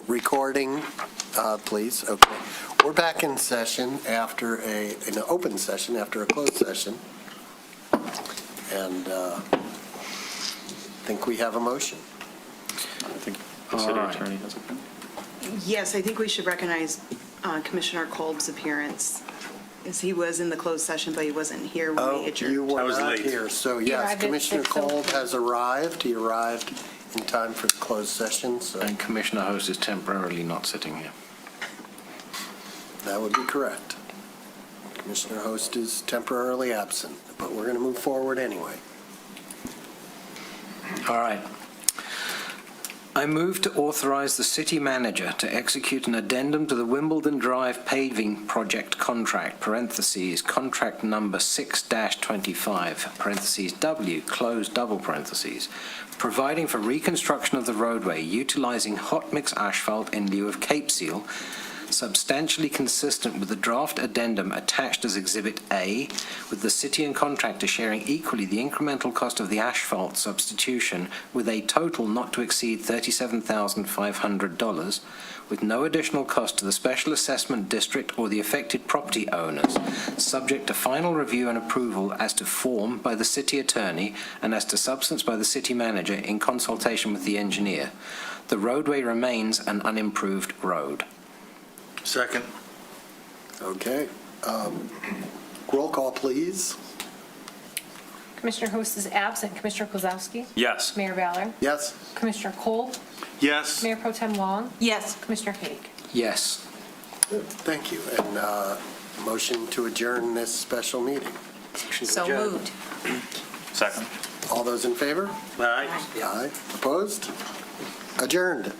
Recording, please. Okay. We're back in session after an open session after a closed session. And I think we have a motion. I think the city attorney has a... Yes, I think we should recognize Commissioner Kolb's appearance, as he was in the closed session, but he wasn't here when we adjourned. You were I was not late. here. So He yes, arrived at Commissioner 6:04. Kolb has arrived. He arrived in time for the closed session, so And Commissioner Host is temporarily not sitting here. that would be correct. Commissioner Host is temporarily absent, but we're going to move forward anyway. All right. I move to authorize the city manager to execute an addendum to the Wimbledon Drive paving project contract, parentheses, contract number 6-25, parentheses, W, closed double parentheses, providing for reconstruction of the roadway utilizing hot mix asphalt in lieu of Cape Seal, substantially consistent with the draft addendum attached as Exhibit A, with the city and contractor sharing equally the incremental cost of the asphalt substitution with a total not to exceed $37,500, with no additional cost to the Special Assessment District or the affected property owners, subject to final review and approval as to form by the city attorney and as to substance by the city manager in consultation with the engineer. The roadway remains an unimproved road. Second. Okay. Roll call, please. Commissioner Host is absent. Commissioner Kozlowski? Yes. Mayor Ballard? Yes? Commissioner Kolb? Yes. Mayor Pro Tem Long? Yes. Commissioner Haig? Yes. Thank you. And motion to adjourn this special meeting. Motion to So adjourn. moved. Second. All those in favor? Aye. Aye. Opposed? Adjourned.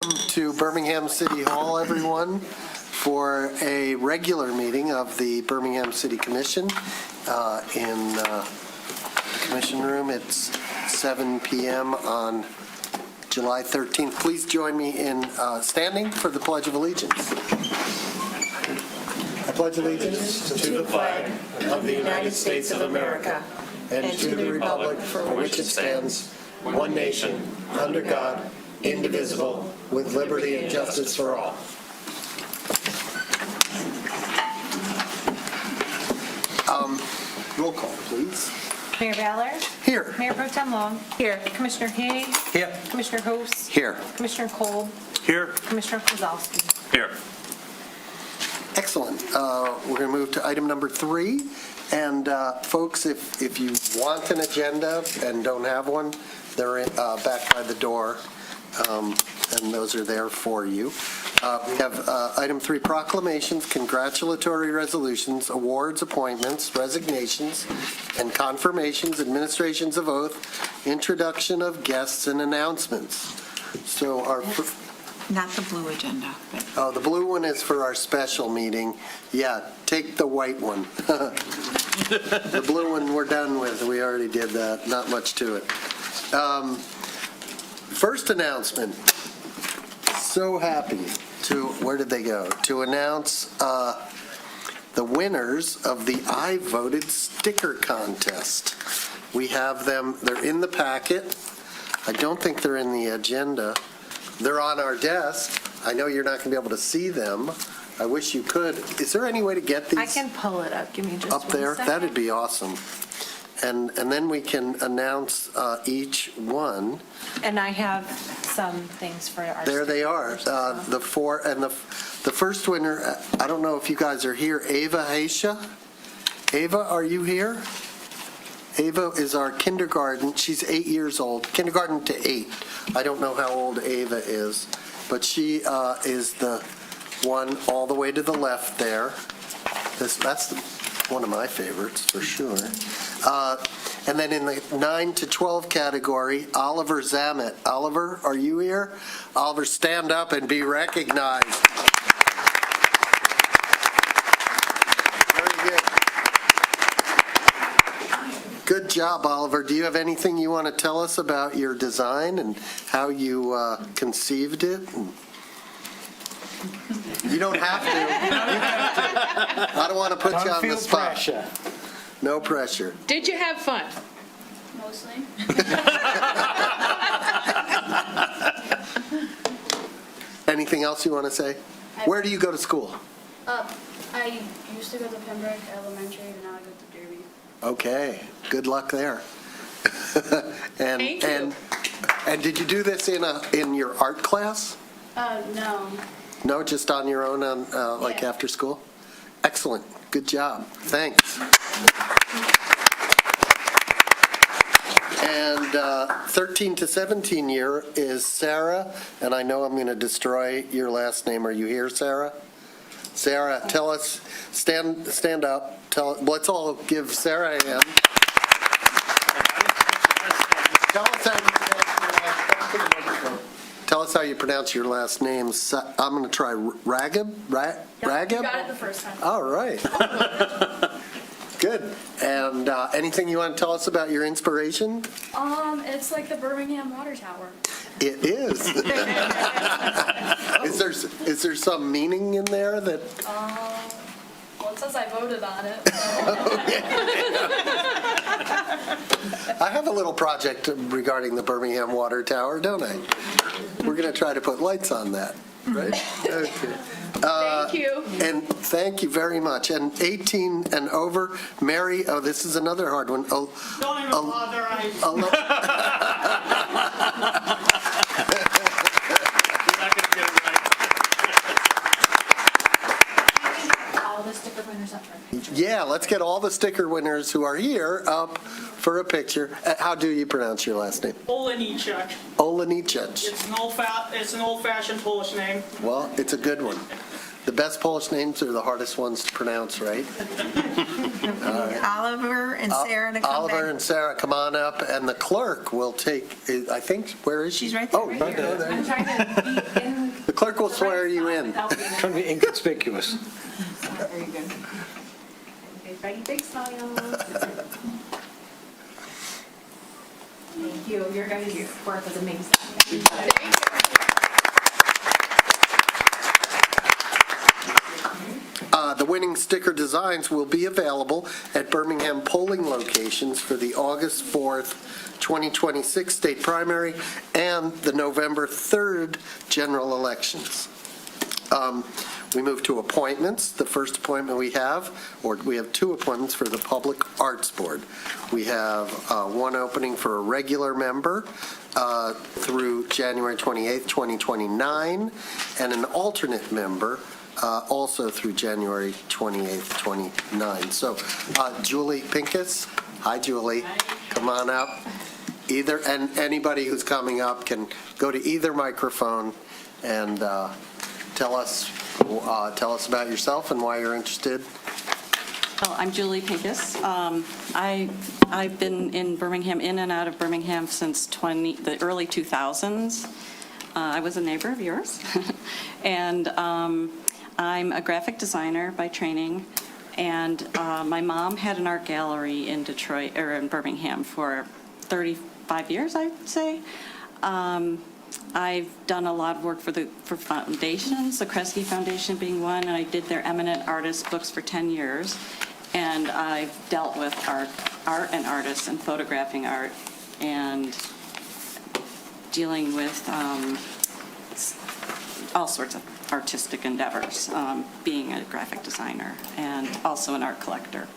To Birmingham City Hall, everyone, for a regular meeting of the Birmingham City Commission in the Commission Room. It's 7 p.m. on July 13th. Please join me in standing for the Pledge of Allegiance. I pledge allegiance to the flag of the United States of America and to the republic for which it stands, one nation, under God, indivisible, with liberty and justice for all. Roll call, please. Mayor Ballard? Here. Mayor Pro Tem Long? Here. Commissioner Hay? Here. Commissioner Host? Here. Commissioner Kolb? Here. Commissioner Kozlowski? Here. Excellent. We're going to move to item number 3. And folks, if you want an agenda and don't have one, they're back by the door, and those are there for you. We have item 3, proclamations, congratulatory resolutions, awards, appointments, resignations, and confirmations, administrations of oath, introduction of guests, and announcements. So our... Not the blue agenda, but Oh, the blue one is for our special meeting. Yeah, take the white one. The blue one we're done with. We already did that. Not much to it. First announcement. So happy to, where did they go? To announce the winners of the I Voted sticker contest. We have them, they're in the packet. I don't think they're in the agenda. They're on our desk. I know you're not going to be able to see them. I wish you could. Is there any way to get these I can pull it up. Give me just up 1 there? second. That'd be awesome. And then we can announce each one. And I have some things for our. There they are. stickers as well. The 4, and the first winner, I don't know if you guys are here, Ava Haisha. Ava, are you here? Ava is our kindergarten, she's 8 years old, kindergarten to 8. I don't know how old Ava is, but she is the one all the way to the left there. That's one of my favorites, for sure. And then in the 9 to 12 category, Oliver Zamet. Oliver, are you here? Oliver, stand up and be recognized. Very good. Good job, Oliver. Do you have anything you want to tell us about your design and how you conceived it? You don't have to. I don't want to put you on the spot. Pressure. No pressure. Did you have fun? Mostly. Anything else you want to say? Where do you go to school? I used to go to Pembroke Elementary, and now I go to Derby. Okay, good luck there. And Thank you. and did you do this in your art class? No. No, just on your own, like Yeah. after school? Excellent, good job, thanks. And 13 to 17 year is Sarah, and I know I'm going to destroy your last name. Are you here, Sarah? Sarah, tell us, stand up, let's all give Sarah a hand. Tell us how you pronounce your last name. I'm going to try Ragab? Ragab? You got it the first time. All right. Good. And anything you want to tell us about your inspiration? It's like the Birmingham Water Tower. It is. Is there some meaning in there that? Well, it says I voted on it. I have a little project regarding the Birmingham Water Tower, don't I? We're going to try to put lights on that, right? Okay. Thank you. And thank you very much. And 18 and over, Mary, oh, this is another hard one. Don't even bother. All the sticker winners up front. Yeah, let's get all the sticker winners who are here up for a picture. How do you pronounce your last name? Olenichuk. Olenichuk. It's an old-fashioned Polish name. Well, it's a good one. The best Polish names are the hardest ones to pronounce, right? Oliver and Sarah to come Oliver back. and Sarah, come on up, and the clerk will take, I think, where is she? She's right there. Oh, right there. I'm trying to be in The clerk will swear you in. Trying to be inconspicuous. Very good. Okay, ready, big smile. Thank you. Your guys' work was amazing. The winning sticker designs will be available at Birmingham polling locations for the August 4th, 2026 state primary and the November 3rd general elections. We move to appointments. The first appointment we have two appointments for the Public Arts Board. We have one opening for a regular member through January 28th, 2029, and an alternate member also through January 28th, 29. So Julie Pincus, hi Julie, come on up. And anybody who's coming up can go to either microphone and tell us about yourself and why you're interested. Oh, I'm Julie Pincus. I've been in Birmingham, in and out of Birmingham since the early 2000s. I was a neighbor of yours. And I'm a graphic designer by training. And my mom had an art gallery in Detroit, or in Birmingham, for 35 years, I'd say. I've done a lot of work for foundations, the Kresge Foundation being one, and I did their Eminent Artists books for 10 years. And I've dealt with art and artists and photographing art and dealing with all sorts of artistic endeavors, being a graphic designer and also an art collector.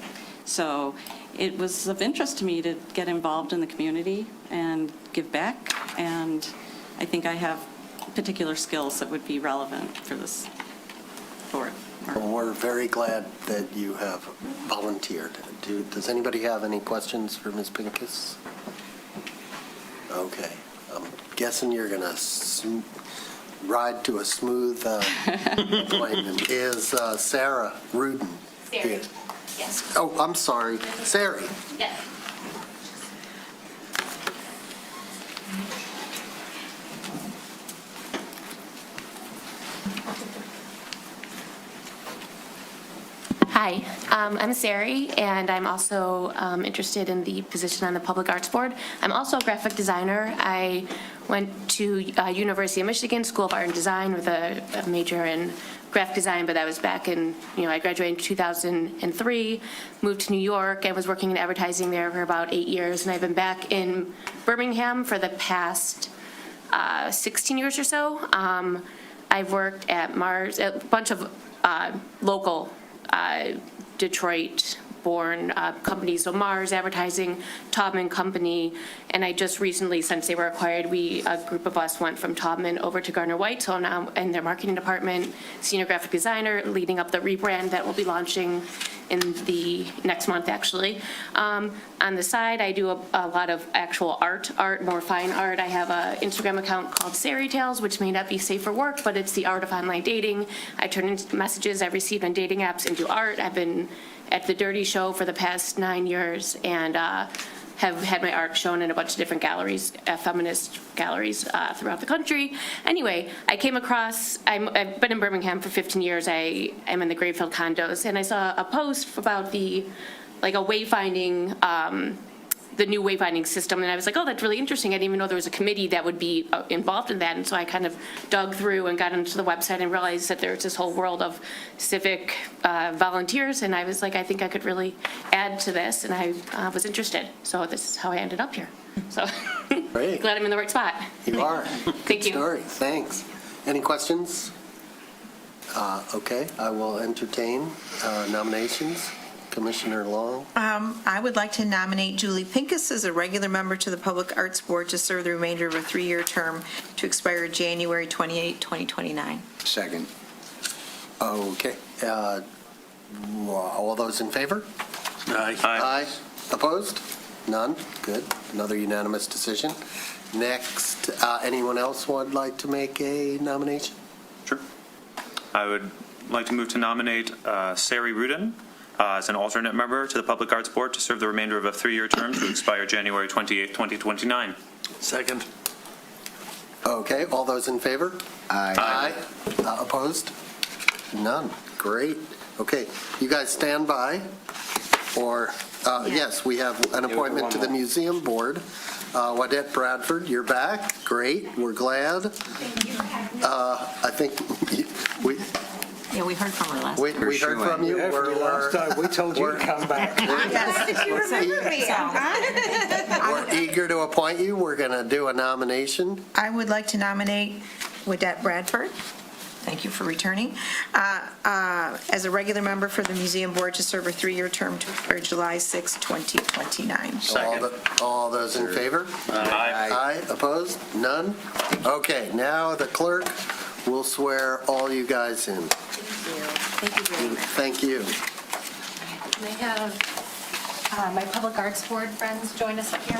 So it was of interest to me to get involved in the community and give back, and I think I have particular skills that would be relevant for this board. Well, we're very glad that you have volunteered. Does anybody have any questions for Ms. Pincus? Okay. I'm guessing you're going to ride to a smooth appointment. Is Sarah Rudin here? Yes. Oh, I'm sorry. Sari. Yes. Hi, I'm Sari, and I'm also interested in the position on the Public Arts Board. I'm also a graphic designer. I went to University of Michigan School of Art and Design with a major in graphic design, but that was back in, I graduated in 2003, moved to New York, and was working in advertising there for about 8 years, and I've been back in Birmingham for the past 16 years or so. I've worked at Mars, a bunch of local Detroit-born companies, so Mars Advertising, Taubman Company, and I just recently, since they were acquired, a group of us went from Taubman over to Gardner White, so now in their marketing department, senior graphic designer, leading up the rebrand that will be launching in the next month, actually. On the side, I do a lot of actual art, more fine art. I have an Instagram account called Sari Tales, which may not be safe for work, but it's the art of online dating. I turn in messages I've received on dating apps into art. I've been at the Dirty Show for the past 9 years, and have had my art shown in a bunch of different galleries, feminist galleries throughout the country. Anyway, I came across, I've been in Birmingham for 15 years. I am in the Grayfield condos, and I saw a post about the new wayfinding system, and I was like, oh, that's really interesting. I didn't even know there was a committee that would be involved in that, and so I kind of dug through and got into the website and realized that there's this whole world of civic volunteers, and I was like, I think I could really add to this, and I was interested. So this is how I ended up here. So Great. glad I'm in the right spot. You are. Thank you. Good story. Thanks. Any questions? Okay, I will entertain nominations. Commissioner Long. I would like to nominate Julie Pincus as a regular member to the Public Arts Board to serve the remainder of a 3-year term to expire January 28, 2029. Second. Okay. All those in favor? Aye. Aye. Opposed? None? Good. Another unanimous decision. Next, anyone else would like to make a nomination? Sure. I would like to move to nominate Sari Rudin as an alternate member to the Public Arts Board to serve the remainder of a 3-year term to expire January 28, 2029. Second. Okay, all those in favor? Aye. Opposed? None. Great. Okay, you guys stand by, or, yes, we have an appointment to the museum board. Wadette Bradford, you're back. Great, we're glad. I think we Yeah, we heard from her last. we heard from you. Last time, we told you to come back. Yes. You remember me. We're eager to appoint you. We're going to do a nomination. I would like to nominate Wadette Bradford. Thank you for returning. As a regular member for the museum board to serve a 3-year term to expire July 6, 2029. All those in favor? Aye. Opposed? None? Okay, now the clerk will swear all you guys in. Thank you very much. Thank you. Can I have my public arts board friends join us up here?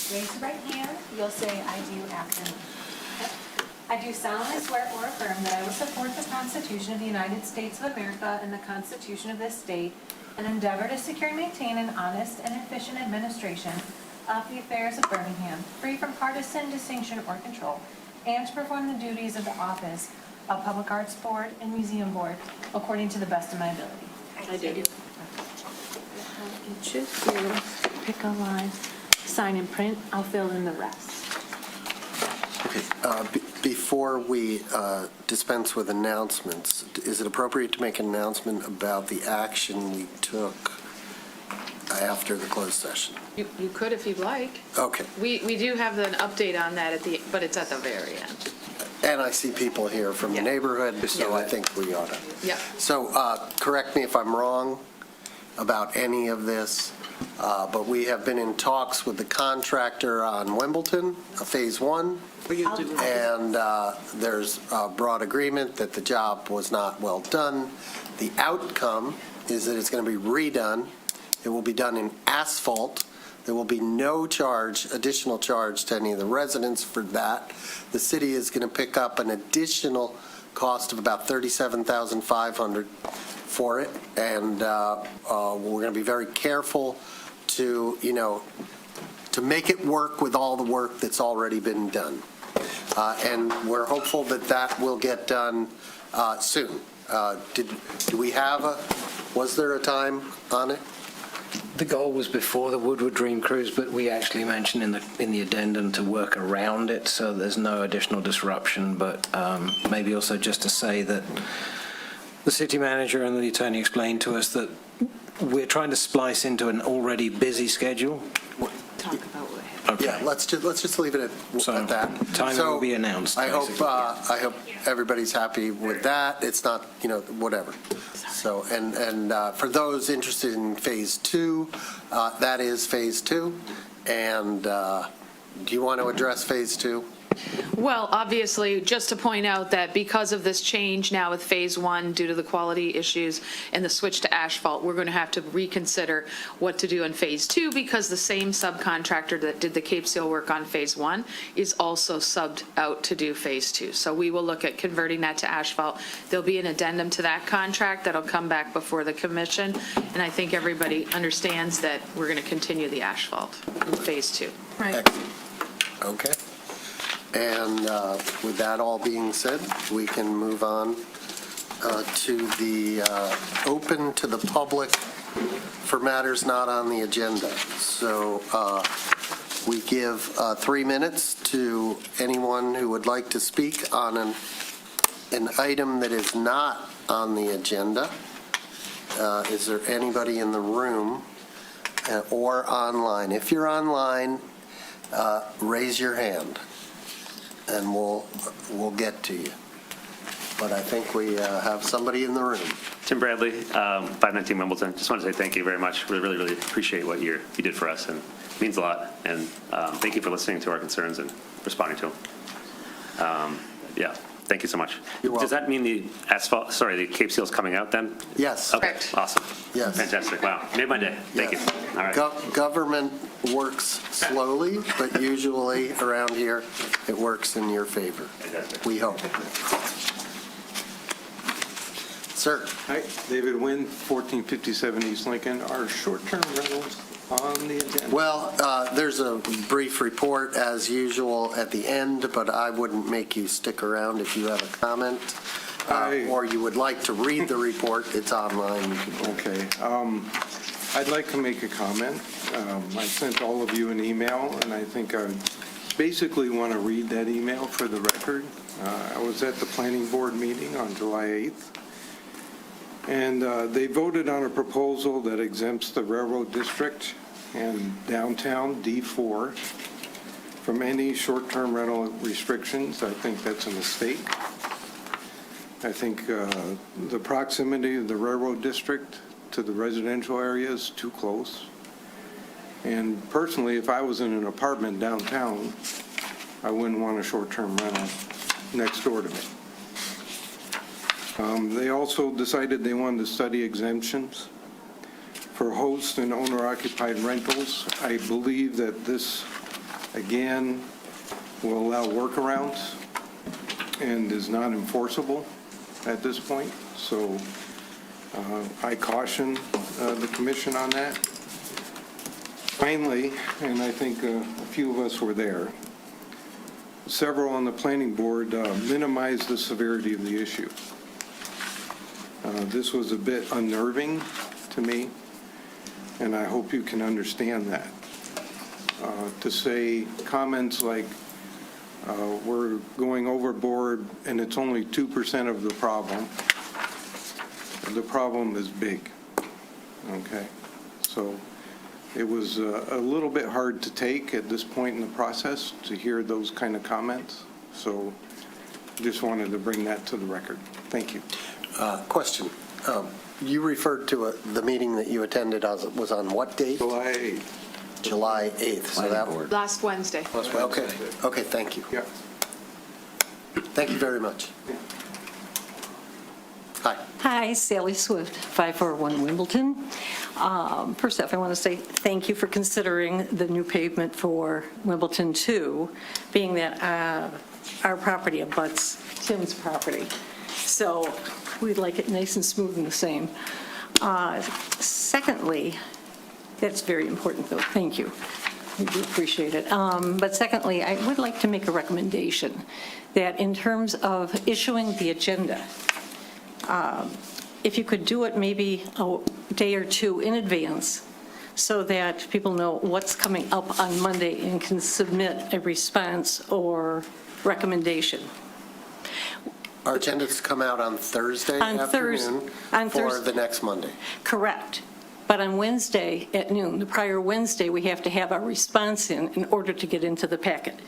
Raise your right hand. You'll say, "I do" after me. I do solemnly swear or affirm that I will support the Constitution of the United States of America and the Constitution of this state, and endeavor to secure and maintain an honest and efficient administration of the affairs of Birmingham, free from partisan distinction or control, and to perform the duties of the office of Public Arts Board and Museum Board according to the best of my ability. I do. Each of you pick a line, sign and print. I'll fill in the rest. Okay, before we dispense with announcements, is it appropriate to make an announcement about the action we took after the closed session? You could if you'd like. Okay. We do have an update on that but it's at the very end. And I see people here from the Yeah. neighborhood, so I think we ought to. Yeah. So correct me if I'm wrong about any of this, but we have been in talks with the contractor on Wimbledon, Phase 1. And there's a broad agreement that the job was not well done. The outcome is that it's going to be redone. It will be done in asphalt. There will be no additional charge to any of the residents for that. The city is going to pick up an additional cost of about $37,500 for it, and we're going to be very careful to make it work with all the work that's already been done. And we're hopeful that that will get done soon. Was there a time on it? The goal was before the Woodward Dream Cruise, but we actually mentioned in the addendum to work around it so there's no additional disruption. But maybe also just to say that the city manager and the attorney explained to us that we're trying to splice into an already busy schedule. Talk about what happened. Okay. Yeah, let's just leave it at that. Timing will be announced. I hope basically. everybody's happy with that. It's not, whatever. So, and for those interested in Phase 2, that is Phase 2. And do you want to address Phase 2? Well, obviously, just to point out that because of this change now with Phase 1, due to the quality issues and the switch to asphalt, we're going to have to reconsider what to do in Phase 2 because the same subcontractor that did the Cape Seal work on Phase 1 is also subbed out to do Phase 2. So we will look at converting that to asphalt. There'll be an addendum to that contract that'll come back before the commission, and I think everybody understands that we're going to continue the asphalt in Phase 2. Right. Okay. And with that all being said, we can move on to the open to the public for matters not on the agenda. So we give 3 minutes to anyone who would like to speak on an item that is not on the agenda. Is there anybody in the room or online? If you're online, raise your hand, and we'll get to you. But I think we have somebody in the room. Tim Bradley, 519 Wimbledon. Just want to say thank you very much. We really, really appreciate what you did for us, and it means a lot. And thank you for listening to our concerns and responding to them. Yeah, thank you so much. You're welcome. Does that mean the Cape Seal's coming out then? Yes. Okay, Correct. awesome. Yes. Fantastic. Wow, made my day. Thank Yes. you. All right. Government works slowly, but usually around here, it works in your favor. Fantastic. We hope. Sir? Hi, David Wynn, 1457 East Lincoln. Are short-term rentals on the agenda? Well, there's a brief report as usual at the end, but I wouldn't make you stick around if you have a comment or you would like to read the report. It's online. You can Okay. I'd like to make a comment. I sent all of you an email, and I think I basically want to read that email for the record. I was at the planning board meeting on July 8th, and they voted on a proposal that exempts the railroad district and downtown D4 from any short-term rental restrictions. I think that's a mistake. I think the proximity of the railroad district to the residential area is too close. And personally, if I was in an apartment downtown, I wouldn't want a short-term rental next door to me. They also decided they wanted to study exemptions for host and owner-occupied rentals. I believe that this, again, will allow workarounds and is not enforceable at this point. So I caution the commission on that. Finally, and I think a few of us were there, several on the planning board minimized the severity of the issue. This was a bit unnerving to me, and I hope you can understand that. To say comments like, we're going overboard and it's only 2% of the problem is big, okay? So it was a little bit hard to take at this point in the process to hear those kind of comments. So just wanted to bring that to the record. Thank you. Question. You referred to the meeting that you attended was on what date? July 8th. July 8th. So that Last Wednesday. Okay. Okay, thank you. Yeah. Thank you very much. Hi. Hi, Sally Swift, 541 Wimbledon. First off, I want to say thank you for considering the new pavement for Wimbledon 2, being that our property abuts Tim's property. So we'd like it nice and smooth and the same. Secondly, that's very important, though. Thank you. We do appreciate it. But secondly, I would like to make a recommendation that in terms of issuing the agenda, if you could do it maybe a day or two in advance so that people know what's coming up on Monday and can submit a response or recommendation. Our agendas come out on Thursday afternoon for the next Monday. Correct. But on Wednesday at noon, the prior Wednesday, we have to have our response in order to get into the packet.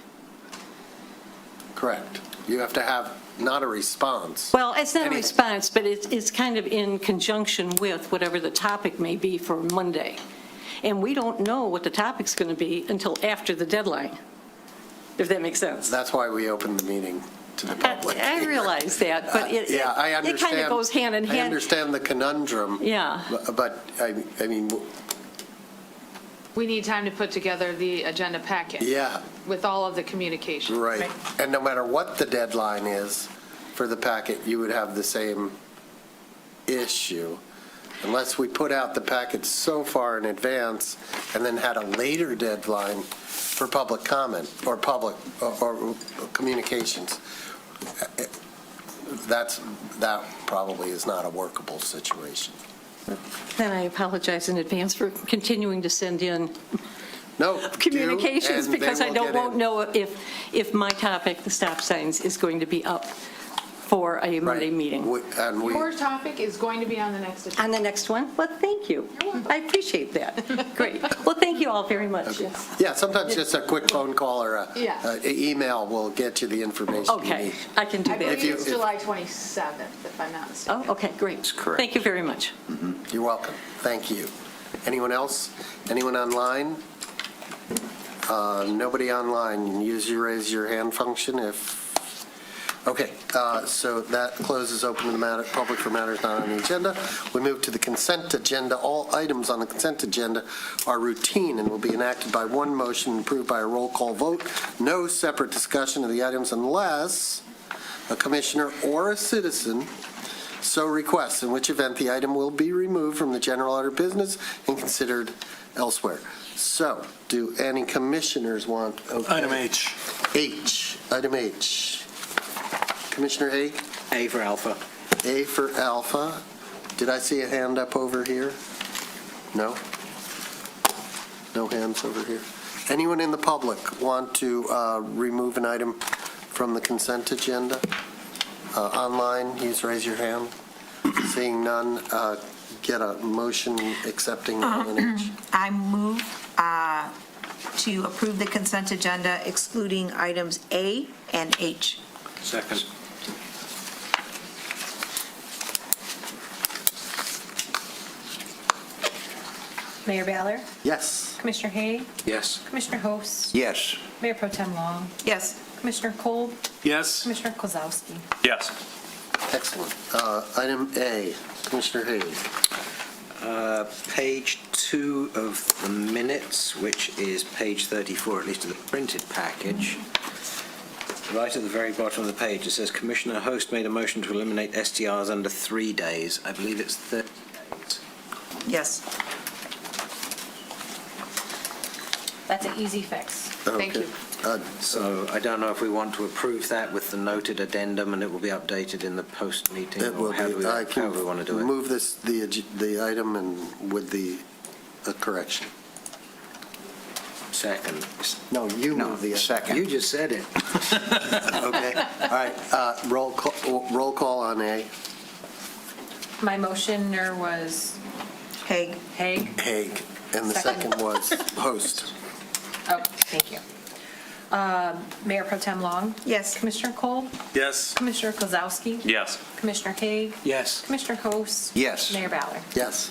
Correct. You have to have not a response. Well, it's not a response, but it's kind of in conjunction with whatever the topic may be for Monday. And we don't know what the topic's going to be until after the deadline, if that makes sense. That's why we opened the meeting to the public. I realize that, but it kind of goes hand in hand. I understand the conundrum. Yeah. But, I mean, We need time to put together the agenda packet. yeah, With all of the communication. right. And no matter what the deadline is for the packet, you would have the same issue. Unless we put out the packet so far in advance and then had a later deadline for public comment or or communications. That probably is not a workable situation. Then I apologize in advance for continuing to send in communications and they because I will won't know if my topic, the stop signs, is going to be up for a Monday meeting. Your topic is going to be on the next agenda. On the next one? Well, thank you. I appreciate that. Great. Well, thank you all very much. Yes. Yeah, sometimes just a quick phone call or an email will get you the information you Okay, need. I can do I that. believe it's July 27th, if I'm not mistaken. Oh, okay, great. Thank you very much. You're welcome. Thank you. Anyone else? Anyone online? Nobody online. Use your raise your hand function if. Okay, so that closes open to the matter, public for matters not on the agenda. We move to the consent agenda. All items on the consent agenda are routine and will be enacted by one motion approved by a roll call vote. No separate discussion of the items unless a commissioner or a citizen so requests, in which event the item will be removed from the general order of business and considered elsewhere. So, do any commissioners want? Okay. Item H. Item H. Commissioner Haig? A for Alpha. A for Alpha. Did I see a hand up over here? No? No hands over here. Anyone in the public want to remove an item from the consent agenda? Online, please raise your hand. Seeing none, get a motion accepting item H. I move to approve the consent agenda excluding items A and H. Second. Mayor Ballard, Yes. Commissioner Haig, Yes. Commissioner Host, Yes. Mayor Pro Tem Long, Yes. Commissioner Kolb, Yes. Commissioner Kozowski. Yes. Excellent. Item A, Commissioner Haig. Page 2 of the minutes, which is page 34, at least of the printed package. Right at the very bottom of the page, it says Commissioner Host made a motion to eliminate STRs under 3 days. I believe it's 30 days. Yes. That's an easy fix. Thank Okay. you. So I don't know if we want to approve that with the noted addendum, and it will be updated in the post-meeting, It will or how do be, I we want to do it? move the item and with the correction. Second. No, you move the second. You just said it. Okay, all right, roll call on A. My motioner was Haig. Haig. Haig, and the Second. second was Host. Oh, thank you. Mayor Pro Tem Long, Yes. Commissioner Kolb, Yes. Commissioner Kozowski, Yes. Commissioner Haig, Yes. Commissioner Host. Yes. Mayor Ballard. Yes.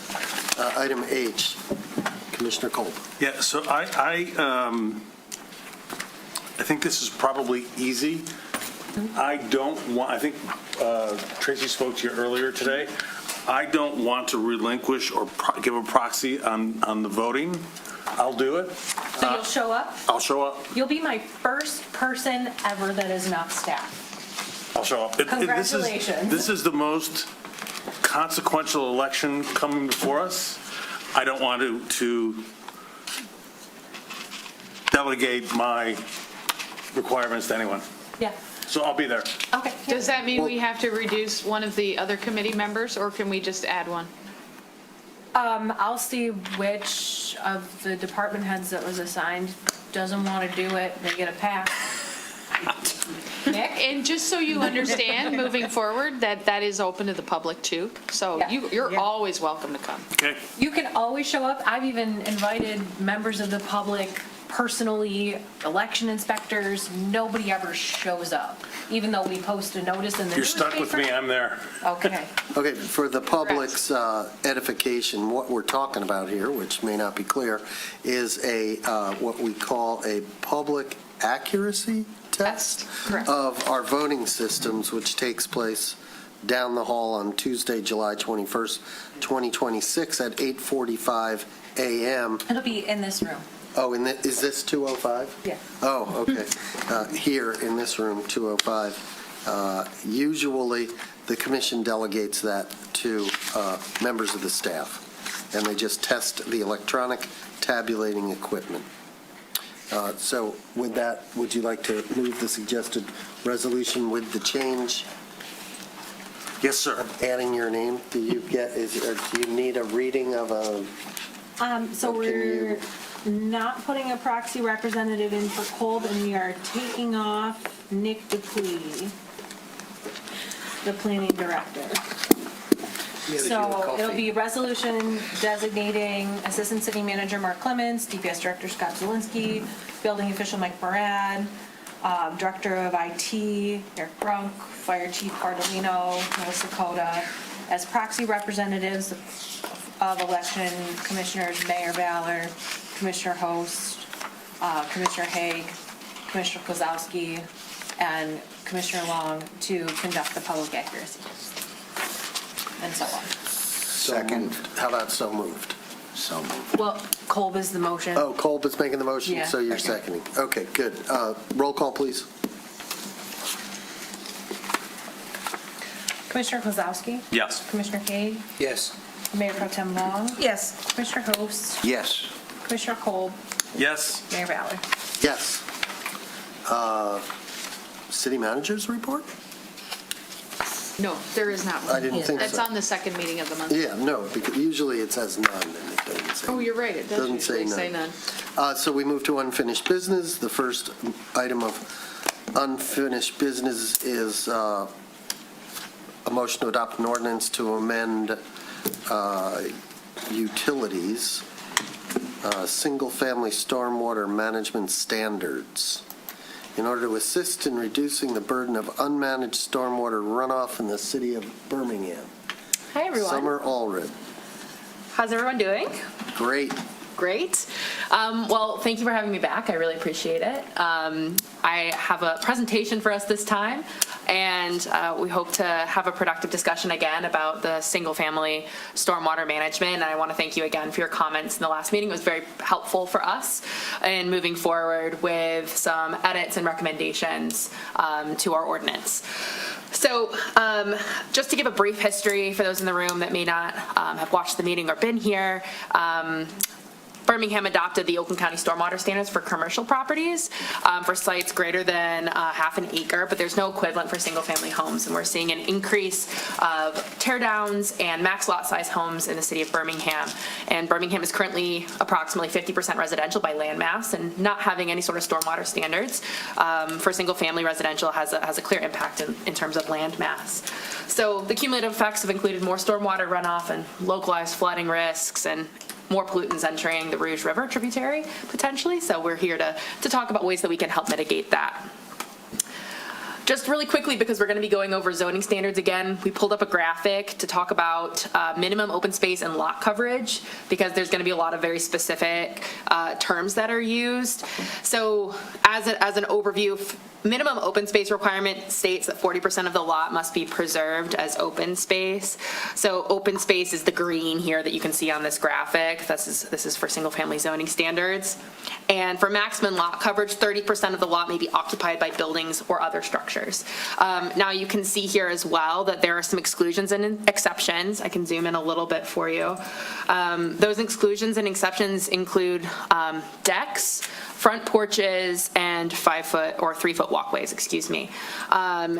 Item H, Commissioner Kolb. Yeah, so I think this is probably easy. I think Tracy spoke to you earlier today. I don't want to relinquish or give a proxy on the voting. I'll do it. So you'll show up? I'll show up. You'll be my first person ever that is not staff. I'll show up. Congratulations. This is the most consequential election coming before us. I don't want to delegate my requirements to anyone. Yeah, So I'll be there. okay. Does that mean we have to reduce one of the other committee members, or can we just add one? I'll see which of the department heads that was assigned doesn't want to do it, they get a pass. Nick? And just so you understand, moving forward, that is open to the public too. So Yeah. you're always welcome to come. Okay. You can always show up. I've even invited members of the public personally, election inspectors. Nobody ever shows up, even though we post a notice in the You're newspaper. stuck with me. I'm there. Okay. Okay, for the public's edification, what we're talking about here, which may not be clear, is what we call a public accuracy test correct. of our voting systems, which takes place down the hall on Tuesday, July 21st, 2026 at 8:45 a.m. It'll be in this room. Oh, is this 205? Yeah. Oh, okay. Here in this room, 205. Usually, the commission delegates that to members of the staff, and they just test the electronic tabulating equipment. So with that, would you like to move the suggested resolution with the change? Yes, sir. Adding your name? Do you need a reading of a? So What can we're you- not putting a proxy representative in for Kolb, and we are taking off Nick DePuy, the planning director. So it'll be resolution designating Assistant City Manager Mark Clements, DPS Director Scott Zelinski, Building Official Mike Morad, Director of IT Eric Brunk, Fire Chief Bardolino, North Dakota, as proxy representatives of election commissioners Mayor Ballard, Commissioner Host, Commissioner Haig, Commissioner Kozowski, and Commissioner Long to conduct the public accuracy test, and so on. Second. How about so moved? So moved. Well, Kolb is the motion. Oh, Kolb is making the motion, Yeah, so you're okay. seconding. Okay, good. Roll call, please. Commissioner Kozlowski? Yes. Commissioner Cade? Yes. Mayor Pro Tem Long? Yes. Commissioner Host? Yes. Commissioner Kolb? Yes. Mayor Ballard? Yes. City managers report? No, there is not one. I didn't think That's so. on the second meeting of the month. Yeah, no, because usually it says none, and it doesn't say. Oh, you're right, it does Doesn't say usually say none. none. So we move to unfinished business. The first item of unfinished business is a motion to adopt an ordinance to amend utilities, single-family stormwater management standards in order to assist in reducing the burden of unmanaged stormwater runoff in the city of Birmingham. Hi, everyone. Summer Allred. How's everyone doing? Great. Great. Well, thank you for having me back. I really appreciate it. I have a presentation for us this time, and we hope to have a productive discussion again about the single-family stormwater management. And I want to thank you again for your comments in the last meeting. It was very helpful for us in moving forward with some edits and recommendations to our ordinance. So just to give a brief history for those in the room that may not have watched the meeting or been here, Birmingham adopted the Oakland County Stormwater Standards for commercial properties for sites greater than half an acre, but there's no equivalent for single-family homes. And we're seeing an increase of tear-downs and max lot size homes in the city of Birmingham. And Birmingham is currently approximately 50% residential by land mass, and not having any sort of stormwater standards for single-family residential has a clear impact in terms of land mass. So the cumulative effects have included more stormwater runoff and localized flooding risks and more pollutants entering the Rouge River tributary, potentially. So we're here to talk about ways that we can help mitigate that. Just really quickly, because we're going to be going over zoning standards again, we pulled up a graphic to talk about minimum open space and lot coverage, because there's going to be a lot of very specific terms that are used. So as an overview, minimum open space requirement states that 40% of the lot must be preserved as open space. So open space is the green here that you can see on this graphic. This is for single family zoning standards. And for maximum lot coverage, 30% of the lot may be occupied by buildings or other structures. Now you can see here as well that there are some exclusions and exceptions. I can zoom in a little bit for you. Those exclusions and exceptions include decks, front porches, and 5-foot or 3-foot walkways, excuse me.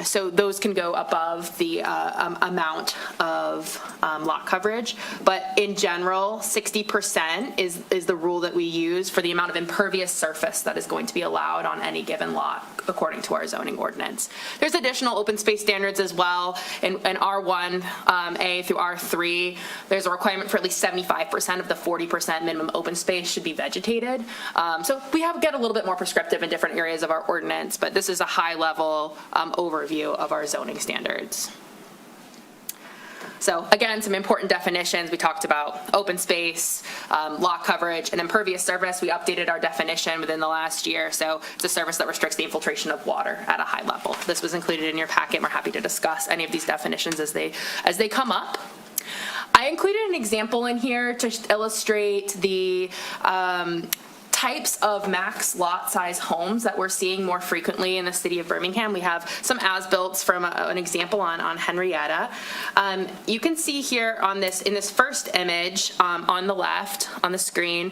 So those can go above the amount of lot coverage, but in general, 60% is the rule that we use for the amount of impervious surface that is going to be allowed on any given lot, according to our zoning ordinance. There's additional open space standards as well. In R1A through R3, there's a requirement for at least 75% of the 40% minimum open space should be vegetated. So we get a little bit more prescriptive in different areas of our ordinance, but this is a high-level overview of our zoning standards. So again, some important definitions. We talked about open space, lot coverage, and impervious surface. We updated our definition within the last year. So it's a surface that restricts the infiltration of water at a high level. This was included in your packet. We're happy to discuss any of these definitions as they come up. I included an example in here to illustrate the types of max lot size homes that we're seeing more frequently in the city of Birmingham. We have some as-builts from an example on Henrietta. You can see here in this first image on the left on the screen,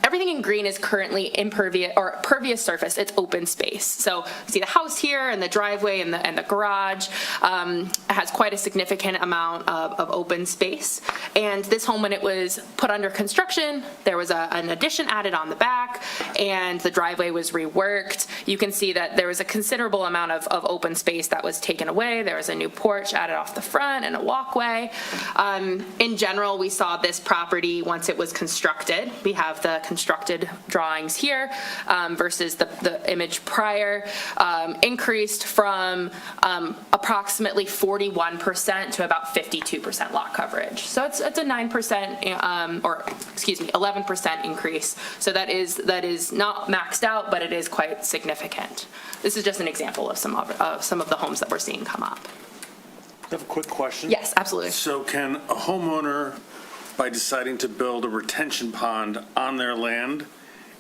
everything in green is currently impervious or pervious surface. It's open space. So you see the house here and the driveway and the garage has quite a significant amount of open space. And this home, when it was put under construction, there was an addition added on the back, and the driveway was reworked. You can see that there was a considerable amount of open space that was taken away. There was a new porch added off the front and a walkway. In general, we saw this property once it was constructed. We have the constructed drawings here versus the image prior, increased from approximately 41% to about 52% lot coverage. So it's a 9% or excuse me, 11% increase. So that is not maxed out, but it is quite significant. This is just an example of some of the homes that we're seeing come up. I have a quick question. Yes, absolutely. So can a homeowner, by deciding to build a retention pond on their land,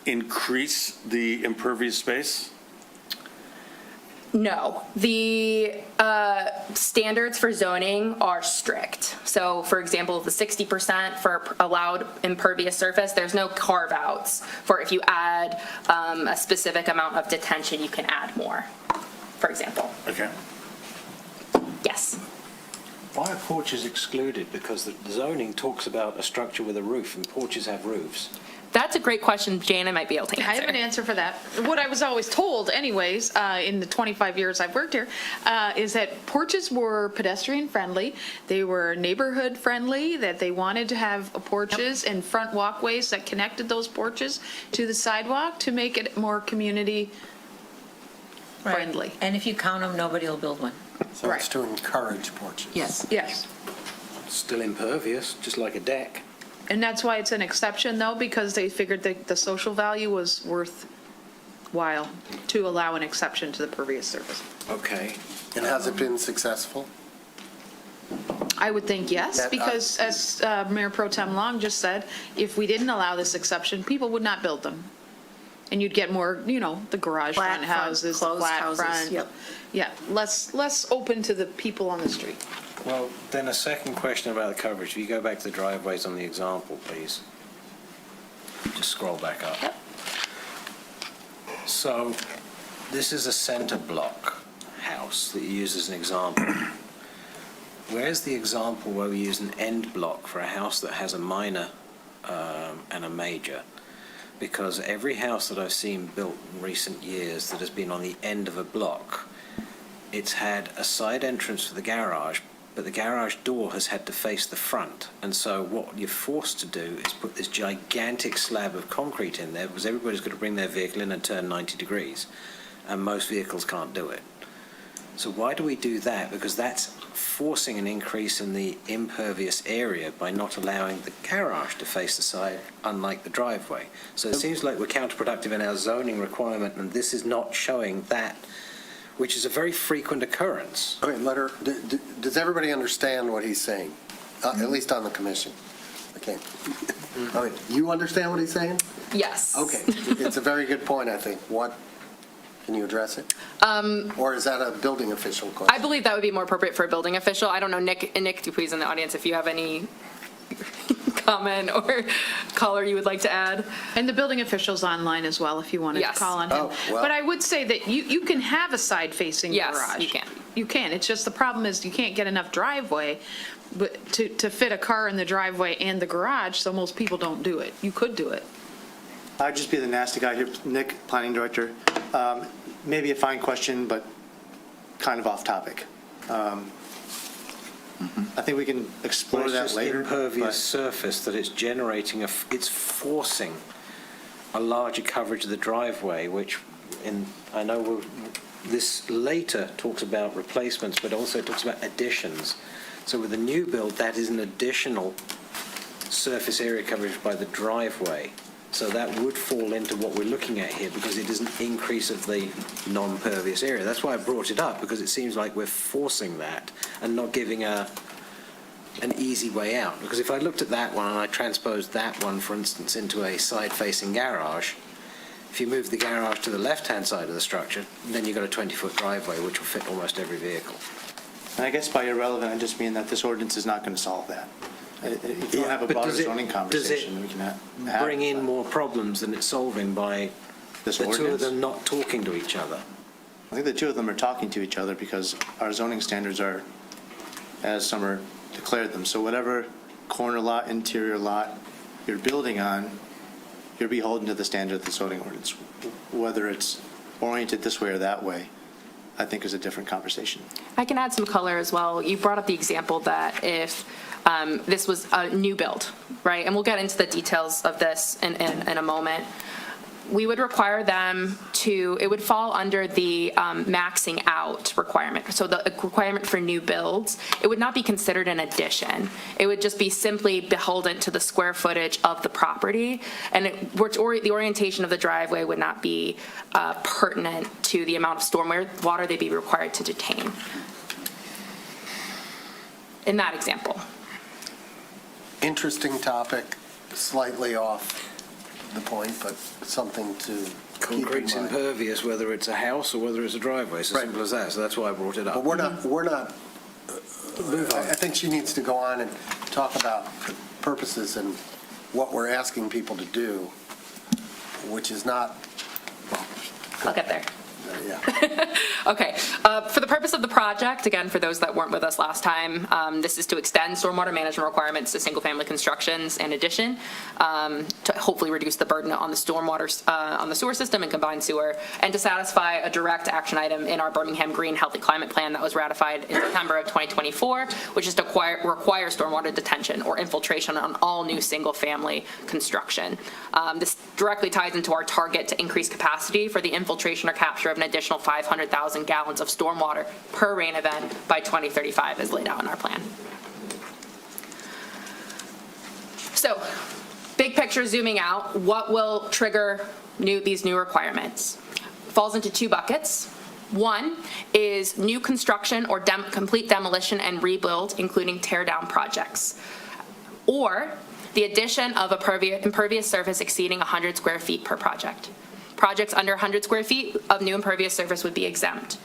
increase the impervious space? No, the standards for zoning are strict. So for example, the 60% for allowed impervious surface, there's no carve-outs for if you add a specific amount of detention, you can add more, for example. Okay. Yes. Why are porches excluded? Because the zoning talks about a structure with a roof, and porches have roofs. That's a great question. Jana might be able to answer. I have an answer for that. What I was always told anyways, in the 25 years I've worked here, is that porches were pedestrian friendly. They were neighborhood friendly, that they wanted to have porches and front walkways that connected those porches to the sidewalk to make it more community friendly. And if you count them, nobody will build one. So it's to encourage porches. Yes. Yes. Still impervious, just like a deck. And that's why it's an exception though, because they figured that the social value was worthwhile to allow an exception to the pervious surface. Okay. And has it been successful? I would think yes, That, because as Mayor Pro Tem Long just said, if we didn't allow this exception, people would not build them. And you'd get more, the garage Flat front front, houses, closed flat houses, front. yep. Yeah, less open to the people on the street. Well, then a second question about the coverage. If you go back to the driveways on the example, please. Just scroll back up. Yep. So this is a center block house that you use as an example. Where's the example where we use an end block for a house that has a minor and a major? Because every house that I've seen built in recent years that has been on the end of a block, it's had a side entrance for the garage, but the garage door has had to face the front. And so what you're forced to do is put this gigantic slab of concrete in there because everybody's got to bring their vehicle in and turn 90 degrees. And most vehicles can't do it. So why do we do that? Because that's forcing an increase in the impervious area by not allowing the garage to face the side, unlike the driveway. So it seems like we're counterproductive in our zoning requirement, and this is not showing that, which is a very frequent occurrence. Okay, does everybody understand what he's saying? At least on the commission? Okay. Okay, you understand what he's saying? Yes. Okay, it's a very good point, I think. Can you address it? Or is that a building official question? I believe that would be more appropriate for a building official. I don't know, Nick, do please in the audience if you have any comment or color you would like to add. And the building official's online as well, if you wanted to Yes. call on him. Oh, well. But I would say that you can have a side-facing Yes, garage. you can. You can. It's just the problem is you can't get enough driveway to fit a car in the driveway and the garage, so most people don't do it. You could do it. I'd just be the nasty guy here, Nick, Planning Director. Maybe a fine question, but kind of off topic. I think we can explore Well, that it's just later. impervious but- surface that it's generating, it's forcing a larger coverage of the driveway, which I know this later talks about replacements, but also talks about additions. So with the new build, that is an additional surface area coverage by the driveway. So that would fall into what we're looking at here because it is an increase of the non-pervious area. That's why I brought it up, because it seems like we're forcing that and not giving an easy way out. Because if I looked at that one and I transposed that one, for instance, into a side-facing garage, if you move the garage to the left-hand side of the structure, then you've got a 20-foot driveway, which will fit almost every vehicle. And I guess by irrelevant, I just mean that this ordinance is not going to solve that. If you have a But broader does it- zoning conversation, we can have. Bring in more problems than it's solving by This the two of ordinance? them not talking to each other. I think the two of them are talking to each other because our zoning standards are, as Summer declared them. So whatever corner lot, interior lot you're building on, you're beholden to the standard of the zoning ordinance. Whether it's oriented this way or that way, I think is a different conversation. I can add some color as well. You brought up the example that if this was a new build, right? And we'll get into the details of this in a moment. We would require them it would fall under the maxing out requirement. So the requirement for new builds, it would not be considered an addition. It would just be simply beholden to the square footage of the property. And the orientation of the driveway would not be pertinent to the amount of storm water they'd be required to detain. In that example. Interesting topic, slightly off the point, but something to keep in Concrete's mind. impervious, whether it's a house or whether it's a driveway. It's as Right. simple as that. So that's why I brought it up. But we're not, I think she needs to go on and talk about the purposes and what we're asking people to do, which is not, I'll get there. yeah. Okay, for the purpose of the project, again, for those that weren't with us last time, this is to extend stormwater management requirements to single-family constructions in addition, to hopefully reduce the burden on the stormwater, on the sewer system and combined sewer, and to satisfy a direct action item in our Birmingham Green Healthy Climate Plan that was ratified in September of 2024, which is to require stormwater detention or infiltration on all new single-family construction. This directly ties into our target to increase capacity for the infiltration or capture of an additional 500,000 gallons of stormwater per rain event by 2035 as laid out in our plan. So, big picture zooming out, what will trigger these new requirements? Falls into two buckets. One is new construction or complete demolition and rebuild, including tear down projects, or the addition of a impervious surface exceeding 100 square feet per project. Projects under 100 square feet of new impervious surface would be exempt.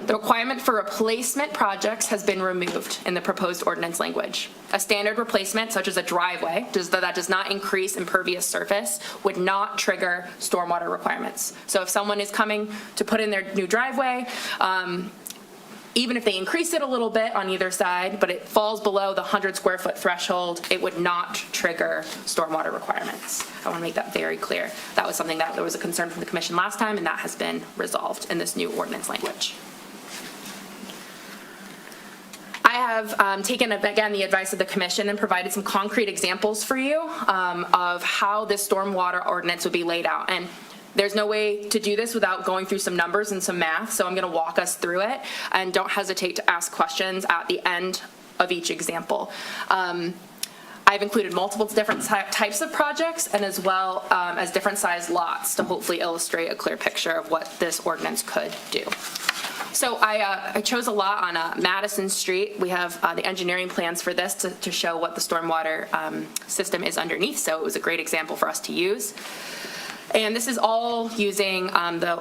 The requirement for replacement projects has been removed in the proposed ordinance language. A standard replacement, such as a driveway, that does not increase impervious surface, would not trigger stormwater requirements. So if someone is coming to put in their new driveway, even if they increase it a little bit on either side, but it falls below the 100 square foot threshold, it would not trigger stormwater requirements. I want to make that very clear. That was something that there was a concern from the commission last time, and that has been resolved in this new ordinance language. I have taken, again, the advice of the commission and provided some concrete examples for you of how this stormwater ordinance would be laid out. And there's no way to do this without going through some numbers and some math, so I'm going to walk us through it, and don't hesitate to ask questions at the end of each example. I've included multiple different types of projects and as well as different size lots to hopefully illustrate a clear picture of what this ordinance could do. So I chose a lot on Madison Street. We have the engineering plans for this to show what the stormwater system is underneath, so it was a great example for us to use. And this is all using the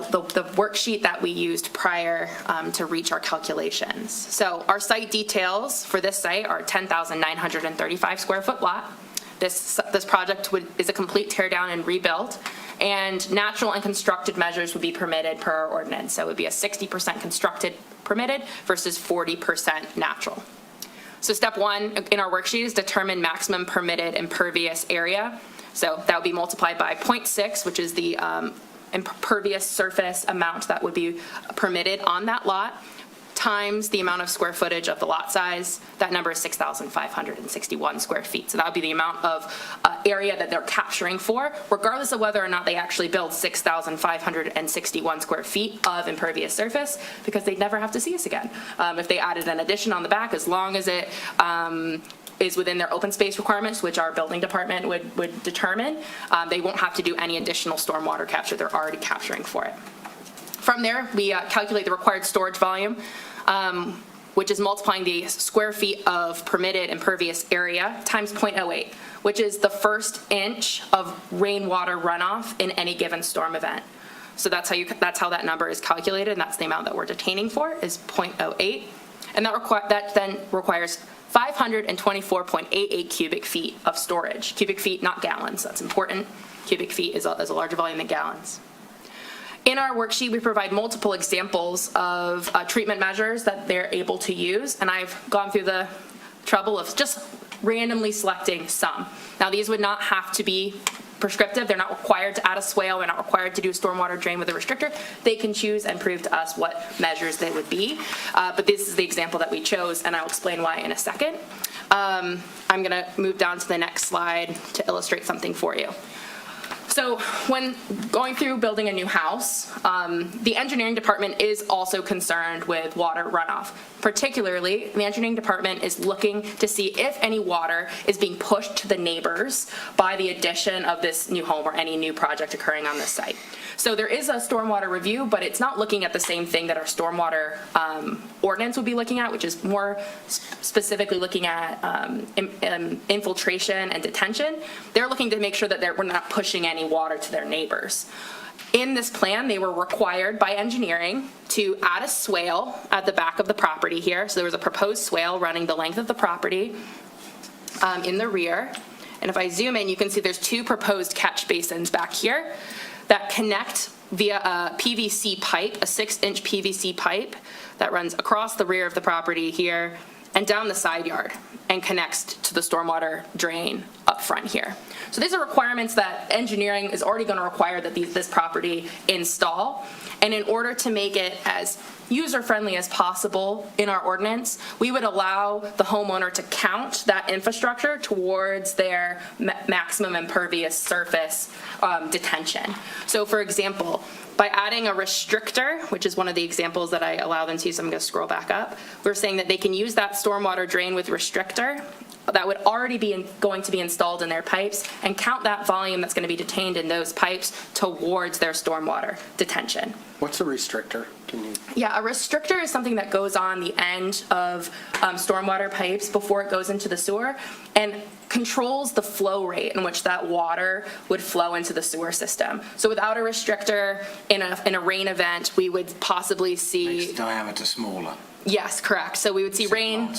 worksheet that we used prior to reach our calculations. So our site details for this site are 10,935 square foot lot. This project is a complete tear down and rebuild, and natural and constructed measures would be permitted per our ordinance. So it would be a 60% constructed permitted versus 40% natural. So step one in our worksheet is determine maximum permitted impervious area. So that would be multiplied by 0.6, which is the impervious surface amount that would be permitted on that lot, times the amount of square footage of the lot size. That number is 6,561 square feet. So that would be the amount of area that they're capturing for, regardless of whether or not they actually build 6,561 square feet of impervious surface, because they'd never have to see us again. If they added an addition on the back, as long as it is within their open space requirements, which our building department would determine, they won't have to do any additional stormwater capture. They're already capturing for it. From there, we calculate the required storage volume, which is multiplying the square feet of permitted impervious area times 0.08, which is the first inch of rainwater runoff in any given storm event. So that's how that number is calculated, and that's the amount that we're detaining for, is 0.08. And that then requires 524.88 cubic feet of storage. Cubic feet, not gallons. That's important. Cubic feet is a larger volume than gallons. In our worksheet, we provide multiple examples of treatment measures that they're able to use, and I've gone through the trouble of just randomly selecting some. Now, these would not have to be prescriptive. They're not required to add a swale. They're not required to do a stormwater drain with a restrictor. They can choose and prove to us what measures they would be. But this is the example that we chose, and I'll explain why in a second. I'm going to move down to the next slide to illustrate something for you. So when going through building a new house, the engineering department is also concerned with water runoff. Particularly, the engineering department is looking to see if any water is being pushed to the neighbors by the addition of this new home or any new project occurring on this site. So there is a stormwater review, but it's not looking at the same thing that our stormwater ordinance would be looking at, which is more specifically looking at infiltration and detention. They're looking to make sure that we're not pushing any water to their neighbors. In this plan, they were required by engineering to add a swale at the back of the property here. So there was a proposed swale running the length of the property in the rear. And if I zoom in, you can see there's two proposed catch basins back here that connect via a PVC pipe, a 6-inch PVC pipe that runs across the rear of the property here and down the side yard and connects to the stormwater drain up front here. So these are requirements that engineering is already going to require that this property install. And in order to make it as user-friendly as possible in our ordinance, we would allow the homeowner to count that infrastructure towards their maximum impervious surface detention. So for example, by adding a restrictor, which is one of the examples that I allow them to use, so I'm going to scroll back up, we're saying that they can use that stormwater drain with restrictor that would already be going to be installed in their pipes and count that volume that's going to be detained in those pipes towards their stormwater detention. What's a restrictor? Can you? Yeah, a restrictor is something that goes on the end of stormwater pipes before it goes into the sewer and controls the flow rate in which that water would flow into the sewer system. So without a restrictor in a rain event, we would possibly see... Makes the diameter smaller. Yes, correct. So we would see rain...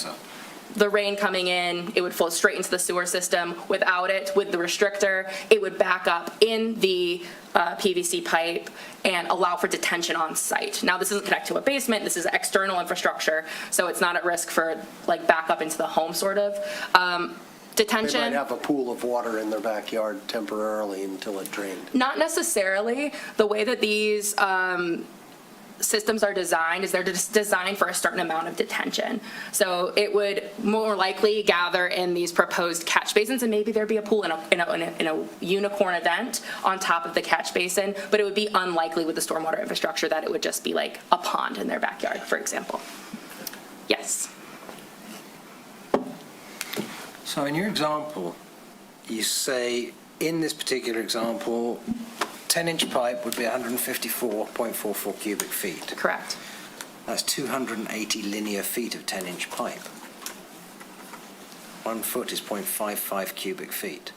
The rain coming in, it would flow straight into the sewer system. Without it, with the restrictor, it would back up in the PVC pipe and allow for detention on site. Now, this isn't connected to a basement. This is external infrastructure, so it's not at risk for like back up into the home sort of. Detention. They might have a pool of water in their backyard temporarily until it drained. Not necessarily. The way that these systems are designed is they're just designed for a certain amount of detention. So it would more likely gather in these proposed catch basins, and maybe there'd be a pool in a unicorn event on top of the catch basin, but it would be unlikely with the stormwater infrastructure that it would just be like a pond in their backyard, for example. Yes. So in your example, you say, in this particular example, 10-inch pipe would be 154.44 cubic feet. Correct. That's 280 linear feet of 10-inch pipe. 1 foot is 0.55 cubic feet.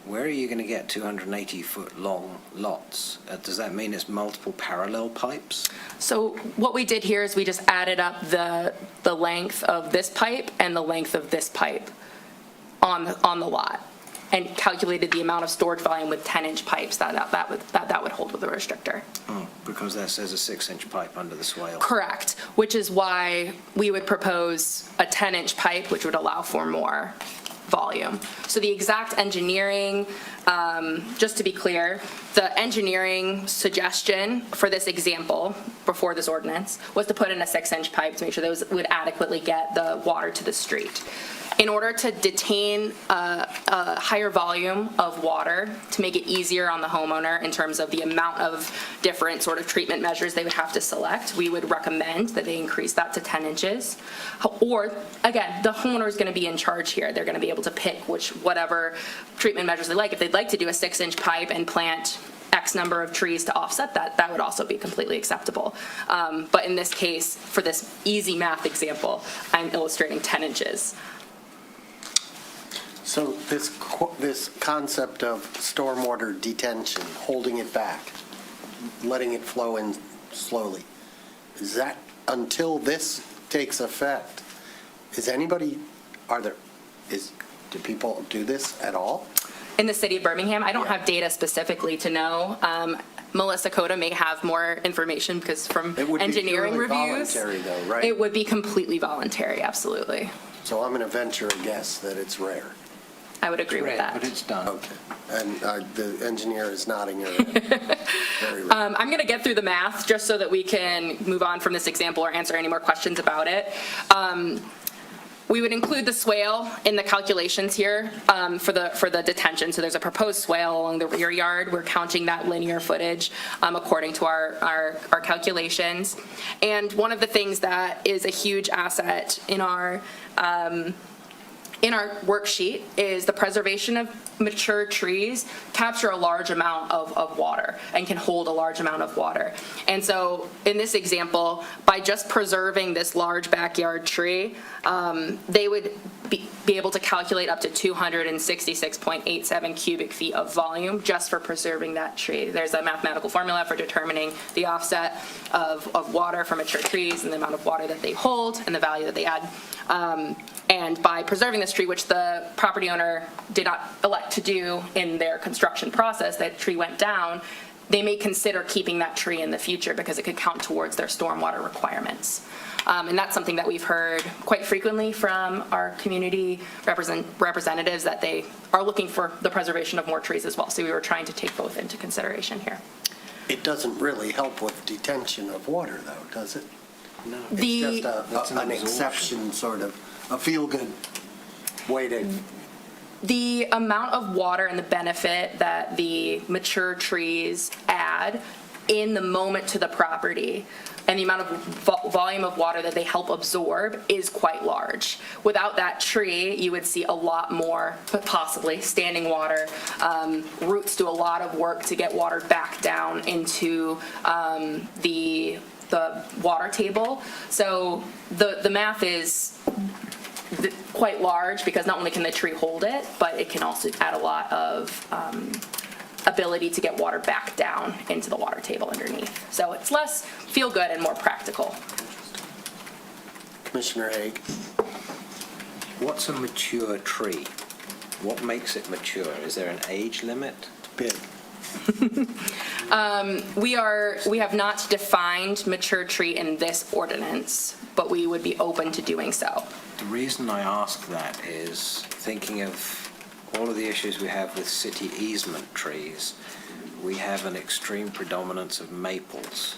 Where are you going to get 280-foot long lots? Does that mean it's multiple parallel pipes? So what we did here is we just added up the length of this pipe and the length of this pipe on the lot, and calculated the amount of storage volume with 10-inch pipes that would hold with a restrictor. Oh, because that says a 6-inch pipe under the swale. Correct, which is why we would propose a 10-inch pipe, which would allow for more volume. So the exact engineering, just to be clear, the engineering suggestion for this example before this ordinance was to put in a 6-inch pipe to make sure those would adequately get the water to the street. In order to detain a higher volume of water, to make it easier on the homeowner in terms of the amount of different sort of treatment measures they would have to select, we would recommend that they increase that to 10 inches. Or, again, the homeowner is going to be in charge here. They're going to be able to pick whatever treatment measures they like. If they'd like to do a 6-inch pipe and plant X number of trees to offset that, that would also be completely acceptable. But in this case, for this easy math example, I'm illustrating 10 inches. So this concept of stormwater detention, holding it back, letting it flow in slowly, is that until this takes effect? Do people do this at all? In the city of Birmingham, I don't have data specifically to know. Melissa Cota may have more information because from engineering reviews, Voluntary though, right? it would be completely voluntary, absolutely. So I'm going to venture a guess that it's rare. I would agree with that. But it's done. Okay. And the engineer is nodding her head. Very rare. I'm going to get through the math just so that we can move on from this example or answer any more questions about it. We would include the swale in the calculations here for the detention. So there's a proposed swale along the rear yard. We're counting that linear footage according to our calculations. And one of the things that is a huge asset in our in our worksheet is the preservation of mature trees capture a large amount of water and can hold a large amount of water. And so in this example, by just preserving this large backyard tree, they would be able to calculate up to 266.87 cubic feet of volume just for preserving that tree. There's a mathematical formula for determining the offset of water from mature trees and the amount of water that they hold and the value that they add. And by preserving this tree, which the property owner did not elect to do in their construction process, that tree went down, they may consider keeping that tree in the future because it could count towards their stormwater requirements. And that's something that we've heard quite frequently from our community representatives, that they are looking for the preservation of more trees as well. So we were trying to take both into consideration here. It doesn't really help with detention of water, though, does it? No. It's just an exception, sort of, a feel-good way to... The amount of water and the benefit that the mature trees add in the moment to the property and the amount of volume of water that they help absorb is quite large. Without that tree, you would see a lot more, possibly, standing water. Roots do a lot of work to get water back down into the water table. So the math is quite large because not only can the tree hold it, but it can also add a lot of ability to get water back down into the water table underneath. So it's less feel good and more practical. Commissioner Haig. What's a mature tree? What makes it mature? Is there an age limit? Big. We have not defined mature tree in this ordinance, but we would be open to doing so. The reason I ask that is thinking of all of the issues we have with city easement trees. We have an extreme predominance of maples,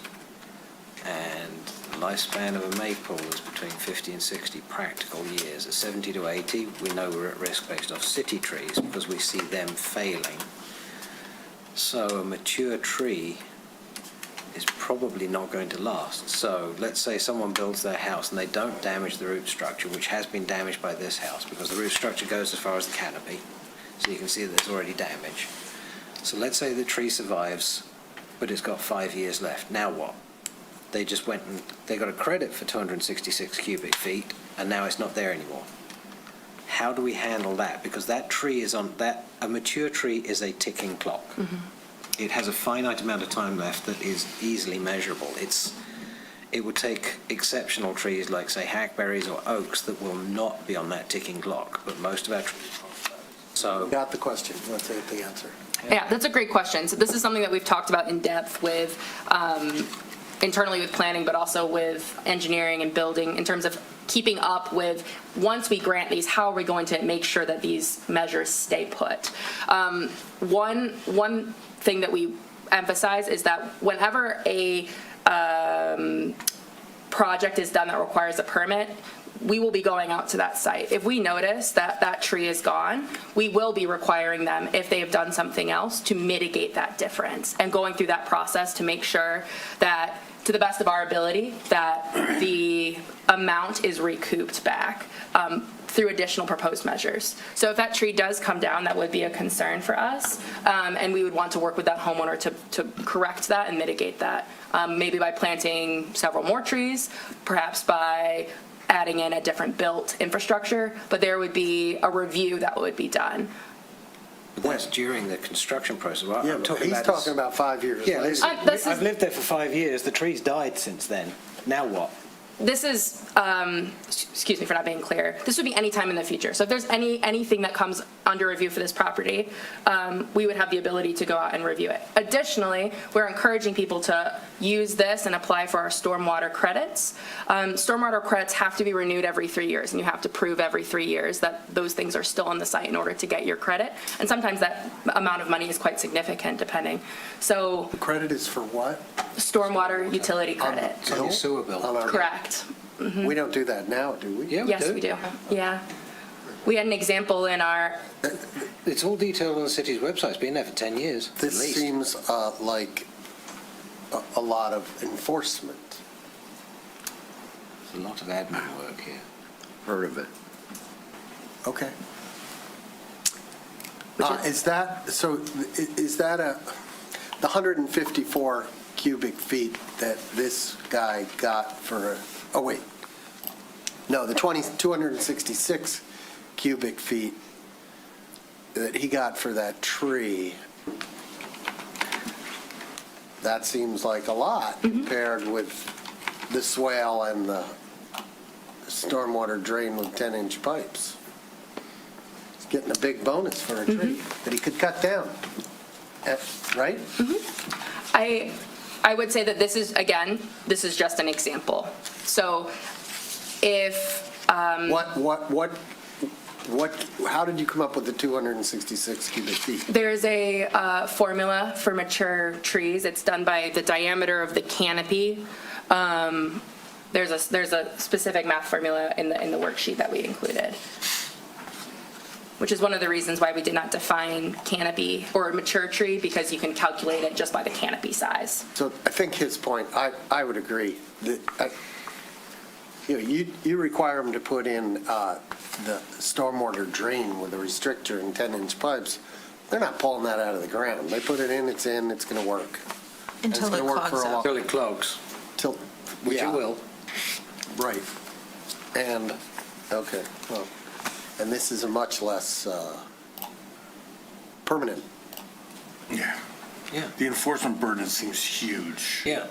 and the lifespan of a maple is between 50 and 60 practical years. At 70 to 80, we know we're at risk based off city trees because we see them failing. So a mature tree is probably not going to last. So let's say someone builds their house and they don't damage the root structure, which has been damaged by this house because the root structure goes as far as the canopy. So you can see that there's already damage. So let's say the tree survives, but it's got 5 years left. Now what? They just went and they got a credit for 266 cubic feet, and now it's not there anymore. How do we handle that? Because that tree is on that, a mature tree is a ticking clock. Mm-hmm. It has a finite amount of time left that is easily measurable. It would take exceptional trees like, say, hackberries or oaks that will not be on that ticking clock, but most of our trees are. So, got the question. Let's get the answer. Yeah, that's a great question. So this is something that we've talked about in depth with internally with planning, but also with engineering and building in terms of keeping up with, once we grant these, how are we going to make sure that these measures stay put? One thing that we emphasize is that whenever a project is done that requires a permit, we will be going out to that site. If we notice that that tree is gone, we will be requiring them, if they have done something else, to mitigate that difference and going through that process to make sure that, to the best of our ability, that the amount is recouped back through additional proposed measures. So if that tree does come down, that would be a concern for us, and we would want to work with that homeowner to correct that and mitigate that, maybe by planting several more trees, perhaps by adding in a different built infrastructure, but there would be a review that would be done. But that's during the construction process. Well, Yeah, but he's talking about 5 years Yeah, later. I've lived there for 5 years. The tree's died since then. Now what? This is, excuse me for not being clear, this would be any time in the future. So if there's anything that comes under review for this property, we would have the ability to go out and review it. Additionally, we're encouraging people to use this and apply for our stormwater credits. Stormwater credits have to be renewed every 3 years, and you have to prove every 3 years that those things are still on the site in order to get your credit. And sometimes that amount of money is quite significant, depending. So The credit is for what? stormwater utility credit. On your sewer bill. Correct. Mm-hmm. We don't do that now, do we? Yeah, Yes, we do. Yeah. We had an example in our, It's all detailed on the city's website. It's been there for 10 years, at This least. seems like a lot of enforcement. There's a lot of admin work here. Heard of it. Okay. Is that the 154 cubic feet that this guy got for, the 266 cubic feet that he got for that tree, that seems like a lot compared with the swale and the stormwater drain with 10-inch pipes. He's getting a big bonus for a tree that he could cut down, right? I would say that this is just an example. So if How did you come up with the 266 cubic feet? there's a formula for mature trees, it's done by the diameter of the canopy. There's a specific math formula in the worksheet that we included, which is one of the reasons why we did not define canopy or mature tree, because you can calculate it just by the canopy size. So I think his point, I would agree. You require them to put in the stormwater drain with a restrictor and 10-inch pipes. They're not pulling that out of the ground. They put it in, it's going to work. Until it clogs up. Until it clogs. Which it will. Right. And, okay, well, and this is a much less permanent. Yeah. Yeah. The enforcement burden seems huge. Yeah.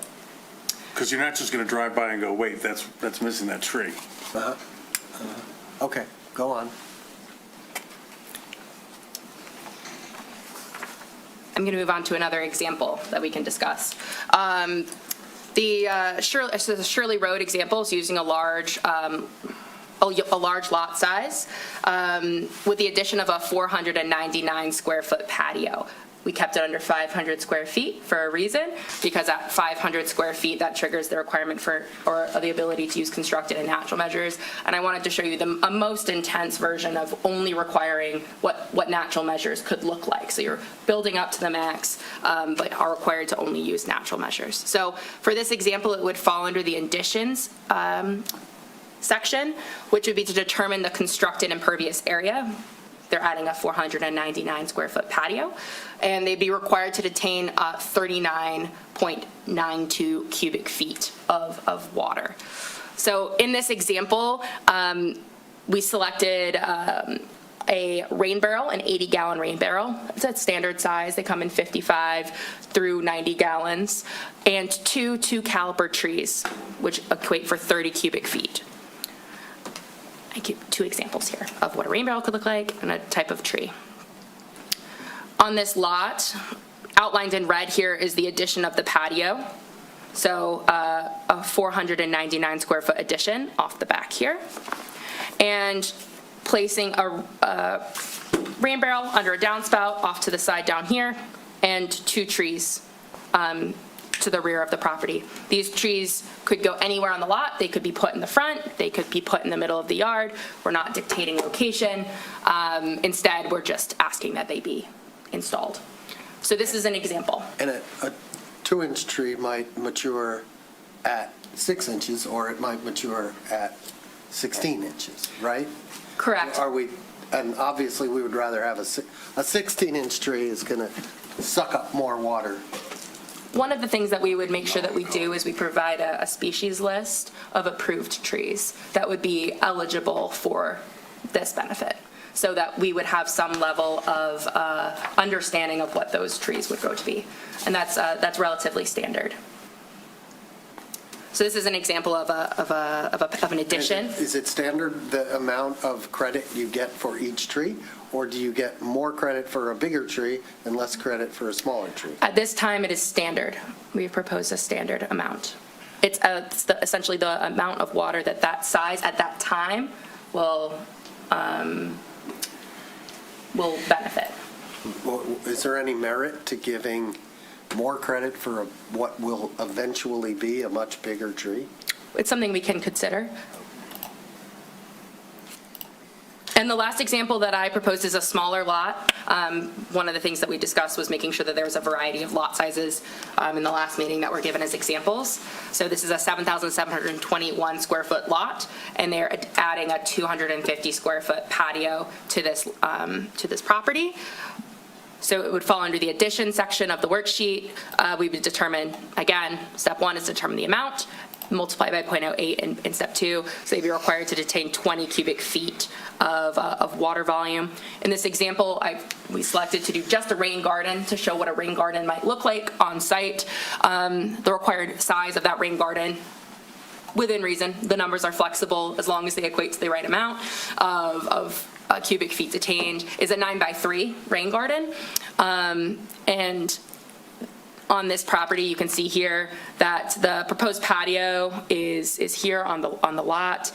Because you're not just going to drive by and go, wait, that's missing that tree. Okay, go on. I'm going to move on to another example that we can discuss. The Shirley Road example is using a large lot size with the addition of a 499 square foot patio. We kept it under 500 square feet for a reason, because at 500 square feet, that triggers the requirement or the ability to use constructed and natural measures. And I wanted to show you a most intense version of only requiring what natural measures could look like. So you're building up to the max, but are required to only use natural measures. So for this example, it would fall under the additions section, which would be to determine the constructed impervious area. They're adding a 499 square foot patio, and they'd be required to detain 39.92 cubic feet of water. So in this example, we selected a rain barrel, an 80-gallon rain barrel. It's a standard size. They come in 55 through 90 gallons, and two caliper trees, which equate for 30 cubic feet. I give two examples here of what a rain barrel could look like and a type of tree. On this lot, outlined in red here is the addition of the patio. So a 499 square foot addition off the back here. And placing a rain barrel under a downspout off to the side down here, and two trees to the rear of the property. These trees could go anywhere on the lot. They could be put in the front. They could be put in the middle of the yard. We're not dictating location. Instead, we're just asking that they be installed. So this is an example. And a 2-inch tree might mature at 6 inches, or it might mature at 16 inches, right? Correct. And obviously, we would rather have a 16-inch tree is going to suck up more water. One of the things that we would make sure that we do is we provide a species list of approved trees that would be eligible for this benefit, so that we would have some level of understanding of what those trees would grow to be. And that's relatively standard. So this is an example of an addition. Is it standard, the amount of credit you get for each tree? Or do you get more credit for a bigger tree and less credit for a smaller tree? At this time, it is standard. We've proposed a standard amount. It's essentially the amount of water that size at that time will benefit. Well, is there any merit to giving more credit for what will eventually be a much bigger tree? It's something we can consider. And the last example that I proposed is a smaller lot. One of the things that we discussed was making sure that there was a variety of lot sizes in the last meeting that were given as examples. So this is a 7,721 square foot lot, and they're adding a 250 square foot patio to this property. So it would fall under the addition section of the worksheet. We would determine, again, step one is determine the amount, multiply by 0.08 in step two, so they'd be required to detain 20 cubic feet of water volume. In this example, we selected to do just a rain garden to show what a rain garden might look like on site. The required size of that rain garden, within reason, the numbers are flexible as long as they equate to the right amount of cubic feet detained, is a 9x3 rain garden. And on this property, you can see here that the proposed patio is here on the lot.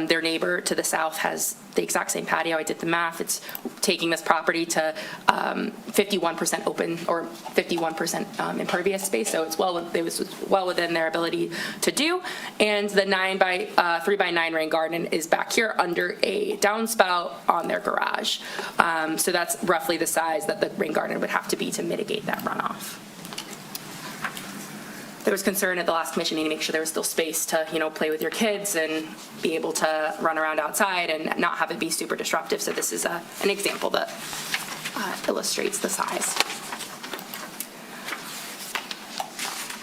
Their neighbor to the south has the exact same patio. I did the math. It's taking this property to 51% open or 51% impervious space, so it was well within their ability to do. And the 3x9 rain garden is back here under a downspout on their garage. So that's roughly the size that the rain garden would have to be to mitigate that runoff. There was concern at the last commission meeting to make sure there was still space to, play with your kids and be able to run around outside and not have it be super disruptive. So this is an example that illustrates the size.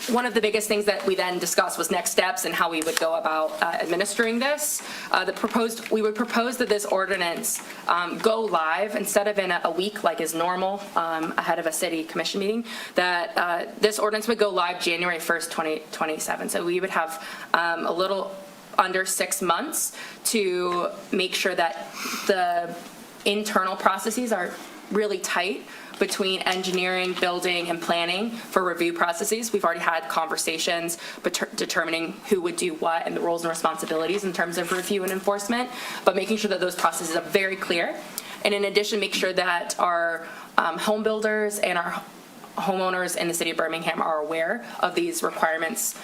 One of the biggest things that we then discussed was next steps and how we would go about administering this. We would propose that this ordinance go live instead of in a week like is normal ahead of a city commission meeting, that this ordinance would go live January 1st, 2027. So we would have a little under 6 months to make sure that the internal processes are really tight between engineering, building, and planning for review processes. We've already had conversations determining who would do what and the roles and responsibilities in terms of review and enforcement, but making sure that those processes are very clear. And in addition, make sure that our home builders and our homeowners in the city of Birmingham are aware of these requirements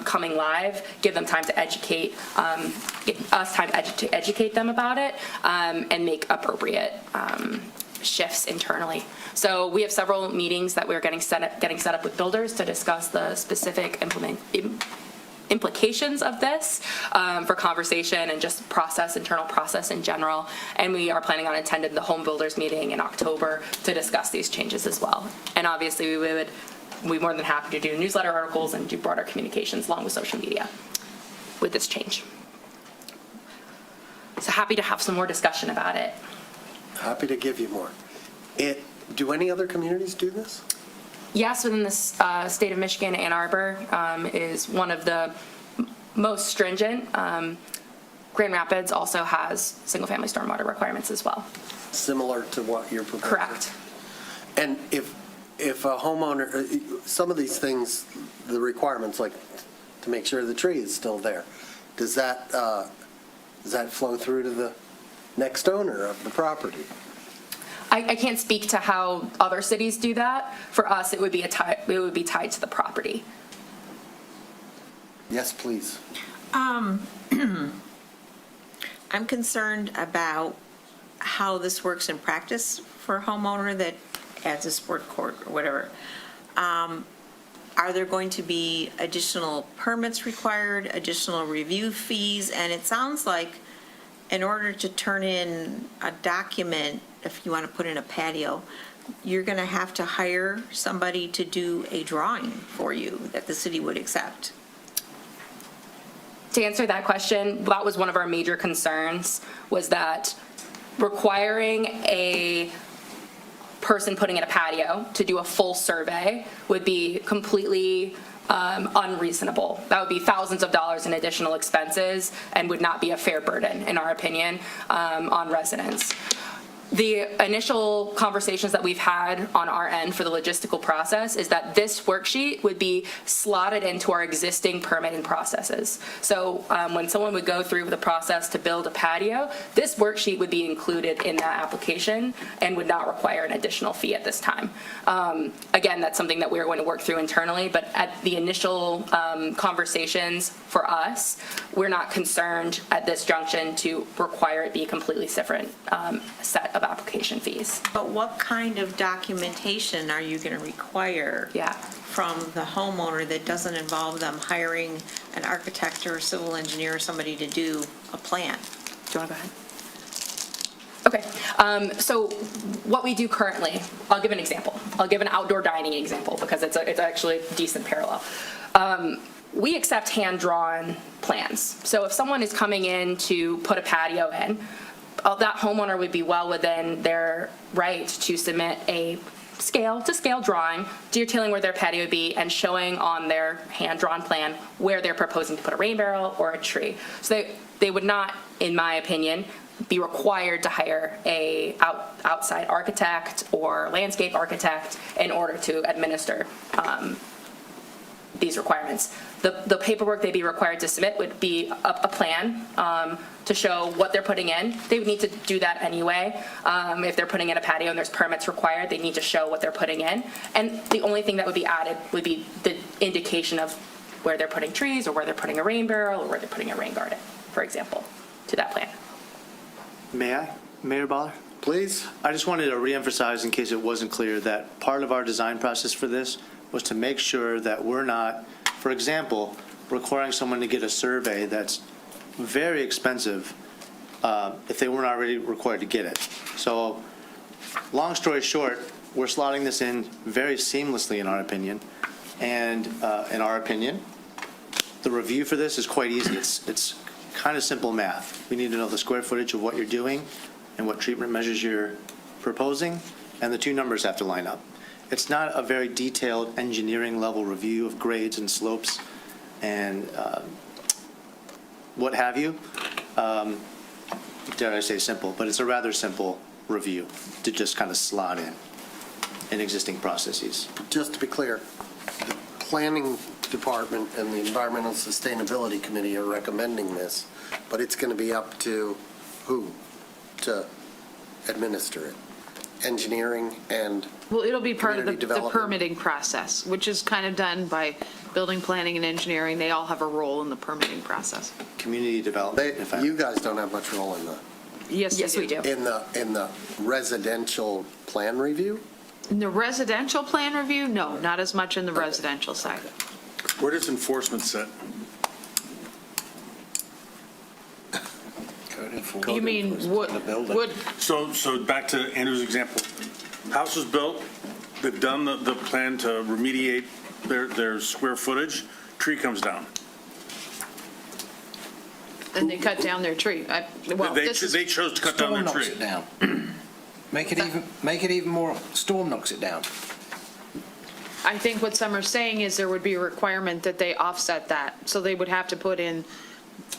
coming live, give them time to educate, give us time to educate them about it, and make appropriate shifts internally. So we have several meetings that we're getting set up with builders to discuss the specific implications of this for conversation and just internal process in general. And we are planning on attending the home builders meeting in October to discuss these changes as well. And obviously we're more than happy to do newsletter articles and do broader communications along with social media with this change. So happy to have some more discussion about it. Happy to give you more. Do any other communities do this? Yes, within the state of Michigan, Ann Arbor is one of the most stringent. Grand Rapids also has single-family stormwater requirements as well. Similar to what you're proposing? Correct. And if a homeowner, some of these things, the requirements, like to make sure the tree is still there, does that flow through to the next owner of the property? I can't speak to how other cities do that. For us, it would be tied to the property. Yes, please. I'm concerned about how this works in practice for a homeowner that adds a sport court or whatever. Are there going to be additional permits required, additional review fees? And it sounds like in order to turn in a document, if you want to put in a patio, you're going to have to hire somebody to do a drawing for you that the city would accept. To answer that question, that was one of our major concerns, was that requiring a person putting in a patio to do a full survey would be completely unreasonable. That would be thousands of dollars in additional expenses and would not be a fair burden, in our opinion, on residents. The initial conversations that we've had on our end for the logistical process is that this worksheet would be slotted into our existing permitting processes. So when someone would go through the process to build a patio, this worksheet would be included in that application and would not require an additional fee at this time. Again, that's something that we're going to work through internally, but at the initial conversations for us, we're not concerned at this junction to require it be a completely different set of application fees. But what kind of documentation are you going to require from the homeowner that doesn't involve them hiring an architect or a civil engineer or somebody to do a plan? Do you want to go ahead? Okay, so what we do currently, I'll give an example. I'll give an outdoor dining example because it's actually a decent parallel. We accept hand-drawn plans. So if someone is coming in to put a patio in, that homeowner would be well within their right to submit a scale-to-scale drawing detailing where their patio would be and showing on their hand-drawn plan where they're proposing to put a rain barrel or a tree. So they would not, in my opinion, be required to hire a outside architect or landscape architect in order to administer these requirements. The paperwork they'd be required to submit would be a plan to show what they're putting in. They would need to do that anyway. If they're putting in a patio and there's permits required, they need to show what they're putting in. And the only thing that would be added would be the indication of where they're putting trees or where they're putting a rain barrel or where they're putting a rain garden, for example, to that plan. May I, Mayor Baller? Please. I just wanted to reemphasize, in case it wasn't clear, that part of our design process for this was to make sure that we're not, for example, requiring someone to get a survey that's very expensive if they weren't already required to get it. So, long story short, we're slotting this in very seamlessly, in our opinion. And in our opinion, the review for this is quite easy. It's kind of simple math. We need to know the square footage of what you're doing and what treatment measures you're proposing, and the two numbers have to line up. It's not a very detailed engineering level review of grades and slopes and what have you. Dare I say simple, but it's a rather simple review to just kind of slot in existing processes. Just to be clear, the Planning Department and the Environmental Sustainability Committee are recommending this, but it's going to be up to who to administer it? Engineering and Well, it'll be part of community the development? permitting process, which is kind of done by building, planning, and engineering. They all have a role in the permitting process. Community development, in fact. You guys don't have much role in the, Yes, we do. in the residential plan review? In the residential plan review, no, not as much in the residential side. Where does enforcement sit? You mean would, So back to Andrew's example. House was built, they've done the plan to remediate their square footage, tree comes down. and they cut down their tree. Well, They this is, they chose to cut down Storm their knocks tree. it down. Make it even more, storm knocks it down. I think what some are saying is there would be a requirement that they offset that. So they would have to put in,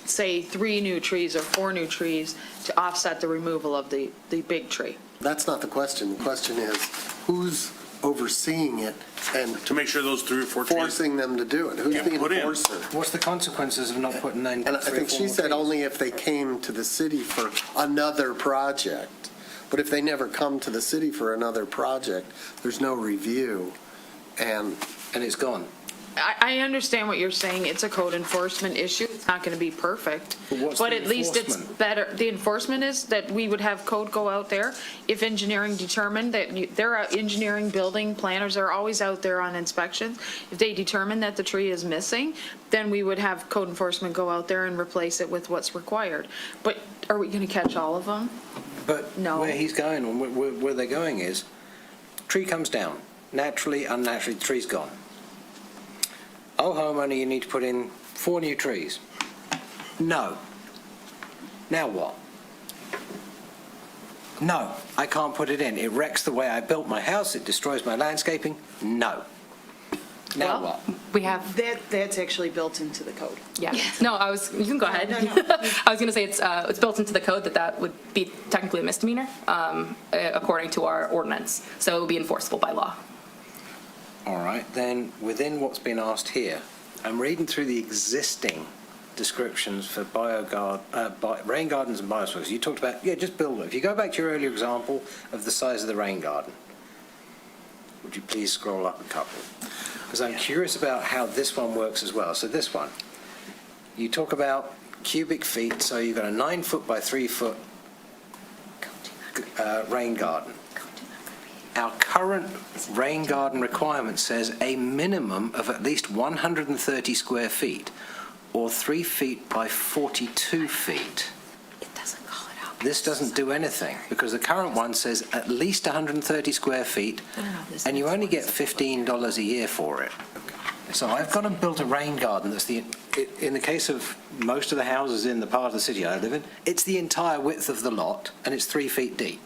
say, 3 new trees or 4 new trees to offset the removal of the big tree. That's not the question. The question is, who's overseeing it and To make sure those 3 or 4 trees. forcing them to do it? Who's Get the put in. enforcer? What's the consequences of not putting in And I think she said only if they came to the city for another project. But if they never come to the city for another project, there's no review. And it's gone. I understand what you're saying. It's a code enforcement issue. It's not going to be perfect. But what's But the at least it's enforcement? better. The enforcement is that we would have code go out there. If engineering determined that there are engineering building planners are always out there on inspections. If they determine that the tree is missing, then we would have code enforcement go out there and replace it with what's required. But are we going to catch all of them? But No. where he's going, and where they're going is, tree comes down. Naturally, unnaturally, the tree's gone. Oh, homeowner, you need to put in 4 new trees. No. Now what? No, I can't put it in. It wrecks the way I built my house. It destroys my landscaping. No. Now Well, what? we have, That's actually built into the code. yeah. No, you can go ahead. No. I was going to say it's built into the code that would be technically a misdemeanor according to our ordinance. So it would be enforceable by law. All right, then within what's been asked here, I'm reading through the existing descriptions for rain gardens and biospheres. You talked about, just build them. If you go back to your earlier example of the size of the rain garden, would you please scroll up a couple? Because I'm curious about how this one works as well. So this one, you talk about cubic feet, so you've got a 9 foot by 3 foot rain garden. Our current rain garden requirement says a minimum of at least 130 square feet, or 3 feet by 42 feet. It doesn't call it out. This doesn't do anything, because the current one says at least 130 square feet, and you only get $15 a year for it. So I've gone and built a rain garden that's in the case of most of the houses in the part of the city I live in, it's the entire width of the lot, and it's 3 feet deep.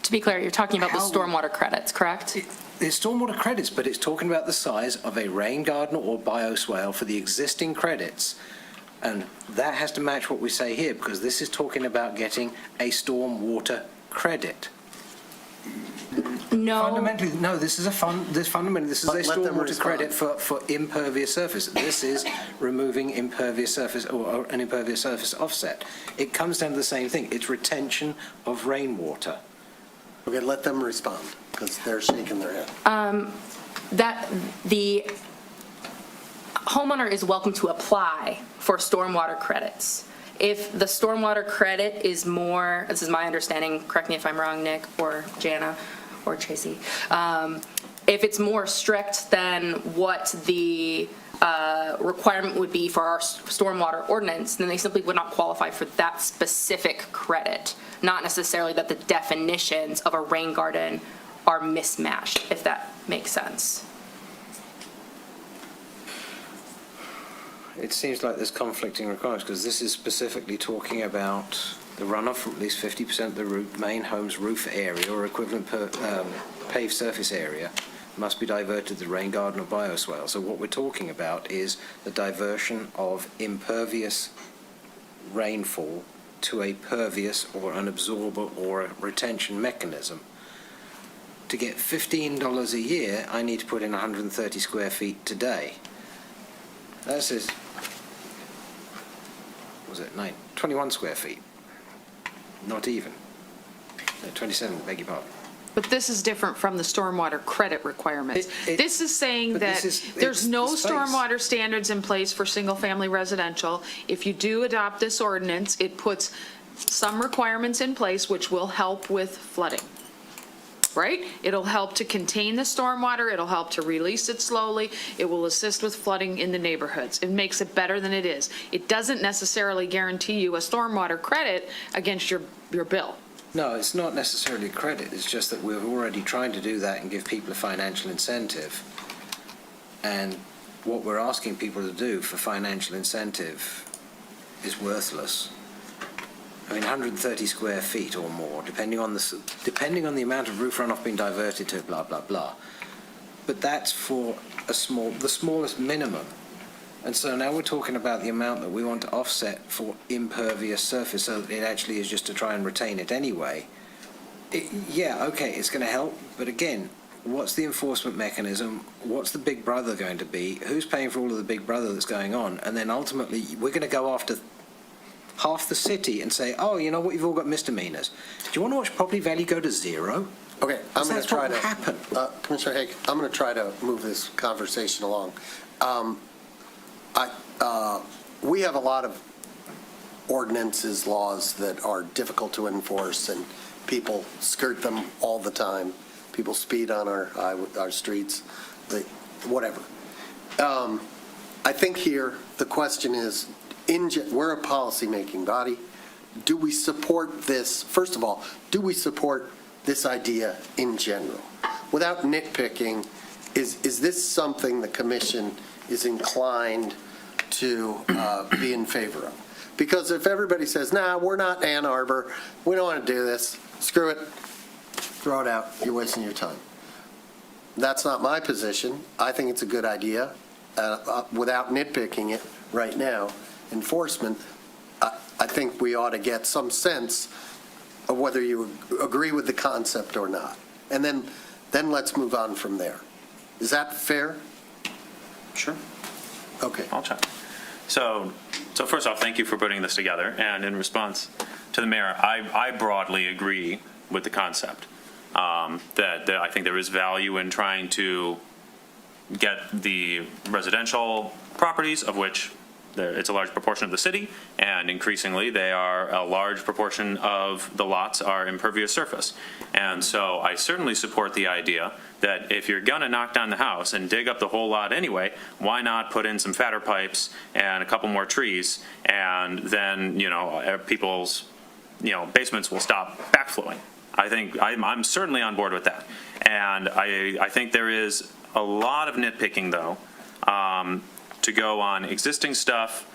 To be clear, you're talking about the stormwater credits, correct? It's stormwater credits, but it's talking about the size of a rain garden or bioswale for the existing credits. And that has to match what we say here, because this is talking about getting a stormwater credit. No. Fundamentally, no, this is a But let them stormwater respond. credit for impervious surface. This is removing impervious surface or an impervious surface offset. It comes down to the same thing. It's retention of rainwater. Okay, let them respond, because they're shaking their head. That the homeowner is welcome to apply for stormwater credits. If the stormwater credit is more, this is my understanding, correct me if I'm wrong, Nick, or Jana, or Tracy, if it's more strict than what the requirement would be for our stormwater ordinance, then they simply would not qualify for that specific credit, not necessarily that the definitions of a rain garden are mismatched, if that makes sense. It seems like there's conflicting requirements, because this is specifically talking about the runoff from at least 50% of the main home's roof area or equivalent per paved surface area must be diverted to the rain garden or bioswale. So what we're talking about is the diversion of impervious rainfall to a pervious or an absorber or a retention mechanism. To get $15 a year, I need to put in 130 square feet today. That says, was it 21 square feet? Not even. No, 27, beg your pardon. But this is different from the stormwater credit requirements. This is saying but that this is- there's it's no the space. stormwater standards in place for single-family residential. If you do adopt this ordinance, it puts some requirements in place which will help with flooding, right? It'll help to contain the stormwater, it'll help to release it slowly, it will assist with flooding in the neighborhoods. It makes it better than it is. It doesn't necessarily guarantee you a stormwater credit against your bill. No, it's not necessarily credit. It's just that we're already trying to do that and give people a financial incentive. And what we're asking people to do for financial incentive is worthless. I mean, 130 square feet or more, depending on the amount of roof runoff being diverted to, blah, blah, blah. But that's for the smallest minimum. And so now we're talking about the amount that we want to offset for impervious surface, so that it actually is just to try and retain it anyway. Yeah, okay, it's going to help, but again, what's the enforcement mechanism? What's the big brother going to be? Who's paying for all of the big brother that's going on? And then ultimately, we're going to go after half the city and say, oh, you know what, you've all got misdemeanors. Do you want to watch property value go to zero? Okay, I'm going to That's try what will to, happen. Commissioner Haig, I'm going to try to move this conversation along. We have a lot of ordinances, laws that are difficult to enforce, and people skirt them all the time. People speed on our streets, whatever. I think here, the question is, we're a policymaking body. Do we support this? First of all, do we support this idea in general? Without nitpicking, is this something the commission is inclined to be in favor of? Because if everybody says, nah, we're not Ann Arbor, we don't want to do this, screw it, throw it out, you're wasting your time. That's not my position. I think it's a good idea. Without nitpicking it right now, enforcement, I think we ought to get some sense of whether you agree with the concept or not. And then let's move on from there. Is that fair? Sure. Okay. I'll check. So first off, thank you for putting this together. And in response to the mayor, I broadly agree with the concept, that I think there is value in trying to get the residential properties, of which it's a large proportion of the city, and increasingly they are a large proportion of the lots are impervious surface. And so I certainly support the idea that if you're gonna knock down the house and dig up the whole lot anyway, why not put in some fatter pipes and a couple more trees, and then, people's, basements will stop backflowing. I think I'm certainly on board with that. And I think there is a lot of nitpicking, though, to go on existing stuff.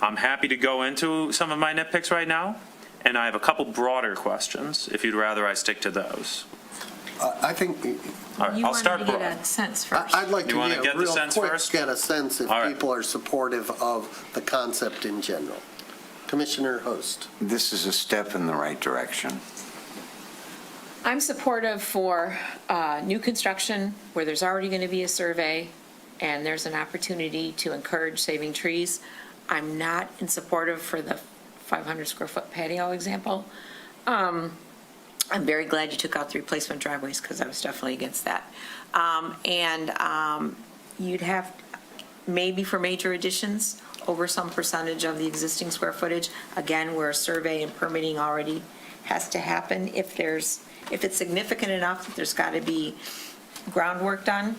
I'm happy to go into some of my nitpicks right now, and I have a couple broader questions, if you'd rather I stick to those. I think All right, You I'll wanted start to broad. get a sense first. I'd like to You wanna get the real sense quick first? get a sense if All right. people are supportive of the concept in general. Commissioner Host. This is a step in the right direction. I'm supportive for new construction where there's already going to be a survey and there's an opportunity to encourage saving trees. I'm not in supportive for the 500 square foot patio example. I'm very glad you took out the replacement driveways because I was definitely against that. You'd have, maybe for major additions, over some percentage of the existing square footage, again, where a survey and permitting already has to happen. If it's significant enough that there's got to be groundwork done,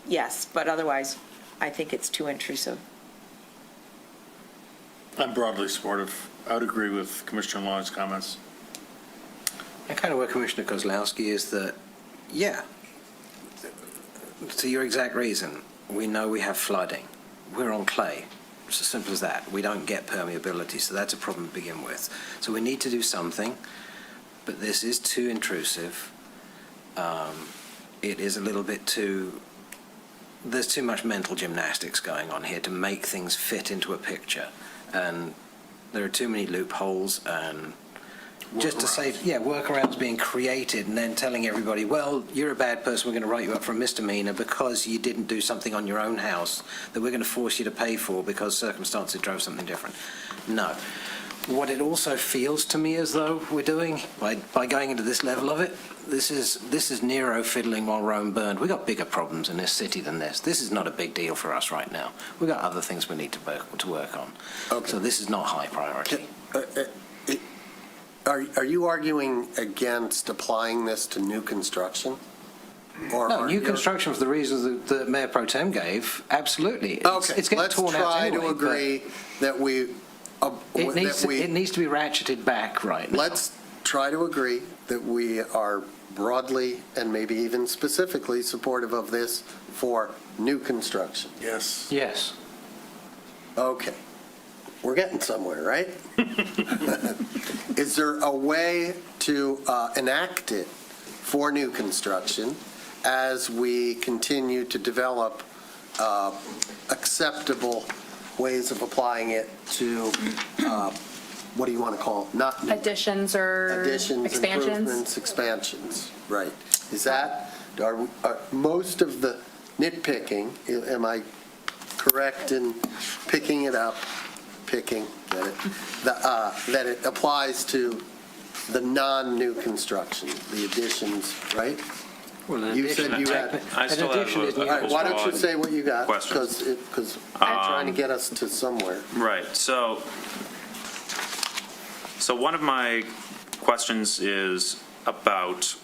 yes, but otherwise, I think it's too intrusive. I'm broadly supportive. I would agree with Commissioner Long's comments. And kind of where Commissioner Kozlowski is that, yeah, to your exact reason, we know we have flooding. We're on clay. It's as simple as that. We don't get permeability, so that's a problem to begin with. So we need to do something, but this is too intrusive. It is a little bit too, there's too much mental gymnastics going on here to make things fit into a picture. And there are too many loopholes and just to say, workarounds being created and then telling everybody, well, you're a bad person, we're going to write you up for a misdemeanor because you didn't do something on your own house that we're going to force you to pay for because circumstances drove something different. No. What it also feels to me as though we're doing, by going into this level of it, this is Nero fiddling while Rome burned. We've got bigger problems in this city than this. This is not a big deal for us right now. We've got other things we need to work on. Okay. So this is not high priority. Are you arguing against applying this to new construction? Or No, are new you- construction for the reasons that Mayor Pro Tem gave, absolutely. Okay, It's getting let's torn out try anyway, to but agree that we, It needs to be ratcheted back right now. let's try to agree that we are broadly and maybe even specifically supportive of this for new construction. Yes. Yes. Okay. We're getting somewhere, right? Is there a way to enact it for new construction as we continue to develop acceptable ways of applying it to, what do you want to call it? Not new. Additions or Additions, expansions? improvements, expansions, right. Is that, are most of the nitpicking, am I correct in picking it up, that it applies to the non-new construction, the additions, right? Well, an You addition- said you had. I still have addition is a All right, couple why don't you broad say what you got? questions. Because I'm trying to get us to somewhere. Right, so one of my questions is about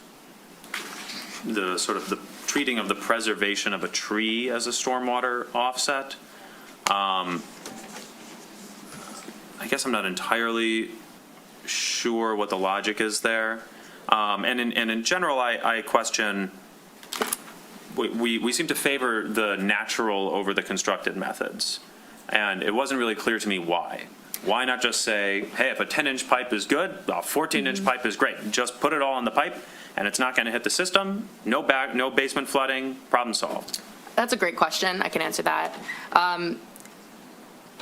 the sort of the treating of the preservation of a tree as a stormwater offset. I guess I'm not entirely sure what the logic is there. And in general, I question, we seem to favor the natural over the constructed methods. And it wasn't really clear to me why. Why not just say, hey, if a 10-inch pipe is good, a 14-inch pipe is great. Just put it all in the pipe, and it's not going to hit the system. No basement flooding, problem solved. That's a great question. I can answer that.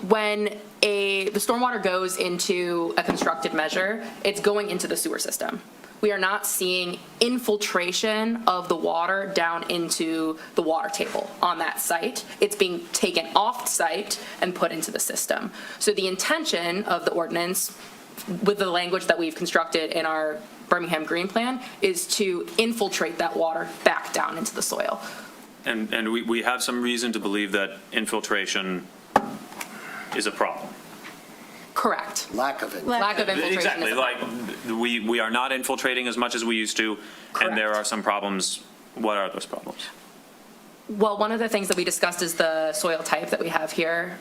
When the stormwater goes into a constructed measure, it's going into the sewer system. We are not seeing infiltration of the water down into the water table on that site. It's being taken off site and put into the system. So the intention of the ordinance, with the language that we've constructed in our Birmingham Green Plan, is to infiltrate that water back down into the soil. And we have some reason to believe that infiltration is a problem. Correct. Lack of it. Lack of infiltration. Exactly. is a Like, problem. we are not infiltrating as much as we used to, and there Correct. are some problems. What are those problems? Well, one of the things that we discussed is the soil type that we have here.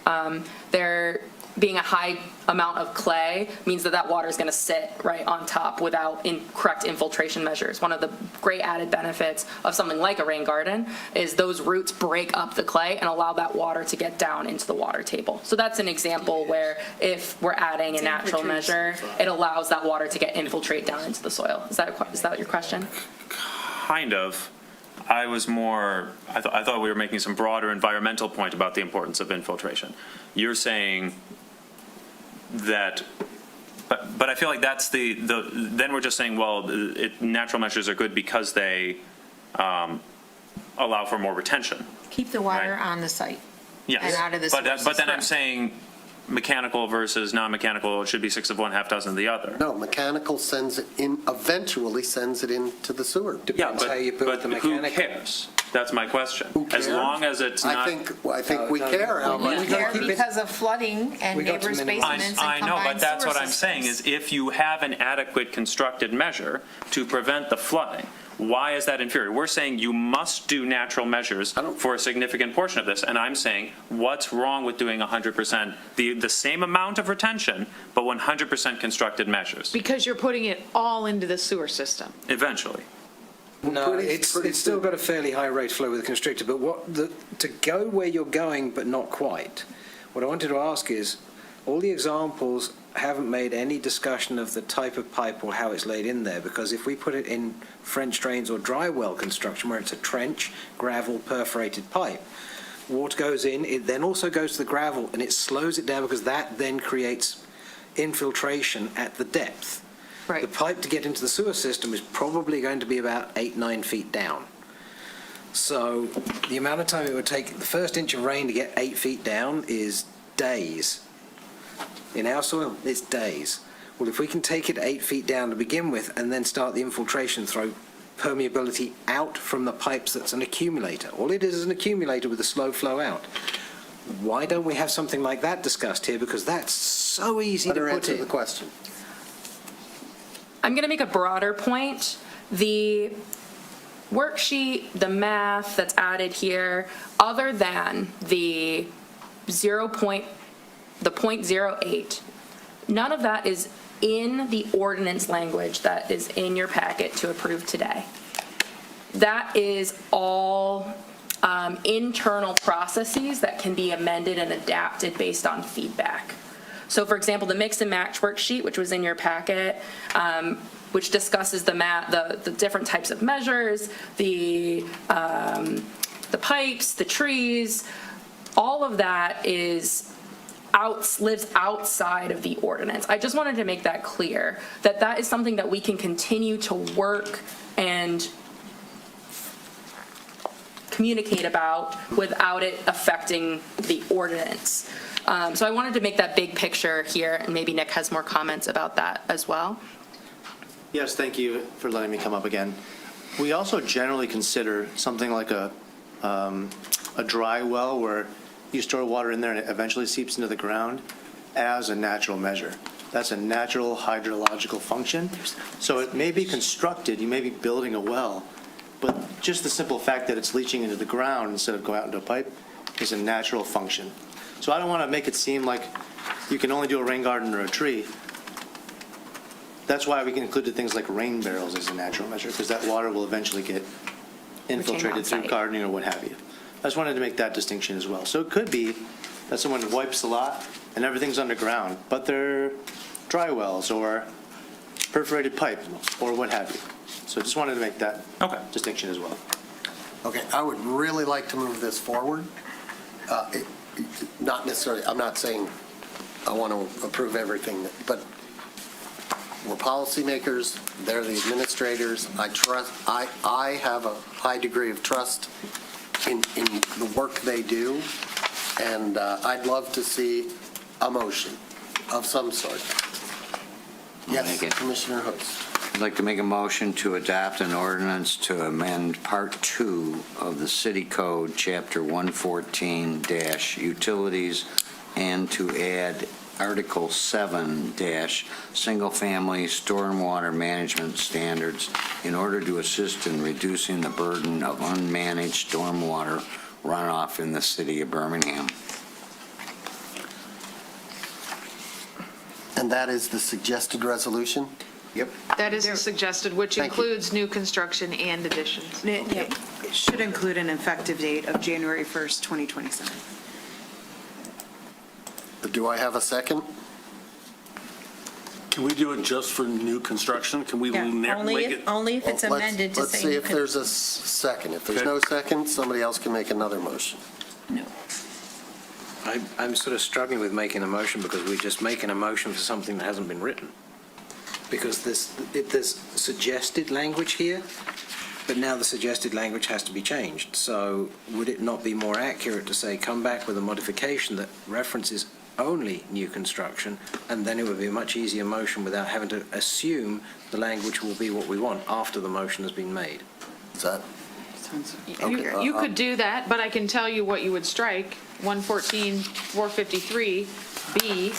There being a high amount of clay means that that water is going to sit right on top without correct infiltration measures. One of the great added benefits of something like a rain garden is those roots break up the clay and allow that water to get down into the water table. So that's an example where if we're adding a natural measure, it allows that water to get infiltrate down into the soil. Is that your question? Kind of. I was more, I thought we were making some broader environmental point about the importance of infiltration. You're saying that, but I feel like that's then we're just saying, well, natural measures are good because they allow for more retention. Keep the water on the site. Yes. And out of the But then I'm correct. saying mechanical versus non-mechanical, it should be 6 of one, half dozen of the other. No, mechanical sends it in, eventually sends it into the sewer. Yeah, Depends how you build but the who mechanical. cares? That's my question. Who As cares? long as it's not. I think we care how much. We care because of flooding and We got to neighbors' minimize- basements I and know, but combined that's sewer what I'm saying, systems. is if you have an adequate constructed measure to prevent the flooding, why is that inferior? We're saying you must do natural measures for a significant portion of this, and I'm saying, what's wrong with doing 100%, the same amount of retention, but 100% constructed measures, Because you're putting it all into the sewer system. eventually? No, Pretty- it's pretty still soon. got a fairly high rate of flow with the constrictor, but to go where you're going but not quite, what I wanted to ask is, all the examples haven't made any discussion of the type of pipe or how it's laid in there, because if we put it in French drains or dry well construction, where it's a trench, gravel, perforated pipe, water goes in, it then also goes to the gravel, and it slows it down because that then creates infiltration at the depth. Right. The pipe to get into the sewer system is probably going to be about 8-9 feet down. So the amount of time it would take the first inch of rain to get 8 feet down is days. In our soil, it's days. Well, if we can take it 8 feet down to begin with and then start the infiltration, throw permeability out from the pipes, that's an accumulator. All it is an accumulator with a slow flow out. Why don't we have something like that discussed here? Because that's so easy Let to her put answer in. the question. I'm going to make a broader point. The worksheet, the math that's added here, other than the 0.08, none of that is in the ordinance language that is in your packet to approve today. That is all internal processes that can be amended and adapted based on feedback. So for example, the mix and match worksheet, which was in your packet, which discusses the different types of measures, the pipes, the trees, all of that lives outside of the ordinance. I just wanted to make that clear, that is something that we can continue to work and communicate about without it affecting the ordinance. So I wanted to make that big picture here, and maybe Nick has more comments about that as well. Yes, thank you for letting me come up again. We also generally consider something like a dry well where you store water in there and it eventually seeps into the ground as a natural measure. That's a natural hydrological function. So it may be constructed, you may be building a well, but just the simple fact that it's leaching into the ground instead of going out into a pipe is a natural function. So I don't want to make it seem like you can only do a rain garden or a tree. That's why we included things like rain barrels as a natural measure, because that water will eventually get infiltrated through on-site. gardening or what have you. I just wanted to make that distinction as well. So it could be that someone wipes a lot, and everything's underground, but they're dry wells or perforated pipe or what have you. So just wanted to make that distinction as well. Okay, I would really like to move this forward. Not necessarily, I'm not saying I want to approve everything, but we're policymakers, they're the administrators. I have a high degree of trust in the work they do, and I'd love to see a motion of some sort. Yes, make it. Commissioner Host. I'd like to make a motion to adopt an ordinance to amend Part 2 of the City Code, Chapter 114-Utilities, and to add Article 7-Single-Family Stormwater Management Standards in order to assist in reducing the burden of unmanaged stormwater runoff in the city of Birmingham. And that is the suggested resolution? Yep. That is suggested, which Thank you. includes new construction and additions. It should include an effective date of January 1st, 2027. Do I have a second? Can we do it just for new construction? Can we Yeah, make it? only if it's Well, amended to Let's say. see you if can- there's a second. If there's Okay. no second, somebody else can make another motion. I'm sort of struggling with making a motion because we're just making a motion for something that hasn't been written. Because there's suggested language here, but now the suggested language has to be changed. So would it not be more accurate to say, come back with a modification that references only new construction, and then it would be a much easier motion without having to assume the language will be what we want after the motion has been made? Is that? You could do that, but I can tell you what you would strike. 114-453B,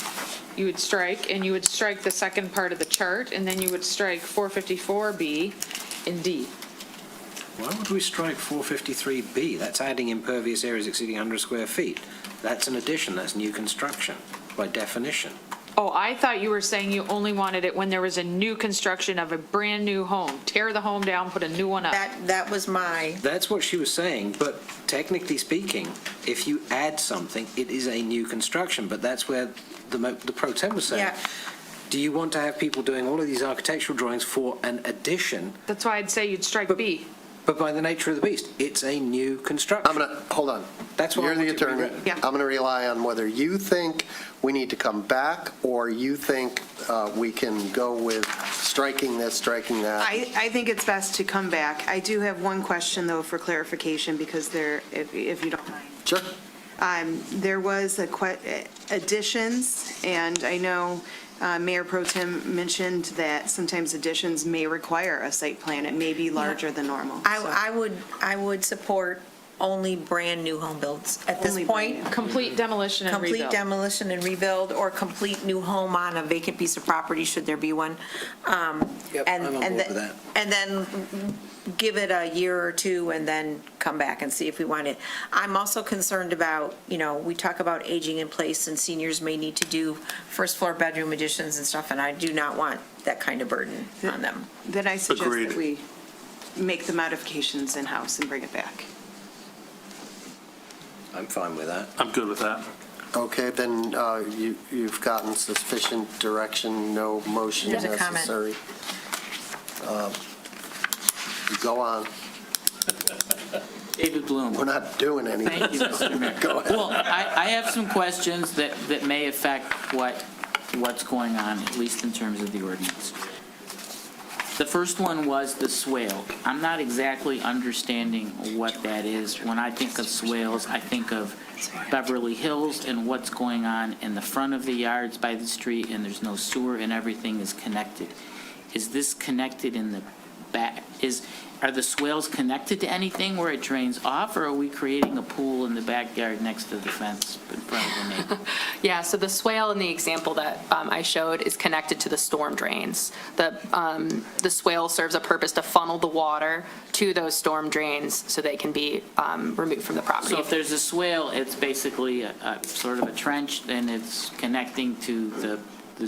you would strike, and you would strike the second part of the chart, and then you would strike 454B and D. Why would we strike 453B? That's adding impervious areas exceeding 100 square feet. That's an addition, that's new construction, by definition. Oh, I thought you were saying you only wanted it when there was a new construction of a brand-new home. Tear the home down, put a new one up. That was my, That's what she was saying, but technically speaking, if you add something, it is a new construction, but that's where the pro tem was saying. Yeah. Do you want to have people doing all of these architectural drawings for an addition? That's why I'd say you'd strike B. But by the nature of the beast, it's a new construction. I'm going to, hold on. That's what I You're the want it to be attorney. written. Yeah. I'm going to rely on whether you think we need to come back, or you think we can go with striking this, striking that. I think it's best to come back. I do have one question, though, for clarification, because there, if you don't mind. Sure. There was additions, and I know Mayor Pro Tem mentioned that sometimes additions may require a site plan. It may be larger than normal. I would support only brand-new home builds at this Only point. brand Complete demolition and rebuild. Complete demolition and rebuild, or complete new home on a vacant piece of property, should there be one. Yep, I'm on board with that. And then give it a year or two and then come back and see if we want it. I'm also concerned about, we talk about aging in place, and seniors may need to do first-floor bedroom additions and stuff, and I do not want that kind of burden on them. Then I suggest Agreed. that we make the modifications in-house and bring it back. I'm fine with that. I'm good with that. Okay, then you've gotten sufficient direction, no motion There's a comment. necessary. Go on. David Bloom. We're not doing anything. Thank you, Mr. Mayor. Go ahead. Well, I have some questions that may affect what's going on, at least in terms of the ordinance. The first one was the swale. I'm not exactly understanding what that is. When I think of swales, I think of Beverly Hills and what's going on in the front of the yards by the street, and there's no sewer and everything is connected. Is this connected in the back? Are the swales connected to anything where it drains off, or are we creating a pool in the backyard next to the fence in front of the neighbor? Yeah, so the swale in the example that I showed is connected to the storm drains. The swale serves a purpose to funnel the water to those storm drains so they can be removed from the property. So if there's a swale, it's basically a sort of a trench, and it's connecting to the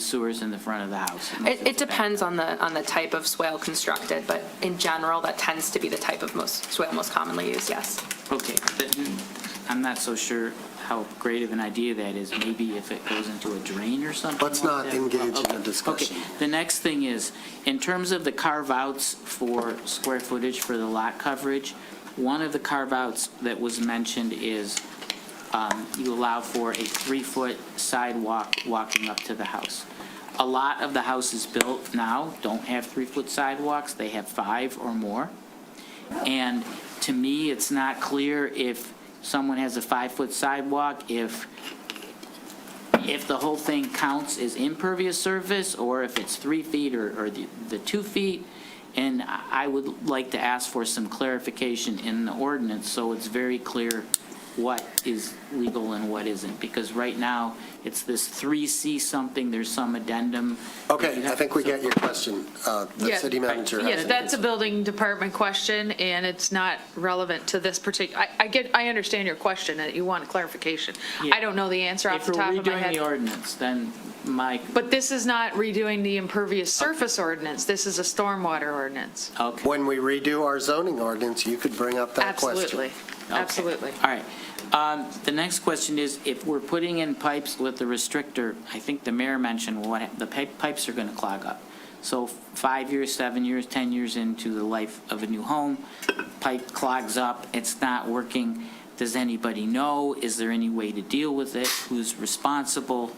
sewers in the front of the house. It depends on the type of swale constructed, but in general, that tends to be the type of swale most commonly used, yes. Okay, but I'm not so sure how great of an idea that is. Maybe if it goes into a drain or something Let's like not that. engage in Okay. a discussion. Okay. The next thing is, in terms of the carve-outs for square footage for the lot coverage, one of the carve-outs that was mentioned is you allow for a 3-foot sidewalk walking up to the house. A lot of the houses built now don't have 3-foot sidewalks, they have 5 or more. And to me, it's not clear if someone has a 5-foot sidewalk, if the whole thing counts as impervious surface, or if it's 3 feet or the 2 feet. And I would like to ask for some clarification in the ordinance, so it's very clear what is legal and what isn't, because right now, it's this 3C something, there's some addendum. Okay, I think we get your question. The Yeah, city manager has Yes, an that's a answer. building department question, and it's not relevant to this particular, I understand your question, that you want clarification. Yeah. I don't know the answer off the top of my If we're redoing the head. ordinance, then my, But this is not redoing the impervious surface ordinance, this is a stormwater ordinance. okay. When we redo our zoning ordinance, you could bring up that question. Absolutely, absolutely. All right. The next question is, if we're putting in pipes with the restrictor, I think the mayor mentioned the pipes are going to clog up. So 5 years, 7 years, 10 years into the life of a new home, pipe clogs up, it's not working. Does anybody know? Is there any way to deal with it? Who's responsible?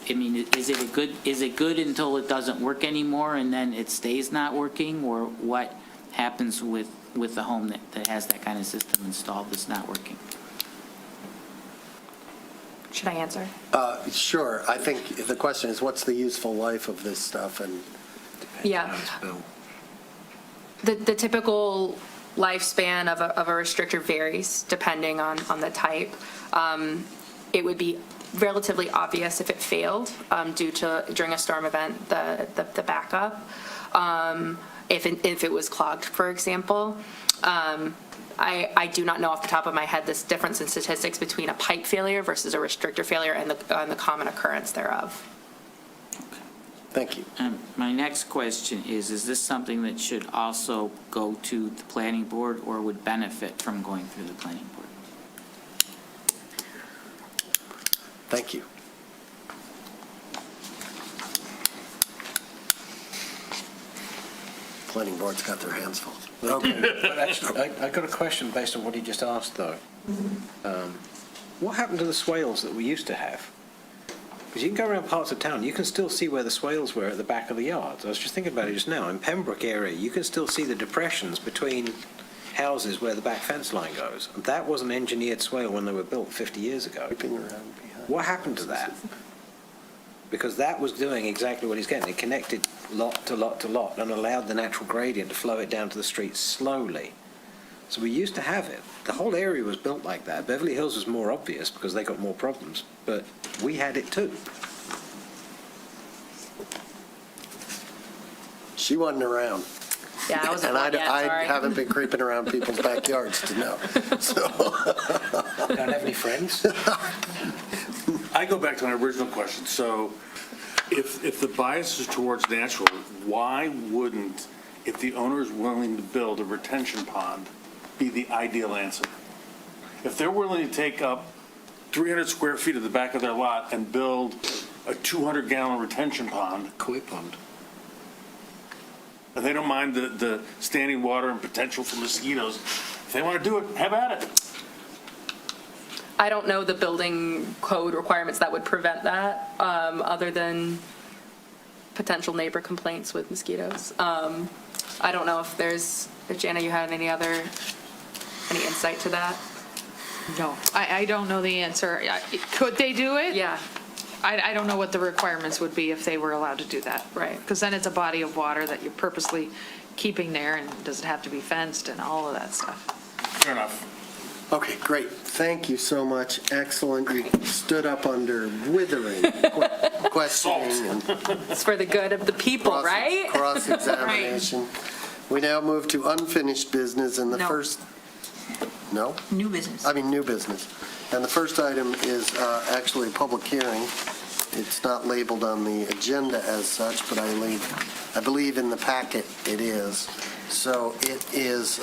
I mean, is it good until it doesn't work anymore and then it stays not working? Or what happens with the home that has that kind of system installed that's not working? Should I answer? Sure. I think the question is, what's the useful life of this stuff? And Yeah. The typical lifespan of a restrictor varies depending on the type. It would be relatively obvious if it failed during a storm event, the backup. If it was clogged, for example. I do not know off the top of my head this difference in statistics between a pipe failure versus a restrictor failure and the common occurrence thereof. thank you. My next question is this something that should also go to the planning board or would benefit from going through the planning board? Thank you. Planning board's got their hands full. Okay. But actually, I got a question based on what he just asked, though. What happened to the swales that we used to have? Because you can go around parts of town, you can still see where the swales were at the back of the yards. I was just thinking about it just now. In Pembroke area, you can still see the depressions between houses where the back fence line goes. And that was an engineered swale when they were built 50 years ago. What happened to that? Because that was doing exactly what he's getting. It connected lot to lot to lot and allowed the natural gradient to flow it down to the street slowly. So we used to have it. The whole area was built like that. Beverly Hills was more obvious because they got more problems, but we had it too. She wasn't around. Yeah, I wasn't And born yet, I sorry. haven't been creeping around people's backyards to know. So, Don't have any friends? I go back to my original question. So if the bias is towards natural, why wouldn't, if the owner is willing to build a retention pond, be the ideal answer? If they're willing to take up 300 square feet of the back of their lot and build a 200-gallon retention pond, Koi pond. and they don't mind the standing water and potential for mosquitoes, if they want to do it, have at it. I don't know the building code requirements that would prevent that, other than potential neighbor complaints with mosquitoes. I don't know if Jana, you had any insight to that? No, I don't know the answer. Could they do it? Yeah, I don't know what the requirements would be if they were allowed to do that. Right. Because then it's a body of water that you're purposely keeping there, and does it have to be fenced and all of that stuff. Fair enough. okay, great. Thank you so much. Excellent. You stood up under withering questioning and it's for the good of the people, right? cross-examination. We now move to unfinished business, and the No. first, no? New business. I mean, new business. And the first item is actually a public hearing. It's not labeled on the agenda as such, but I believe in the packet it is. So it is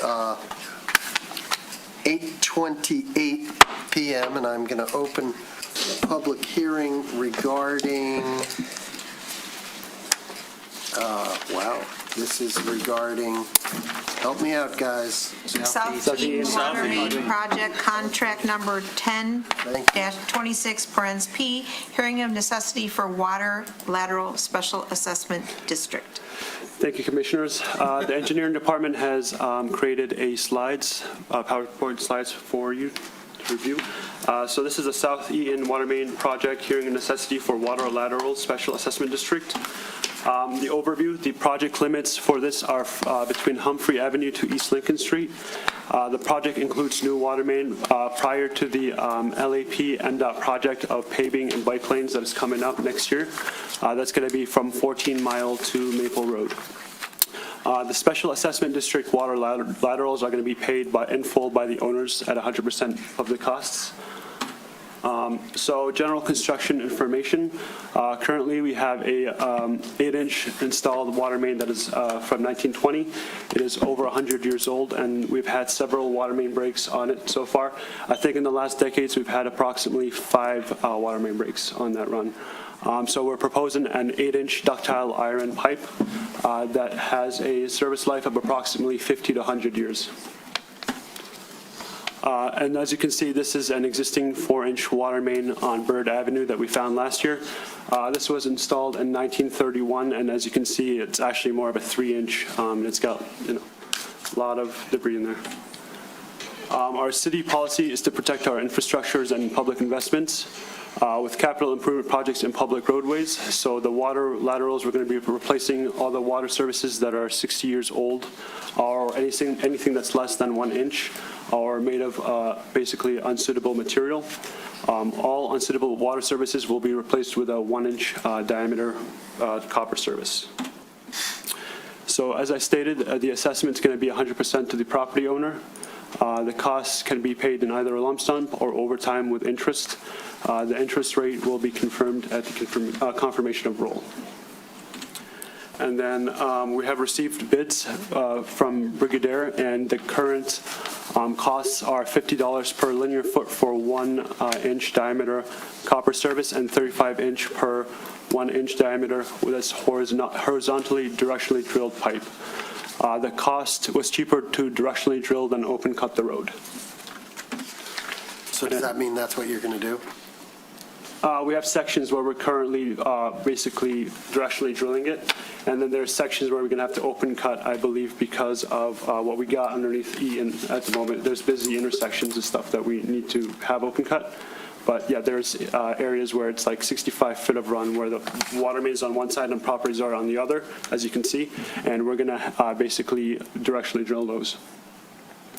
8:28 PM, and I'm going to open a public hearing regarding, this is regarding, help me out, guys. South Eaton Water Main Project Contract Number 10-26, parens P, hearing of necessity for water lateral special assessment district. Thank you, Commissioners. The engineering department has created a PowerPoint slides for you to review. So this is a South Eaton Water Main Project hearing of necessity for water lateral special assessment district. The overview, the project limits for this are between Humphrey Avenue to East Lincoln Street. The project includes new water main prior to the LAP NDOT project of paving and bike lanes that is coming up next year. That's going to be from 14 Mile to Maple Road. The special assessment district water laterals are going to be paid in full by the owners at 100% of the costs. So general construction information. Currently, we have a 8-inch installed water main that is from 1920. It is over 100 years old, and we've had several water main breaks on it so far. I think in the last decades, we've had approximately 5 water main breaks on that run. So we're proposing an 8-inch ductile iron pipe that has a service life of approximately 50 to 100 years. And as you can see, this is an existing 4-inch water main on Bird Avenue that we found last year. This was installed in 1931, and as you can see, it's actually more of a 3-inch. It's got a lot of debris in there. Our city policy is to protect our infrastructures and public investments with capital improvement projects in public roadways. So the water laterals, we're going to be replacing all the water services that are 60 years old or anything that's less than 1 inch or made of basically unsuitable material. All unsuitable water services will be replaced with a 1-inch diameter copper service. So as I stated, the assessment is going to be 100% to the property owner. The costs can be paid in either a lump sum or over time with interest. The interest rate will be confirmed at the confirmation of roll. And then we have received bids from Brigadier, and the current costs are $50 per linear foot for 1-inch diameter copper service and 35-inch per 1-inch diameter with this horizontally directionally drilled pipe. The cost was cheaper to directionally drill than open cut the road. So does that mean that's what you're going to do? We have sections where we're currently basically directionally drilling it, and then there's sections where we're going to have to open cut, I believe, because of what we got underneath Eaton at the moment. There's busy intersections and stuff that we need to have open cut. But yeah, there's areas where it's like 65 feet of run where the water main is on one side and properties are on the other, as you can see, and we're going to basically directionally drill those.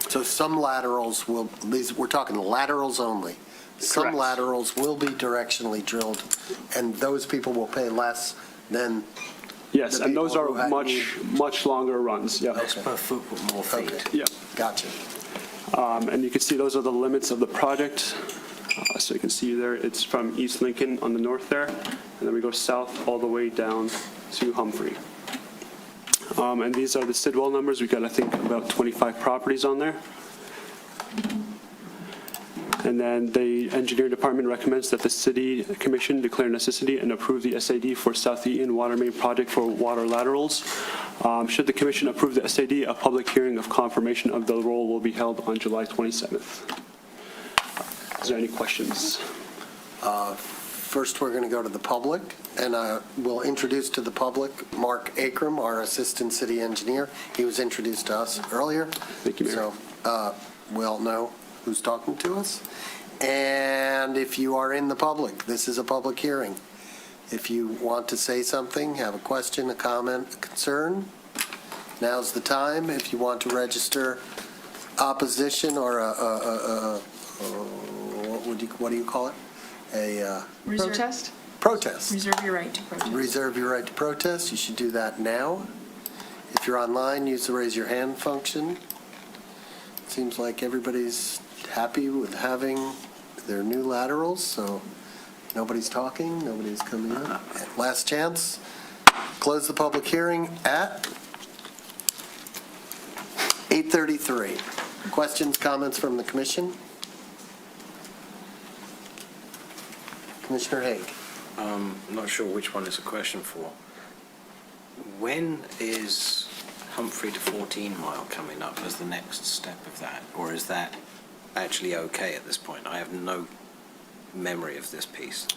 So some laterals will, we're talking laterals only. Some Correct. laterals will be directionally drilled, and those people will pay less than. Yes, the and those people are who much longer runs. Yeah. Okay. Per foot with more feet. Okay. Yeah. Gotcha. And you can see those are the limits of the project. So you can see there, it's from East Lincoln on the north there, and then we go south all the way down to Humphrey. And these are the Sidwell numbers. We've got, I think, about 25 properties on there. And then the engineering department recommends that the city commission declare necessity and approve the SAD for South Eaton Water Main Project for water laterals. Should the commission approve the SAD, a public hearing of confirmation of the role will be held on July 27th. Is there any questions? First, we're going to go to the public, and we'll introduce to the public Mark Akram, our assistant city engineer. He was introduced to us earlier. Thank you, Mayor. So we'll know who's talking to us. And if you are in the public, this is a public hearing. If you want to say something, have a question, a comment, a concern, now's the time. If you want to register opposition or what do you call it? A Protest? protest. Reserve your right to protest. Reserve your right to protest. You should do that now. If you're online, use the raise your hand function. Seems like everybody's happy with having their new laterals, so nobody's talking, nobody's coming up. Last chance. Close the public hearing at 8:33. Questions, comments from the commission? Commissioner Haig. I'm not sure which one is a question for. When is Humphrey to 14 Mile coming up as the next step of that? Or is that actually okay at this point? I have no memory of this piece.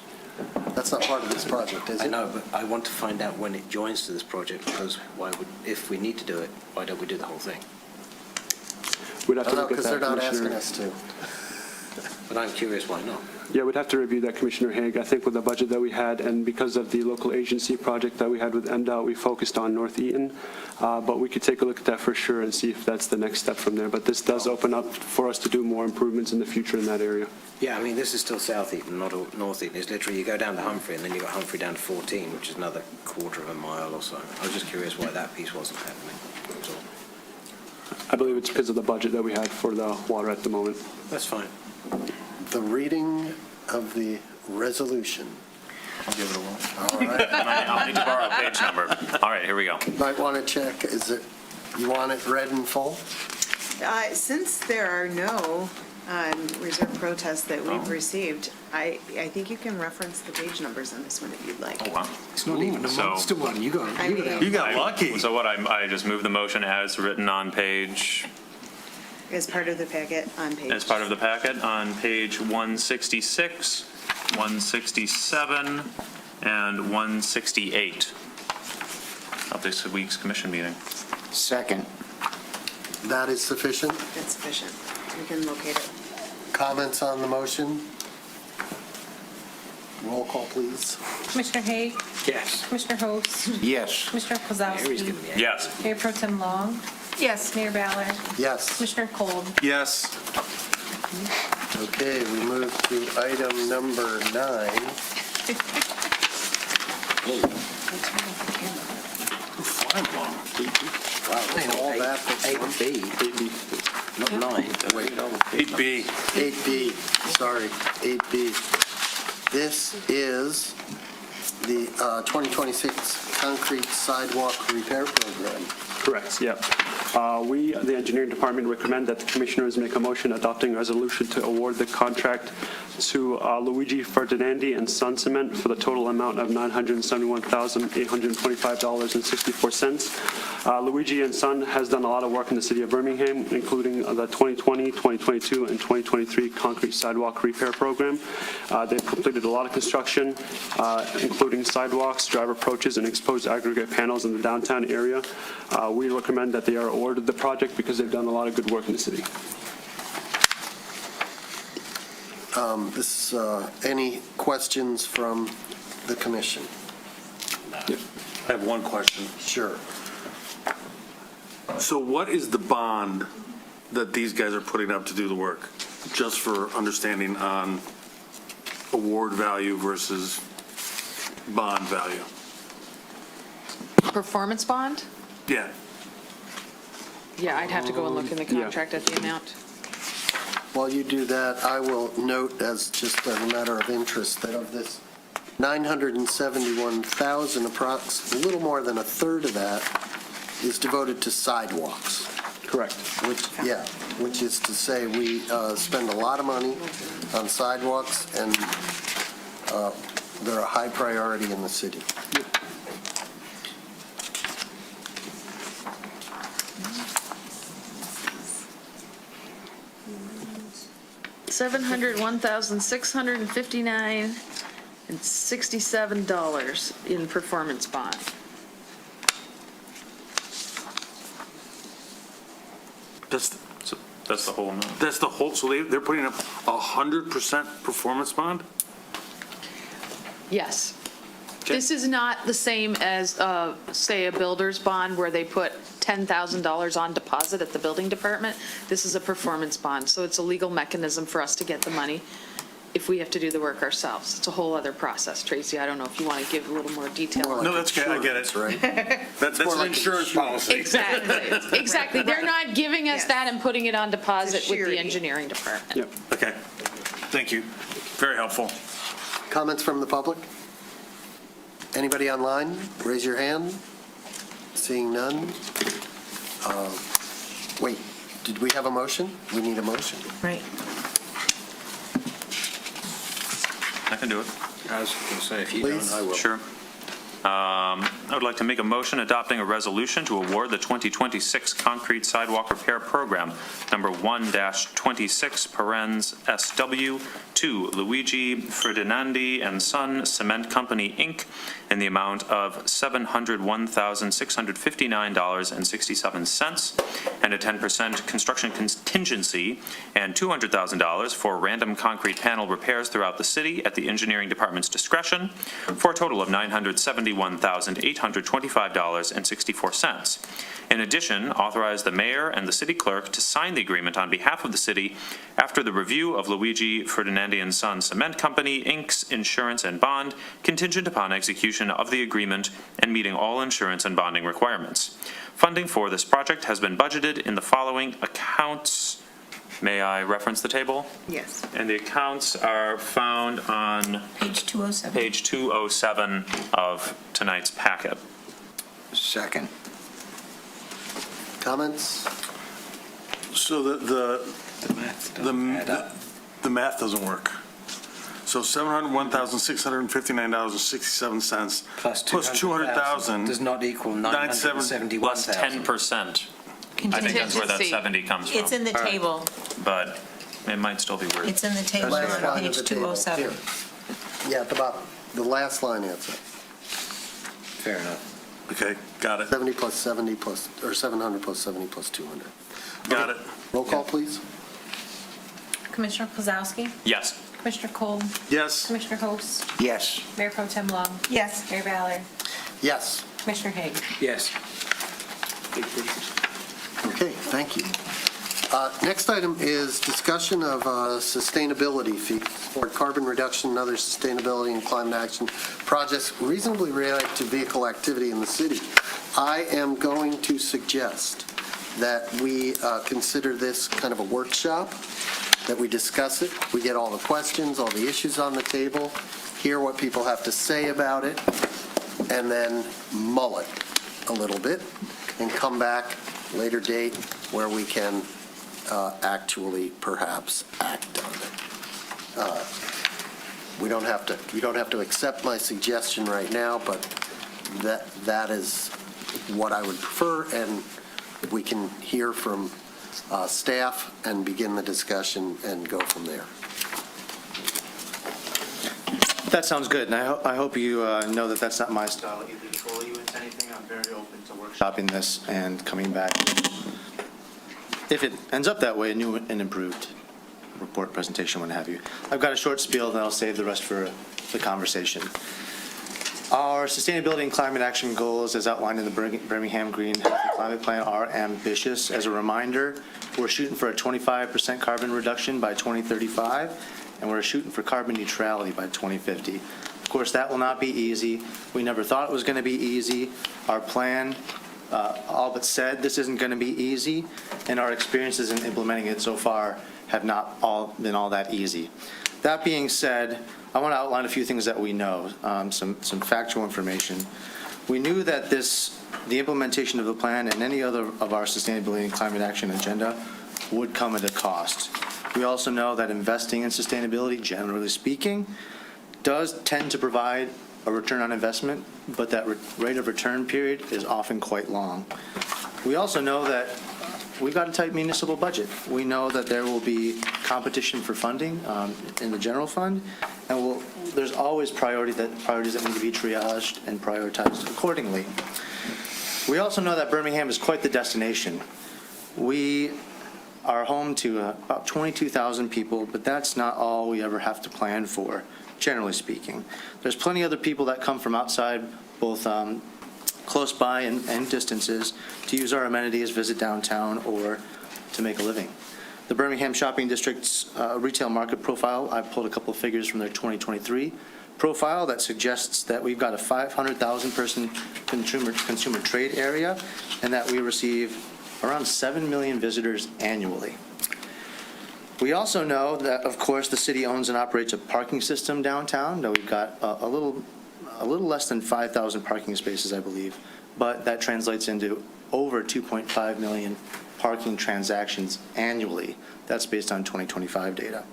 That's not part of this project, is it? I know, but I want to find out when it joins to this project, because if we need to do it, why don't we do the whole thing? We'd have I to don't know, look at because they're that, not asking Commissioner. us to. But I'm curious why not. Yeah, we'd have to review that, Commissioner Haig. I think with the budget that we had, and because of the local agency project that we had with MDOT, we focused on North Eaton. But we could take a look at that for sure and see if that's the next step from there. But this does open up for us to do more improvements in the future in that area. Yeah, I mean, this is still South Eaton, not North Eaton. It's literally, you go down to Humphrey, and then you've got Humphrey down to 14, which is another quarter of a mile or so. I was just curious why that piece wasn't happening. That's all. I believe it's because of the budget that we had for the water at the moment. That's fine. The reading of the resolution. I'll give it a whirl. All right. I'll need to borrow a page number. All right, here we go. Might want to check, you want it read in full? Since there are no reserve protests that we've received, I think you can reference the page numbers on this one if you'd like. Oh, wow. It's not even a So- month to one. You got I mean- You got lucky. So what, I just moved the motion as written on page, As part of the packet on page. as part of the packet, on page 166, 167, and 168 of this week's commission meeting. Second. That is sufficient? That's sufficient. We can locate it. Comments on the motion? Roll call, please. Commissioner Haig, Yes. Commissioner Host, Yes. Commissioner Harry's Kozowski, giving me Yes. Mayor Pro Tem Long, Yes. Mayor Ballard, Yes. Commissioner Kolb. Yes. Okay, we move to item number 9. Wow, All that for 8B, not 9. Wait, 8B. 8B, sorry, 8B. This is the 2026 concrete sidewalk repair program. Correct, yep. We, the engineering department, recommend that the commissioners make a motion adopting a resolution to award the contract to Luigi Ferdinandi and Son Cement for the total amount of $971,825.64. Luigi and Son has done a lot of work in the city of Birmingham, including the 2020, 2022, and 2023 concrete sidewalk repair program. They've completed a lot of construction, including sidewalks, driver approaches, and exposed aggregate panels in the downtown area. We recommend that they are awarded the project because they've done a lot of good work in the city. Any questions from the commission? I have one question. Sure. So what is the bond that these guys are putting up to do the work? Just for understanding on award value versus bond value? Performance bond? Yeah. Yeah, I'd have to go and look in the contract at the amount. While you do that, I will note as just a matter of interest that of this 971,000, a little more than a third of that is devoted to sidewalks. Correct. Which is to say we spend a lot of money on sidewalks, and they're a high priority in the city. $701,659.67 in performance bond. That's the whole amount. That's the whole, so they're putting up 100% performance bond? Yes. This is not the same as, say, a builder's bond where they put $10,000 on deposit at the building department. This is a performance bond, so it's a legal mechanism for us to get the money if we have to do the work ourselves. It's a whole other process. Tracy, I don't know if you want to give a little more detail on No, that's good, I get it. Right? That's an insurance policy. Exactly, exactly. They're not giving us that and putting it on deposit with the engineering department. Yep. Okay, thank you. Very helpful. Comments from the public? Anybody online? Raise your hand. Seeing none. Wait, did we have a motion? We need a motion. Right. I can do it. I was going to say, if you Please. don't, I will. Sure. I would like to make a motion adopting a resolution to award the 2026 concrete sidewalk repair program, number 1-26, parens SW, to Luigi Ferdinandi and Son Cement Company, Inc., in the amount of $701,659.67, and a 10% construction contingency, and $200,000 for random concrete panel repairs throughout the city at the engineering department's discretion, for a total of $971,825.64. In addition, authorize the mayor and the city clerk to sign the agreement on behalf of the city after the review of Luigi Ferdinandi and Son Cement Company, Inc.'s insurance and bond, contingent upon execution of the agreement and meeting all insurance and bonding requirements. Funding for this project has been budgeted in the following accounts. May I reference the table? Yes. And the accounts are found on Page 207. page 207 of tonight's packet. Second. Comments? So the math doesn't work. So $701,659.67 Plus plus 200,000 does not equal 971,000. Plus 10%. I think that's where that 70 comes from. It's in the table. But it might still be weird. It's in the table Last on line of page the table. 207. Here. Yeah, at the bottom. The last line is it. Fair enough. Okay, got it. 70 plus 70 plus, or 700 plus 70 plus 200. Got it. Roll call, please. Commissioner Kozowski, Yes. Commissioner Cole, Yes. Commissioner Host, Yes. Mayor Pro Tem Long, Yes. Mayor Ballard, Yes. Commissioner Haig. Yes. Okay, thank you. Next item is discussion of sustainability fees for carbon reduction and other sustainability and climate action projects reasonably related to vehicle activity in the city. I am going to suggest that we consider this kind of a workshop, that we discuss it, we get all the questions, all the issues on the table, hear what people have to say about it, and then mull it a little bit, and come back later date where we can actually perhaps act on it. You don't have to accept my suggestion right now, but that is what I would prefer, and we can hear from staff and begin the discussion and go from there. That sounds good, and I hope you know that that's not my style either to troll you into anything. I'm very open to workshopping this and coming back, if it ends up that way, a new and improved report, presentation, what have you. I've got a short spiel, and I'll save the rest for the conversation. Our sustainability and climate action goals, as outlined in the Birmingham Green Climate Plan, are ambitious. As a reminder, we're shooting for a 25% carbon reduction by 2035, and we're shooting for carbon neutrality by 2050. Of course, that will not be easy. We never thought it was going to be easy. Our plan all but said this isn't going to be easy, and our experiences in implementing it so far have not all been all that easy. That being said, I want to outline a few things that we know, some factual information. We knew that the implementation of the plan and any other of our sustainability and climate action agenda would come at a cost. We also know that investing in sustainability, generally speaking, does tend to provide a return on investment, but that rate of return period is often quite long. We also know that we've got a tight municipal budget. We know that there will be competition for funding in the general fund, and there's always priorities that need to be triaged and prioritized accordingly. We also know that Birmingham is quite the destination. We are home to about 22,000 people, but that's not all we ever have to plan for, generally speaking. There's plenty of other people that come from outside, both close by and distances, to use our amenities, visit downtown, or to make a living. The Birmingham Shopping District's retail market profile, I've pulled a couple of figures from their 2023 profile that suggests that we've got a 500,000 person consumer trade area, and that we receive around 7 million visitors annually. We also know that, of course, the city owns and operates a parking system downtown. Now we've got a little less than 5,000 parking spaces, I believe, but that translates into over 2.5 million parking transactions annually. That's based on 2025 data.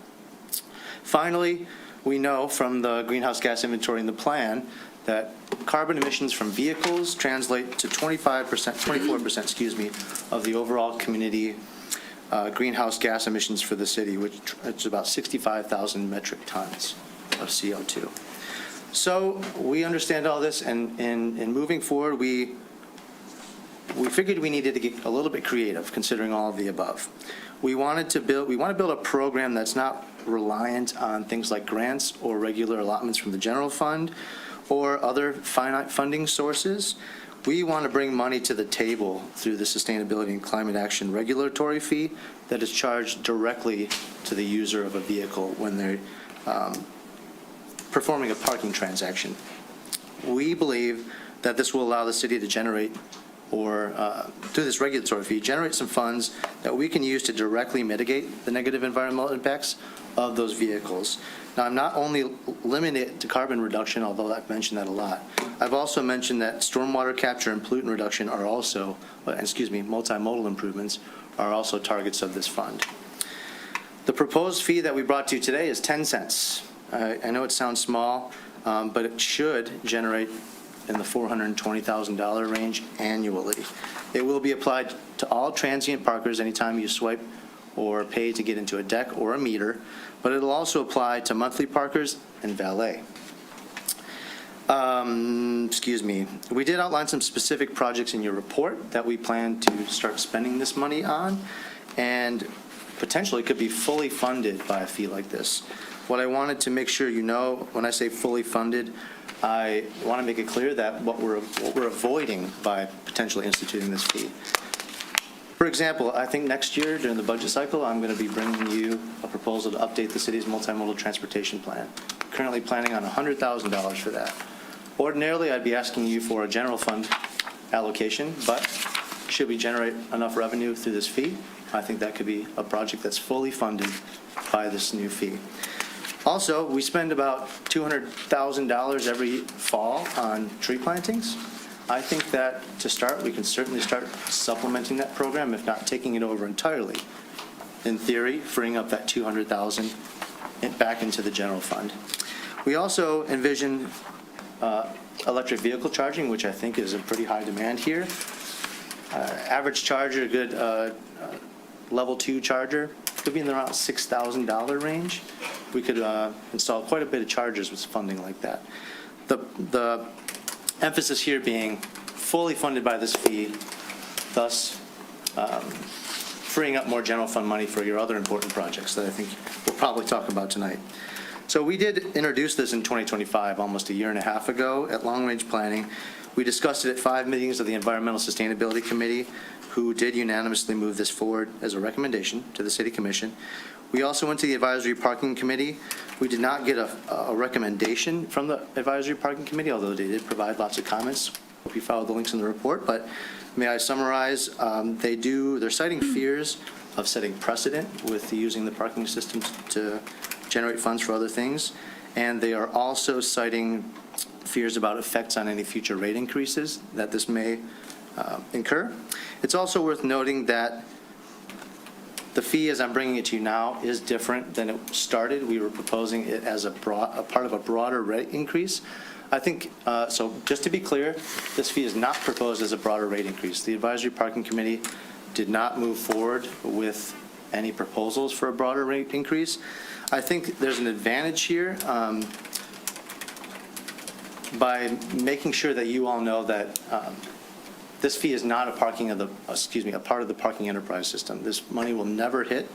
Finally, we know from the greenhouse gas inventory in the plan that carbon emissions from vehicles translate to 24%, of the overall community greenhouse gas emissions for the city, which is about 65,000 metric tons of CO2. So we understand all this, and in moving forward, we figured we needed to get a little bit creative, considering all of the above. We want to build a program that's not reliant on things like grants or regular allotments from the general fund or other finite funding sources. We want to bring money to the table through the Sustainability and Climate Action regulatory fee that is charged directly to the user of a vehicle when they're performing a parking transaction. We believe that this will allow the city to generate, or through this regulatory fee, generate some funds that we can use to directly mitigate the negative environmental impacts of those vehicles. Now, I'm not only limiting it to carbon reduction, although I've mentioned that a lot. I've also mentioned that stormwater capture and pollutant reduction are also, multimodal improvements are also targets of this fund. The proposed fee that we brought to you today is 10 cents. I know it sounds small, but it should generate in the $420,000 range annually. It will be applied to all transient parkers anytime you swipe or pay to get into a deck or a meter, but it'll also apply to monthly parkers and valet. We did outline some specific projects in your report that we plan to start spending this money on, and potentially could be fully funded by a fee like this. What I wanted to make sure you know, when I say fully funded, I want to make it clear that what we're avoiding by potentially instituting this fee. For example, I think next year during the budget cycle, I'm going to be bringing you a proposal to update the city's multimodal transportation plan. Currently planning on $100,000 for that. Ordinarily, I'd be asking you for a general fund allocation, but should we generate enough revenue through this fee, I think that could be a project that's fully funded by this new fee. Also, we spend about $200,000 every fall on tree plantings. I think that to start, we can certainly start supplementing that program, if not taking it over entirely. In theory, freeing up that $200,000 back into the general fund. We also envision electric vehicle charging, which I think is a pretty high demand here. Average charger, a good level 2 charger, could be in the around $6,000 range. We could install quite a bit of chargers with funding like that. The emphasis here being fully funded by this fee, thus freeing up more general fund money for your other important projects that I think we'll probably talk about tonight. So we did introduce this in 2025, almost a year and a half ago at Long Range Planning. We discussed it at 5 meetings of the Environmental Sustainability Committee, who did unanimously move this forward as a recommendation to the City Commission. We also went to the Advisory Parking Committee. We did not get a recommendation from the Advisory Parking Committee, although they did provide lots of comments. Hope you followed the links in the report, but may I summarize? They're citing fears of setting precedent with using the parking system to generate funds for other things, and they are also citing fears about effects on any future rate increases that this may incur. It's also worth noting that the fee, as I'm bringing it to you now, is different than it started. We were proposing it as a part of a broader rate increase. I think, so just to be clear, this fee is not proposed as a broader rate increase. The Advisory Parking Committee did not move forward with any proposals for a broader rate increase. I think there's an advantage here by making sure that you all know that this fee is not a part of the parking enterprise system. This money will never hit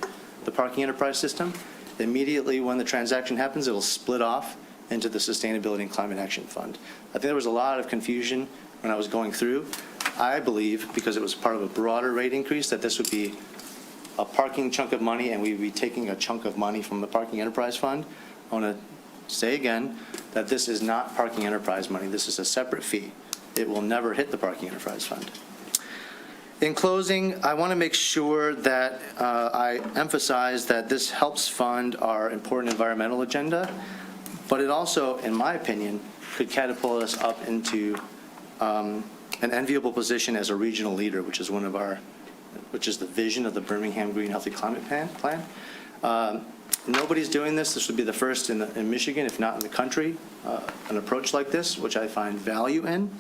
the parking enterprise system. Immediately when the transaction happens, it'll split off into the Sustainability and Climate Action Fund. I think there was a lot of confusion when I was going through. I believe, because it was part of a broader rate increase, that this would be a parking chunk of money and we would be taking a chunk of money from the Parking Enterprise Fund. I want to say again that this is not parking enterprise money. This is a separate fee. It will never hit the Parking Enterprise Fund. In closing, I want to make sure that I emphasize that this helps fund our important environmental agenda, but it also, in my opinion, could catapult us up into an enviable position as a regional leader, which is one of our which is the vision of the Birmingham Green Healthy Climate Plan. Nobody's doing this. This would be the first in Michigan, if not in the country, an approach like this, which I find value in.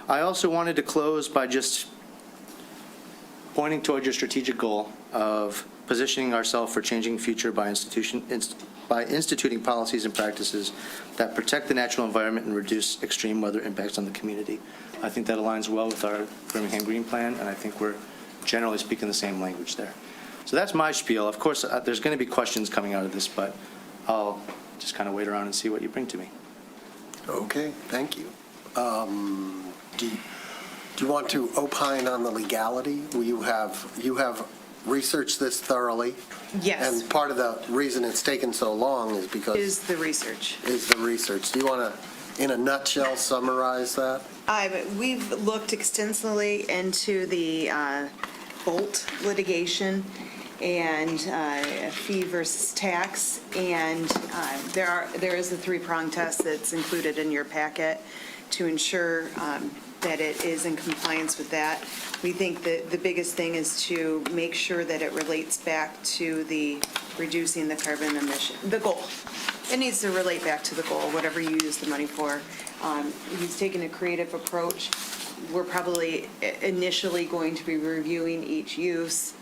I also wanted to close by just pointing toward your strategic goal of positioning ourselves for changing future by instituting policies and practices that protect the natural environment and reduce extreme weather impacts on the community. I think that aligns well with our Birmingham Green Plan, and I think we're generally speaking the same language there. So that's my spiel. Of course, there's going to be questions coming out of this, but I'll just kind of wait around and see what you bring to me. Okay, thank you. Do you want to opine on the legality? You have researched this thoroughly? Yes. And part of the reason it's taken so long is because... Is the research. Do you want to, in a nutshell, summarize that? We've looked extensively into the Bolt litigation and fee versus tax, and there is a three-prong test that's included in your packet to ensure that it is in compliance with that. We think that the biggest thing is to make sure that it relates back to the reducing the carbon emission, the goal. It needs to relate back to the goal, whatever you use the money for. He's taken a creative approach. We're probably initially going to be reviewing each use,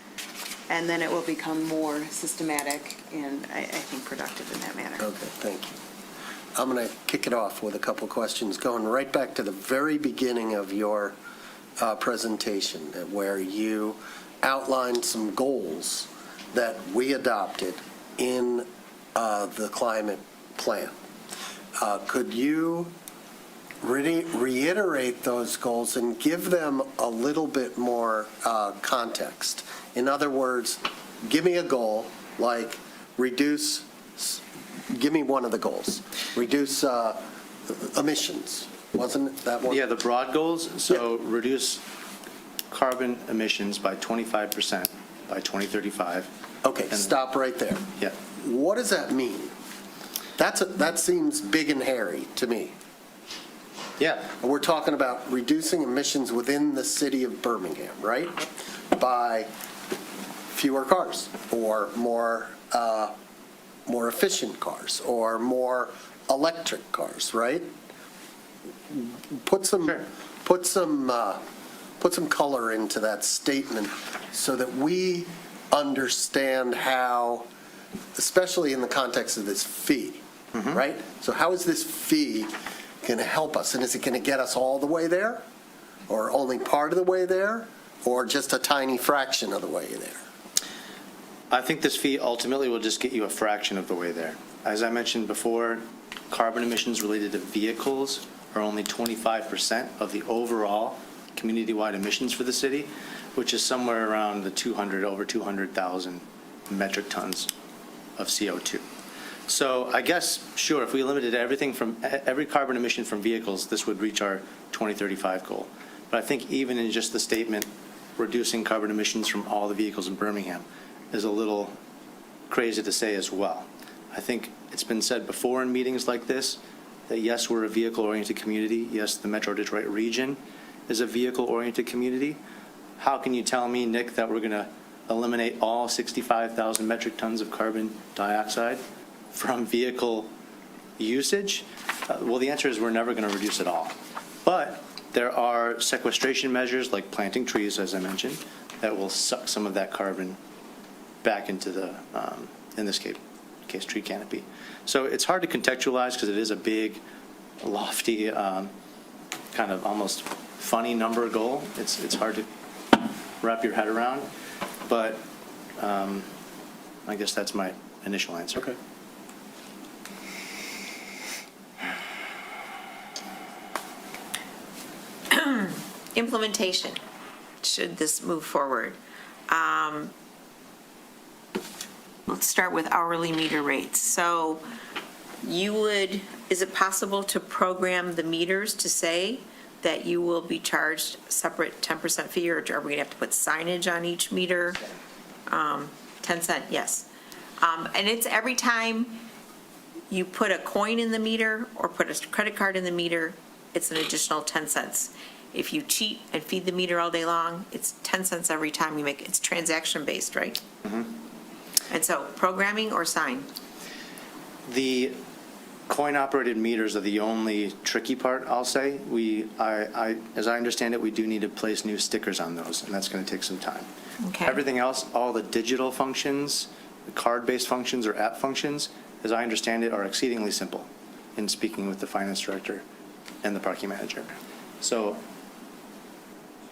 and then it will become more systematic and I think productive in that manner. Okay, thank you. I'm going to kick it off with a couple questions, going right back to the very beginning of your presentation, where you outlined some goals that we adopted in the climate plan. Could you reiterate those goals and give them a little bit more context? In other words, give me a goal like give me one of the goals. Reduce emissions. Wasn't that one? Yeah, the broad goals. So reduce carbon emissions by 25% by 2035. Okay, stop right there. Yeah. What does that mean? That seems big and hairy to me. Yeah. We're talking about reducing emissions within the city of Birmingham, right? By fewer cars or more efficient cars or more electric cars, right? Put some color into that statement so that we understand how, especially in the context of this fee, right? So how is this fee going to help us? And is it going to get us all the way there, or only part of the way there, or just a tiny fraction of the way there? I think this fee ultimately will just get you a fraction of the way there. As I mentioned before, carbon emissions related to vehicles are only 25% of the overall community-wide emissions for the city, which is somewhere around the over 200,000 metric tons of CO2. So I guess, sure, if we limited every carbon emission from vehicles, this would reach our 2035 goal. But I think even in just the statement, reducing carbon emissions from all the vehicles in Birmingham is a little crazy to say as well. I think it's been said before in meetings like this that yes, we're a vehicle-oriented community. Yes, the Metro Detroit region is a vehicle-oriented community. How can you tell me, Nick, that we're going to eliminate all 65,000 metric tons of carbon dioxide from vehicle usage? Well, the answer is we're never going to reduce it all. But there are sequestration measures like planting trees, as I mentioned, that will suck some of that carbon back into the, in this case, tree canopy. So it's hard to contextualize because it is a big, lofty, kind of almost funny number goal. It's hard to wrap your head around, but I guess that's my initial answer. Okay. Implementation, should this move forward. Let's start with hourly meter rates. So is it possible to program the meters to say that you will be charged a separate 10% fee, or are we going to have to put signage on each meter? 10 cent, yes. And it's every time you put a coin in the meter or put a credit card in the meter, it's an additional 10 cents. If you cheat and feed the meter all day long, it's 10 cents every time you make, it's transaction-based, right? And so programming or sign? The coin-operated meters are the only tricky part, I'll say. As I understand it, we do need to place new stickers on those, and that's going to take some time. Okay. Everything else, all the digital functions, the card-based functions or app functions, as I understand it, are exceedingly simple in speaking with the finance director and the parking manager. So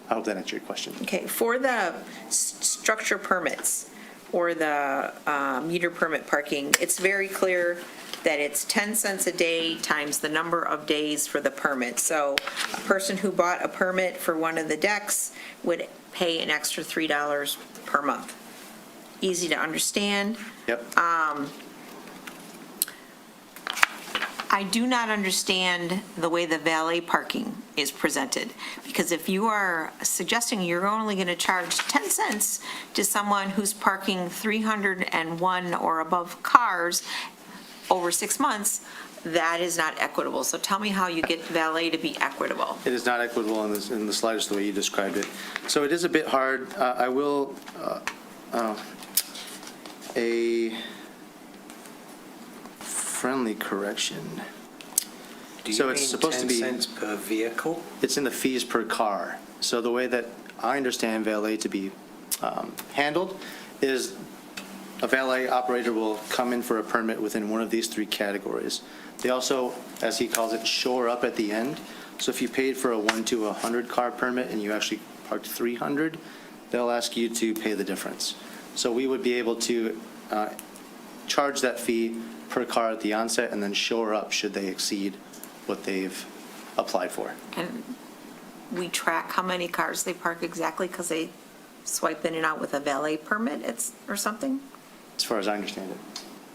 I hope that answered your question. Okay, for the structure permits or the meter permit parking, it's very clear that it's 10 cents a day times the number of days for the permit. So a person who bought a permit for one of the decks would pay an extra $3 per month. Easy to understand. Yep. I do not understand the way the valet parking is presented, because if you are suggesting you're only going to charge 10 cents to someone who's parking 301 or above cars over 6 months, that is not equitable. So tell me how you get valet to be equitable. It is not equitable in the slightest the way you described it. So it is a bit hard. I will, a friendly correction. So it's supposed to be 10 cents per vehicle? It's in the fees per car. So the way that I understand valet to be handled is a valet operator will come in for a permit within one of these 3 categories. They also, as he calls it, shore up at the end. So if you paid for a 1 to 100 car permit and you actually parked 300, they'll ask you to pay the difference. So we would be able to charge that fee per car at the onset and then shore up should they exceed what they've applied for. And we track how many cars they park exactly because they swipe in and out with a valet permit or something? As far as I understand it.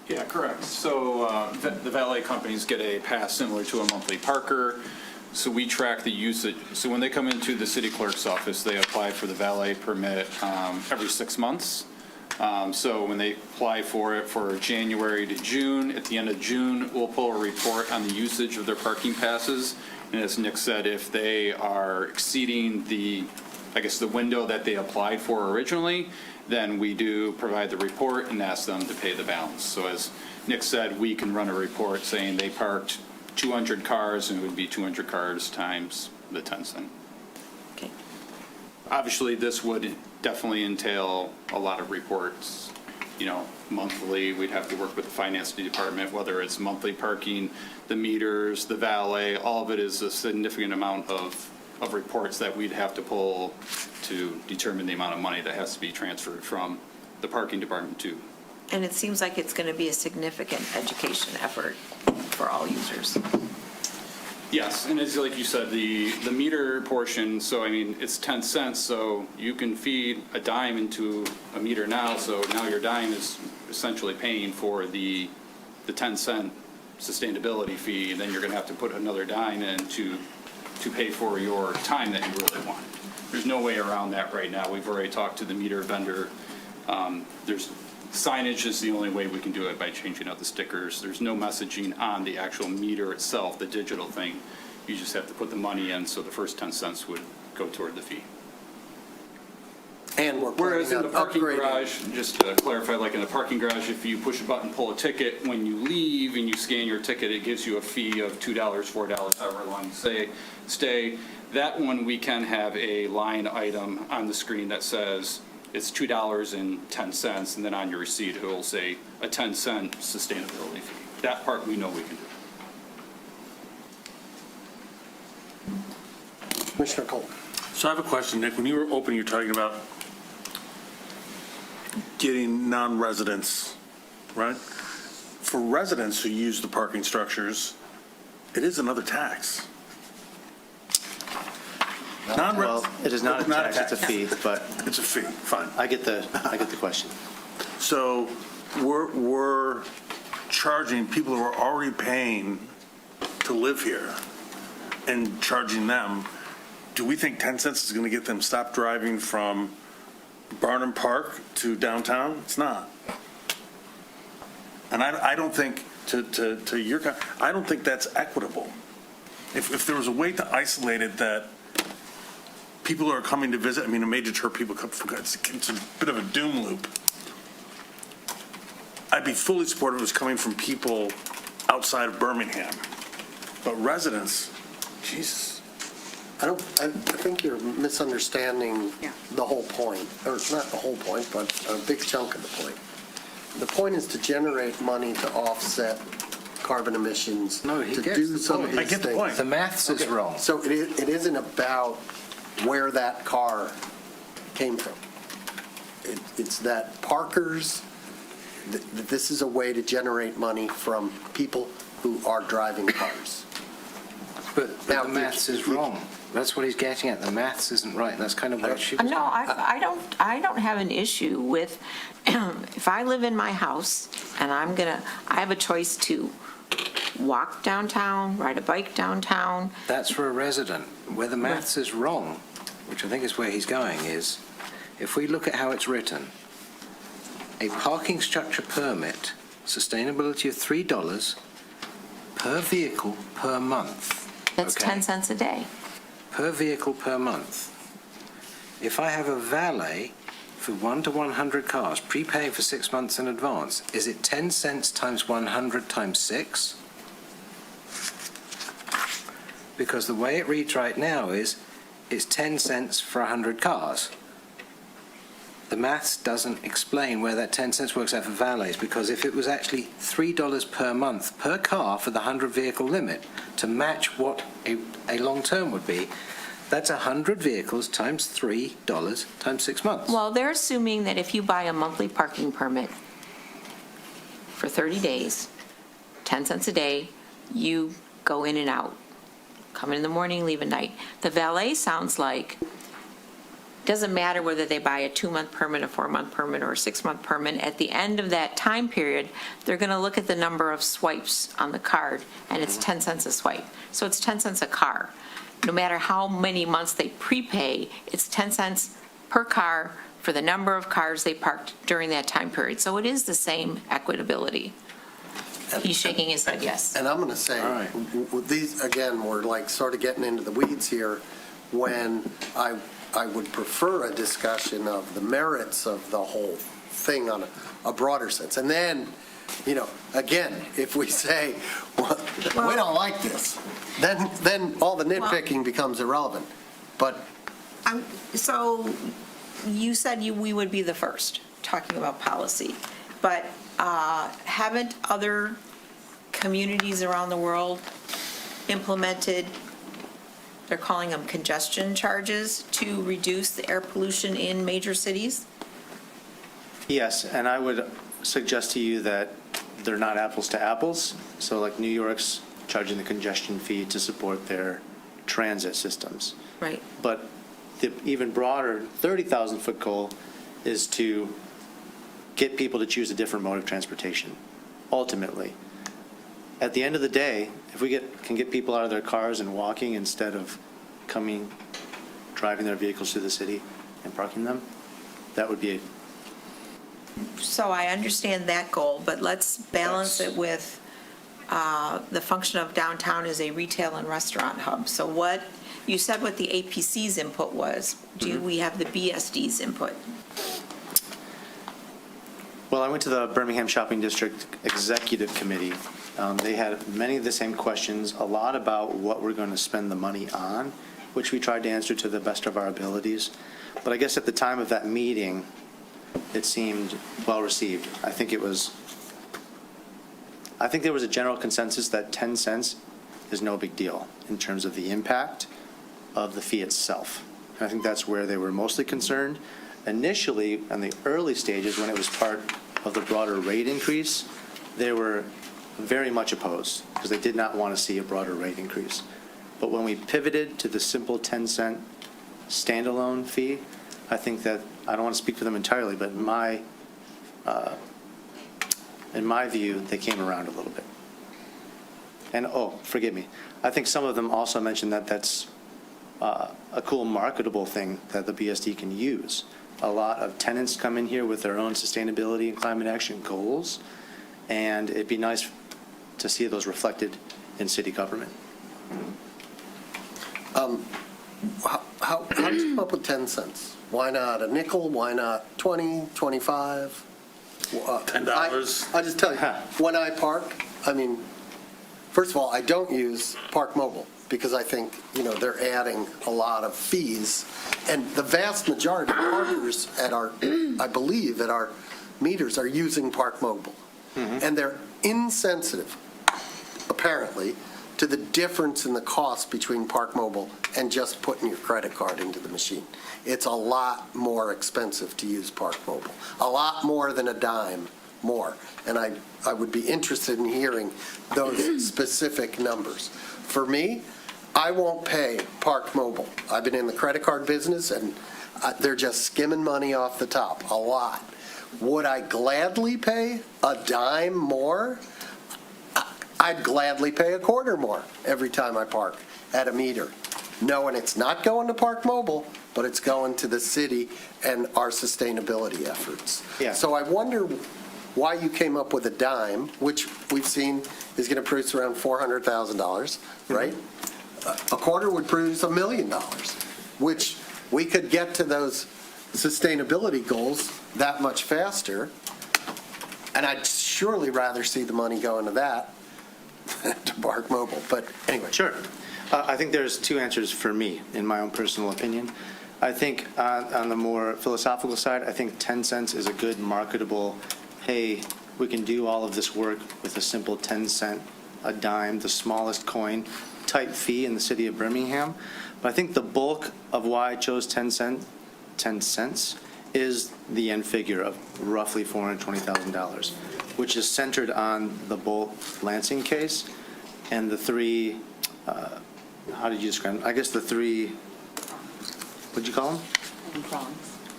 Yeah, correct. So the valet companies get a pass similar to a monthly parker. So we track the usage. So when they come into the city clerk's office, they apply for the valet permit every 6 months. So when they apply for it for January to June, at the end of June, we'll pull a report on the usage of their parking passes. And as Nick said, if they are exceeding the window that they applied for originally, then we do provide the report and ask them to pay the balance. So as Nick said, we can run a report saying they parked 200 cars, and it would be 200 cars times the 10 cent. Okay. Obviously, this would definitely entail a lot of reports, monthly. We'd have to work with the finance department, whether it's monthly parking, the meters, the valet, all of it is a significant amount of reports that we'd have to pull to determine the amount of money that has to be transferred from the parking department to. And it seems like it's going to be a significant education effort for all users. Yes, and it's like you said, the meter portion, so it's 10 cents, so you can feed a dime into a meter now, so now your dime is essentially paying for the 10 cent sustainability fee, and then you're going to have to put another dime in to pay for your time that you really want. There's no way around that right now. We've already talked to the meter vendor. There's signage is the only way we can do it, by changing out the stickers. There's no messaging on the actual meter itself, the digital thing. You just have to put the money in, so the first 10 cents would go toward the fee. And we're Whereas in the parking upgrading. garage, just to clarify, like in the parking garage, if you push a button, pull a ticket, when you leave and you scan your ticket, it gives you a fee of $2, $4, however long you stay. That one, we can have a line item on the screen that says it's $2.10, and then on your receipt, it will say a 10-cent sustainability fee. That part we know we can do. Commissioner Cole. So I have a question, Nick. When you were opening, you're talking about getting non-residents, right? For residents who use the parking structures, it is another tax. Well, it is not a tax, it's a fee, but. It's a fee, fine. I get the question. So we're charging people who are already paying to live here and charging them. Do we think 10 cents is going to get them stop driving from Barnum Park to downtown? It's not. And I don't think, I don't think that's equitable. If there was a way to isolate it that people who are coming to visit, I mean, it may deter people, it's a bit of a doom loop. I'd be fully supportive of this coming from people outside of Birmingham, but residents, Jesus. I think you're misunderstanding the whole point, or not the whole point, but a big chunk of the point. The point is to generate money to offset carbon emissions, No, he to gets do the some of point. these I get the things. point. The maths is Okay, wrong. So it isn't about where that car came from. It's that parkers, this is a way to generate money from people who are driving cars. But Now, the maths is wrong. That's what he's getting at. The maths isn't right. That's kind of what she was. No, I don't have an issue with, if I live in my house and I have a choice to walk downtown, ride a bike downtown. That's for a resident. Where the maths is wrong, which I think is where he's going, is if we look at how it's written, a parking structure permit, sustainability of $3 per vehicle per month. That's okay? 10 cents a day. Per vehicle per month. If I have a valet for 1 to 100 cars, prepaying for 6 months in advance, is it 10 cents times 100 times 6? Because the way it reads right now is, it's 10 cents for 100 cars. The maths doesn't explain where that 10 cents works out for valets, because if it was actually $3 per month per car for the 100 vehicle limit to match what a long term would be, that's 100 vehicles times $3 times 6 months. Well, they're assuming that if you buy a monthly parking permit for 30 days, 10 cents a day, you go in and out. Come in the morning, leave at night. The valet sounds like, doesn't matter whether they buy a 2-month permit, a 4-month permit, or a 6-month permit. At the end of that time period, they're going to look at the number of swipes on the card, and it's 10 cents a swipe. So it's 10 cents a car. No matter how many months they prepay, it's 10 cents per car for the number of cars they parked during that time period. So it is the same equitability. He's shaking his head, yes. And I'm going to say, these, again, we're like sort of getting into the weeds here, when I would prefer a discussion of the merits of the whole thing on a broader sense. And then, again, if we say, well, we don't like this, then all the nitpicking becomes irrelevant. But So you said we would be the first, talking about policy, but haven't other communities around the world implemented, they're calling them congestion charges, to reduce the air pollution in major cities? Yes, and I would suggest to you that they're not apples to apples. So like New York's charging the congestion fee to support their transit systems. Right. But the even broader 30,000-foot goal is to get people to choose a different mode of transportation, ultimately. At the end of the day, if we can get people out of their cars and walking instead of driving their vehicles through the city and parking them, that would be So I understand that goal, but let's balance it with the function of downtown as a retail and restaurant hub. So you said what the APC's input was. Do we have the BSD's input? Well, I went to the Birmingham Shopping District Executive Committee. They had many of the same questions, a lot about what we're going to spend the money on, which we tried to answer to the best of our abilities. But I guess at the time of that meeting, it seemed well-received. I think there was a general consensus that 10 cents is no big deal in terms of the impact of the fee itself. And I think that's where they were mostly concerned. Initially, in the early stages, when it was part of the broader rate increase, they were very much opposed because they did not want to see a broader rate increase. But when we pivoted to the simple 10-cent standalone fee, I think that, I don't want to speak for them entirely, but in my view, they came around a little bit. And, forgive me, I think some of them also mentioned that that's a cool marketable thing that the BSD can use. A lot of tenants come in here with their own sustainability and climate action goals, and it'd be nice to see those reflected in city government. How did you come up with 10 cents? Why not a nickel? Why not 20, 25? $10. I just tell you, when I park, I mean, first of all, I don't use Park Mobile because I think, they're adding a lot of fees. And the vast majority of parkers I believe, at our meters are using Park Mobile. And they're insensitive, apparently, to the difference in the cost between Park Mobile and just putting your credit card into the machine. It's a lot more expensive to use Park Mobile, a lot more than a dime more. And I would be interested in hearing those specific numbers. For me, I won't pay Park Mobile. I've been in the credit card business, and they're just skimming money off the top, a lot. Would I gladly pay a dime more? I'd gladly pay a quarter more every time I park at a meter, knowing it's not going to Park Mobile, but it's going to the city and our sustainability efforts. Yeah. So I wonder why you came up with a dime, which we've seen is going to produce around $400,000, right? A quarter would produce $1 million, which we could get to those sustainability goals that much faster. And I'd surely rather see the money go into that to Park Mobile, but anyway. Sure. I think there's two answers for me, in my own personal opinion. I think on the more philosophical side, I think 10 cents is a good marketable, hey, we can do all of this work with a simple 10 cent, a dime, the smallest coin type fee in the city of Birmingham. But I think the bulk of why I chose 10 cents is the end figure of roughly $420,000, which is centered on the Bolt Lansing case and the three, how did you describe them? I guess the three, what'd you call them?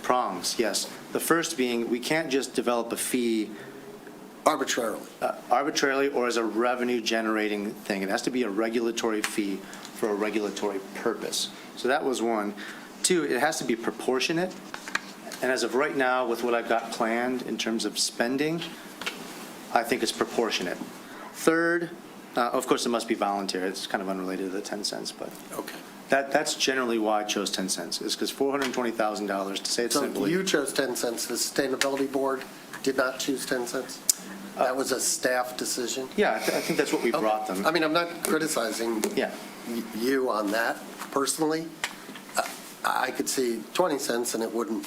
Prongs, yes. The first being, we can't just develop a fee arbitrarily or as a revenue-generating thing. It has to be a regulatory fee for a regulatory purpose. So that was one. Two, it has to be proportionate. And as of right now, with what I've got planned in terms of spending, I think it's proportionate. Third, of course, it must be voluntary. It's kind of unrelated to the 10 cents, but Okay. that's generally why I chose 10 cents, is because $420,000, to say it So simply. you chose 10 cents. The Sustainability Board did not choose 10 cents? That was a staff decision? Yeah, I think that's what we brought them. I mean, I'm not criticizing you on that personally. I could see 20 cents and it wouldn't.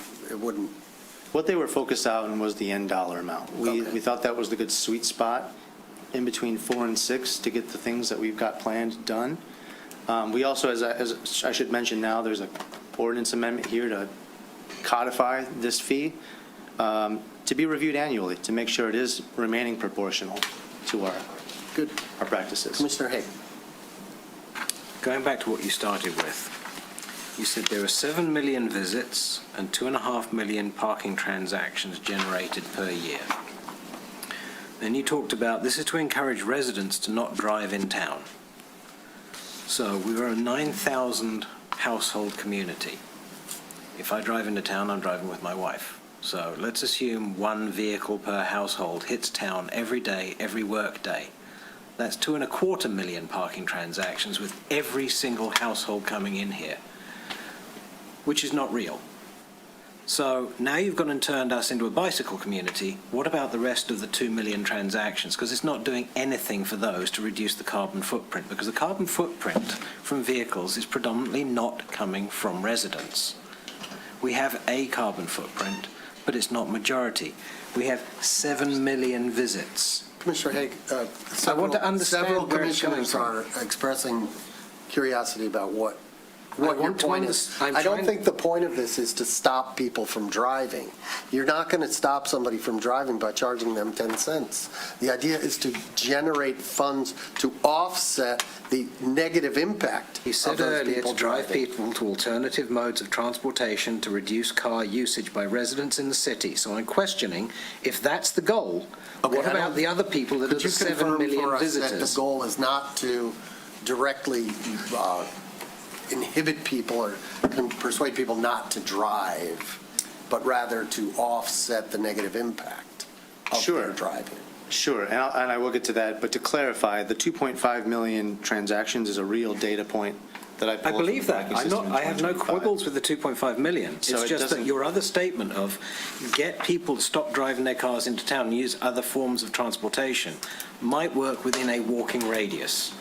What they were focused on was the end dollar amount. We thought that was the good sweet spot in between 4 and 6 to get the things that we've got planned done. We also, as I should mention now, there's an ordinance amendment here to codify this fee to be reviewed annually to make sure it is remaining proportional to our practices. Commissioner Haig. Going back to what you started with, you said there were 7 million visits and 2.5 million parking transactions generated per year. Then you talked about this is to encourage residents to not drive in town. So we were a 9,000 household community. If I drive into town, I'm driving with my wife. So let's assume 1 vehicle per household hits town every day, every work day. That's 2.25 million parking transactions with every single household coming in here, which is not real. So now you've gone and turned us into a bicycle community. What about the rest of the 2 million transactions? Because it's not doing anything for those to reduce the carbon footprint, because the carbon footprint from vehicles is predominantly not coming from residents. We have a carbon footprint, but it's not majority. We have 7 million visits. Commissioner Haig, I want to understand several where it's coming commissioners from. are expressing curiosity about what I your want to point is. I'm I don't trying- think the point of this is to stop people from driving. You're not going to stop somebody from driving by charging them 10 cents. The idea is to generate funds to offset the negative impact He of said those earlier people to drive driving. people to alternative modes of transportation to reduce car usage by residents in the city. So I'm questioning if that's the goal, Okay, what I about don't- the other people that are Could the you 7 confirm million for us that visitors? the goal is not to directly inhibit people or persuade people not to drive, but rather to offset the negative impact of their driving? Sure, and I will get to that, but to clarify, the 2.5 million transactions is a real data point that I I pulled. believe from the that. parking system in I have no 2025. quibbles with the 2.5 million. So It's it just that doesn't- your other statement of get people to stop driving their cars into town and use other forms of transportation might work within a walking radius.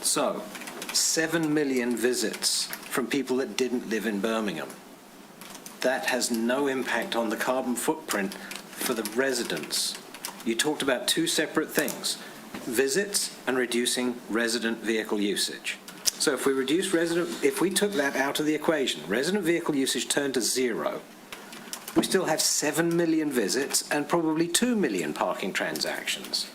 So, 7 million visits from people that didn't live in Birmingham. That has no impact on the carbon footprint for the residents. You talked about two separate things, visits and reducing resident vehicle usage. So if we took that out of the equation, resident vehicle usage turned to 0, we still have 7 million visits and probably 2 million parking transactions.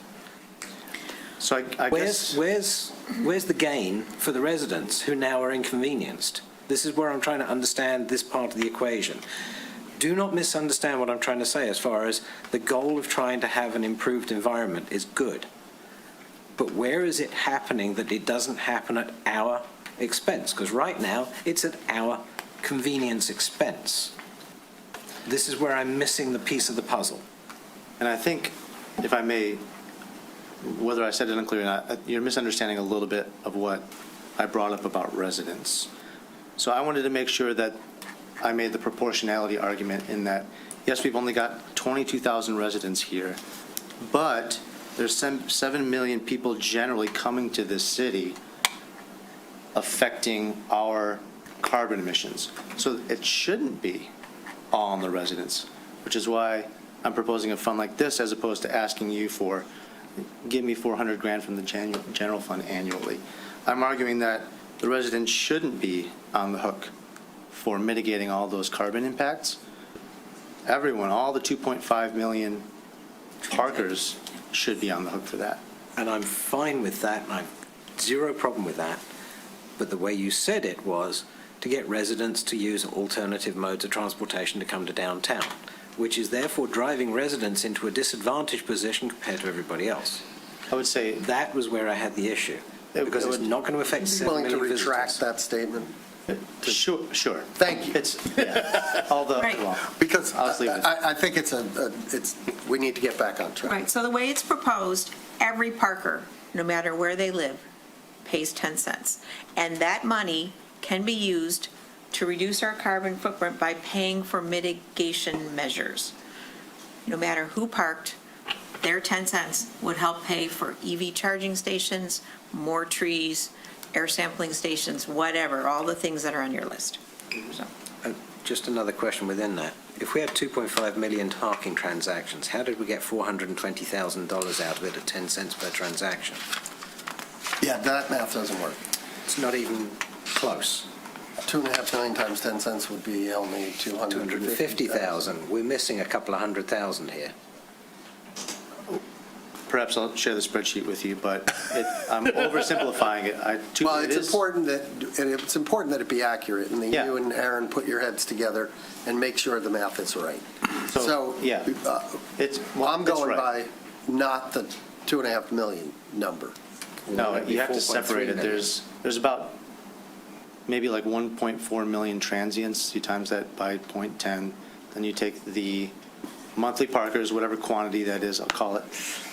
So I guess. Where's the gain for the residents who now are inconvenienced? This is where I'm trying to understand this part of the equation. Do not misunderstand what I'm trying to say as far as the goal of trying to have an improved environment is good. But where is it happening that it doesn't happen at our expense? Because right now, it's at our convenience expense. This is where I'm missing the piece of the puzzle. And I think, if I may, whether I said it unclear or not, you're misunderstanding a little bit of what I brought up about residents. So I wanted to make sure that I made the proportionality argument in that, yes, we've only got 22,000 residents here, but there's 7 million people generally coming to this city affecting our carbon emissions. So it shouldn't be all on the residents, which is why I'm proposing a fund like this as opposed to asking you for, give me 400 grand from the general fund annually. I'm arguing that the residents shouldn't be on the hook for mitigating all those carbon impacts. Everyone, all the 2.5 million parkers should be on the hook for that. And I'm fine with that, and I've zero problem with that. But the way you said it was to get residents to use alternative modes of transportation to come to downtown, which is therefore driving residents into a disadvantaged position compared to everybody else. I would say that was where I had the issue, because it's not going to affect 7 Willing million to visitors. retract that statement? Sure. Thank you. It's, yeah, all the, well, Because I'll just leave it. I think we need to get back on track. Right, so the way it's proposed, every parker, no matter where they live, pays 10 cents. And that money can be used to reduce our carbon footprint by paying for mitigation measures. No matter who parked, their 10 cents would help pay for EV charging stations, more trees, air sampling stations, whatever, all the things that are on your list. So. Just another question within that. If we had 2.5 million parking transactions, how did we get $420,000 out of it at 10 cents per transaction? Yeah, that math doesn't work. It's not even close. 2.5 million times 10 cents would be only 250,000. We're missing a couple of 100,000 here. Perhaps I'll share the spreadsheet with you, but I'm oversimplifying it. Well, it's important that it be accurate, and that Yeah. you and Aaron put your heads together and make sure the math is right. So, yeah, I'm that's going right. by not the 2.5 million number. No, you have to 4.3 separate it. million. There's about maybe like 1.4 million transients. You times that by 0.10, then you take the monthly parkers, whatever quantity that is, I'll call it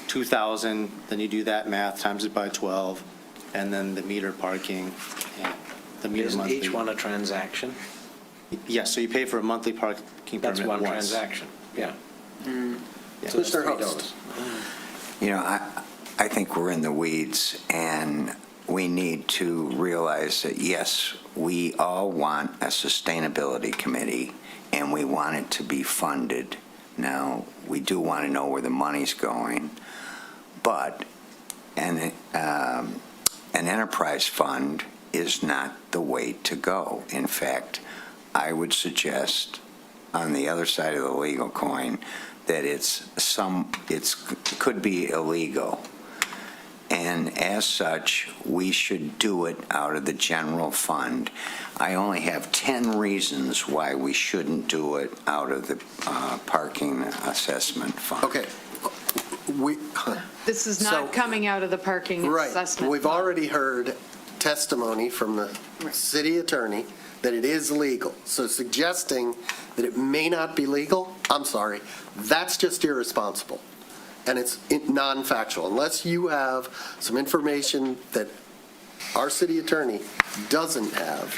2,000, then you do that math, times it by 12, and then the meter parking, and the meter Isn't monthly. each one a transaction? Yes, so you pay for a monthly parking permit That's one once. transaction, yeah. Yeah. So it's Mr. $3. Host. You know, I think we're in the weeds, and we need to realize that, yes, we all want a sustainability committee, and we want it to be funded. Now, we do want to know where the money's going, but an enterprise fund is not the way to go. In fact, I would suggest, on the other side of the legal coin, that it could be illegal. And as such, we should do it out of the general fund. I only have 10 reasons why we shouldn't do it out of the parking assessment fund. Okay. This is not coming out of the parking assessment. Right. We've fund. already heard testimony from the city attorney that it is legal. So suggesting that it may not be legal, I'm sorry, that's just irresponsible. And it's non-factual. Unless you have some information that our city attorney doesn't have,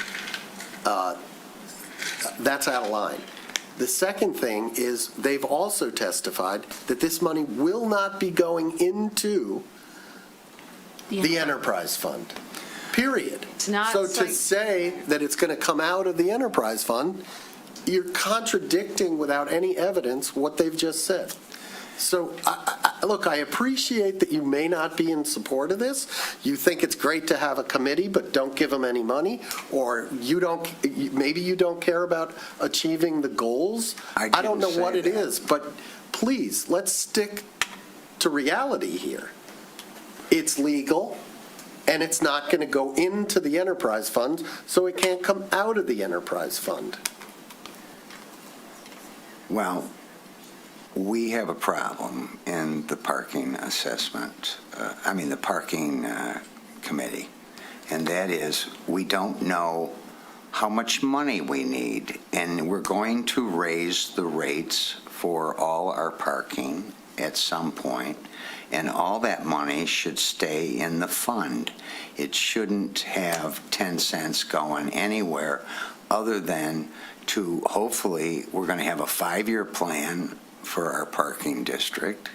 that's out of line. The second thing is they've also testified that this money will not be going into the enterprise fund, period. It's not So like- to say that it's going to come out of the enterprise fund, you're contradicting without any evidence what they've just said. So, look, I appreciate that you may not be in support of this. You think it's great to have a committee, but don't give them any money, or maybe you don't care about achieving the goals. I don't know what it is, but please, let's stick to reality here. It's legal, and it's not going to go into the enterprise fund, so it can't come out of the enterprise fund. Well, we have a problem in the parking assessment, the parking committee, and that is we don't know how much money we need, and we're going to raise the rates for all our parking at some point, and all that money should stay in the fund. It shouldn't have 10 cents going anywhere other than to, hopefully, we're going to have a 5-year plan for our parking district.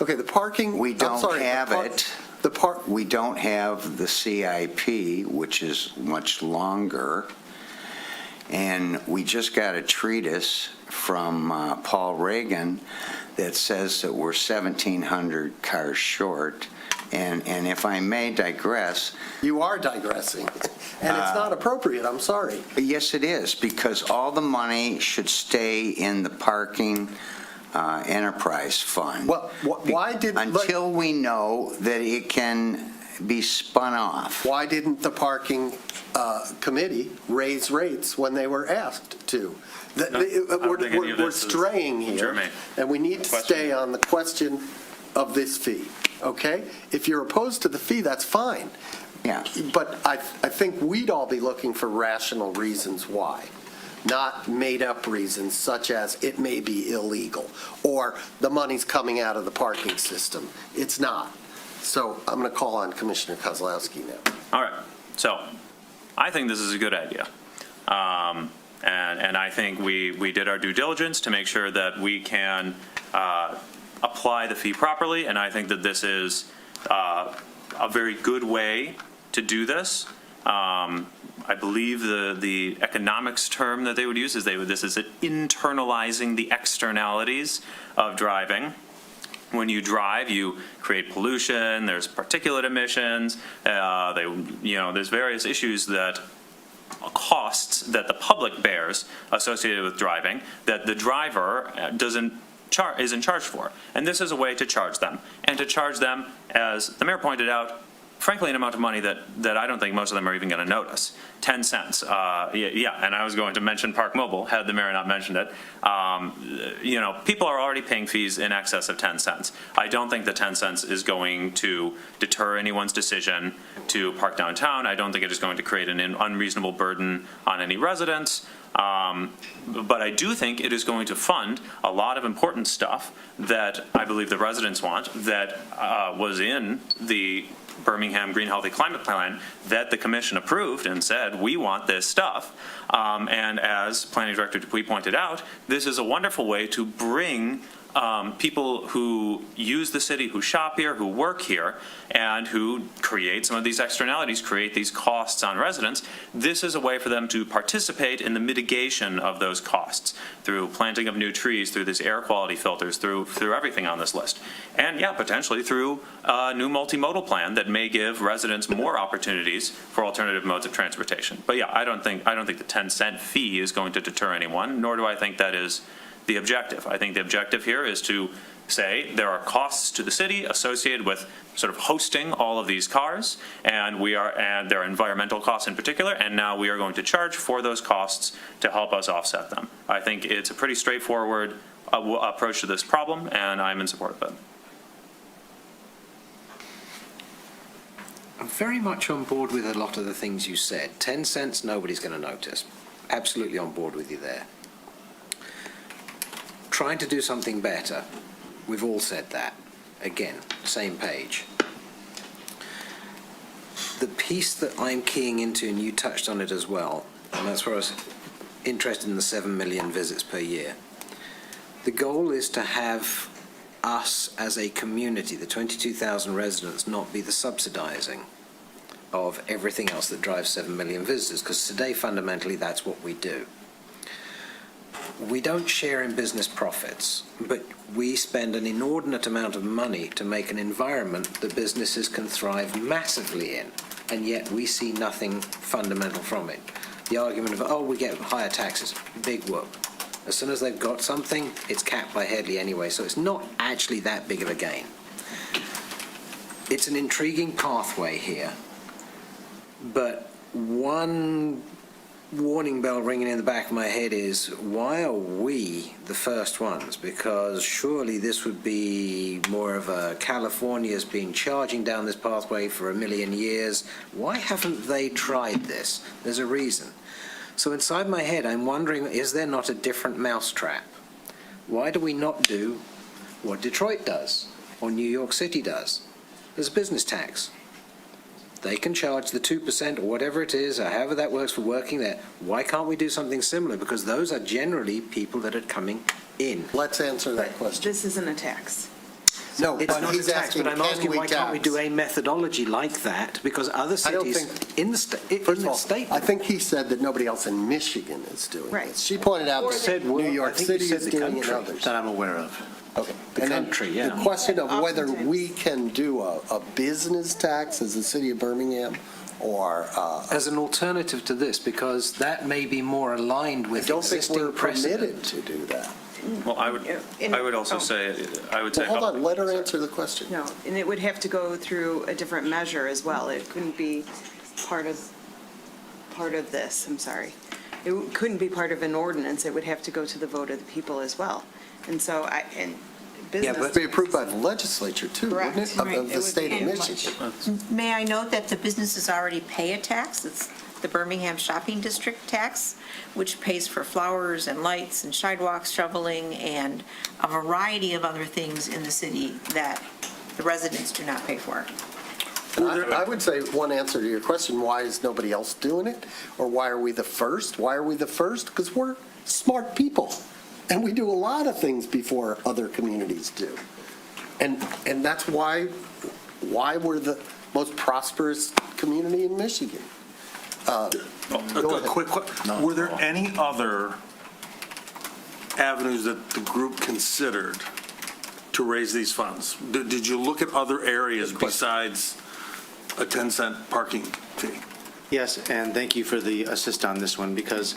Okay, the parking. We don't have it. The park. We don't have the CIP, which is much longer. And we just got a treatise from Paul Reagan that says that we're 1,700 cars short. And if I may digress. You are digressing, and it's not appropriate, I'm sorry. Yes, it is, because all the money should stay in the parking enterprise fund. Well, why did... Until we know that it can be spun off. Why didn't the parking committee raise rates when they were asked to? We're straying here, and we need to stay on the question of this fee, okay? If you're opposed to the fee, that's fine. Yeah. But I think we'd all be looking for rational reasons why, not made-up reasons such as it may be illegal or the money's coming out of the parking system. It's not. So I'm going to call on Commissioner Kozlowski now. All right. So I think this is a good idea. And I think we did our due diligence to make sure that we can apply the fee properly, and I think that this is a very good way to do this. I believe the economics term that they would use is this is internalizing the externalities of driving. When you drive, you create pollution. There's particulate emissions. There's various issues that costs that the public bears associated with driving that the driver isn't charged for. And this is a way to charge them, and to charge them, as the mayor pointed out, frankly, an amount of money that I don't think most of them are even going to notice. 10 cents. And I was going to mention Park Mobile, had the mayor not mentioned it. People are already paying fees in excess of 10 cents. I don't think the 10 cents is going to deter anyone's decision to park downtown. I don't think it is going to create an unreasonable burden on any residents. But I do think it is going to fund a lot of important stuff that I believe the residents want, that was in the Birmingham Green Healthy Climate Plan that the commission approved and said, we want this stuff. And as Planning Director Dupuy pointed out, this is a wonderful way to bring people who use the city, who shop here, who work here, and who create some of these externalities, create these costs on residents. This is a way for them to participate in the mitigation of those costs through planting of new trees, through this air quality filters, through everything on this list. And potentially through a new multimodal plan that may give residents more opportunities for alternative modes of transportation. But I don't think the 10-cent fee is going to deter anyone, nor do I think that is the objective. I think the objective here is to say there are costs to the city associated with sort of hosting all of these cars, and there are environmental costs in particular, and now we are going to charge for those costs to help us offset them. I think it's a pretty straightforward approach to this problem, and I'm in support of it. I'm very much on board with a lot of the things you said. 10 cents, nobody's going to notice. Absolutely on board with you there. Trying to do something better. We've all said that. Again, same page. The piece that I'm keying into, and you touched on it as well, and that's where I was interested in the 7 million visits per year. The goal is to have us as a community, the 22,000 residents, not be the subsidizing of everything else that drives 7 million visitors, because today, fundamentally, that's what we do. We don't share in business profits, but we spend an inordinate amount of money to make an environment that businesses can thrive massively in, and yet we see nothing fundamental from it. The argument of, oh, we get higher taxes, big whoop. As soon as they've got something, it's capped by Headley anyway, so it's not actually that big of a gain. It's an intriguing pathway here, but one warning bell ringing in the back of my head is, why are we the first ones? Because surely this would be more of a California's been charging down this pathway for 1 million years. Why haven't they tried this? There's a reason. So inside my head, I'm wondering, is there not a different mousetrap? Why do we not do what Detroit does or New York City does? There's a business tax. They can charge the 2% or whatever it is, or however that works for working there. Why can't we do something similar? Because those are generally people that are coming in. Let's answer that question. This isn't a tax. No, It's but not a he's tax, asking, but I'm can asking we why can't we tax? do a methodology like that? Because other I don't cities think- in the state. I think he said that nobody else in Michigan is doing Right. this. She pointed out that New York I think you City said is the doing it and country. others. That I'm aware of. Okay. The And then country, yeah. The question of whether Oftentimes. we can do a business tax as the city of Birmingham or, As an alternative to this, because that may be more aligned I with don't think existing we're permitted precedent. to do that. Well, I would also say, I would say. Well, hold on, let her answer the question. No, and it would have to go through a different measure as well. It couldn't be part of this, I'm sorry. It couldn't be part of an ordinance. It would have to go to the vote of the people as well. And so business. It would be approved by the legislature too, wouldn't it? Correct. Of the state of And Michigan. May I note that the businesses already pay a tax? It's the Birmingham Shopping District tax, which pays for flowers and lights and sidewalks, shoveling, and a variety of other things in the city that the residents do not pay for. And I would say one answer to your question, why is nobody else doing it? Or why are we the first? Why are we the first? Because we're smart people. And we do a lot of things before other communities do. And that's why we're the most prosperous community in Michigan. Go ahead. Quick, were there any other avenues that the group considered to raise these funds? Did you look at other areas besides a 10-cent parking fee? Yes, and thank you for the assist on this one, because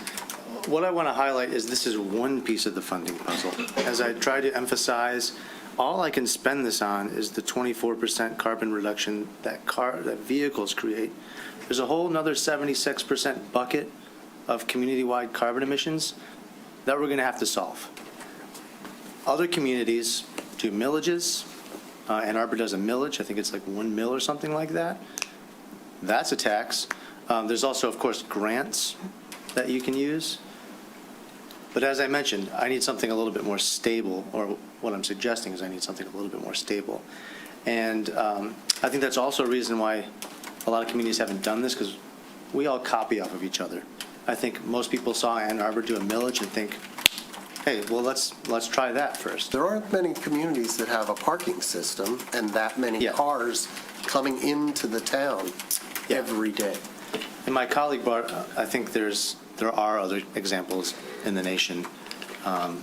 what I want to highlight is this is one piece of the funding puzzle. As I try to emphasize, all I can spend this on is the 24% carbon reduction that vehicles create. There's a whole nother 76% bucket of community-wide carbon emissions that we're going to have to solve. Other communities do millages. Ann Arbor does a millage. I think it's like 1 mil or something like that. That's a tax. There's also, of course, grants that you can use. But as I mentioned, I need something a little bit more stable, or what I'm suggesting is I need something a little bit more stable. And I think that's also a reason why a lot of communities haven't done this, because we all copy off of each other. I think most people saw Ann Arbor do a millage and think, hey, well, let's try that first. There aren't many communities that have a parking system and that many cars coming into the town every day. And my colleague brought, I think there are other examples in the nation. I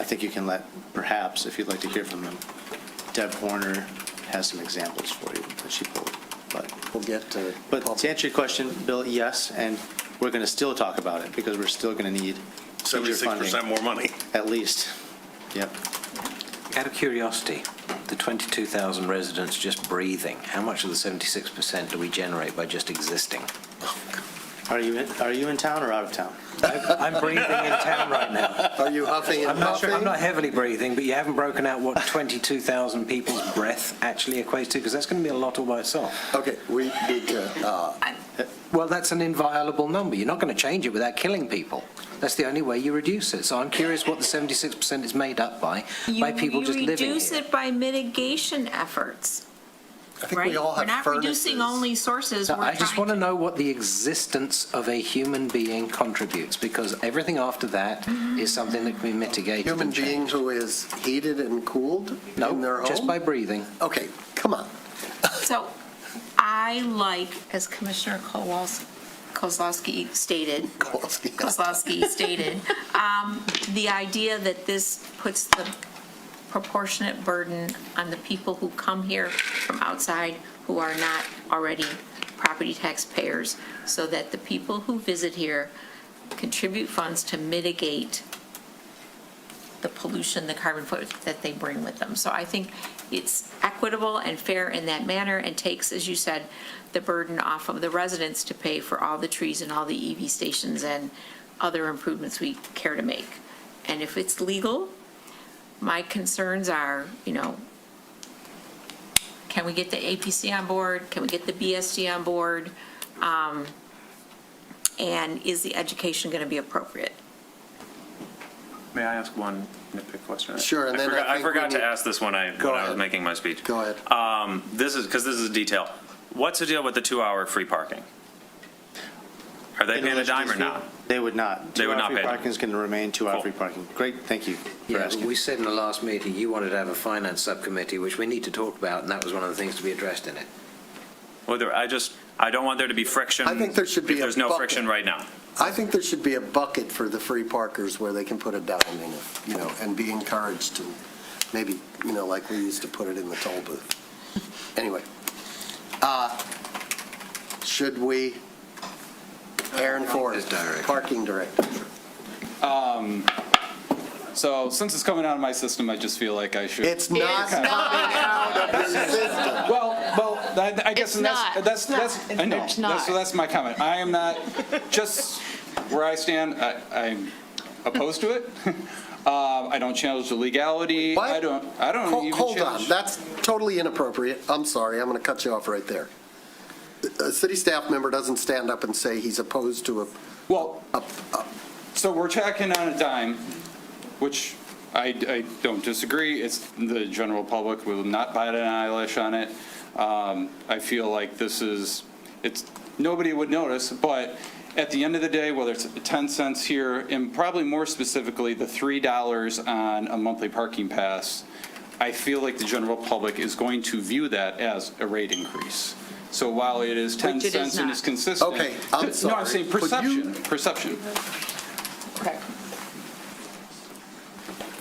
think you can perhaps, if you'd like to hear from them, Deb Horner has some examples for you that she pulled. But we'll get to. But to answer your question, Bill, yes, and we're going to still talk about it because we're still going to need 76% more money. At least. Yep. Out of curiosity, the 22,000 residents just breathing, how much of the 76% do we generate by just existing? Are you in town or out of town? I'm breathing in town right now. Are you huffing and puffing? I'm not heavily breathing, but you haven't broken out what 22,000 people's breath actually equates to, because that's going to be a lot all by itself. Okay, we need to. Well, that's an inviolable number. You're not going to change it without killing people. That's the only way you reduce it. So I'm curious what the 76% is made up by people just living here. You reduce it by mitigation efforts. think right? we all have We're not reducing furnaces. only sources. So we're I just trying want to know what the existence of a human being contributes, because everything after that is something that can be mitigated. Human and being changed. who is heated and cooled in their home? Just by breathing. Okay, come on. So I like, as Commissioner Kozlowski stated, the idea that this puts the proportionate burden on the people who come here from outside who are not already property taxpayers, so that the people who visit here contribute funds to mitigate the pollution, the carbon footprint that they bring with them. So I think it's equitable and fair in that manner, and takes, as you said, the burden off of the residents to pay for all the trees and all the EV stations and other improvements we care to make. And if it's legal, my concerns are, can we get the APC on board? Can we get the BSD on board? And is the education going to be appropriate? May I ask one nitpick question? Sure, and then I forgot to ask this when I was making my speech. Go ahead. This is a detail. What's the deal with the 2-hour free parking? Are they paying a dime or not? They would not. They would not pay a Free dime. parking is going to remain 2-hour free parking. Great, thank you for asking. We said in the last meeting you wanted to have a finance subcommittee, which we need to talk about, and that was one of the things to be addressed in it. Well, I don't want there to be friction. I think there should be if there's a no bucket. friction right now. I think there should be a bucket for the free parkers where they can put a dime in it, and be encouraged to, maybe, like we used to put it in the toll booth. Anyway, should we, Aaron Ford, parking director. So since it's coming out of my system, I just feel like I should. It's not coming out of your system. Well, I guess It's not. that's I know. It's not. So that's my comment. I am not, just where I stand, I'm opposed to it. I don't challenge the legality. What? I don't even Hold challenge. on, that's totally inappropriate. I'm sorry, I'm going to cut you off right there. A city staff member doesn't stand up and say he's opposed to So we're checking on a dime, which I don't disagree. It's the general public will not bat an eyelash on it. I feel like nobody would notice, but at the end of the day, whether it's 10 cents here, and probably more specifically, the $3 on a monthly parking pass, I feel like the general public is going to view that as a rate increase. So while it is 10 Which it is cents and not. it's consistent. Okay, I'm No, sorry. I'm saying Could you- perception. Okay.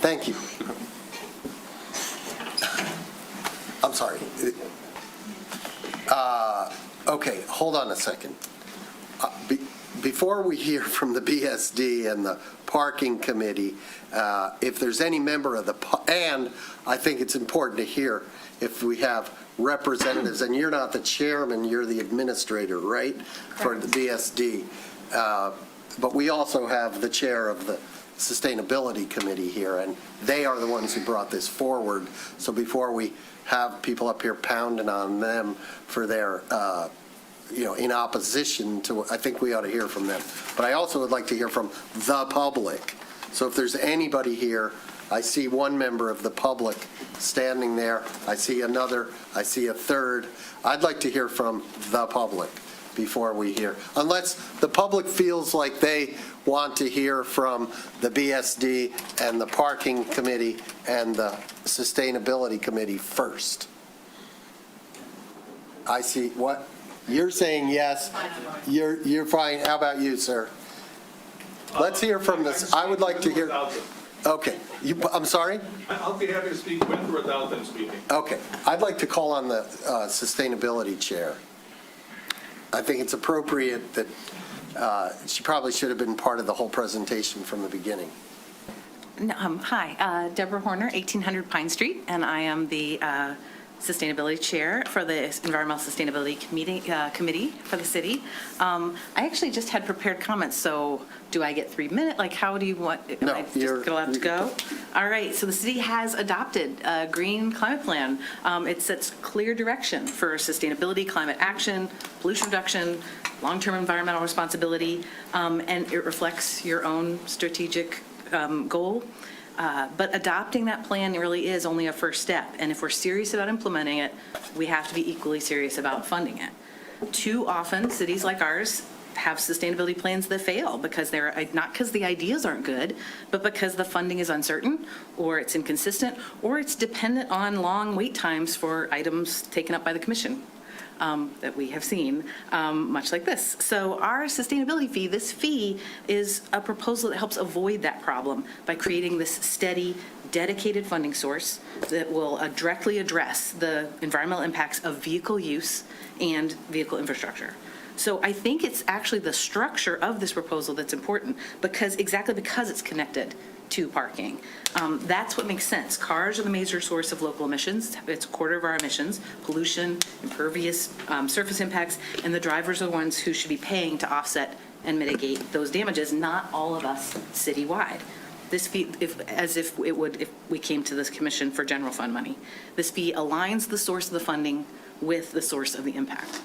Thank you. I'm sorry. Okay, hold on a second. Before we hear from the BSD and the parking committee, if there's any member of and I think it's important to hear if we have representatives, and you're not the chairman, you're the administrator, right? For the BSD. But we also have the chair of the Sustainability Committee here, and they are the ones who brought this forward. So before we have people up here pounding on them for their, in opposition to, I think we ought to hear from them. But I also would like to hear from the public. So if there's anybody here, I see one member of the public standing there. I see another. I see a third. I'd like to hear from the public before we hear, unless the public feels like they want to hear from the BSD and the Parking Committee and the Sustainability Committee first. I see what? You're saying yes. You're fine. How about you, sir? Let's hear from this. I would like to hear. Okay. I'm sorry? I'll be happy to speak with or without them speaking. Okay. I'd like to call on the Sustainability Chair. I think it's appropriate that she probably should have been part of the whole presentation from the beginning. Hi, Deborah Horner, 1800 Pine Street, and I am the Sustainability Chair for the Environmental Sustainability Committee for the city. I actually just had prepared comments, so do I get 3 minutes? Like, how do you want? No, am I just allowed to go? All right, so the city has adopted a green climate plan. It sets clear direction for sustainability, climate action, pollution reduction, long-term environmental responsibility, and it reflects your own strategic goal. But adopting that plan really is only a first step. And if we're serious about implementing it, we have to be equally serious about funding it. Too often, cities like ours have sustainability plans that fail because they're not because the ideas aren't good, but because the funding is uncertain, or it's inconsistent, or it's dependent on long wait times for items taken up by the commission that we have seen, much like this. So our sustainability fee, this fee is a proposal that helps avoid that problem by creating this steady, dedicated funding source that will directly address the environmental impacts of vehicle use and vehicle infrastructure. So I think it's actually the structure of this proposal that's important, because it's connected to parking. That's what makes sense. Cars are the major source of local emissions. It's a quarter of our emissions, pollution, impervious surface impacts, and the drivers are the ones who should be paying to offset and mitigate those damages, not all of us citywide. This fee, if we came to this commission for general fund money, this fee aligns the source of the funding with the source of the impact.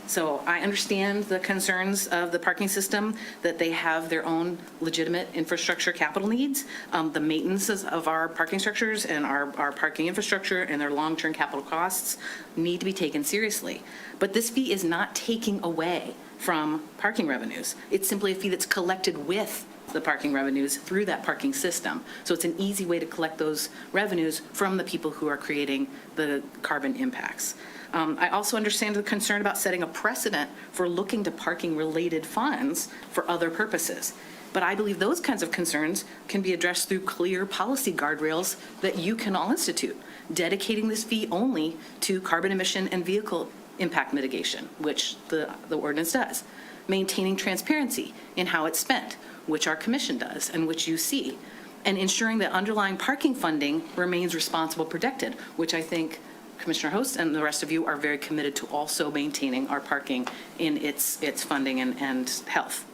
So I understand the concerns of the parking system, that they have their own legitimate infrastructure capital needs. The maintenance of our parking structures and our parking infrastructure and their long-term capital costs need to be taken seriously. But this fee is not taking away from parking revenues. It's simply a fee that's collected with the parking revenues through that parking system. So it's an easy way to collect those revenues from the people who are creating the carbon impacts. I also understand the concern about setting a precedent for looking to parking-related funds for other purposes. But I believe those kinds of concerns can be addressed through clear policy guardrails that you can all institute, dedicating this fee only to carbon emission and vehicle impact mitigation, which the ordinance does, maintaining transparency in how it's spent, which our commission does and which you see, and ensuring that underlying parking funding remains responsible protected, which I think Commissioner Host and the rest of you are very committed to also maintaining our parking in its funding and health.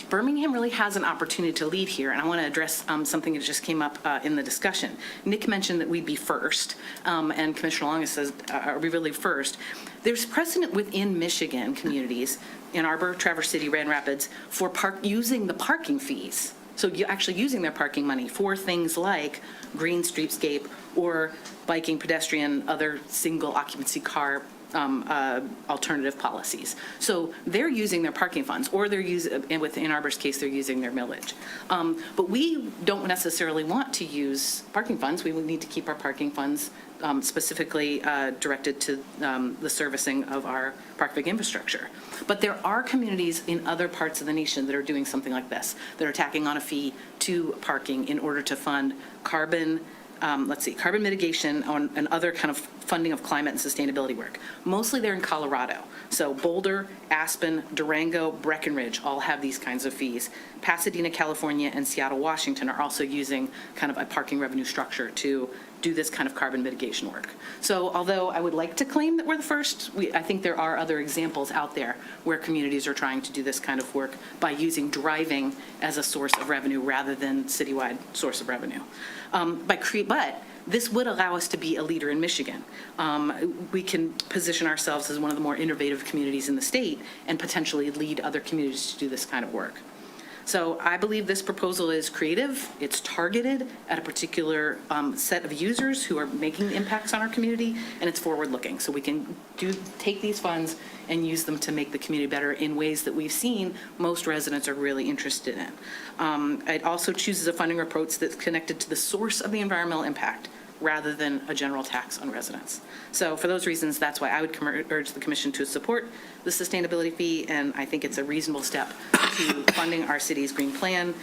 Birmingham really has an opportunity to lead here, and I want to address something that just came up in the discussion. Nick mentioned that we'd be first, and Commissioner Longus says, are we really first? There's precedent within Michigan communities, Ann Arbor, Traverse City, Grand Rapids, for using the parking fees. So you're actually using their parking money for things like green streetscape or biking, pedestrian, other single occupancy car alternative policies. So they're using their parking funds, or they're using, and with Ann Arbor's case, they're using their millage. But we don't necessarily want to use parking funds. We would need to keep our parking funds specifically directed to the servicing of our parking infrastructure. But there are communities in other parts of the nation that are doing something like this, that are tacking on a fee to parking in order to fund carbon mitigation and other kind of funding of climate and sustainability work. Mostly they're in Colorado. So Boulder, Aspen, Durango, Breckenridge all have these kinds of fees. Pasadena, California, and Seattle, Washington are also using kind of a parking revenue structure to do this kind of carbon mitigation work. So although I would like to claim that we're the first, I think there are other examples out there where communities are trying to do this kind of work by using driving as a source of revenue rather than citywide source of revenue. But this would allow us to be a leader in Michigan. We can position ourselves as one of the more innovative communities in the state and potentially lead other communities to do this kind of work. So I believe this proposal is creative, it's targeted at a particular set of users who are making impacts on our community, and it's forward-looking. So we can take these funds and use them to make the community better in ways that we've seen most residents are really interested in. It also chooses a funding approach that's connected to the source of the environmental impact, rather than a general tax on residents. So for those reasons, that's why I would urge the commission to support the sustainability fee, and I think it's a reasonable step to funding our city's green plan,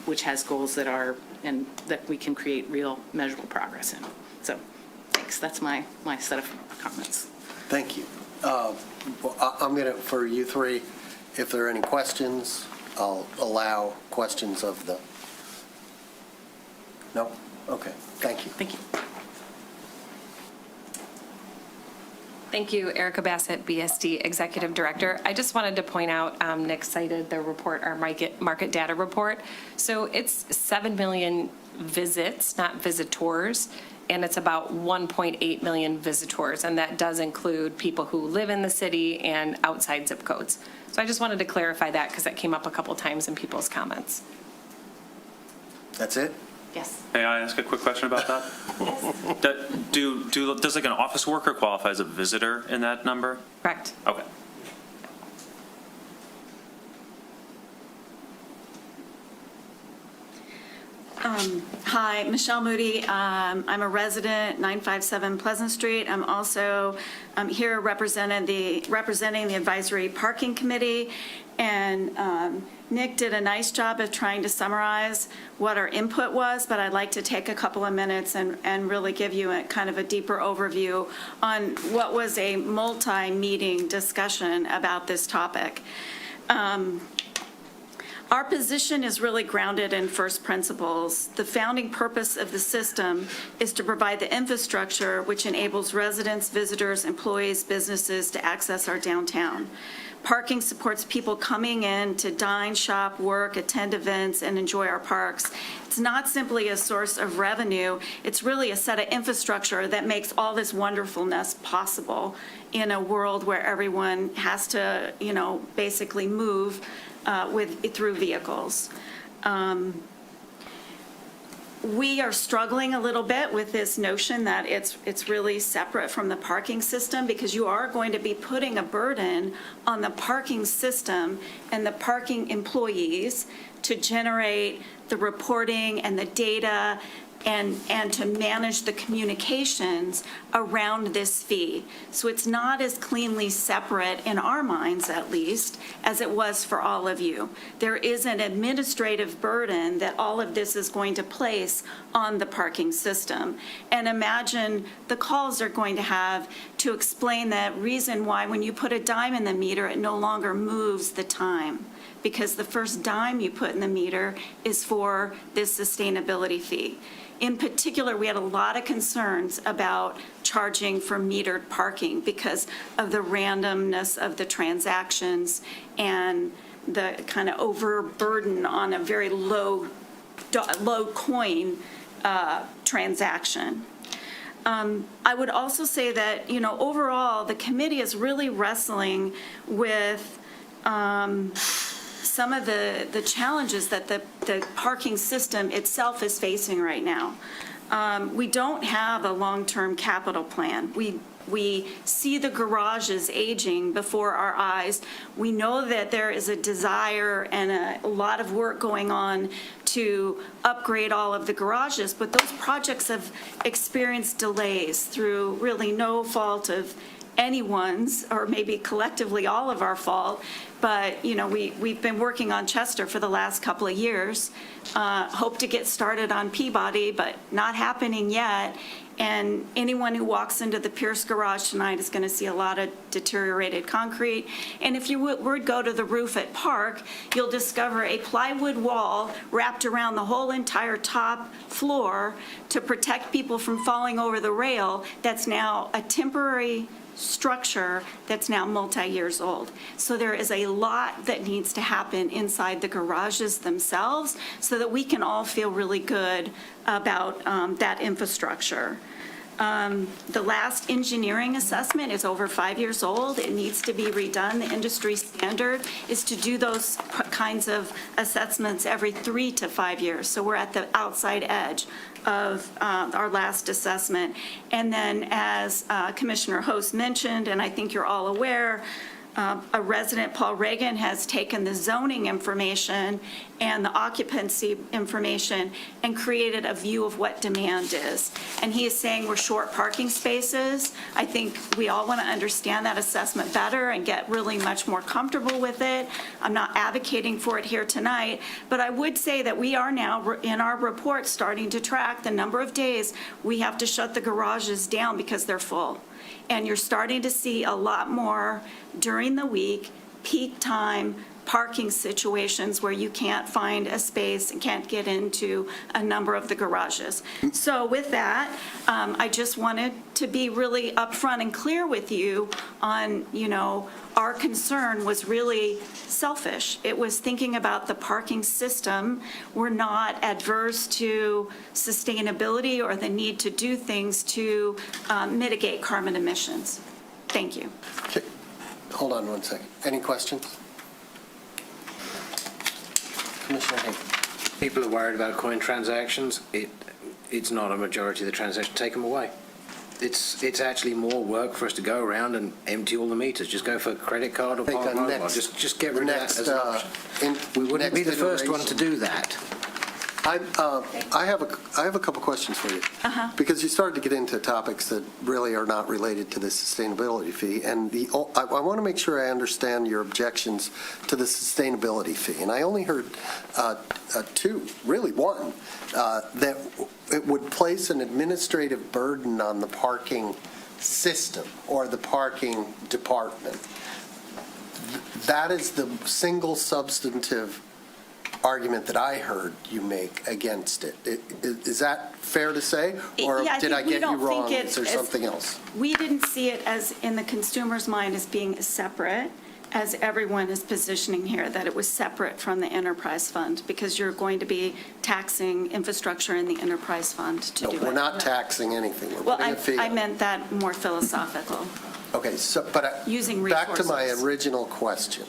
which has goals that are, and that we can create real measurable progress in. So thanks, that's my set of comments. Thank you. Well, I'm going to, for you three, if there are any questions, I'll allow questions of the, no? Okay, thank you. Thank you. Thank you, Erica Bassett, BSD Executive Director. I just wanted to point out, Nick cited the report, our market data report. So it's 7 million visits, not visitors, and it's about 1.8 million visitors, and that does include people who live in the city and outside zip codes. So I just wanted to clarify that because that came up a couple times in people's comments. That's it? Yes. May I ask a quick question about that? Does like an office worker qualify as a visitor in that number? Correct. Okay. Hi, Michelle Moody. I'm a resident, 957 Pleasant Street. I'm also here representing the Advisory Parking Committee. And Nick did a nice job of trying to summarize what our input was, but I'd like to take a couple of minutes and really give you a kind of a deeper overview on what was a multi-meeting discussion about this topic. Our position is really grounded in first principles. The founding purpose of the system is to provide the infrastructure which enables residents, visitors, employees, businesses to access our downtown. Parking supports people coming in to dine, shop, work, attend events, and enjoy our parks. It's not simply a source of revenue, it's really a set of infrastructure that makes all this wonderfulness possible in a world where everyone has to, basically move through vehicles. We are struggling a little bit with this notion that it's really separate from the parking system, because you are going to be putting a burden on the parking system and the parking employees to generate the reporting and the data and to manage the communications around this fee. So it's not as cleanly separate, in our minds at least, as it was for all of you. There is an administrative burden that all of this is going to place on the parking system. And imagine the calls they're going to have to explain that reason why when you put a dime in the meter, it no longer moves the time, because the first dime you put in the meter is for this sustainability fee. In particular, we had a lot of concerns about charging for metered parking because of the randomness of the transactions and the kind of overburden on a very low coin transaction. I would also say that, overall, the committee is really wrestling with some of the challenges that the parking system itself is facing right now. We don't have a long-term capital plan. We see the garages aging before our eyes. We know that there is a desire and a lot of work going on to upgrade all of the garages, but those projects have experienced delays through really no fault of anyone's, or maybe collectively all of our fault. But, we've been working on Chester for the last couple of years, hope to get started on Peabody, but not happening yet. And anyone who walks into the Pierce Garage tonight is going to see a lot of deteriorated concrete. And if you were to go to the roof at Park, you'll discover a plywood wall wrapped around the whole entire top floor to protect people from falling over the rail. That's now a temporary structure that's now multi-years old. So there is a lot that needs to happen inside the garages themselves so that we can all feel really good about that infrastructure. The last engineering assessment is over 5 years old. It needs to be redone. The industry standard is to do those kinds of assessments every 3 to 5 years. So we're at the outside edge of our last assessment. And then, as Commissioner Host mentioned, and I think you're all aware, a resident, Paul Reagan, has taken the zoning information and the occupancy information and created a view of what demand is. And he is saying we're short parking spaces. I think we all want to understand that assessment better and get really much more comfortable with it. I'm not advocating for it here tonight, but I would say that we are now, in our report, starting to track the number of days we have to shut the garages down because they're full. And you're starting to see a lot more during the week, peak time, parking situations where you can't find a space and can't get into a number of the garages. So with that, I just wanted to be really upfront and clear with you on, our concern was really selfish. It was thinking about the parking system. We're not adverse to sustainability or the need to do things to mitigate carbon emissions. Thank you. Okay. Hold on one second. Any questions? Commissioner Hayden. people are worried about coin transactions, it's not a majority of the transactions. Take them away. It's actually more work for us to go around and empty all the meters. Just go for credit card or Take a mobile. next- Just get rid of that as an option. We wouldn't be the next first one to iteration. do that. I have a couple questions for you. Because you started to get into topics that really are not related to the sustainability fee. And I want to make sure I understand your objections to the sustainability fee. And I only heard two, really one, that it would place an administrative burden on the parking system or the parking department. That is the single substantive argument that I heard you make against it. Is that fair to say? Or Yeah, did I think we get you don't wrong? think it Is there as- something else? We didn't see it as, in the consumer's mind, as being separate, as everyone is positioning here, that it was separate from the enterprise fund, because you're going to be taxing infrastructure in the enterprise fund to No, do it. we're not taxing anything. We're Well, putting a fee I on. meant that more philosophical. Okay, so, but Using back to my resources. original question.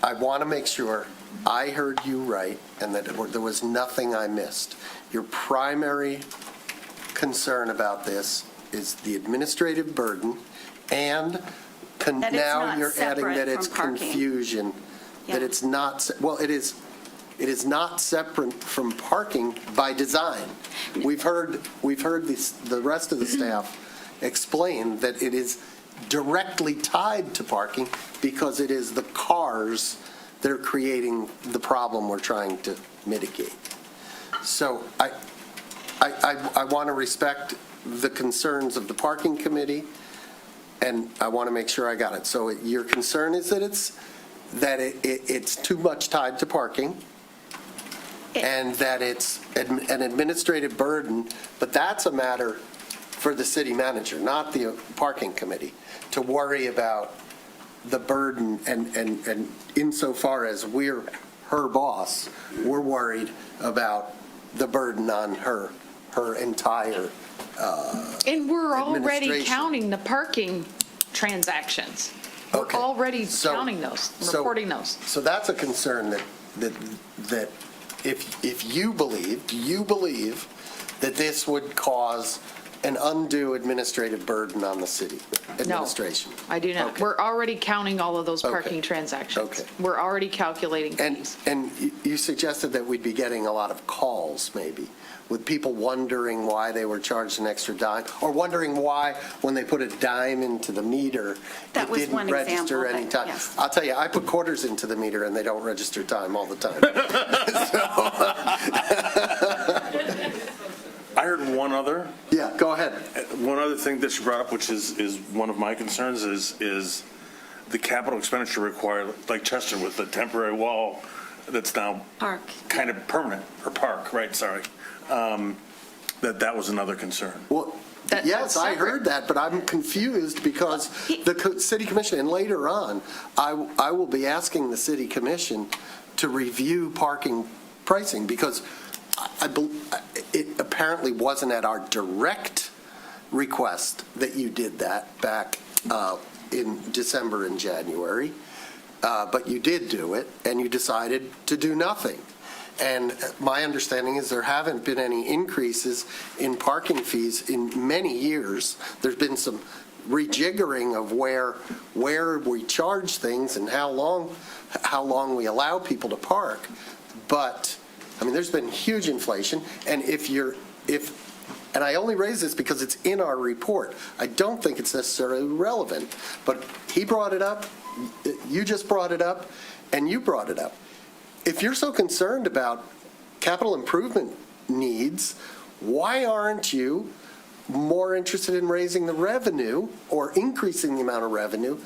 I want to make sure I heard you right and that there was nothing I missed. Your primary concern about this is the administrative burden and That it's now not you're adding separate that it's from parking. confusion, that Yeah. it's not, well, it is not separate from parking by design. We've heard the rest of the staff explain that it is directly tied to parking because it is the cars that are creating the problem we're trying to mitigate. So I want to respect the concerns of the parking committee, and I want to make sure I got it. So your concern is that it's too much tied to parking, and that it's an administrative burden, but that's a matter for the city manager, not the parking committee, to worry about the burden, and insofar as we're her boss, we're worried about the burden on her entire And we're already administration. counting the parking transactions. We're Okay. already So- counting those, so- reporting those. So that's a concern that if you believe, do you believe that this would cause an undue administrative burden on the city administration? I do not. Okay. We're already counting all of those Okay. parking transactions. Okay. We're already calculating fees. And you suggested that we'd be getting a lot of calls, maybe, with people wondering why they were charged an extra dime, or wondering why, when they put a dime into the meter, That it was didn't one register example, any but time. yes. I'll tell you, I put quarters into the meter, and they don't register time all the time. I heard one other. Yeah, go ahead. One other thing that you brought up, which is one of my concerns, is the capital expenditure required, like Chester with the temporary wall that's now Park. kind of permanent, or park, right, sorry. That was another concern. Well, yes, I heard that, but I'm confused because the city commission, and later on, I will be asking the city commission to review parking pricing, because it apparently wasn't at our direct request that you did that back in December and January, but you did do it, and you decided to do nothing. And my understanding is there haven't been any increases in parking fees in many years. There's been some rejiggering of where we charge things and how long we allow people to park. But, I mean, there's been huge inflation, and and I only raise this because it's in our report. I don't think it's necessarily relevant, but he brought it up, you just brought it up, and you brought it up. If you're so concerned about capital improvement needs, why aren't you more interested in raising the revenue or increasing the amount of revenue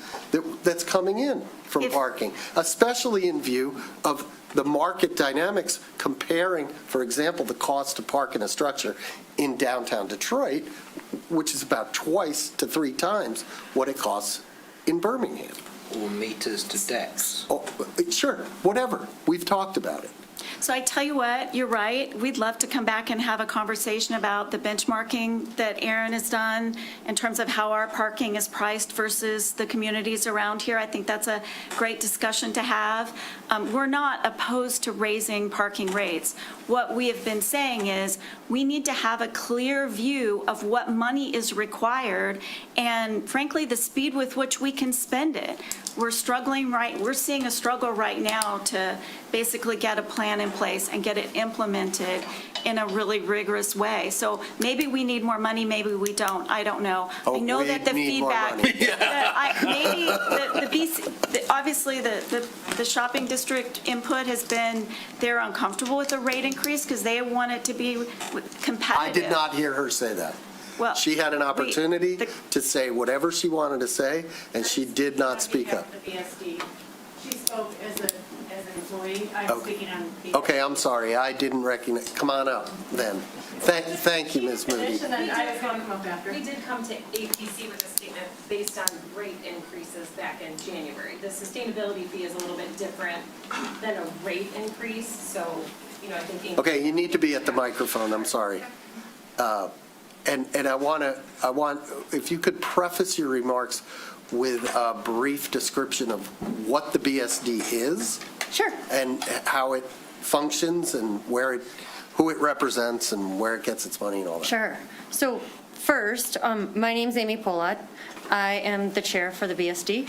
that's coming in from parking, especially in view of the market dynamics comparing, for example, the cost to park in a structure in downtown Detroit, which is about twice to 3 times what it costs in Birmingham. Or meters to decks. Oh, sure, whatever. We've talked about it. So I tell you what, you're right. We'd love to come back and have a conversation about the benchmarking that Aaron has done in terms of how our parking is priced versus the communities around here. I think that's a great discussion to have. We're not opposed to raising parking rates. What we have been saying is we need to have a clear view of what money is required and frankly, the speed with which we can spend it. We're seeing a struggle right now to basically get a plan in place and get it implemented in a really rigorous way. So maybe we need more money, maybe we don't, I don't know. I know that the need more feedback, money. maybe the BC, obviously the shopping district input has been, they're uncomfortable with the rate increase because they want it to be competitive. I did not hear her say that. Well, She had an opportunity to say whatever she wanted to say, and she did not speak up. The BSD. She spoke as an employee. I'm speaking on behalf. Okay, I'm sorry, I didn't recognize, come on up then. Thank you, Ms. Moody. And then I was going to come up after. We did come to APC with a statement based on rate increases back in January. The sustainability fee is a little bit different than a rate increase, so, I think. Okay, you need to be at the microphone, I'm sorry. And I want, if you could preface your remarks with a brief description of what the BSD is. Sure. And how it functions and who it represents and where it gets its money and all that. Sure. So first, my name's Amy Polat. I am the chair for the BSD.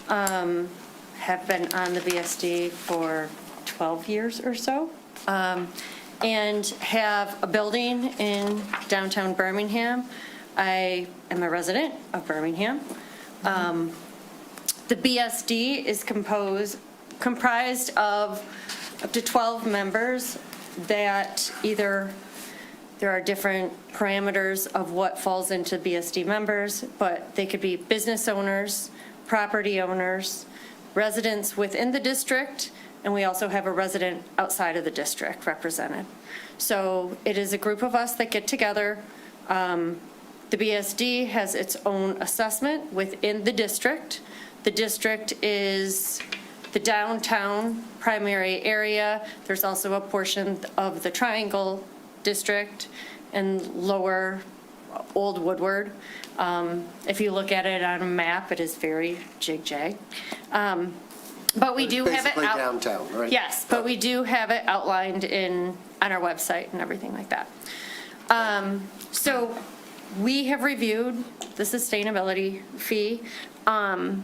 Have been on the BSD for 12 years or so. And have a building in downtown Birmingham. I am a resident of Birmingham. The BSD is comprised of up to 12 members that either, there are different parameters of what falls into BSD members, but they could be business owners, property owners, residents within the district, and we also have a resident outside of the district represented. So it is a group of us that get together. The BSD has its own assessment within the district. The district is the downtown primary area. There's also a portion of the Triangle District and lower Old Woodward. If you look at it on a map, it is very jig-jag. But we do have it Basically downtown, right? Yes, but we do have it outlined on our website and everything like that. So we have reviewed the sustainability fee. And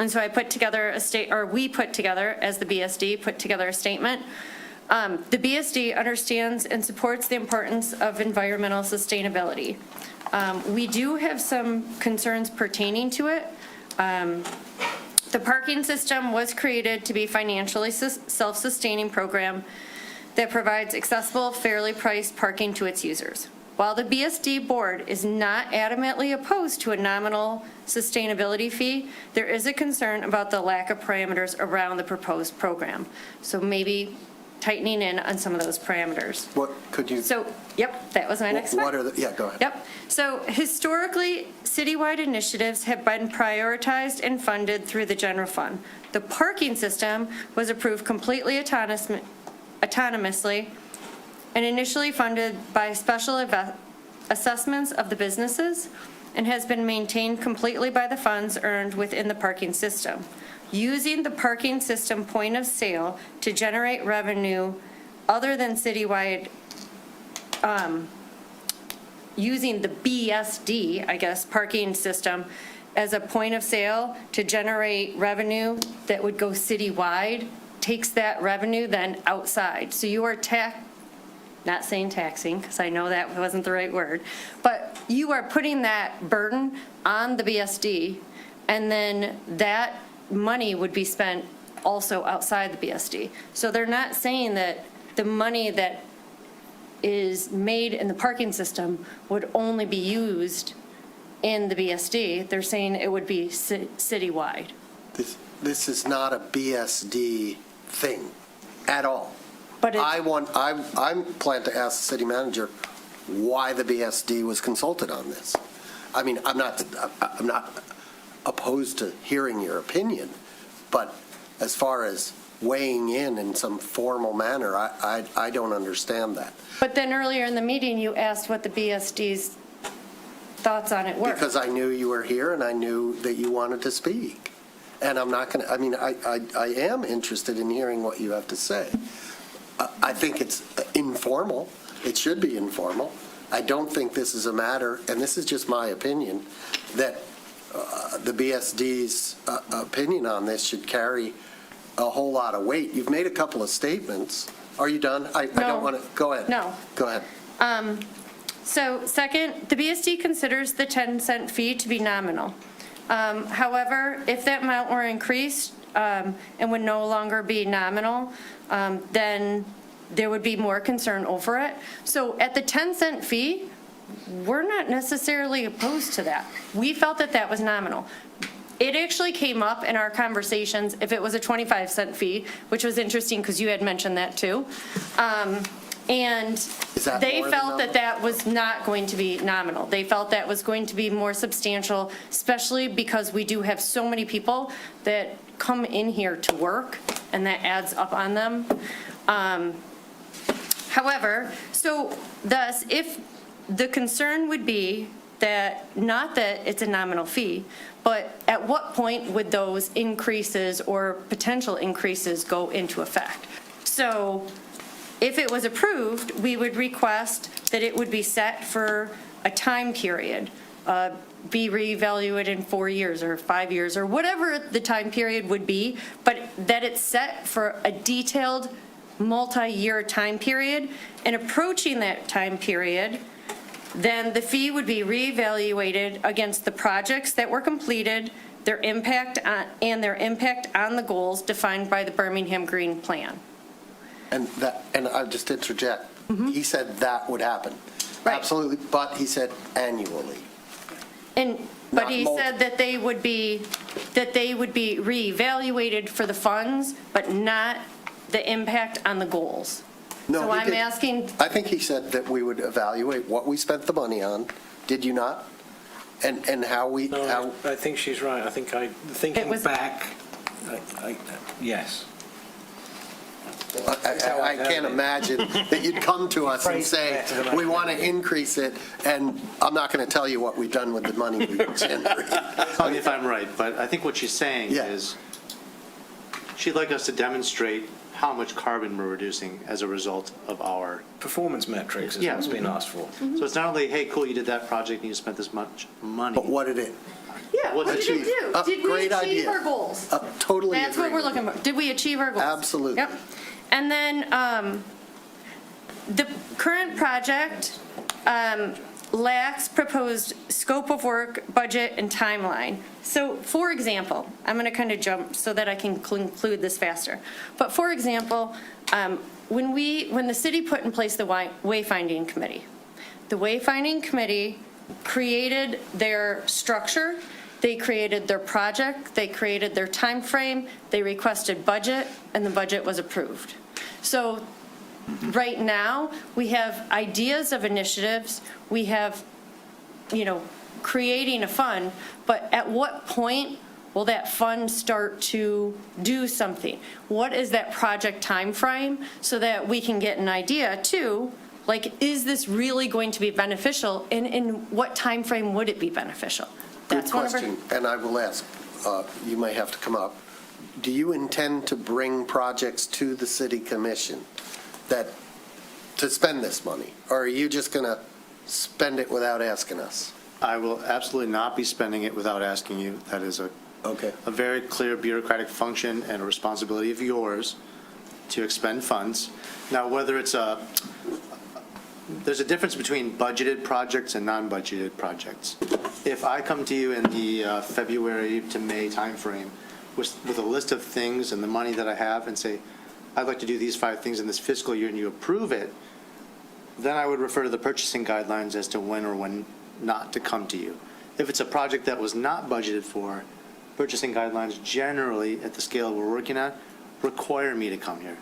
so I put together we put together, as the BSD, put together a statement. The BSD understands and supports the importance of environmental sustainability. We do have some concerns pertaining to it. The parking system was created to be a financially self-sustaining program that provides accessible, fairly priced parking to its users. While the BSD board is not adamantly opposed to a nominal sustainability fee, there is a concern about the lack of parameters around the proposed program. So maybe tightening in on some of those parameters. What could you? So, yep, that was my next one. What are the, yeah, go ahead. Yep. So historically, citywide initiatives have been prioritized and funded through the general fund. The parking system was approved completely autonomously and initially funded by special assessments of the businesses and has been maintained completely by the funds earned within the parking system. Using the parking system point of sale to generate revenue other than citywide, using the BSD, I guess, parking system as a point of sale to generate revenue that would go citywide, takes that revenue then outside. So you are not saying taxing, because I know that wasn't the right word, but you are putting that burden on the BSD, and then that money would be spent also outside the BSD. So they're not saying that the money that is made in the parking system would only be used in the BSD. They're saying it would be citywide. This is not a BSD thing at all. But I plan to ask the city manager why the BSD was consulted on this. I mean, I'm not opposed to hearing your opinion, but as far as weighing in some formal manner. I don't understand that. But then earlier in the meeting, you asked what the BSD's thoughts on it were. Because I knew you were here and I knew that you wanted to speak. And I'm not going to, I mean, I am interested in hearing what you have to say. I think it's informal. It should be informal. I don't think this is a matter, and this is just my opinion, that the BSD's opinion on this should carry a whole lot of weight. You've made a couple of statements. Are you done? I don't want to, go ahead. No. Go ahead. So second, the BSD considers the 10-cent fee to be nominal. However, if that amount were increased and would no longer be nominal, then there would be more concern over it. So at the 10-cent fee, we're not necessarily opposed to that. We felt that that was nominal. It actually came up in our conversations if it was a 25-cent fee, which was interesting because you had mentioned that too. And they felt that that was not going to be nominal. They felt that was going to be more substantial, especially because we do have so many people that come in here to work, and that adds up on them. However, so thus, if the concern would be that, not that it's a nominal fee, but at what point would those increases or potential increases go into effect? So if it was approved, we would request that it would be set for a time period, be reevaluated in 4 years or 5 years or whatever the time period would be, but that it's set for a detailed multi-year time period, and approaching that time period, then the fee would be reevaluated against the projects that were completed, their impact on the goals defined by the Birmingham Green Plan. And I'll just interject. He said that would happen. Right. Absolutely, but he said annually. But he said that they would be reevaluated for the funds, but not the impact on the goals. No, So he I'm didn't. asking, I think he said that we would evaluate what we spent the money on. Did you not? And how we, No, how, I think she's right. I think thinking back, yes. I can't imagine that you'd come to us and say, we want to increase it, and I'm not going to tell you what we've done with the money we generated. Tell me if I'm right, but I think what she's saying Yeah. is she'd like us to demonstrate how much carbon we're reducing as a result of our Performance metrics is what's been asked for. So it's not only, hey, cool, you did that project and you spent this much money. But what did it? yeah, what did it achieve? do? Did we Great achieve idea. our goals? Totally That's what agree we're with looking for. Did we achieve our goals? Absolutely. Yep. And then the current project lacks proposed scope of work, budget, and timeline. So, for example, I'm going to kind of jump so that I can conclude this faster. But for example, when the city put in place the wayfinding committee created their structure, they created their project, they created their time frame, they requested budget, and the budget was approved. So right now, we have ideas of initiatives, we have, creating a fund, but at what point will that fund start to do something? What is that project time frame so that we can get an idea too, like, is this really going to be beneficial, and in what time frame would it be beneficial? Good question, and I will ask, you may have to come up. Do you intend to bring projects to the city commission to spend this money? Or are you just going to spend it without asking us? I will absolutely not be spending it without asking you. That is a very clear bureaucratic function and a responsibility of yours to expend funds. Now, whether it's there's a difference between budgeted projects and non-budgeted projects. If I come to you in the February to May timeframe with a list of things and the money that I have and say, I'd like to do these 5 things in this fiscal year, and you approve it, then I would refer to the purchasing guidelines as to when or when not to come to you. If it's a project that was not budgeted for, purchasing guidelines generally, at the scale we're working at, require me to come here.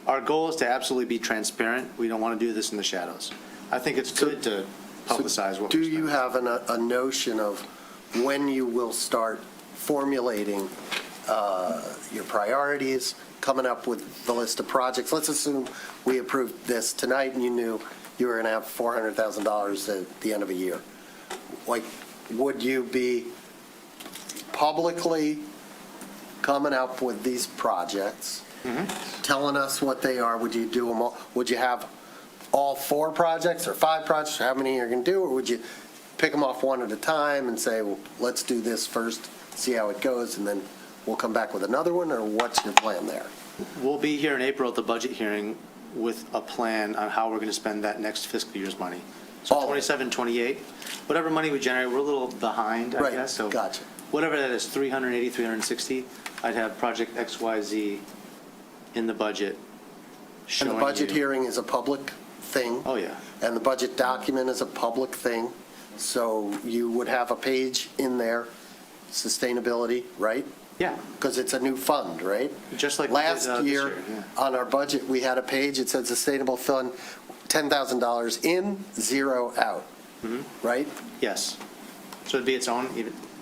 Our goal is to absolutely be transparent. We don't want to do this in the shadows. I think it's good to publicize what we're Do you have a notion of when you will start formulating your priorities coming up with the list of projects. Let's assume we approved this tonight and you knew you were going to have $400,000 at the end of a year. Like, would you be publicly coming up with these projects, telling us what they are? Would you do them all? Would you have all 4 projects or 5 projects, or how many you're going to do? Or would you pick them off one at a time and say, well, let's do this first, see how it goes, and then we'll come back with another one? Or what's your plan there? We'll be here in April at the budget hearing with a plan on how we're going to spend that next fiscal year's money. So 27, 28, whatever money we generate, we're a little behind, I guess. So gotcha. Whatever that is, 380, 360, I'd have project XYZ in the budget showing And the budget you- hearing is a public thing. Oh, yeah. And the budget document is a public thing. So you would have a page in there, sustainability, right? Yeah. Because it's a new fund, right? Just like we did, Last this year, year, yeah. on our budget, we had a page, it said sustainable fund, $10,000 in, 0 out, right? Yes. So it'd be its own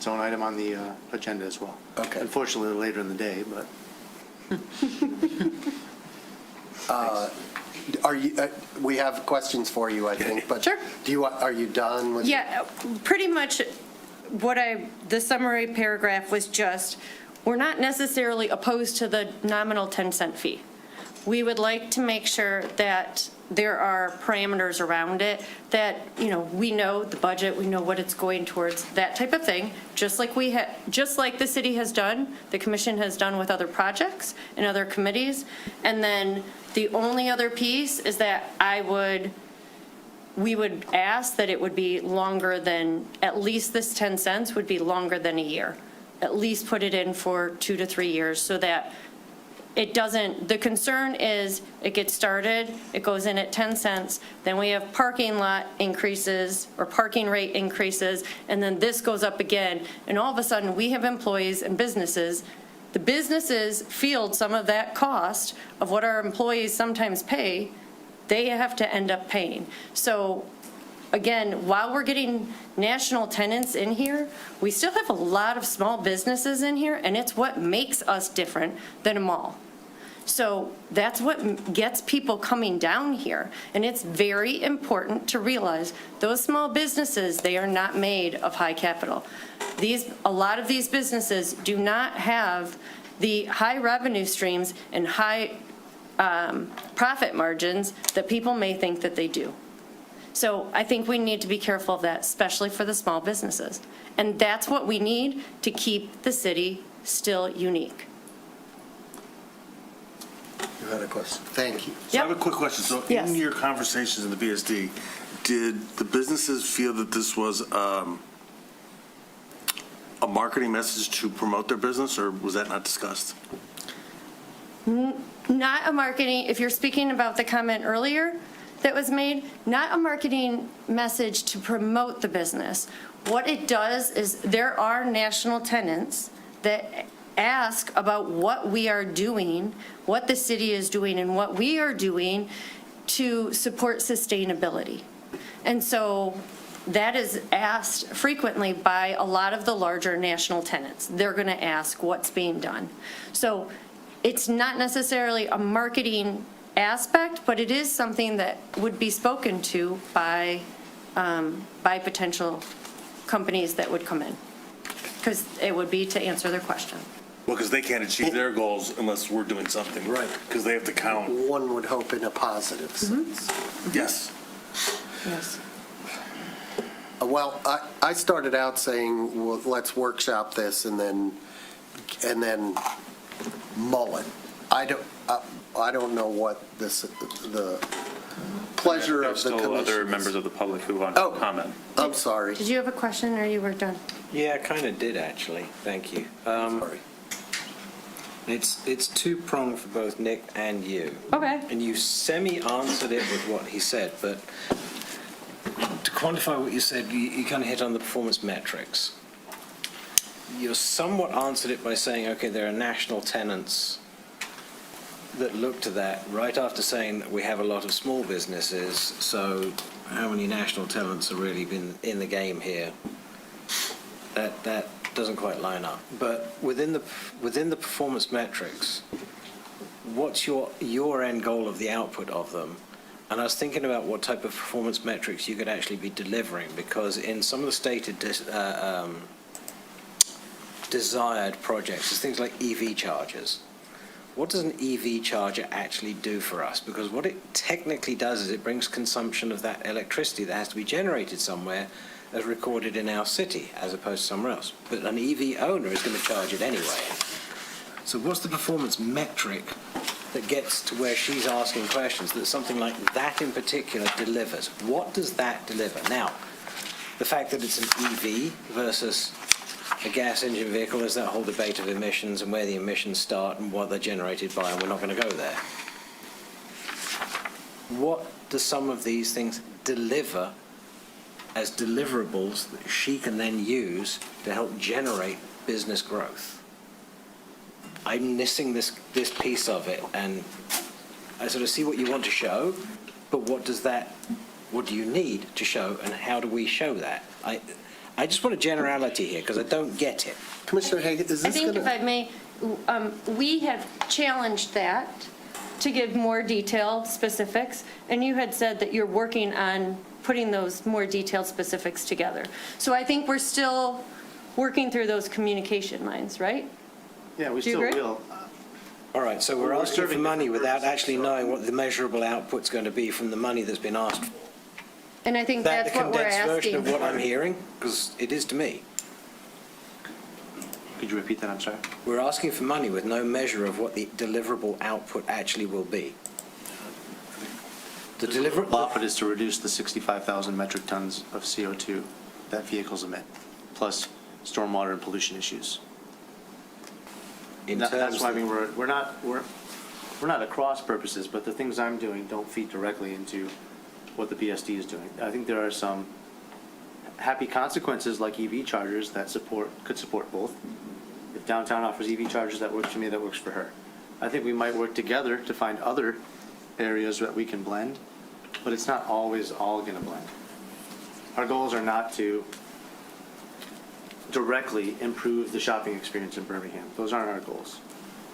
item on the agenda as well. Okay. Unfortunately, later in the day, but. Are you, we have questions for you, I think, but. Sure. Are you done with? Yeah, pretty much the summary paragraph was just, we're not necessarily opposed to the nominal 10-cent fee. We would like to make sure that there are parameters around it, that, we know the budget, we know what it's going towards, that type of thing, just like the city has done, the commission has done with other projects and other committees. And then the only other piece is that we would ask that it would be longer than, at least this 10 cents would be longer than a year. At least put it in for 2 to 3 years so that it doesn't, the concern is it gets started, it goes in at 10 cents, then we have parking lot increases or parking rate increases, and then this goes up again. And all of a sudden, we have employees and businesses. The businesses field some of that cost of what our employees sometimes pay, they have to end up paying. So again, while we're getting national tenants in here, we still have a lot of small businesses in here, and it's what makes us different than a mall. So that's what gets people coming down here. And it's very important to realize those small businesses, they are not made of high capital. A lot of these businesses do not have the high revenue streams and high profit margins that people may think that they do. So I think we need to be careful of that, especially for the small businesses. And that's what we need to keep the city still unique. You had a question. Thank you. So I have a quick question. So Yes. in your conversations in the BSD, did the businesses feel that this was a marketing message to promote their business, or was that not discussed? Not a marketing, if you're speaking about the comment earlier that was made, not a marketing message to promote the business. What it does is there are national tenants that ask about what we are doing, what the city is doing, and what we are doing to support sustainability. And so that is asked frequently by a lot of the larger national tenants. They're going to ask what's being done. So it's not necessarily a marketing aspect, but it is something that would be spoken to by potential companies that would come in, because it would be to answer their question. Well, because they can't achieve their goals unless we're doing something. Right. Because they have to count. One would hope in a positive sense. Yes. Yes. Well, I started out saying, well, let's workshop this and then mull it. I don't know what the pleasure of the Still commission other is. members of the public who want to comment. I'm sorry. Did you have a question, or you were done? Yeah, I kind of did, actually. Thank you. Sorry. It's two-pronged for both Nick and you. Okay. And you semi-answered it with what he said, but to quantify what you said, you kind of hit on the performance metrics. You somewhat answered it by saying, okay, there are national tenants that look to that right after saying that we have a lot of small businesses, so how many national tenants have really been in the game here? That doesn't quite line up. But within the performance metrics, what's your end goal of the output of them? And I was thinking about what type of performance metrics you could actually be delivering, because in some of the stated desired projects, there's things like EV chargers. What does an EV charger actually do for us? Because what it technically does is it brings consumption of that electricity that has to be generated somewhere as recorded in our city, as opposed to somewhere else. But an EV owner is going to charge it anyway. So what's the performance metric that gets to where she's asking questions that something like that in particular delivers? What does that deliver? Now, the fact that it's an EV versus a gas engine vehicle is that whole debate of emissions and where the emissions start and what they're generated by, and we're not going to go there. What do some of these things deliver as deliverables that she can then use to help generate business growth? I'm missing this piece of it, and I sort of see what you want to show, but what do you need to show, and how do we show that? I just want a generality here, because I don't get it. Commissioner Hagan, is I this think going if I may, we have challenged that to give more detailed specifics, and you had said that you're working on putting those more detailed specifics together. So I think we're still working through those communication lines, right? Yeah, we Do you still agree? will. All right, so we're asking for money without actually knowing what the measurable output's going to be from the money that's been asked for. And I think Is that that's the what we're condensed version asking of what I'm for. hearing? Because it is to me. Could you repeat that? I'm sorry. We're asking for money with no measure of what the deliverable output actually will be. The deliverable output is to reduce the 65,000 metric tons of CO2 that vehicles emit, plus stormwater and pollution issues. That's why I mean we're not at cross purposes, but the things I'm doing don't feed directly into what the BSD is doing. I think there are some happy consequences like EV chargers that could support both. If downtown offers EV chargers that works for me, that works for her. I think we might work together to find other areas that we can blend, but it's not always all going to blend. Our goals are not to directly improve the shopping experience in Birmingham. Those aren't our goals.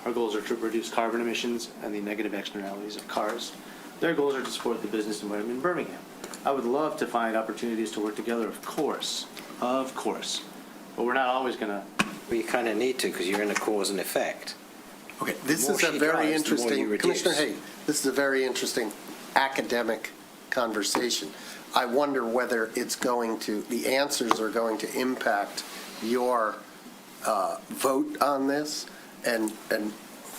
Our goals are to reduce carbon emissions and the negative externalities of cars. Their goals are to support the business environment in Birmingham. I would love to find opportunities to work together, of course, but we're not always going to. Well, you kind of need to, because you're in a cause and effect. Okay, this The is more a she very drives, the more interesting, you reduce. Commissioner Hay, this is a very interesting academic conversation. I wonder whether the answers are going to impact your vote on this, and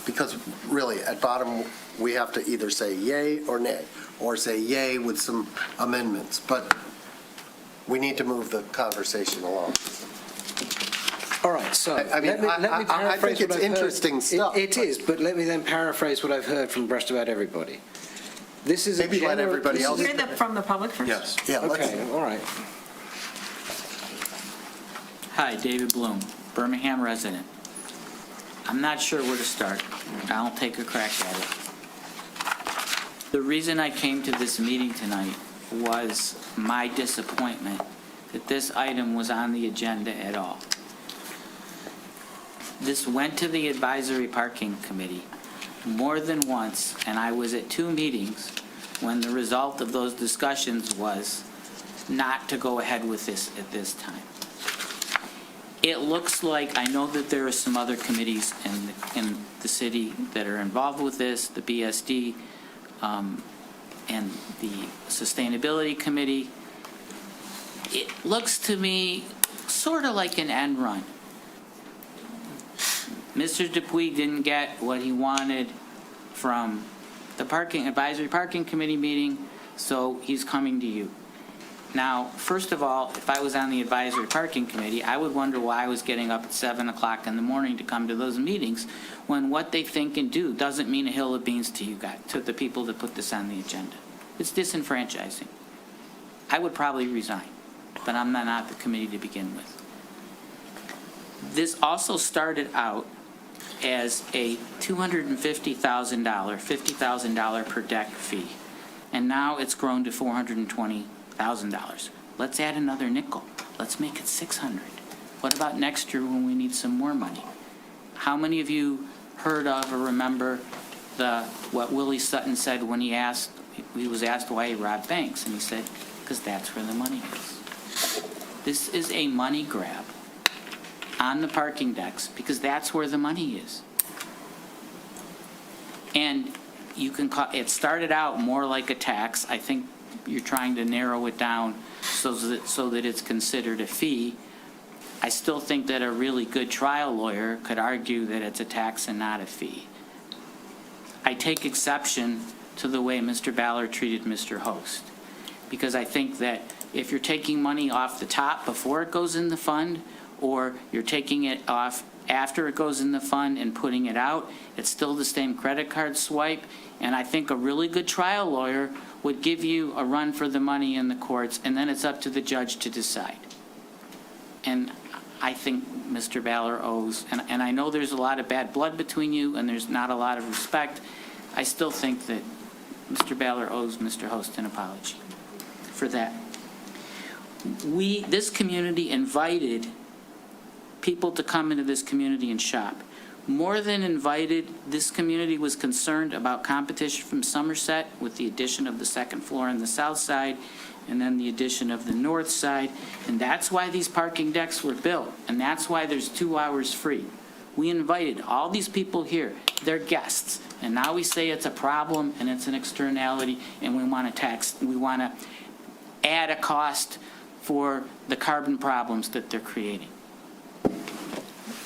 because really, at bottom, we have to either say yay or nay, or say yay with some amendments, but we need to move the conversation along. All right, so I mean, let me I paraphrase think what it's I've heard. interesting stuff. It is, but let me then paraphrase what I've heard from just about everybody. This is Maybe let everybody else. Hear from the public first? Yes. Yeah, Okay, all right. Hi, David Bloom, Birmingham resident. I'm not sure where to start. I'll take a crack at it. The reason I came to this meeting tonight was my disappointment that this item was on the agenda at all. This went to the Advisory Parking Committee more than once, and I was at 2 meetings when the result of those discussions was not to go ahead with this at this time. It looks like, I know that there are some other committees in the city that are involved with this, the BSD and the Sustainability Committee. It looks to me sort of like an end run. Mr. Dupuy didn't get what he wanted from the Advisory Parking Committee meeting, so he's coming to you. Now, first of all, if I was on the Advisory Parking Committee, I would wonder why I was getting up at 7 o'clock in the morning to come to those meetings when what they think and do doesn't mean a hill of beans to you guys, to the people that put this on the agenda. It's disenfranchising. I would probably resign, but I'm not the committee to begin with. This also started out as a $250,000, $50,000 per deck fee, and now it's grown to $420,000. Let's add another nickel. Let's make it $600. What about next year when we need some more money? How many of you heard of or remember what Willie Sutton said when he was asked why he robbed banks, and he said, because that's where the money is. This is a money grab on the parking decks, because that's where the money is. And you can it started out more like a tax. I think you're trying to narrow it down so that it's considered a fee. I still think that a really good trial lawyer could argue that it's a tax and not a fee. I take exception to the way Mr. Ballard treated Mr. Host, because I think that if you're taking money off the top before it goes in the fund, or you're taking it off after it goes in the fund and putting it out, it's still the same credit card swipe, and I think a really good trial lawyer would give you a run for the money in the courts, and then it's up to the judge to decide. And I think Mr. Ballard owes, and I know there's a lot of bad blood between you, and there's not a lot of respect. I still think that Mr. Ballard owes Mr. Host an apology for that. This community invited people to come into this community and shop. More than invited, this community was concerned about competition from Somerset with the addition of the second floor on the south side, and then the addition of the north side, and that's why these parking decks were built, and that's why there's 2 hours free. We invited all these people here, they're guests, and now we say it's a problem and it's an externality, and we want to add a cost for the carbon problems that they're creating.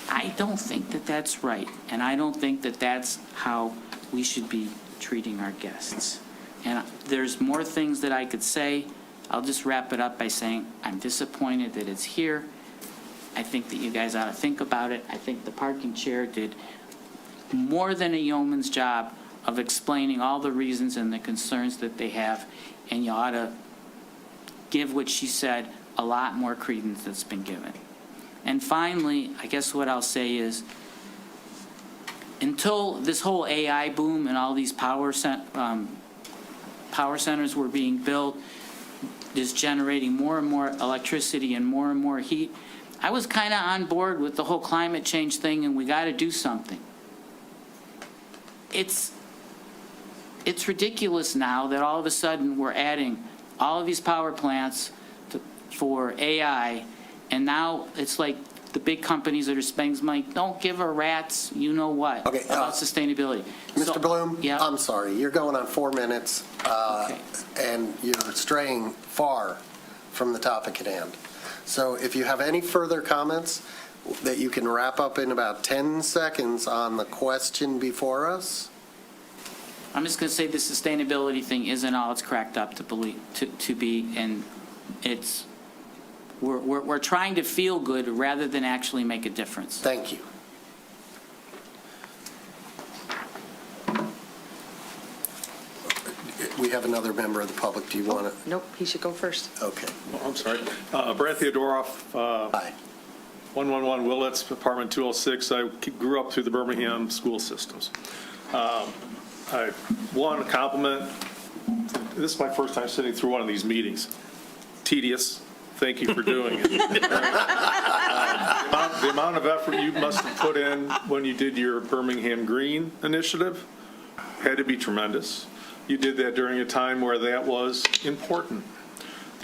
I don't think that that's right, and I don't think that that's how we should be treating our guests. And there's more things that I could say. I'll just wrap it up by saying I'm disappointed that it's here. I think that you guys ought to think about it. I think the parking chair did more than a yeoman's job of explaining all the reasons and the concerns that they have, and you ought to give what she said a lot more credence that's been given. And finally, I guess what I'll say is, until this whole AI boom and all these power centers were being built, is generating more and more electricity and more heat, I was kind of on board with the whole climate change thing, and we got to do something. It's ridiculous now that all of a sudden we're adding all of these power plants for AI, and now it's like the big companies that are spending money don't give a rat's you-know-what about sustainability. Mr. Bloom, yeah. I'm sorry, you're going on 4 minutes, and you're straying far from the topic at hand. So if you have any further comments that you can wrap up in about 10 seconds on the question before us. I'm just going to say the sustainability thing isn't all it's cracked up to be, and it's we're trying to feel good rather than actually make a difference. Thank you. We have another member of the public. Do you want to? Nope, he should go first. Okay. Oh, I'm sorry. Brad Theodoroff. Hi. 111 Willets, apartment 206. I grew up through the Birmingham school systems. I want to compliment. This is my first time sitting through one of these meetings. Tedious. Thank you for doing it. The amount of effort you must have put in when you did your Birmingham Green initiative had to be tremendous. You did that during a time where that was important.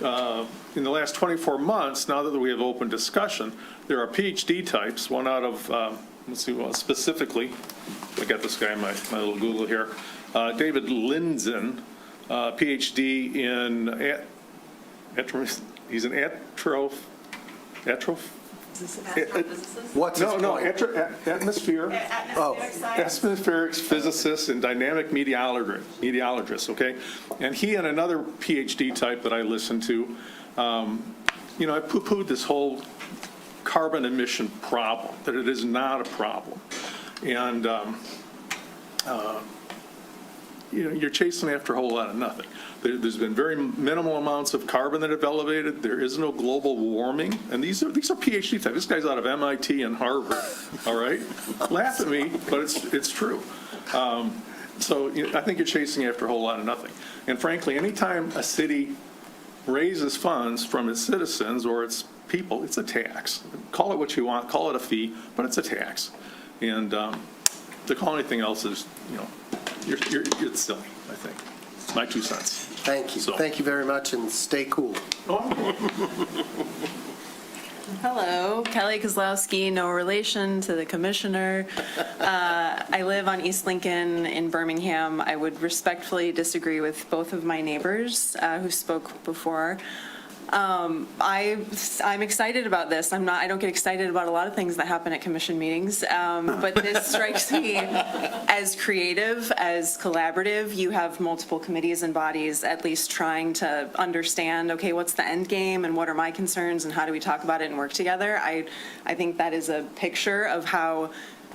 In the last 24 months, now that we have open discussion, there are PhD types, one out of, let's see, well, specifically, I got this guy in my little Google here, David Linzen, PhD in, he's an What's his point? Atmospheric physicist and dynamic meteorologist, okay? And he and another PhD type that I listened to, I poo-pooed this whole carbon emission problem, that it is not a problem. And, you're chasing after a whole lot of nothing. There's been very minimal amounts of carbon that have elevated. There is no global warming. And these are PhD type. This guy's out of MIT and Harvard, all right? Laugh at me, but it's true. So I think you're chasing after a whole lot of nothing. And frankly, anytime a city raises funds from its citizens or its people, it's a tax. Call it what you want, call it a fee, but it's a tax. And to call anything else is, It's silly, I think. It's my 2 cents. Thank you. So- Thank you very much, and stay cool. Hello, Kelly Kozlowski, no relation to the commissioner. I live on East Lincoln in Birmingham. I would respectfully disagree with both of my neighbors who spoke before. I'm excited about this. I don't get excited about a lot of things that happen at commission meetings, but this strikes me as creative, as collaborative. You have multiple committees and bodies at least trying to understand, okay, what's the end game and what are my concerns and how do we talk about it and work together? I think that is a picture of how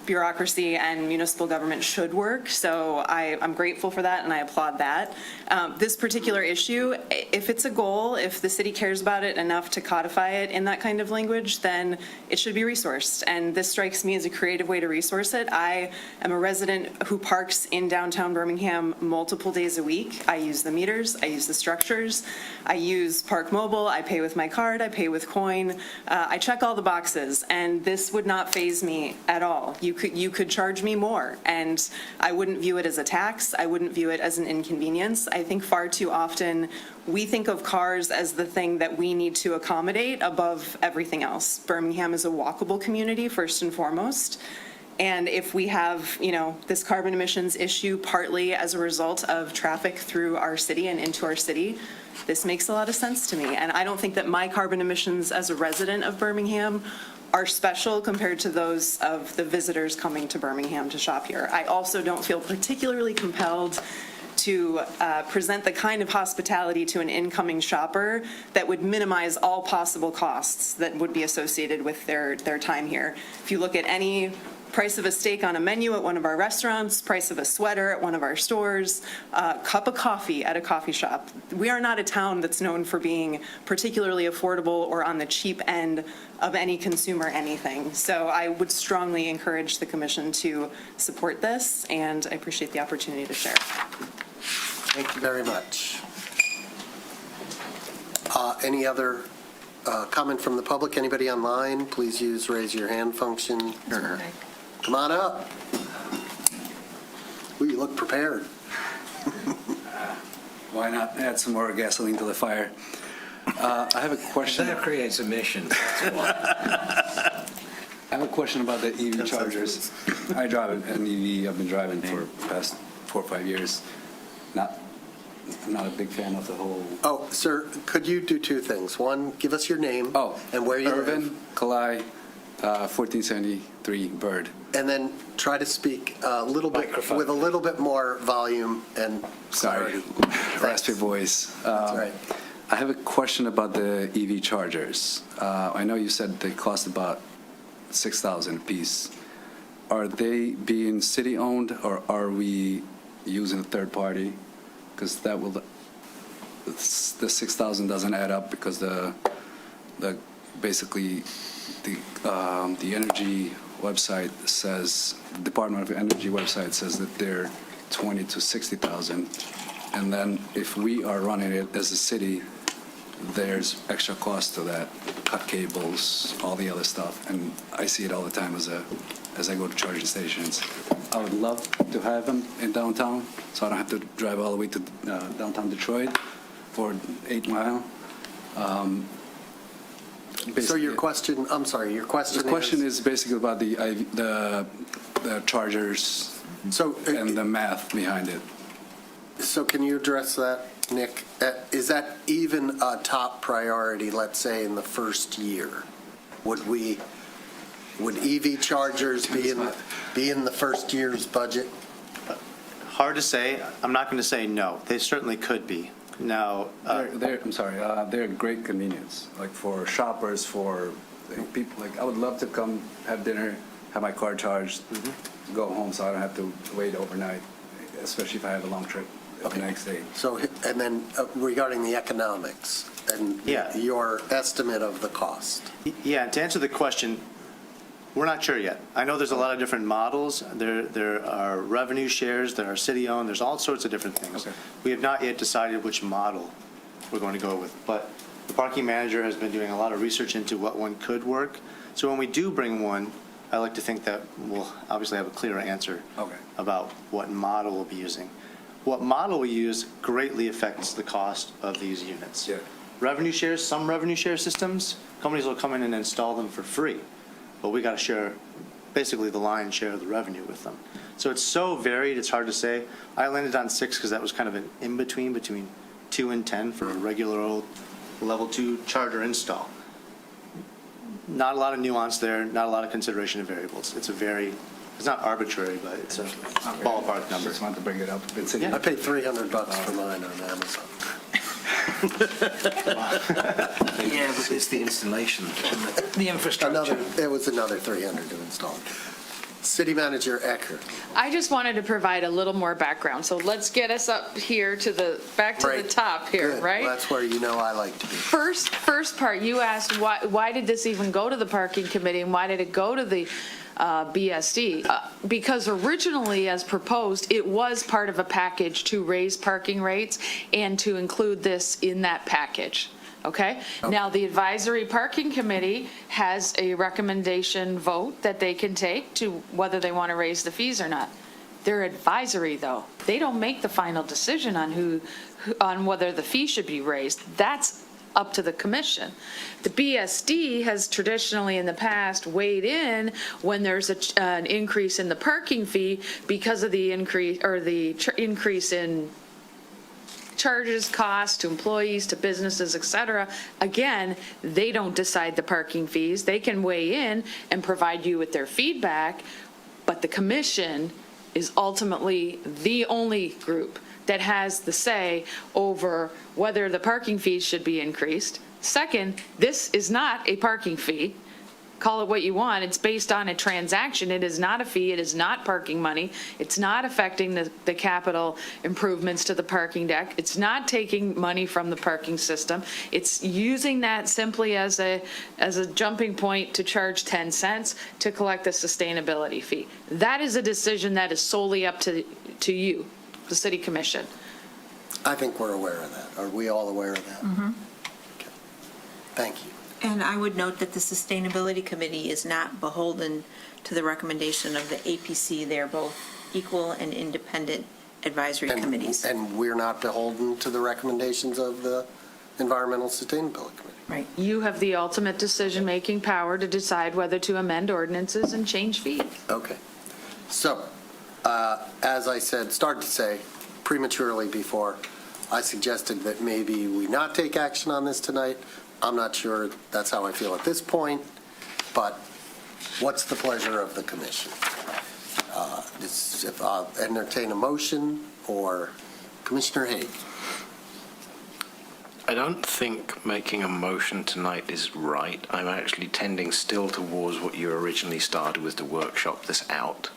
bureaucracy and municipal government should work, so I'm grateful for that and I applaud that. This particular issue, if it's a goal, if the city cares about it enough to codify it in that kind of language, then it should be resourced, and this strikes me as a creative way to resource it. I am a resident who parks in downtown Birmingham multiple days a week. I use the meters, I use the structures, I use Park Mobile, I pay with my card, I pay with coin, I check all the boxes, and this would not faze me at all. You could charge me more, and I wouldn't view it as a tax. I wouldn't view it as an inconvenience. I think far too often we think of cars as the thing that we need to accommodate above everything else. Birmingham is a walkable community, first and foremost. And if we have, this carbon emissions issue partly as a result of traffic through our city and into our city, this makes a lot of sense to me. And I don't think that my carbon emissions as a resident of Birmingham are special compared to those of the visitors coming to Birmingham to shop here. I also don't feel particularly compelled to present the kind of hospitality to an incoming shopper that would minimize all possible costs that would be associated with their time here. If you look at any price of a steak on a menu at one of our restaurants, price of a sweater at one of our stores, cup of coffee at a coffee shop. We are not a town that's known for being particularly affordable or on the cheap end of any consumer anything. So I would strongly encourage the commission to support this, and I appreciate the opportunity to share. Thank you very much. Any other comment from the public? Anybody online? Please use raise your hand function. Come on up. Ooh, you look prepared. Why not add some more gasoline to the fire? I have a question. That creates emissions, that's why. I have a question about the EV chargers. I drive an EV. I've been driving for the past 4 or 5 years. I'm not a big fan of the whole. Oh, sir, could you do 2 things? One, give us your name. And where you live. Irvin Kalai, 1473 Bird. And then try to speak a little bit with a little bit more volume and clarity. Raspy voice. That's right. I have a question about the EV chargers. I know you said they cost about $6,000 a piece. Are they being city-owned, or are we using a third party? Because that will, the $6,000 doesn't add up, because basically the energy website says, Department of Energy website says that they're $20,000 to $60,000, and then if we are running it as a city, there's extra cost to that, cut cables, all the other stuff, and I see it all the time as I go to charging stations. I would love to have them in downtown, so I don't have to drive all the way to downtown Detroit for 8 mile. So your question, I'm sorry, your question is? The question is basically about the chargers and the math behind it. So can you address that, Nick? Is that even a top priority, let's say, in the first year? Would EV chargers be in the first year's budget? Hard to say. I'm not going to say no. They certainly could be. Now, they're a great convenience, like for shoppers, for people. Like I would love to come have dinner, have my car charged, go home, so I don't have to wait overnight, especially if I have a long trip the next day. So, and then regarding the economics and your estimate of the cost. Yeah, to answer the question, we're not sure yet. I know there's a lot of different models. There are revenue shares, there are city-owned, there's all sorts of different things. Okay. We have not yet decided which model we're going to go with, but the parking manager has been doing a lot of research into what one could work. So when we do bring one, I like to think that we'll obviously have a clearer answer about what model we'll be using. What model we use greatly affects the cost of these units. Revenue shares, some revenue share systems, companies will come in and install them for free, but we got to share basically the lion's share of the revenue with them. So it's so varied, it's hard to say. I landed on 6 because that was kind of an in-between between 2 and 10 for a regular old level 2 charger install. Not a lot of nuance there, not a lot of consideration of variables. It's not arbitrary, but it's a ballpark number. Just wanted to bring it up. I paid $300 for mine on Amazon. Yeah, but it's the installation, the infrastructure. It was another $300 to install. City Manager Ecker. I just wanted to provide a little more background, so let's get us up here back to the top here, Good. right? Well, that's where I like to be. First part, you asked why did this even go to the parking committee and why did it go to the BSD? Because originally, as proposed, it was part of a package to raise parking rates and to include this in that package. Okay? Now, the advisory parking committee has a recommendation vote that they can take to whether they want to raise the fees or not. They're advisory, though. They don't make the final decision on whether the fee should be raised. That's up to the commission. The BSD has traditionally in the past weighed in when there's an increase in the parking fee because of the increase in charges, costs to employees, to businesses, et cetera. Again, they don't decide the parking fees. They can weigh in and provide you with their feedback, but the commission is ultimately the only group that has the say over whether the parking fees should be increased. Second, this is not a parking fee. Call it what you want. It's based on a transaction. It is not a fee. It is not parking money. It's not affecting the capital improvements to the parking deck. It's not taking money from the parking system. It's using that simply as a jumping point to charge 10 cents to collect the sustainability fee. That is a decision that is solely up to you, the city commission. I think we're aware of that. Are we all aware of that? Mm-hmm. Okay. Thank you. And I would note that the Sustainability Committee is not beholden to the recommendation of the APC. They're both equal and independent advisory committees. And we're not beholden to the recommendations of the Environmental Sustainability Committee. Right. You have the ultimate decision-making power to decide whether to amend ordinances and change fees. Okay. So, as I started to say prematurely before, I suggested that maybe we not take action on this tonight. I'm not sure that's how I feel at this point, but what's the pleasure of the commission? If I'll entertain a motion, or Commissioner Haig? I don't think making a motion tonight is right. I'm actually tending still towards what you originally started with, to workshop this out.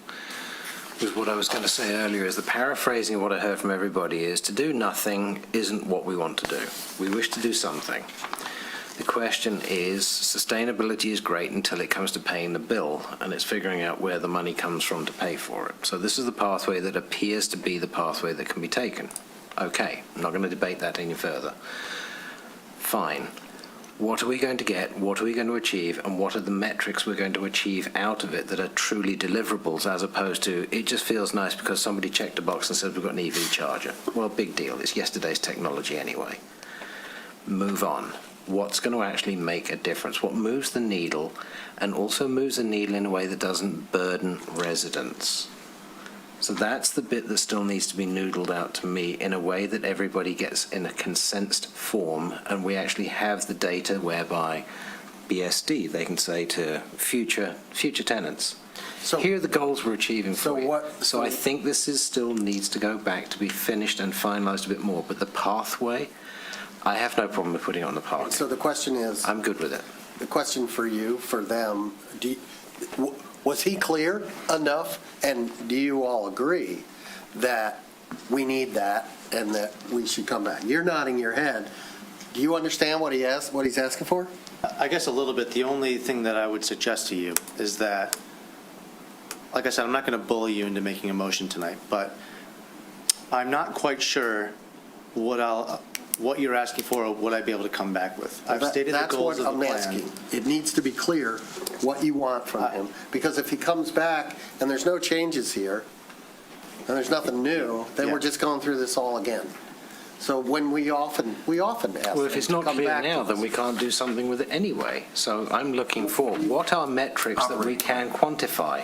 Because what I was going to say earlier is the paraphrasing of what I heard from everybody is to do nothing isn't what we want to do. We wish to do something. The question is, sustainability is great until it comes to paying the bill, and it's figuring out where the money comes from to pay for it. So this is the pathway that appears to be the pathway that can be taken. Okay, I'm not going to debate that any further. Fine. What are we going to get? What are we going to achieve? And what are the metrics we're going to achieve out of it that are truly deliverables, as opposed to, it just feels nice because somebody checked a box and said we've got an EV charger. Well, big deal. It's yesterday's technology anyway. Move on. What's going to actually make a difference? What moves the needle, and also moves the needle in a way that doesn't burden residents? So that's the bit that still needs to be noodled out to me in a way that everybody gets in a consensed form, and we actually have the data whereby BSD, they can say to future tenants, so here are the goals we're achieving for you. So I think this still needs to go back to be finished and finalized a bit more, but the pathway, I have no problem with putting it on the park. So the question is, I'm good with it. The question for you, for them, was he clear enough, and do you all agree that we need that and that we should come back? You're nodding your head. Do you understand what he's asking for? I guess a little bit. The only thing that I would suggest to you is that, like I said, I'm not going to bully you into making a motion tonight, but I'm not quite sure what you're asking for, or would I be able to come back with? I've stated the goals of the plan. That's what I'm asking. It needs to be clear what you want from him. Because if he comes back and there's no changes here, and there's nothing new, then we're just going through this all again. So when we often ask Well, if them it's to not come clear back to now, us. then we can't do something with it anyway. So I'm looking for, what are metrics that we can quantify?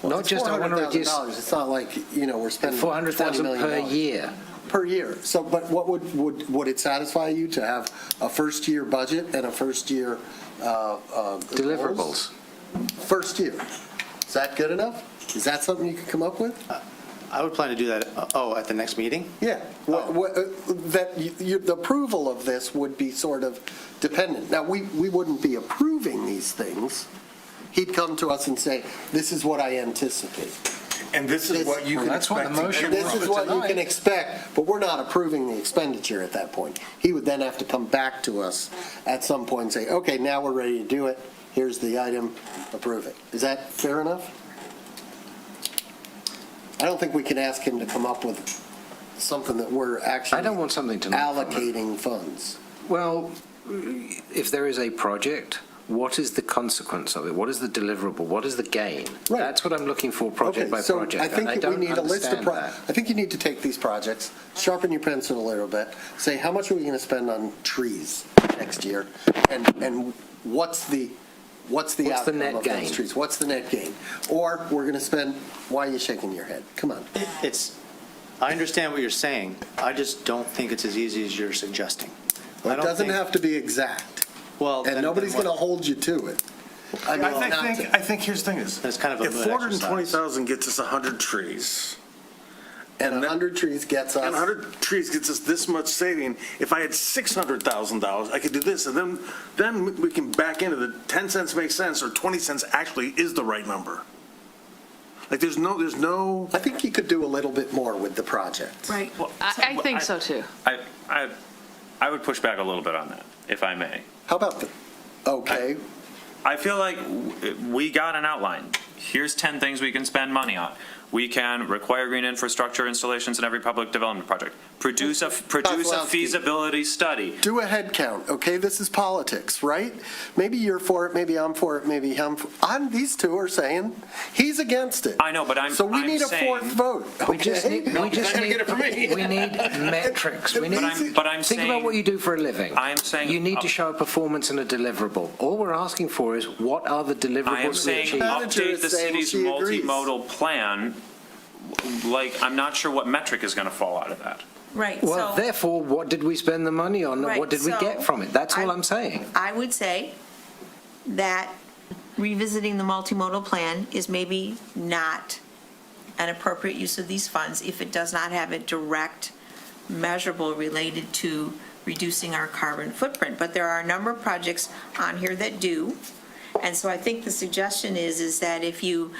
Well, Not it's just, I want to reduce $400,000. It's not like, we're spending $20 400,000 million. per year. Per year. So, but what would it satisfy you to have a first-year budget and a first-year Deliverables. goals? First year. Is that good enough? Is that something you could come up with? I would plan to do that, at the next meeting? Yeah. The approval of this would be sort of dependent. Now, we wouldn't be approving these things. He'd come to us and say, this is what I anticipate. And this is what you can that's what the expect. motion And this was is for what you tonight. can expect, but we're not approving the expenditure at that point. He would then have to come back to us at some point and say, okay, now we're ready to do it. Here's the item, approve it. Is that fair enough? I don't think we can ask him to come up with something that we're actually I don't want something to allocating funds. Well, if there is a project, what is the consequence of it? What is the deliverable? What is the gain? Right. That's what I'm looking for, project by project. I think and I that we don't need a list of, understand that. I think you need to take these projects, sharpen your pencil a little bit, say, how much are we going to spend on trees next year? And what's the outcome net of gain? those trees? What's the net gain? Or we're going to spend, why are you shaking your head? Come on. I understand what you're saying. I just don't think it's as easy as you're suggesting. Well, it doesn't have to be exact. Well, And nobody's going to hold you to it. I think here's the thing is, That's kind of a if mood 420,000 gets us 100 trees, And 100 trees gets us. and 100 trees gets us this much saving, if I had $600,000, I could do this, and then we can back into the 10 cents makes sense, or 20 cents actually is the right number. Like, there's no. I think you could do a little bit more with the project. Right. I think so too. I would push back a little bit on that, if I may. How about okay. I feel like we got an outline. Here's 10 things we can spend money on. We can require green infrastructure installations in every public development project. Produce a feasibility study. Do a head count, okay? This is politics, right? Maybe you're for it, maybe I'm for it, maybe these two are saying he's against it. I know, but So we need a fourth vote, We just okay? need, we need metrics. We need, But I'm think saying- about what you do for a living. I'm saying- You need to show a performance and a deliverable. All we're asking for is, what are the deliverables I am we saying achieve? Manager update is the saying city's she agrees. multimodal plan. Like, I'm not sure what metric is going to fall out of that. Right, Well, so therefore, what did we spend the money on? Right, What did we so get from it? That's all I'm saying. I would say that revisiting the multimodal plan is maybe not an appropriate use of these funds if it does not have a direct measurable related to reducing our carbon footprint. But there are a number of projects on here that do. And so I think the suggestion is that if you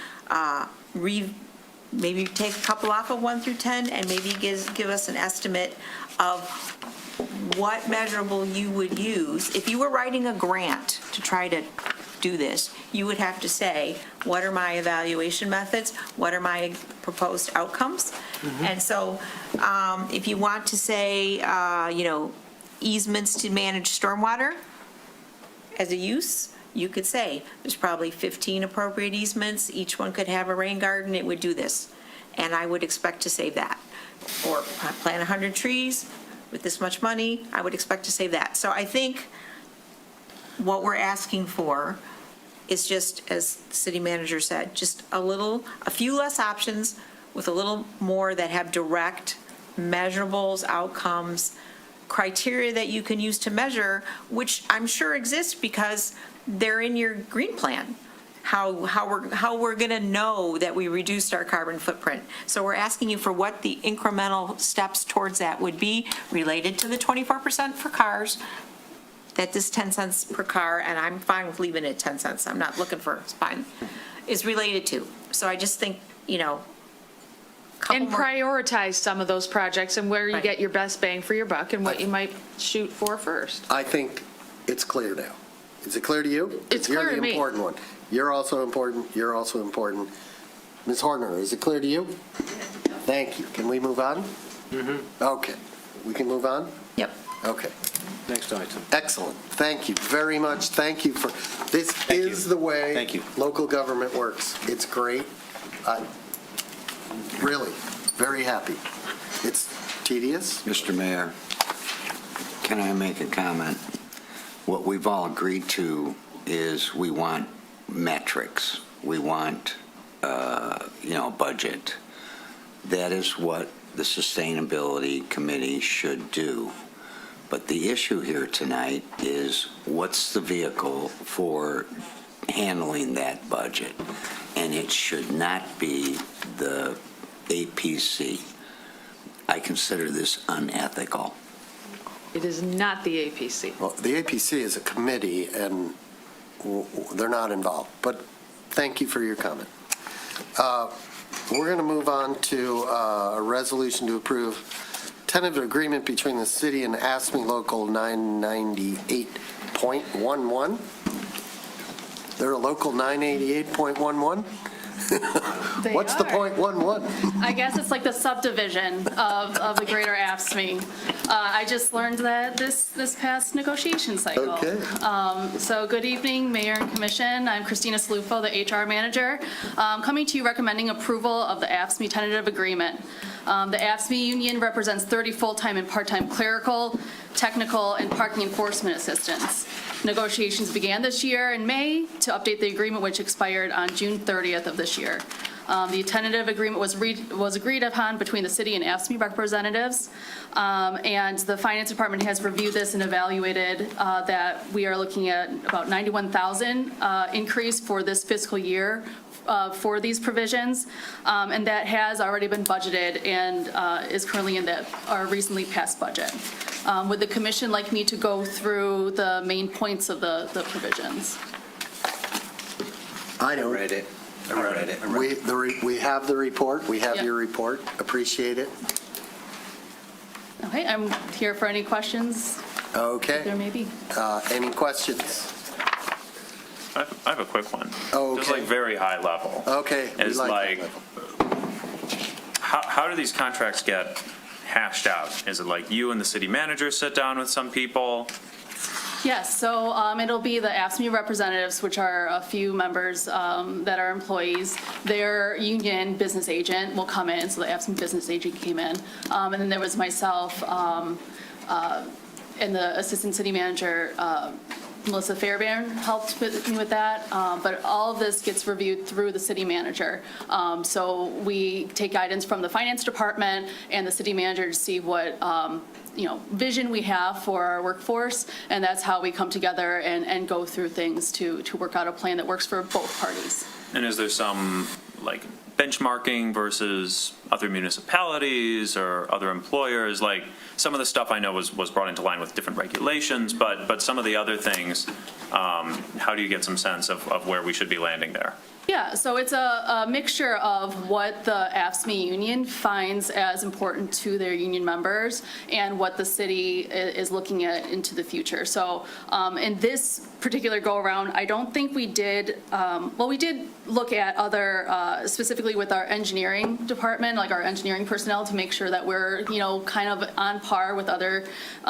maybe take a couple off of 1 through 10 and maybe give us an estimate of what measurable you would use. If you were writing a grant to try to do this, you would have to say, what are my evaluation methods? What are my proposed outcomes? And so if you want to say, easements to manage stormwater as a use, you could say, there's probably 15 appropriate easements, each one could have a rain garden, it would do this. And I would expect to save that. Or plant 100 trees with this much money, I would expect to save that. So I think what we're asking for is just, as the city manager said, just a few less options with a little more that have direct measurables, outcomes, criteria that you can use to measure, which I'm sure exist because they're in your green plan, how we're going to know that we reduced our carbon footprint. So we're asking you for what the incremental steps towards that would be related to the 24% for cars, that this 10 cents per car, and I'm fine with leaving it at 10 cents, I'm not looking for, it's fine, is related to. So I just think, And prioritize some of those projects and where you get your best bang for your buck and what you might shoot for first. I think it's clear now. Is it clear to you? It's clear to You're the me. important one. You're also important, you're also important. Ms. Horner, is it clear to you? Thank you. Can we move on? Okay. We can move on? Yep. Okay. Next item. Excellent. Thank you very much. Thank you for, this is the way Thank you. local government works. It's great. Really, very happy. It's tedious. Mr. Mayor, can I make a comment? What we've all agreed to is we want metrics. We want, budget. That is what the Sustainability Committee should do. But the issue here tonight is what's the vehicle for handling that budget? And it should not be the APC. I consider this unethical. It is not the APC. Well, the APC is a committee, and they're not involved. But thank you for your comment. We're going to move on to a resolution to approve tentative agreement between the city and ASME Local 998.11. They're a local 988.11? What's the .11? I guess it's like the subdivision of the greater AFSCME. I just learned that this past negotiation cycle. Okay. So good evening, Mayor and Commission. I'm Christina Salufo, the HR manager, coming to you recommending approval of the AFSCME tentative agreement. The AFSCME union represents 30 full-time and part-time clerical, technical, and parking enforcement assistants. Negotiations began this year in May to update the agreement, which expired on June 30th of this year. The tentative agreement was agreed upon between the city and AFSCME representatives, and the Finance Department has reviewed this and evaluated that we are looking at about $91,000 increase for this fiscal year for these provisions, and that has already been budgeted and is currently in our recently passed budget. Would the commission like me to go through the main points of the provisions? I don't. Read it. I read it. We have the report. We have Yep. your report. Appreciate it. Okay, I'm here for any questions Okay. there may be. Any questions? I have a quick one. Oh, Just okay. like very high level. Okay. we Is that like, level. how do these contracts get hashed out? Is it like you and the city manager sit down with some people? Yes, so it'll be the AFSCME representatives, which are a few members that are employees. Their union business agent will come in, so the AFSCME business agent came in. And then there was myself and the assistant city manager, Melissa Fairbairn, helped me with that. But all of this gets reviewed through the city manager. So we take guidance from the finance department and the city manager to see what vision we have for our workforce, and that's how we come together and go through things to work out a plan that works for both parties. And is there some like benchmarking versus other municipalities or other employers? Like some of the stuff I know was brought into line with different regulations, but some of the other things, how do you get some sense of where we should be landing there? Yeah, so it's a mixture of what the AFSCME union finds as important to their union members and what the city is looking at into the future. So in this particular go-around, I don't think we did, we did look at other, specifically with our engineering department, like our engineering personnel, to make sure that we're, kind of on par with other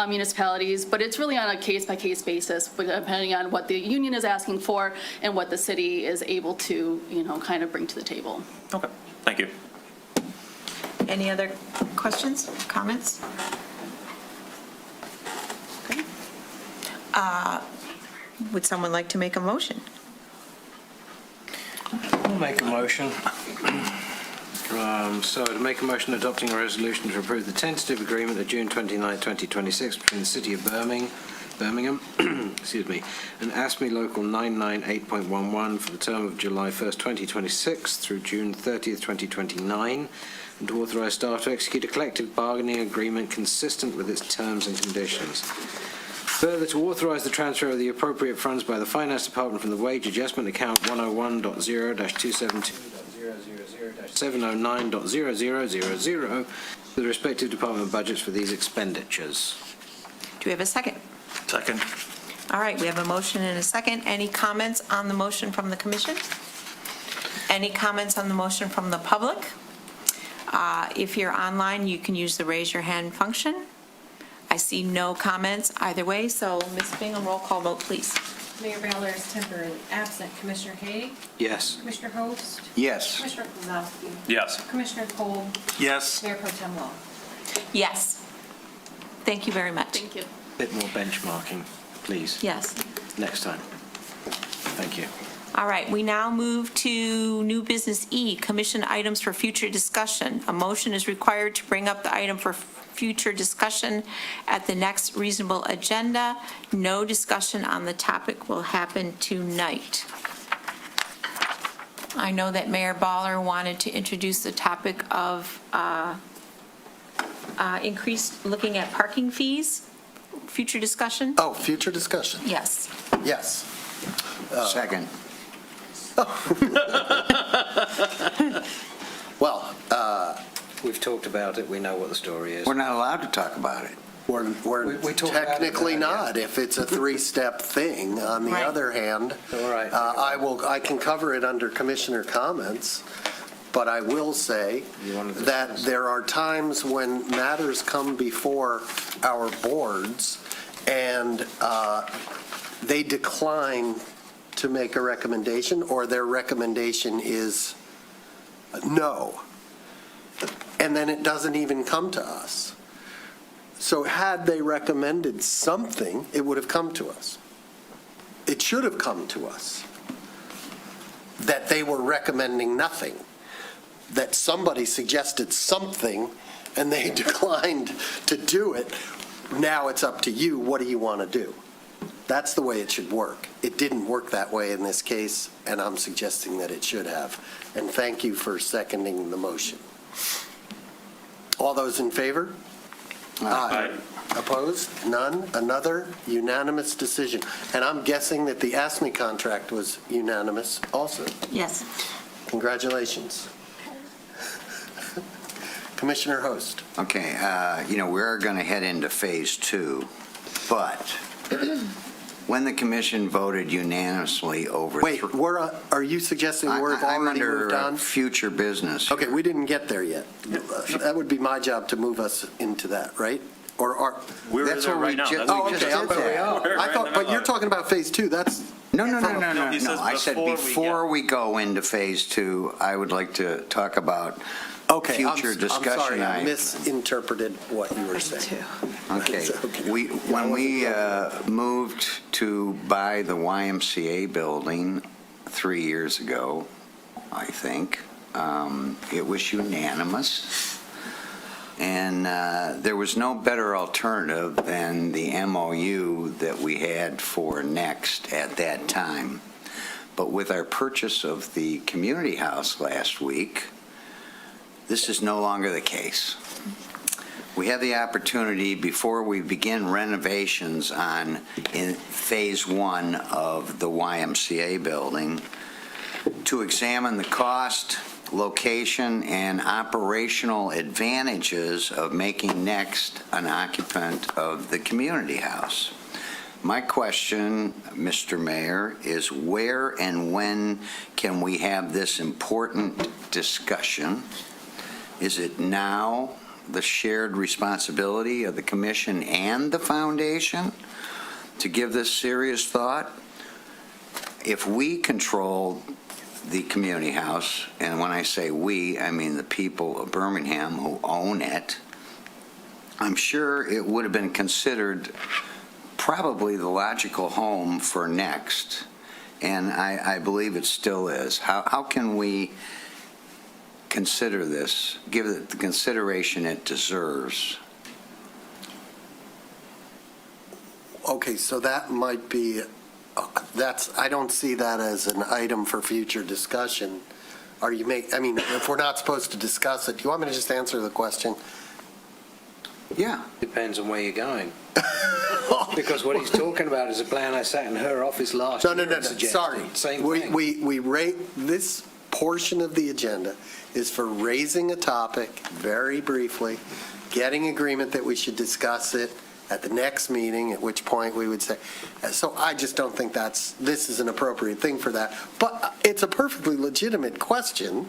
municipalities, but it's really on a case-by-case basis, depending on what the union is asking for and what the city is able to kind of bring to the table. Okay, thank you. Any other questions, comments? Okay. Would someone like to make a motion? I'll make a motion. So to make a motion adopting a resolution to approve the tentative agreement of June 29, 2026 between the City of Birmingham, excuse me, and ASME Local 998.11 for the term of July 1st, 2026 through June 30th, 2029, and to authorize staff to execute a collective bargaining agreement consistent with its terms and conditions. Further, to authorize the transfer of the appropriate funds by the Finance Department from the Wage Adjustment Account 101.0-272.000-709.0000 to the respective department budgets for these expenditures. Do we have a second? Second. All right, we have a motion and a second. Any comments on the motion from the commission? Any comments on the motion from the public? If you're online, you can use the raise your hand function. I see no comments either way, so Ms. Bingham, roll call vote, please. Mayor Ballard is temporarily absent. Commissioner Katie? Yes. Commissioner Host? Yes. Commissioner Kozowski? Yes. Commissioner Cole? Yes. Mayor Pro Tem Wall? Yes. Thank you very much. Thank you. Bit more benchmarking, please. Yes. Next time. Thank you. All right, we now move to new business E, commission items for future discussion. A motion is required to bring up the item for future discussion at the next reasonable agenda. No discussion on the topic will happen tonight. I know that Mayor Baller wanted to introduce the topic of looking at parking fees. Future discussion? Oh, future discussion. Yes. Yes. Second. Well, We've talked about it, we know what the story is. We're not allowed to talk about it. we're We talked about it, technically yeah. not, if it's a three-step thing. On the Right. other hand, All right. I can cover it under commissioner comments, but I will say You wanna that discuss? there are times when matters come before our boards, and they decline to make a recommendation, or their recommendation is no. And then it doesn't even come to us. So had they recommended something, it would have come to us. It should have come to us that they were recommending nothing, that somebody suggested something and they declined to do it. Now it's up to you. What do you want to do? That's the way it should work. It didn't work that way in this case, and I'm suggesting that it should have. And thank you for seconding the motion. All those in favor? Aye. Opposed? None? Another unanimous decision. And I'm guessing that the ASME contract was unanimous also. Yes. Congratulations. Commissioner Host. Okay, we're going to head into phase 2, but when the commission voted unanimously over... Wait, are you suggesting we've already moved I'm on? under future business. Okay, we didn't get there yet. That would be my job to move us into that, right? Or are... We're That's there what we right now. ju- That's oh, what we okay, just I'm did sorry. that. We're I right thought, in the but middle you're of it. talking about phase 2, that's... No, he says I said before we go into phase 2, I would like to talk about Okay, future discussion I'm sorry, I items. misinterpreted what you were saying. Okay. Okay. When we moved to buy the YMCA building 3 years ago, I think, it was unanimous. And there was no better alternative than the MOU that we had for Next at that time. But with our purchase of the community house last week, this is no longer the case. We have the opportunity, before we begin renovations in phase 1 of the YMCA building, to examine the cost, location, and operational advantages of making Next an occupant of the community house. My question, Mr. Mayor, is where and when can we have this important discussion? Is it now the shared responsibility of the commission and the foundation to give this serious thought? If we control the community house, and when I say we, I mean the people of Birmingham who own it, I'm sure it would have been considered probably the logical home for Next, and I believe it still is. How can we consider this, give it the consideration it deserves? Okay, so that might be, I don't see that as an item for future discussion. If we're not supposed to discuss it, do you want me to just answer the question? Yeah. Depends on where you're going. Because what he's talking about is a plan I sat in her office last year. No, and suggested. sorry. Same thing. We rate, this portion of the agenda is for raising a topic very briefly, getting agreement that we should discuss it at the next meeting, at which point we would say, so I just don't think this is an appropriate thing for that. But it's a perfectly legitimate question.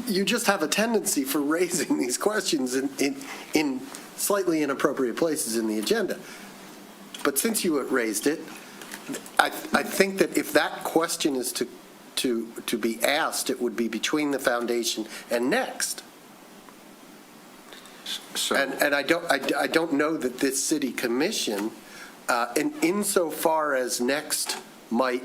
You just have a tendency for raising these questions in slightly inappropriate places in the agenda. But since you raised it, I think that if that question is to be asked, it would be between the foundation and Next. So, And I don't know that this city commission, insofar as Next might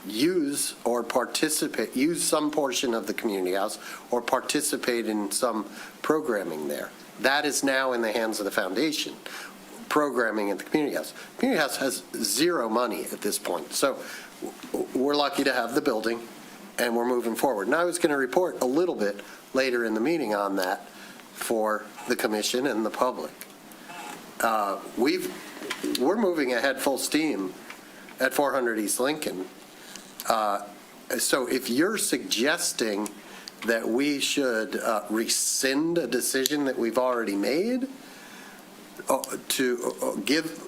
use or participate, use some portion of the community house or participate in some programming there. That is now in the hands of the foundation, programming at the community house. Community house has zero money at this point. So we're lucky to have the building and we're moving forward. And I was going to report a little bit later in the meeting on that for the commission and the public. We're moving ahead full steam at 400 East Lincoln. So if you're suggesting that we should rescind a decision that we've already made, to give,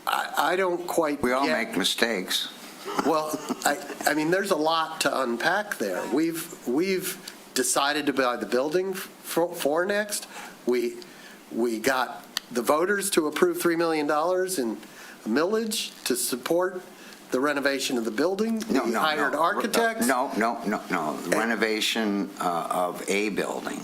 I don't quite. we all get- make mistakes. Well, I mean, there's a lot to unpack there. We've decided to buy the building for Next. We got the voters to approve $3 million in millage to support the renovation of the building. No, We hired architects. No. Renovation of a building,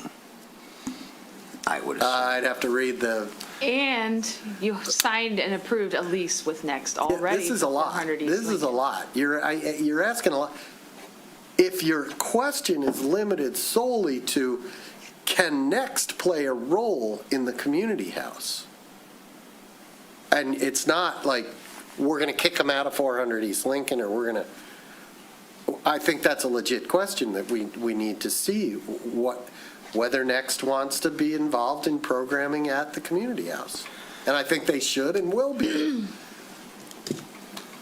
I would assume. I'd have to read the. And you signed and approved a lease with Next already. This is a lot. 400 East This is a Lincoln. lot. You're asking a lot. If your question is limited solely to, can Next play a role in the community house? And it's not like, we're going to kick them out of 400 East Lincoln, or we're going to, I think that's a legit question that we need to see, whether Next wants to be involved in programming at the community house. And I think they should and will be.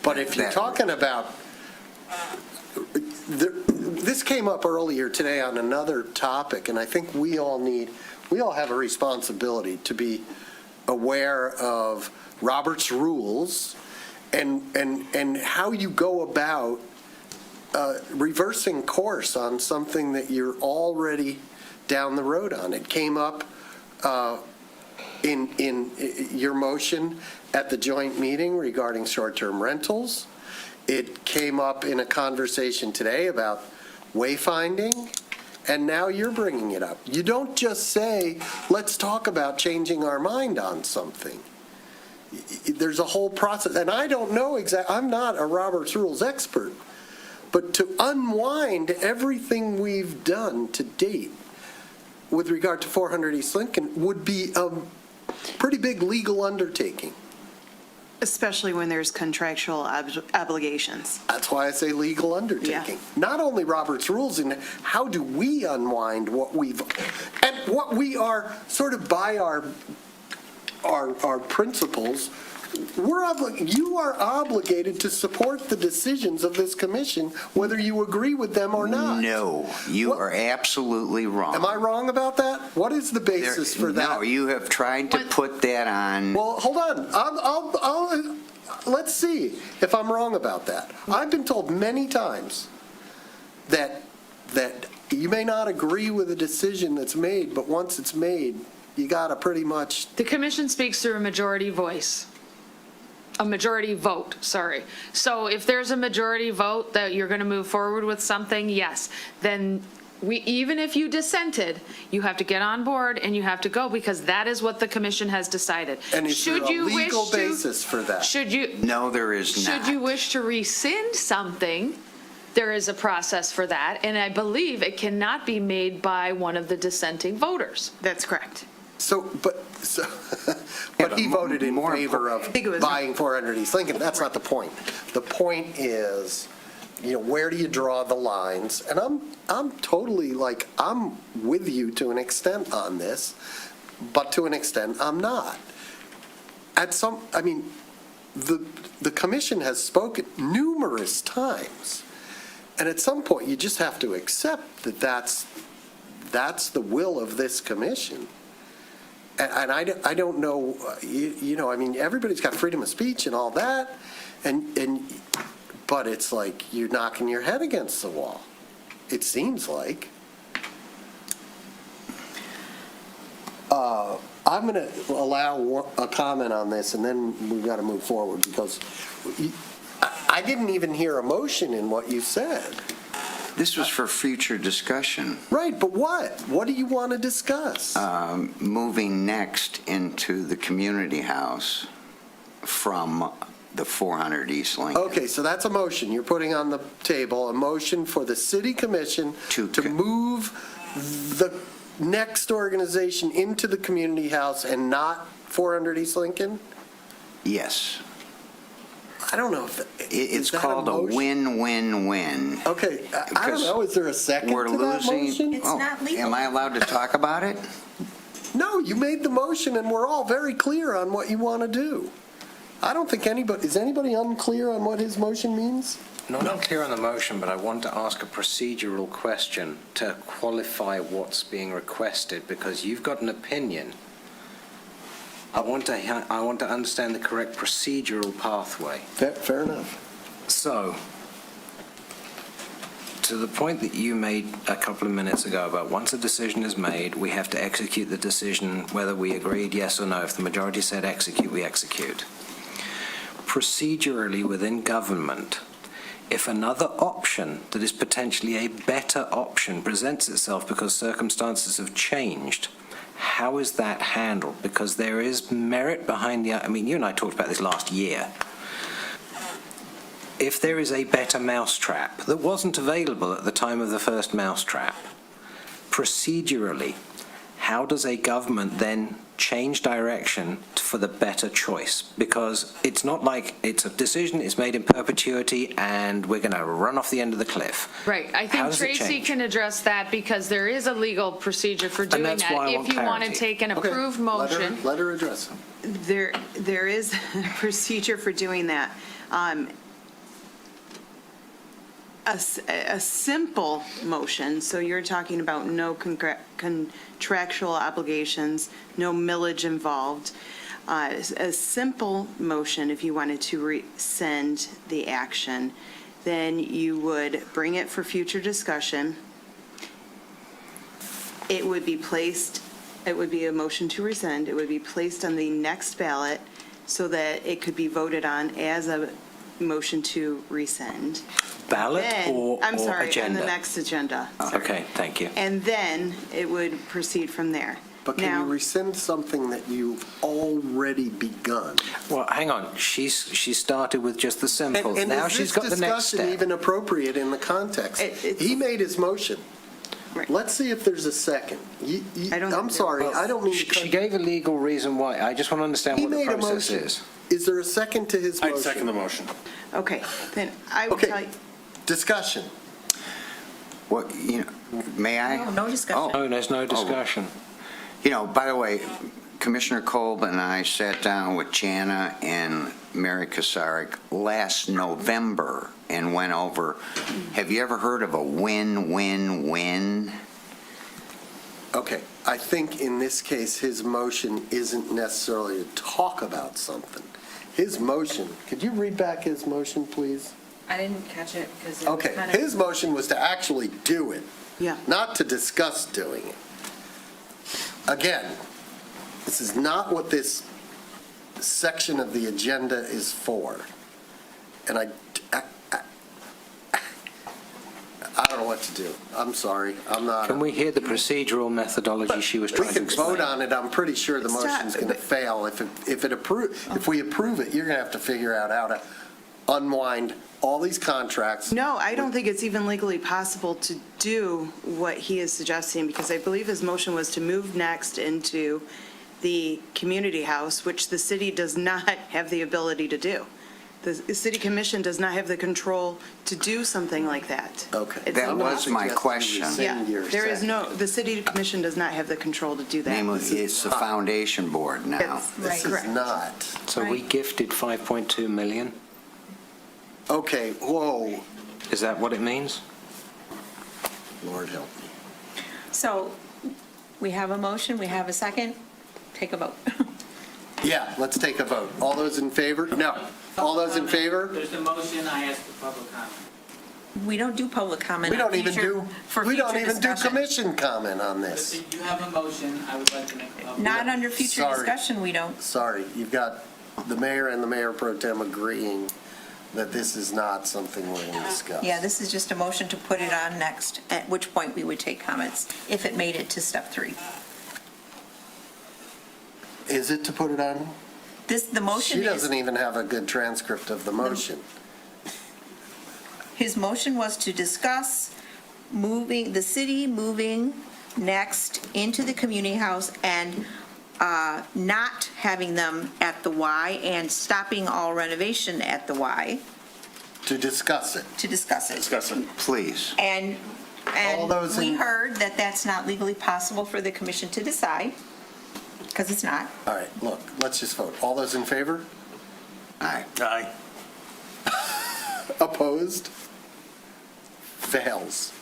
But if you're talking about, this came up earlier today on another topic, and I think we all have a responsibility to be aware of Robert's rules and how you go about reversing course on something that you're already down the road on. It came up in your motion at the joint meeting regarding short-term rentals. It came up in a conversation today about wayfinding, and now you're bringing it up. You don't just say, let's talk about changing our mind on something. There's a whole process, and I don't know I'm not a Robert's Rules expert, but to unwind everything we've done to date with regard to 400 East Lincoln would be a pretty big legal undertaking. Especially when there's contractual obligations. That's why I say legal undertaking. Yeah. Not only Robert's Rules, and how do we unwind what we are sort of by our principles. You are obligated to support the decisions of this commission, whether you agree with them or not. No, you are absolutely wrong. Am I wrong about that? What is the basis for that? No, you have tried to put that on. Well, hold on. Let's see if I'm wrong about that. I've been told many times that you may not agree with a decision that's made, but once it's made, you got to pretty much. The commission speaks through a majority voice. A majority vote, sorry. So if there's a majority vote that you're going to move forward with something, yes, then even if you dissented, you have to get on board and you have to go, because that is what the commission has decided. And is there a legal basis for that? No, there is not. Should you wish to rescind something, there is a process for that, and I believe it cannot be made by one of the dissenting voters. That's correct. But he voted in favor of buying 400 East Lincoln. That's not the point. The point is, where do you draw the lines? And I'm totally I'm with you to an extent on this, but to an extent I'm not. The commission has spoken numerous times, and at some point you just have to accept that that's the will of this commission. And I don't know, everybody's got freedom of speech and all that, but it's like you're knocking your head against the wall. It seems like. I'm going to allow a comment on this, and then we've got to move forward, because I didn't even hear a motion in what you said. This was for future discussion. Right, but what? What do you want to discuss? Moving next into the community house from the 400 East Lincoln. Okay, so that's a motion you're putting on the table, a motion for the city commission to move the next organization into the community house and not 400 East Lincoln? Yes. I don't know if, It's called a win-win-win. Okay, I don't know, is there a second We're to that losing. motion? It's not legal. Am I allowed to talk about it? No, you made the motion, and we're all very clear on what you want to do. I don't think is anybody unclear on what his motion means? Not unclear on the motion, but I want to ask a procedural question to qualify what's being requested, because you've got an opinion. I want to understand the correct procedural pathway. Fair enough. So, to the point that you made a couple of minutes ago about once a decision is made, we have to execute the decision whether we agreed yes or no. If the majority said execute, we execute. Procedurally within government, if another option that is potentially a better option presents itself because circumstances have changed, how is that handled? Because there is merit behind you and I talked about this last year. If there is a better mousetrap that wasn't available at the time of the first mousetrap, procedurally, how does a government then change direction for the better choice? Because it's not like it's a decision, it's made in perpetuity, and we're going to run off the end of the cliff. Right. I How think does it Tracy change? can address that, because there is a legal procedure for doing that's that. why I If want you want to clarity. take an approved motion. Let her address it. There is a procedure for doing that. A simple motion, so you're talking about no contractual obligations, no millage involved. A simple motion, if you wanted to rescind the action, then you would bring it for future discussion. It would be a motion to rescind. It would be placed on the next ballot so that it could be voted on as a motion to rescind. Ballot or I'm sorry, on agenda? the next agenda. Sorry. Okay, thank you. And then it would proceed from there. But can you rescind something that you've already begun? Well, hang on. She started with just the simple. And Now is she's this got the next discussion step. even appropriate in the context? He made his motion. Let's see if there's a second. I'm sorry, I don't mean to She gave a legal reason why. I just want to understand He what the made a process motion. is. Is there a second to his motion? I'd second the motion. Okay, then I would tell you. Discussion. What, may I? No discussion. Oh, there's no discussion. By the way, Commissioner Kolb and I sat down with Jana and Mary Kasarik last November and went over, have you ever heard of a win-win-win? Okay, I think in this case, his motion isn't necessarily to talk about something. His motion, could you read back his motion, please? I didn't catch it because it was Okay, kind of. his motion was to actually do it. Yeah. Not to discuss doing it. Again, this is not what this section of the agenda is for. And I don't know what to do. I'm sorry. I'm not. Can we hear the procedural methodology she was We trying to can explain? vote on it. I'm pretty sure the motion's going to fail. If we approve it, you're going to have to figure out how to unwind all these contracts. No, I don't think it's even legally possible to do what he is suggesting, because I believe his motion was to move next into the community house, which the city does not have the ability to do. The city commission does not have the control to do something like that. Okay. That was my question. Yeah, there is no, the city commission does not have the control to do that. Namely, it's the foundation board now. This is not. So we gifted 5.2 million? Okay, whoa. Is that what it means? Lord help me. So we have a motion, we have a second. Take a vote. Yeah, let's take a vote. All those in favor? No. All those in favor? There's a motion, I ask for public comment. We don't do public comment. We on don't even future- do, for we don't future even do discussion. commission comment on this. If you have a motion, I would like to make a public. Not under future Sorry. discussion, we don't. Sorry, you've got the mayor and the mayor pro tem agreeing that this is not something we're going to discuss. Yeah, this is just a motion to put it on next, at which point we would take comments if it made it to step 3. Is it to put it on? The motion She doesn't is, even have a good transcript of the motion. his motion was to discuss the city moving next into the community house and not having them at the Y and stopping all renovation at the Y To discuss it. to discuss it. Discuss it. Please. And All those we in- heard that that's not legally possible for the commission to decide, because it's not. All right, look, let's just vote. All those in favor? Aye. Aye. Opposed? Fails.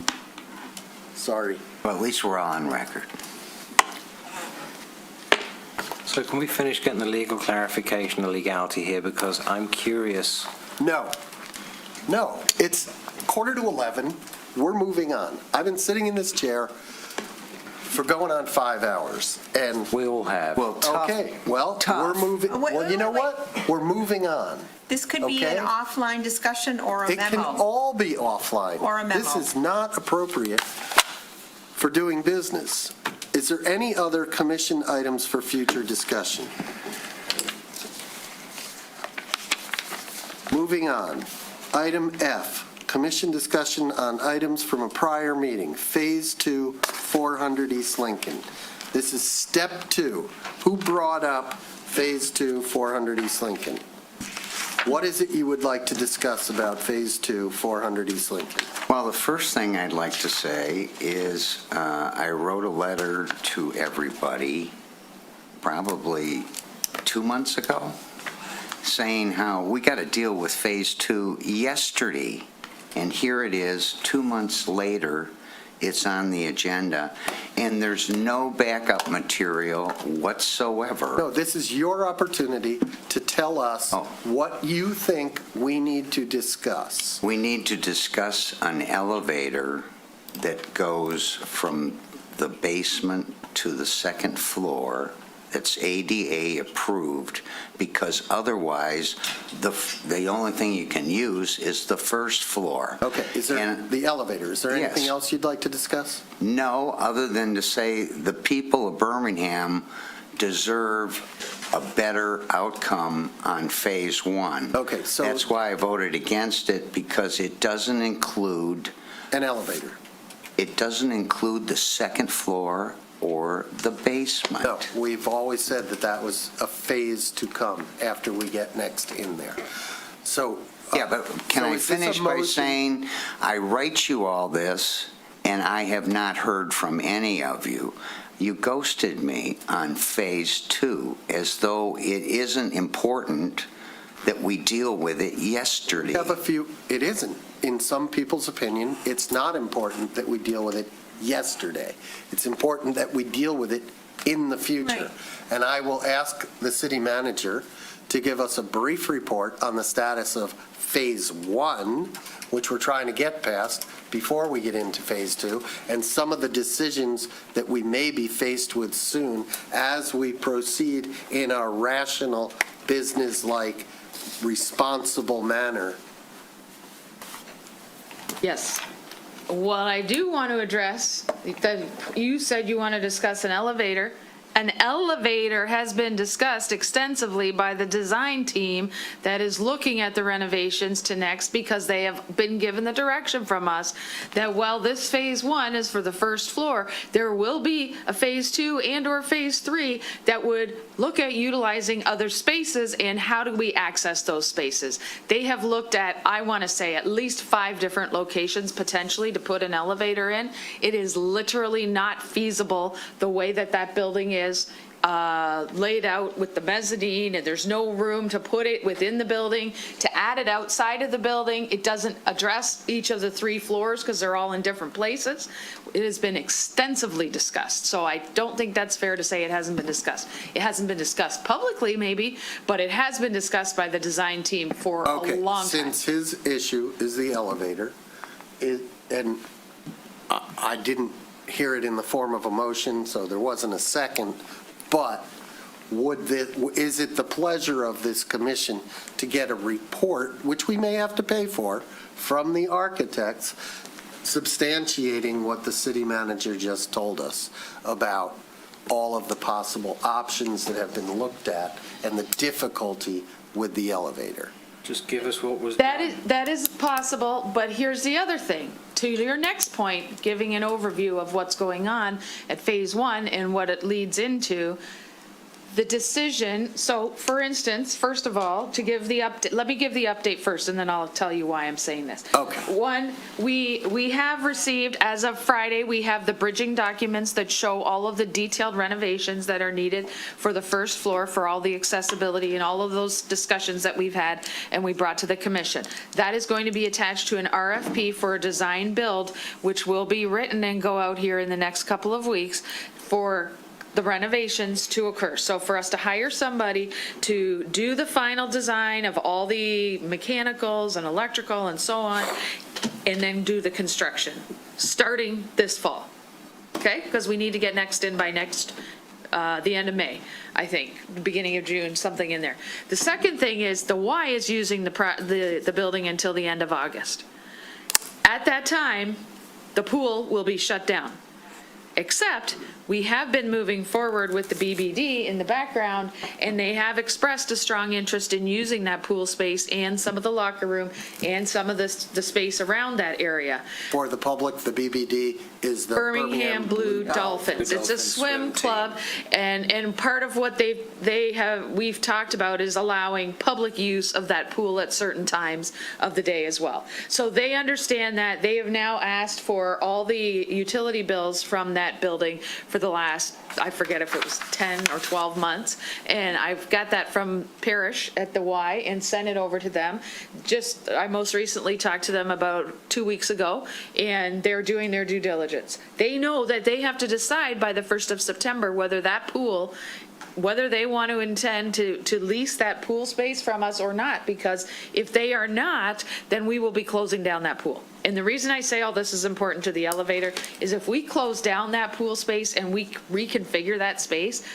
Sorry. Well, at least we're on record. So can we finish getting the legal clarification, the legality here, because I'm curious. No. No, it's 10:45. We're moving on. I've been sitting in this chair for going on 5 hours, and, We all have. Well, tough. okay, well, Tough. we're moving, Wait, well, you know wait, what? We're moving on. This could be an Okay. offline discussion or a It can memo. all be offline. Or a memo. This is not appropriate for doing business. Is there any other commission items for future discussion? Moving on. Item F, commission discussion on items from a prior meeting, Phase 2, 400 East Lincoln. This is step 2. Who brought up Phase 2, 400 East Lincoln? What is it you would like to discuss about Phase 2, 400 East Lincoln? Well, the first thing I'd like to say is I wrote a letter to everybody probably 2 months ago saying how we got to deal with Phase 2 yesterday. And here it is, 2 months later, it's on the agenda, and there's no backup material whatsoever. No, this is your opportunity to tell us Oh. what you think we need to discuss. We need to discuss an elevator that goes from the basement to the second floor that's ADA approved, because otherwise, the only thing you can use is the first floor. Okay, is there, And- the elevator, is there anything Yes. else you'd like to discuss? No, other than to say the people of Birmingham deserve a better outcome on Phase 1. Okay, so- That's why I voted against it, because it doesn't include An elevator? It doesn't include the second floor or the basement. No, we've always said that that was a phase to come after we get next in there. So. Yeah, but can so I is this a finish by motion? saying, I write you all this, and I have not heard from any of you. You ghosted me on Phase 2 as though it isn't important that we deal with it yesterday. We have a few, it isn't. In some people's opinion, it's not important that we deal with it yesterday. It's important that we deal with it in the future. Right. And I will ask the city manager to give us a brief report on the status of Phase 1, which we're trying to get past before we get into Phase 2, and some of the decisions that we may be faced with soon as we proceed in our rational, business-like, responsible manner. Yes. What I do want to address, that you said you want to discuss an elevator. An elevator has been discussed extensively by the design team that is looking at the renovations to next, because they have been given the direction from us that while this Phase 1 is for the first floor, there will be a Phase 2 and/or Phase 3 that would look at utilizing other spaces and how do we access those spaces. They have looked at, I want to say, at least 5 different locations potentially to put an elevator in. It is literally not feasible the way that that building is laid out with the mezzanine, and there's no room to put it within the building. To add it outside of the building, it doesn't address each of the 3 floors because they're all in different places. It has been extensively discussed, so I don't think that's fair to say it hasn't been discussed. It hasn't been discussed publicly, maybe, but it has been discussed by the design team for a long time. Okay, since his issue is the elevator, and I didn't hear it in the form of a motion, so there wasn't a second, but is it the pleasure of this commission to get a report, which we may have to pay for, from the architects substantiating what the city manager just told us about all of the possible options that have been looked at and the difficulty with the elevator? Just give us what was. That is possible, but here's the other thing. To your next point, giving an overview of what's going on at Phase 1 and what it leads into, the decision, so for instance, first of all, to give the update, let me give the update first, and then I'll tell you why I'm saying this. Okay. One, we have received, as of Friday, we have the bridging documents that show all of the detailed renovations that are needed for the first floor, for all the accessibility and all of those discussions that we've had and we brought to the commission. That is going to be attached to an RFP for a design build, which will be written and go out here in the next couple of weeks for the renovations to occur. So for us to hire somebody to do the final design of all the mechanicals and electrical and so on, and then do the construction, starting this fall, okay? Because we need to get next in by the end of May, I think, beginning of June, something in there. The second thing is the Y is using the building until the end of August. At that time, the pool will be shut down. Except, we have been moving forward with the BBD in the background, and they have expressed a strong interest in using that pool space and some of the locker room and some of the space around that area. For the public, the BBD is the Birmingham Blue Dolphins. It's a swim club, and part of what we've talked about is allowing public use of that pool at certain times of the day as well. So they understand that. They have now asked for all the utility bills from that building for the last, I forget if it was 10 or 12 months, and I've got that from Parrish at the Y and sent it over to them. I most recently talked to them about 2 weeks ago, and they're doing their due diligence. They know that they have to decide by the 1st of September whether that pool, whether they want to intend to lease that pool space from us or not, because if they are not, then we will be closing down that pool. And the reason I say all this is important to the elevator is if we close down that pool space and we reconfigure that space,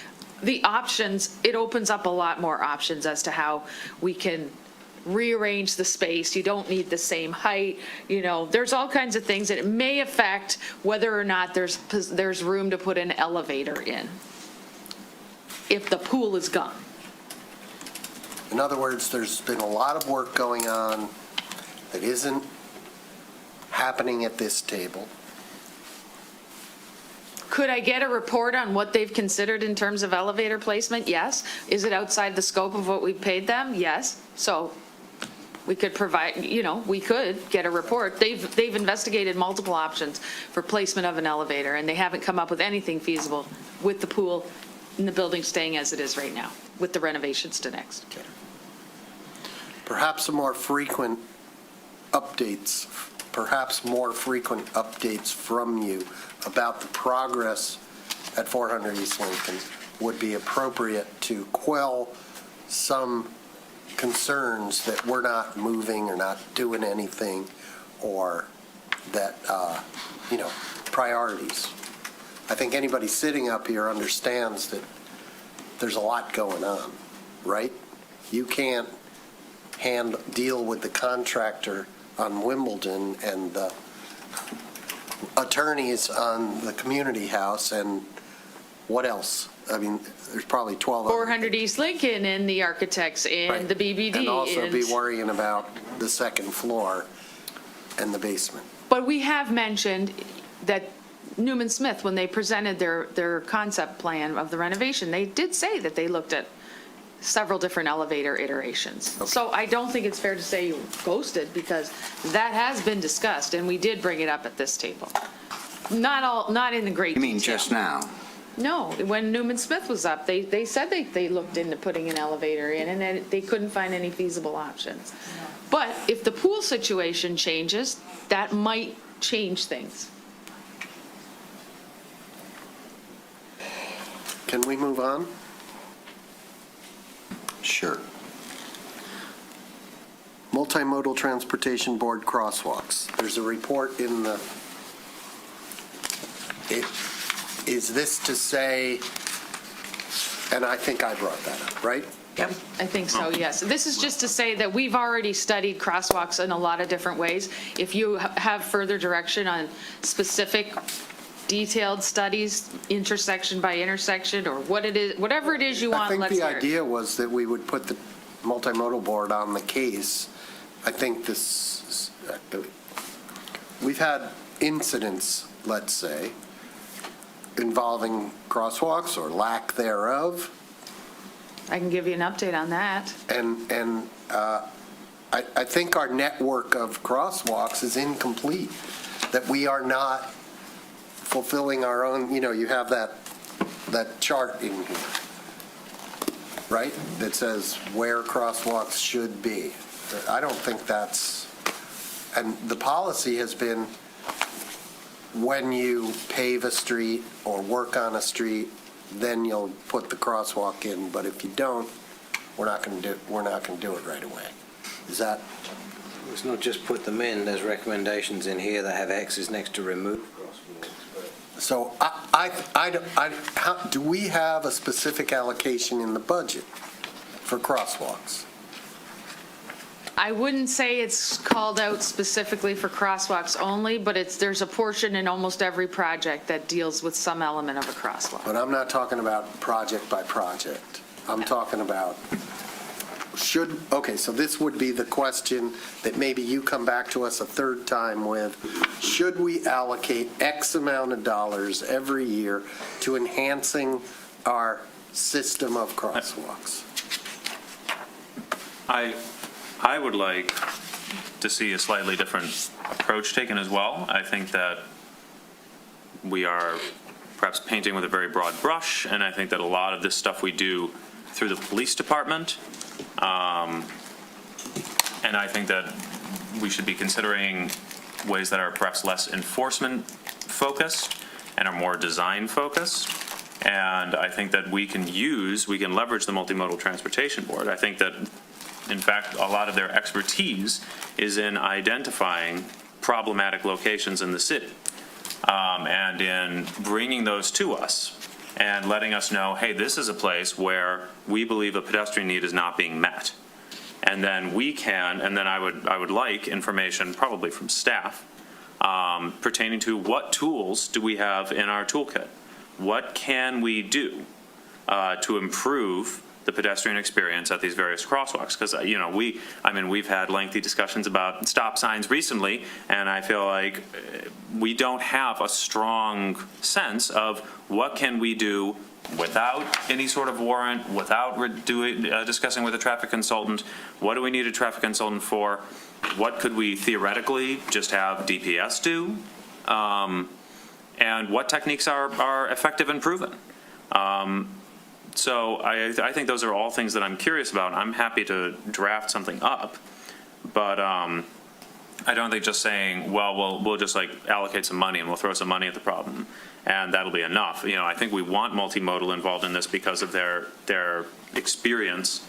the options, it opens up a lot more options as to how we can rearrange the space. You don't need the same height. There's all kinds of things that it may affect whether or not there's room to put an elevator in if the pool is gone. In other words, there's been a lot of work going on that isn't happening at this table. Could I get a report on what they've considered in terms of elevator placement? Yes. Is it outside the scope of what we've paid them? Yes. So we could provide, we could get a report. They've investigated multiple options for placement of an elevator, and they haven't come up with anything feasible with the pool in the building staying as it is right now, with the renovations to next. Perhaps more frequent updates from you about the progress at 400 East Lincoln would be appropriate to quell some concerns that we're not moving or not doing anything, or that, priorities. I think anybody sitting up here understands that there's a lot going on, right? You can't deal with the contractor on Wimbledon and the attorneys on the community house and what else? I mean, there's probably 12 other 400 East Lincoln and the architects and the BBD. and also be worrying about the second floor and the basement. But we have mentioned that Newman Smith, when they presented their concept plan of the renovation, they did say that they looked at several different elevator iterations. Okay. So I don't think it's fair to say you ghosted, because that has been discussed, and we did bring it up at this table. Not in the great You mean detail. just now? No, when Newman Smith was up, they said they looked into putting an elevator in, and then they couldn't find any feasible options. But if the pool situation changes, that might change things. Can we move on? Multimodal Transportation Board crosswalks. There's a report in the, is this to say, and I think I brought that up, right? Yep. I think so, yes. This is just to say that we've already studied crosswalks in a lot of different ways. If you have further direction on specific detailed studies, intersection by intersection, or what it is, whatever it is you want, let's hear I it. think the idea was that we would put the multimodal board on the case. I think this, we've had incidents, let's say, involving crosswalks or lack thereof. I can give you an update on that. And I think our network of crosswalks is incomplete, that we are not fulfilling our own, you have that chart in here, right? That says where crosswalks should be. I don't think that's, and the policy has been when you pave a street or work on a street, then you'll put the crosswalk in, but if you don't, we're not going to do it right away. Is that? It's not just put them in, there's recommendations in here that have X's next to remove crosswalks. So do we have a specific allocation in the budget for crosswalks? I wouldn't say it's called out specifically for crosswalks only, but there's a portion in almost every project that deals with some element of a crosswalk. But I'm not talking about project by project. I'm talking about okay, so this would be the question that maybe you come back to us a third time with. Should we allocate X amount of dollars every year to enhancing our system of crosswalks? I would like to see a slightly different approach taken as well. I think that we are perhaps painting with a very broad brush, and I think that a lot of this stuff we do through the police department, and I think that we should be considering ways that are perhaps less enforcement focused and are more design focused. And I think that we can leverage the Multimodal Transportation Board. I think that, in fact, a lot of their expertise is in identifying problematic locations in the city, and in bringing those to us and letting us know, hey, this is a place where we believe a pedestrian need is not being met. And then I would like information, probably from staff, pertaining to what tools do we have in our toolkit? What can we do to improve the pedestrian experience at these various crosswalks? Because, we've had lengthy discussions about stop signs recently, and I feel like we don't have a strong sense of what can we do without any sort of warrant, without discussing with a traffic consultant. What do we need a traffic consultant for? What could we theoretically just have DPS do? And what techniques are effective and proven? So I think those are all things that I'm curious about. I'm happy to draft something up, but I don't think just saying, well, we'll just allocate some money and we'll throw some money at the problem and that'll be enough. I think we want multimodal involved in this because of their experience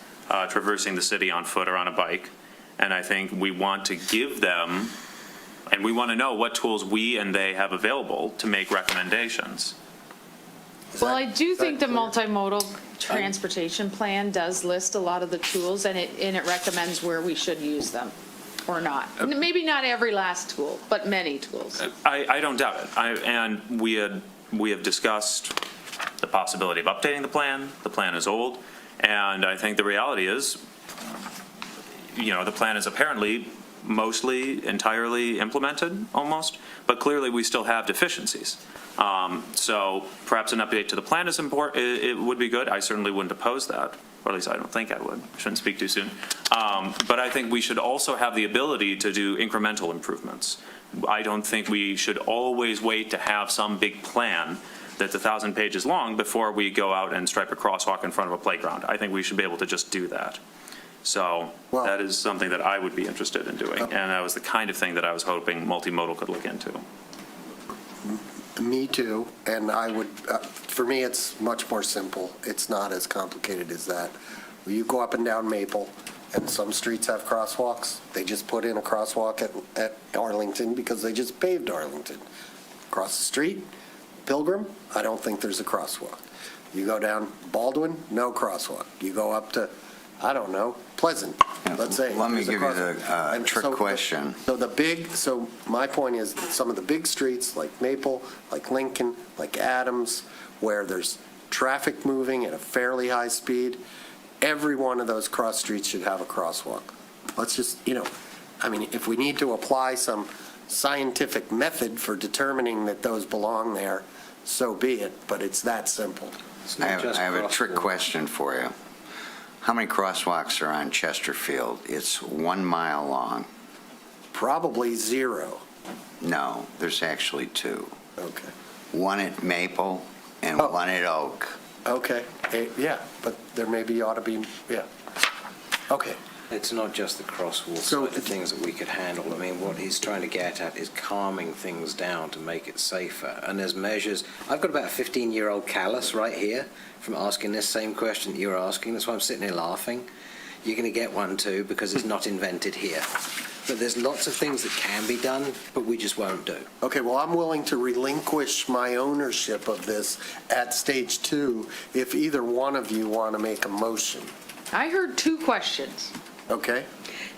traversing the city on foot or on a bike. And I think we want to give them, and we want to know what tools we and they have available to make recommendations. Well, I do think the multimodal transportation plan does list a lot of the tools, and it recommends where we should use them or not. Maybe not every last tool, but many tools. I don't doubt it. And we have discussed the possibility of updating the plan. The plan is old, and I think the reality is, the plan is apparently mostly entirely implemented almost, but clearly we still have deficiencies. So perhaps an update to the plan is important. It would be good. I certainly wouldn't oppose that, or at least I don't think I would. I shouldn't speak too soon. But I think we should also have the ability to do incremental improvements. I don't think we should always wait to have some big plan that's 1,000 pages long before we go out and stripe a crosswalk in front of a playground. I think we should be able to just do that. So that is something that I would be interested in doing, and that was the kind of thing that I was hoping multimodal could look into. Me too, and I would, for me, it's much more simple. It's not as complicated as that. You go up and down Maple, and some streets have crosswalks. They just put in a crosswalk at Arlington because they just paved Arlington. Across the street, Pilgrim, I don't think there's a crosswalk. You go down Baldwin, no crosswalk. You go up to, I don't know, Pleasant, let's say. Let me there's a give you crosswalk. the And trick question. So my point is that some of the big streets like Maple, like Lincoln, like Adams, where there's traffic moving at a fairly high speed, every one of those cross streets should have a crosswalk. Let's just, if we need to apply some scientific method for determining that those belong there, so be it, but it's that simple. I have a trick question for you. How many crosswalks are on Chesterfield? It's 1 mile long. Probably 0. No, there's actually 2. Okay. One at Maple and one at Oak. Okay, yeah, but there maybe ought to be, yeah. Okay. It's not just the crosswalk side of things that we could handle. I mean, what he's trying to get at is calming things down to make it safer. And there's measures. I've got about a 15-year-old callus right here from asking this same question that you're asking. That's why I'm sitting here laughing. You're going to get one too because it's not invented here. But there's lots of things that can be done, but we just won't do. Okay, well, I'm willing to relinquish my ownership of this at stage 2 if either one of you want to make a motion. I heard 2 questions. Okay?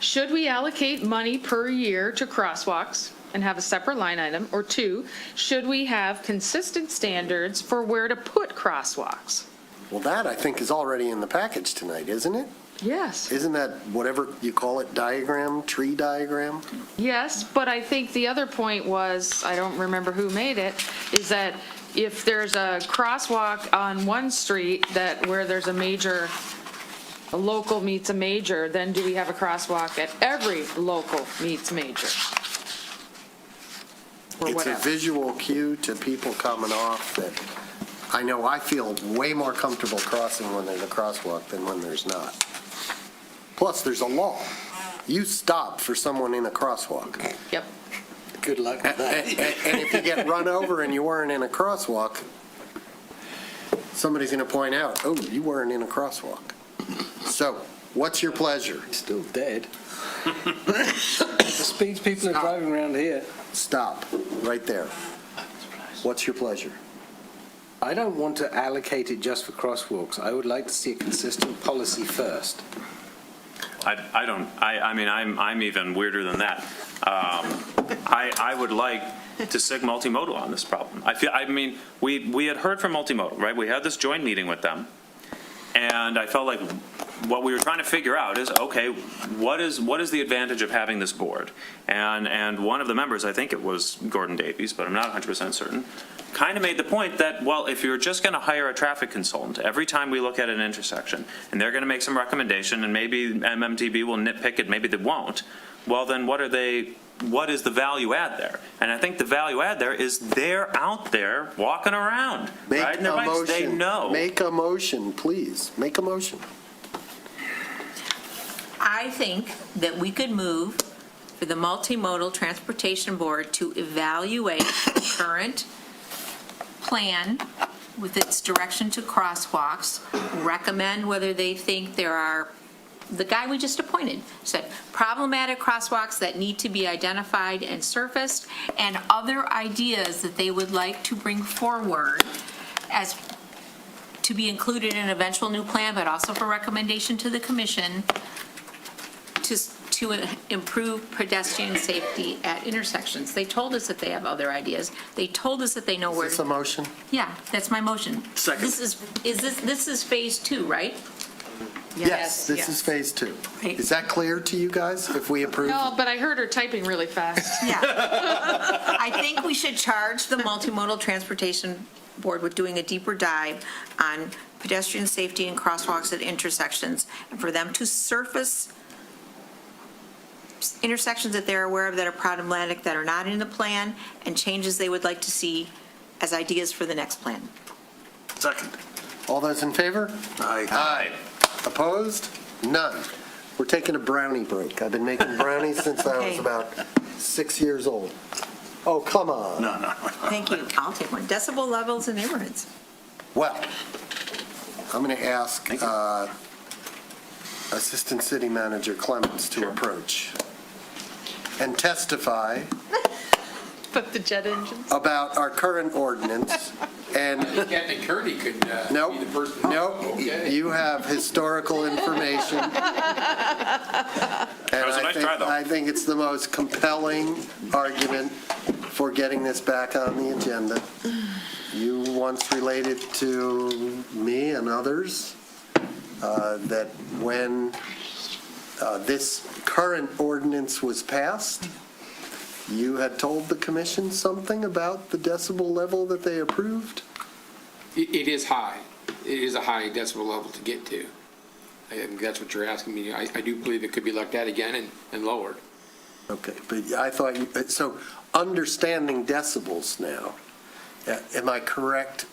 Should we allocate money per year to crosswalks and have a separate line item? Or 2, should we have consistent standards for where to put crosswalks? Well, that, I think, is already in the package tonight, isn't it? Yes. Isn't that whatever you call it, tree diagram? Yes, but I think the other point was, I don't remember who made it, is that if there's a crosswalk on one street where there's a local meets a major, then do we have a crosswalk at every local meets major? Or It's a whatever. visual cue to people coming off that I know I feel way more comfortable crossing when there's a crosswalk than when there's not. Plus, there's a law. You stop for someone in a crosswalk. Yep. Good luck with that. And if you get run over and you weren't in a crosswalk, somebody's going to point out, oh, you weren't in a crosswalk. So, what's your pleasure? He's still dead. The speeds people are driving around here. Stop, right there. What's your pleasure? I don't want to allocate it just for crosswalks. I would like to see a consistent policy first. I'm even weirder than that. I would like to stick multimodal on this problem. We had heard from multimodal, right? We had this joint meeting with them, and I felt like what we were trying to figure out is, okay, what is the advantage of having this board? And one of the members, I think it was Gordon Davies, but I'm not 100% certain, kind of made the point that, well, if you're just going to hire a traffic consultant every time we look at an intersection, and they're going to make some recommendation, and maybe MMTB will nitpick it, maybe they won't, well, then what is the value add there? And I think the value add there is they're out there walking around, riding their bikes, they know. Make a motion, please. Make a motion. I think that we could move for the Multimodal Transportation Board to evaluate the current plan with its direction to crosswalks, recommend whether they think there are, the guy we just appointed said, problematic crosswalks that need to be identified and surfaced, and other ideas that they would like to bring forward as to be included in an eventual new plan, but also for recommendation to the commission to improve pedestrian safety at intersections. They told us that they have other ideas. They told us that they know where. Is this a motion? Yeah, that's my motion. Second. This is phase 2, right? Yes, this is phase 2. Is that clear to you guys, if we approve? No, but I heard her typing really fast. Yeah. I think we should charge the Multimodal Transportation Board with doing a deeper dive on pedestrian safety and crosswalks at intersections, and for them to surface intersections that they're aware of that are problematic, that are not in the plan, and changes they would like to see as ideas for the next plan. Second. All those in favor? Aye. Opposed? None. We're taking a brownie break. I've been making brownies since I was Okay. about 6 years old. Oh, come on. No. Thank you. I'll take one. Decibel levels in neighborhoods. Well, I'm going to ask Assistant City Manager Clements to approach and testify But the jet engines? about our current ordinance. And Captain Kearney could nope, be the person. nope, Okay. you have historical information. And was a nice try, though. I think it's the most compelling argument for getting this back on the agenda. You once related to me and others that when this current ordinance was passed, you had told the commission something about the decibel level that they approved? It is high. It is a high decibel level to get to. I think that's what you're asking me. I do believe it could be looked at again and lowered. Okay, but I thought you, so understanding decibels now, am I correct?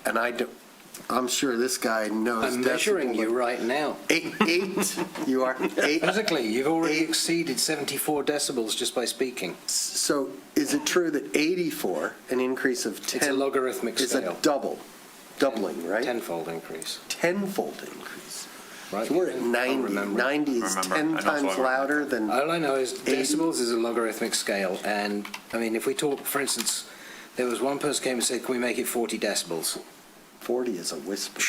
And I'm sure this guy knows. I'm measuring decibel you level. right now. Eight, you are eight. Physically, you've already exceeded 74 decibels just by speaking. So is it true that 84, an increase of 10? It's a logarithmic Is scale. a doubling, right? Tenfold increase. Tenfold increase. Right. So we're at 90. remember. 90 is Remember. 10 I know times it's logarithmic. louder than. All I know is 80. decibels is a logarithmic scale, and, I mean, if we talk, for instance, there was one person came and said, can we make it 40 decibels? 40 is a whisper.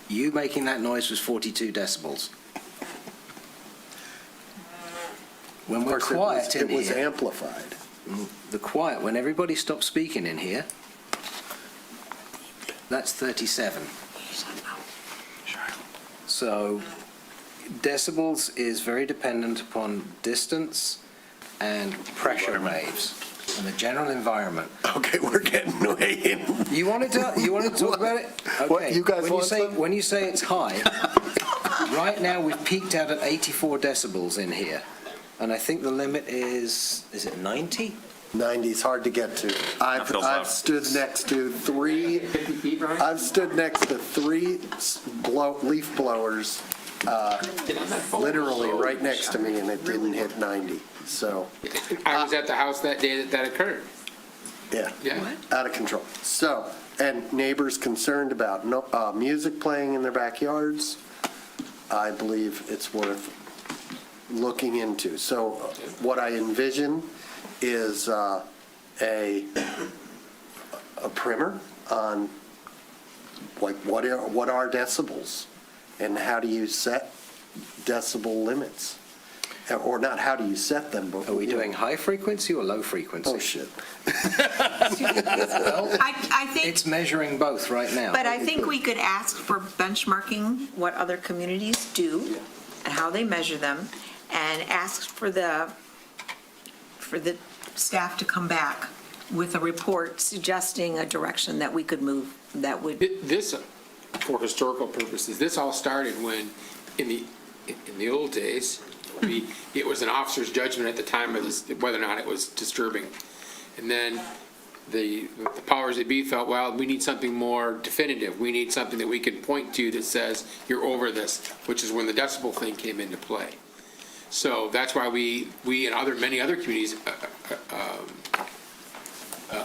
You making that noise was 42 decibels. When Of we're course, quiet in it was here, amplified. the quiet, when everybody stops speaking in here, that's 37. So decibels is very dependent upon distance and pressure waves and the general environment. Okay, we're getting way in. You want to talk about it? What, Okay. you guys when want you say some? when you say it's high, right now we've peaked out at 84 decibels in here, and I think the limit is it 90? 90 is hard to get to. I've feels loud. stood next to three. 50 feet, Ron? I've stood next to three leaf blowers, Get on that phone. literally right next to me, and it didn't hit 90. So, I was at the house that day that occurred. yeah, Yeah. out of control. So, and neighbors concerned about music playing in their backyards, I believe it's worth looking into. So what I envision is a primer on like what are decibels and how do you set decibel limits? Or not how do you set them, but. Are we doing high frequency or low frequency? Oh, shit. I think, It's measuring both right now. but I think we could ask for benchmarking what other communities do and how they measure them, and ask for the staff to come back with a report suggesting a direction that we could move that would. This, for historical purposes, this all started when, in the old days, it was an officer's judgment at the time of this, whether or not it was disturbing. And then the powers that be felt, well, we need something more definitive. We need something that we can point to that says, you're over this, which is when the decibel thing came into play. So that's why we and many other communities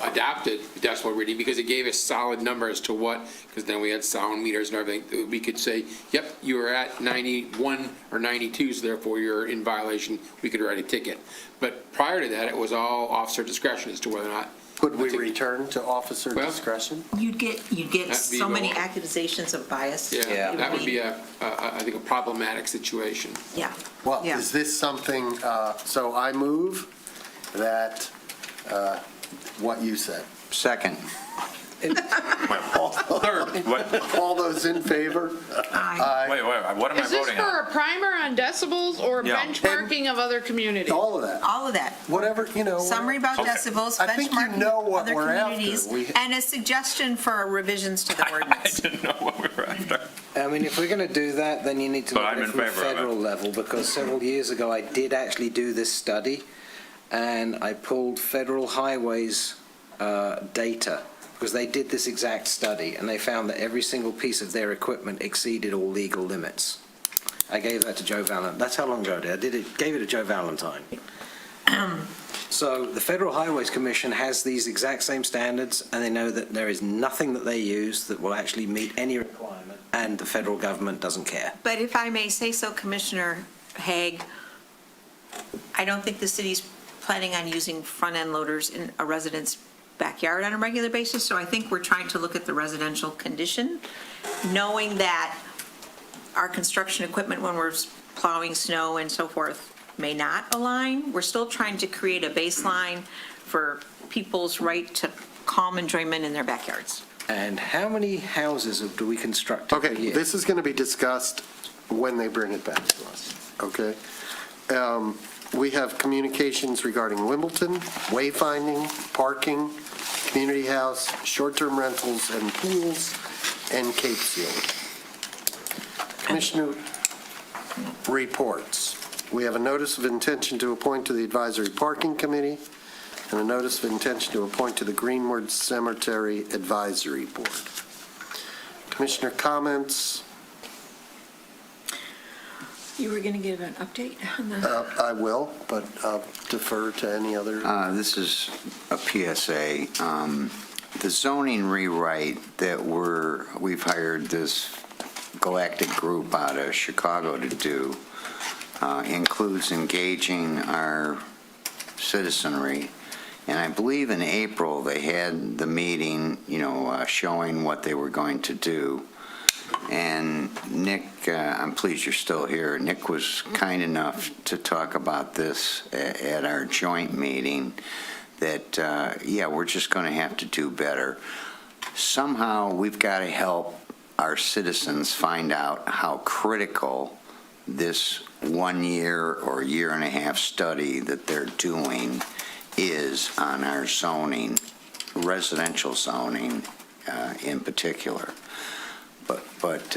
adopted decibel reading, because it gave us solid numbers to what, because then we had sound meters and everything. We could say, yep, you were at 91 or 92, so therefore you're in violation. We could write a ticket. But prior to that, it was all officer discretion as to whether or not. Could we return to officer discretion? You'd get That'd be so many going- accusations of bias. Yeah, that would be I think, a problematic situation. Yeah. Well, Yeah. is this something, so I move that, what you said. Second. All those in favor? Aye. Wait, what am I Is this voting for on? a primer on decibels or Yeah. benchmarking of other communities? All of that. All of that. Whatever, Summary about Okay. decibels, I think you benchmarking know what other we're after. communities, We- and a suggestion for revisions to the I ordinance. didn't know what we were after. I mean, if we're going to do that, then you need to But look I'm at it in from a favor of it. federal level, because several years ago, I did actually do this study, and I pulled federal highways data, because they did this exact study, and they found that every single piece of their equipment exceeded all legal limits. I gave that to Joe Valentine. That's how long ago I did it. Gave it to Joe Valentine. So the Federal Highways Commission has these exact same standards, and they know that there is nothing that they use that will actually meet any requirement, and the federal government doesn't care. But if I may say so, Commissioner Haig, I don't think the city's planning on using front-end loaders in a resident's backyard on a regular basis, so I think we're trying to look at the residential condition, knowing that our construction equipment, when we're plowing snow and so forth, may not align. We're still trying to create a baseline for people's right to calm enjoyment in their backyards. And how many houses do we construct every Okay, year? this is going to be discussed when they bring it back to us, okay? We have communications regarding Wimbledon, wayfinding, parking, community house, short-term rentals and pools, and Cape Seal. Commissioner reports. We have a notice of intention to appoint to the Advisory Parking Committee and a notice of intention to appoint to the Greenwood Cemetery Advisory Board. Commissioner comments? You were going to give an update on the... I will, but I'll defer to any other. This is a PSA. The zoning rewrite that we've hired this galactic group out of Chicago to do includes engaging our citizenry. And I believe in April they had the meeting, showing what they were going to do. And Nick, I'm pleased you're still here. Nick was kind enough to talk about this at our joint meeting, that, we're just going to have to do better. Somehow we've got to help our citizens find out how critical this 1 year or year and a half study that they're doing is on our zoning, residential zoning in particular. But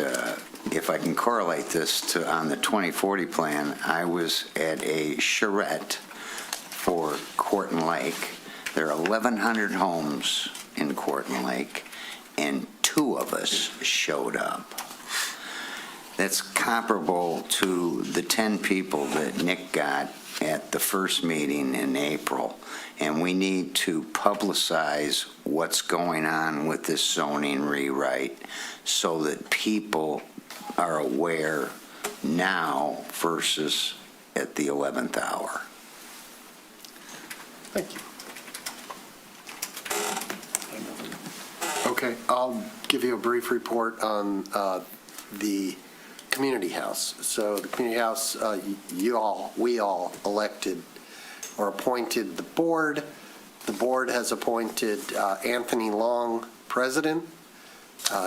if I can correlate this to on the 2040 plan, I was at a charrette for Corton Lake. There are 1,100 homes in Corton Lake, and 2 of us showed up. That's comparable to the 10 people that Nick got at the first meeting in April. And we need to publicize what's going on with this zoning rewrite so that people are aware now versus at the 11th hour. Thank you. Okay, I'll give you a brief report on the community house. So the community house, we all elected or appointed the board. The board has appointed Anthony Long, president,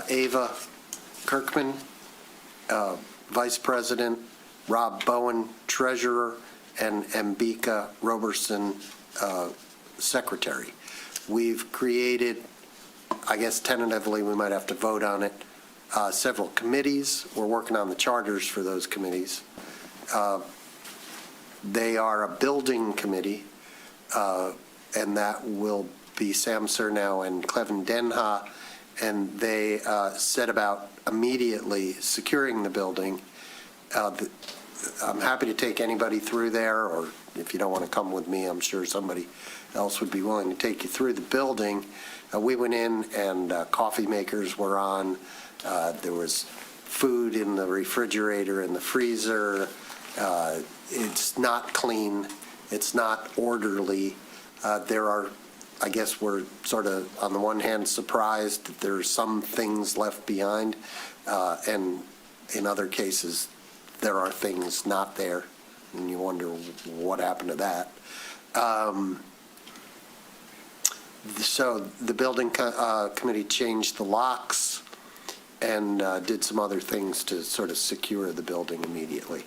Ava Kirkman, vice president, Rob Bowen, treasurer, and Ambika Roberson, secretary. We've created, I guess tentatively we might have to vote on it, several committees. We're working on the charters for those committees. They are a building committee, and that will be Sam Surnow and Clevin Denha, and they set about immediately securing the building. I'm happy to take anybody through there, or if you don't want to come with me, I'm sure somebody else would be willing to take you through the building. We went in and coffee makers were on. There was food in the refrigerator and the freezer. It's not clean. It's not orderly. I guess we're sort of, on the one hand, surprised that there are some things left behind, and in other cases, there are things not there, and you wonder what happened to that. So the building committee changed the locks and did some other things to sort of secure the building immediately.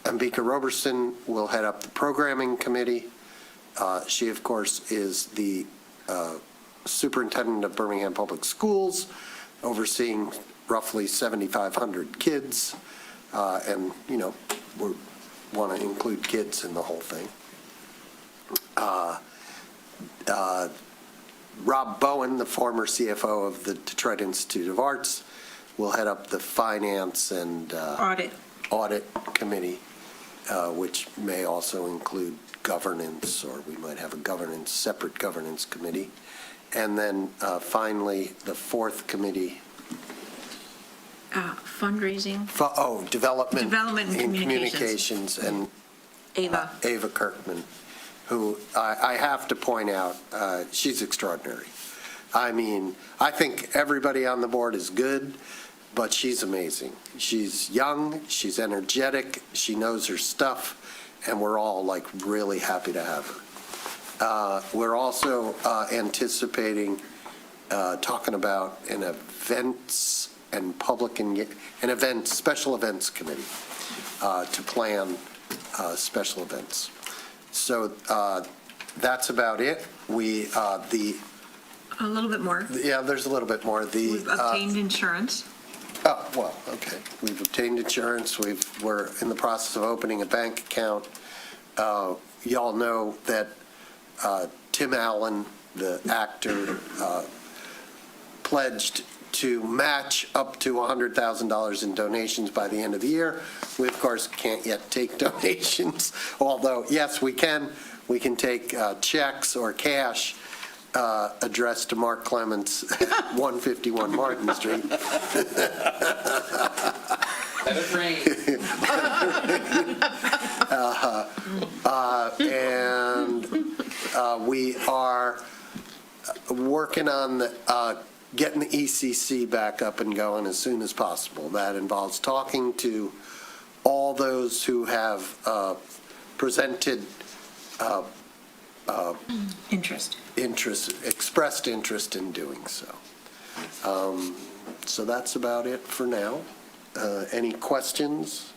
Ambika Roberson will head up the programming committee. She, of course, is the superintendent of Birmingham Public Schools, overseeing roughly 7,500 kids. And, we want to include kids in the whole thing. Rob Bowen, the former CFO of the Detroit Institute of Arts, will head up the finance and audit committee. which may also include governance, or we might have a separate governance committee. And then finally, the fourth committee, Fundraising, Development Development and and Communications. Communications, and Ava. Ava Kirkman, who I have to point out, she's extraordinary. I mean, I think everybody on the board is good, but she's amazing. She's young, she's energetic, she knows her stuff, and we're all like really happy to have her. We're also anticipating talking about an events and special events committee to plan special events. So that's about it. A little bit more. Yeah, there's a little bit more. We've obtained insurance. Oh, well, okay. We've obtained insurance. We're in the process of opening a bank account. Y'all know that Tim Allen, the actor, pledged to match up to $100,000 in donations by the end of the year. We, of course, can't yet take donations, although, yes, we can. We can take checks or cash addressed to Mark Clements, 151 Martin Street. Let it rain. And we are working on getting the ECC back up and going as soon as possible. That involves talking to all those who have presented expressed interest in doing so. So that's about it for now. Any questions?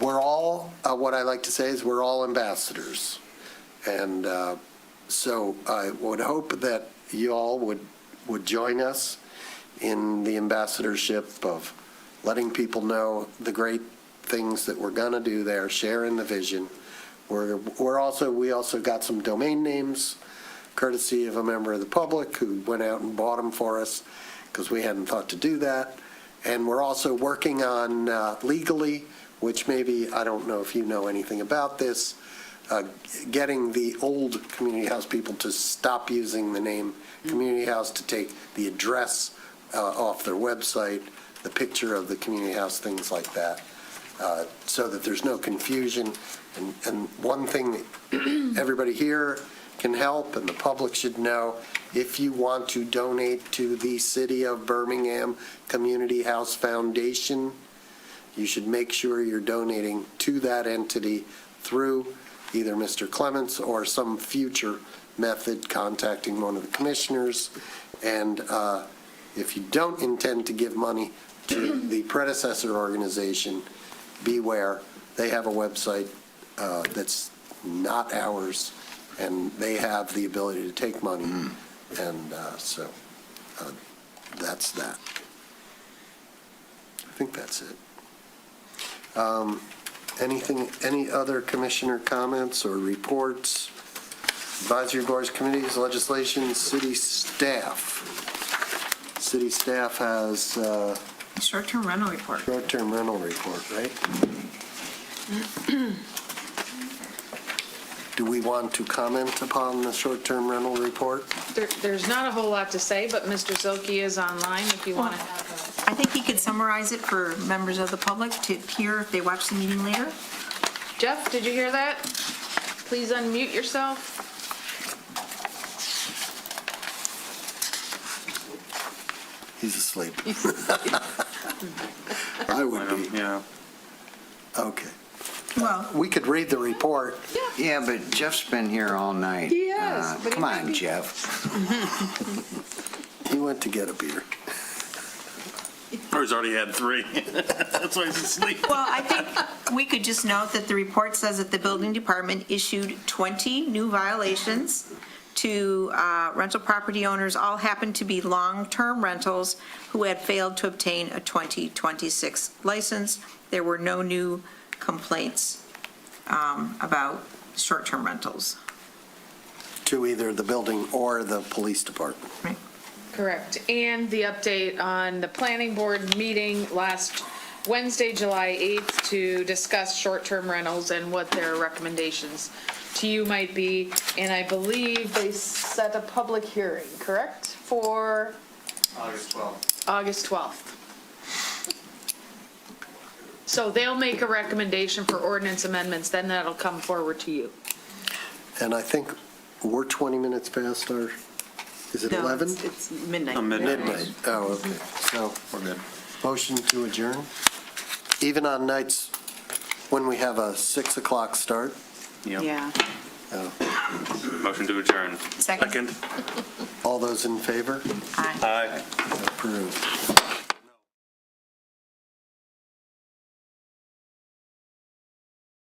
We're all, what I like to say is we're all ambassadors. And so I would hope that you all would join us in the ambassadorship of letting people know the great things that we're going to do there, sharing the vision. We also got some domain names, courtesy of a member of the public who went out and bought them for us because we hadn't thought to do that. And we're also working on legally, which maybe, I don't know if you know anything about this, getting the old community house people to stop using the name community house, to take the address off their website, the picture of the community house, things like that, so that there's no confusion. And one thing that everybody here can help, and the public should know, if you want to donate to the City of Birmingham Community House Foundation, you should make sure you're donating to that entity through either Mr. Clements or some future method, contacting one of the commissioners. And if you don't intend to give money to the predecessor organization, beware. They have a website that's not ours, and they have the ability to take money. And so that's that. I think that's it. Any other commissioner comments or reports? Advisory boards, committees, legislation, city staff. City staff has Short-term rental report. Short-term rental report, right? Do we want to comment upon the short-term rental report? There's not a whole lot to say, but Mr. Zilke is online if you want to have I think he could summarize it for members of the public to hear if they watch the meeting later. Jeff, did you hear that? Please unmute yourself. He's asleep. I would be. Yeah. Okay. Well, we could read the report. Yeah, but Jeff's been here all night. He has, but he Come might on, be- Jeff. He went to get a beer. Or he's already had 3. That's why he's asleep. Well, I think we could just note that the report says that the building department issued 20 new violations to rental property owners. All happened to be long-term rentals who had failed to obtain a 2026 license. There were no new complaints about short-term rentals. To either the building or the police department. Correct. And the update on the planning board meeting last Wednesday, July 8th, to discuss short-term rentals and what their recommendations to you might be. And I believe they set a public hearing, correct? For August 12th. August 12th. So they'll make a recommendation for ordinance amendments, then that'll come forward to you. And I think we're 20 minutes past our, is it No, 11? It's midnight. Midnight. Oh, okay. So, we're good. Motion to adjourn? Even on nights when we have a 6 o'clock start? Yeah. Oh. Motion to adjourn. Second. All those in favor? Aye. Aye. Approved.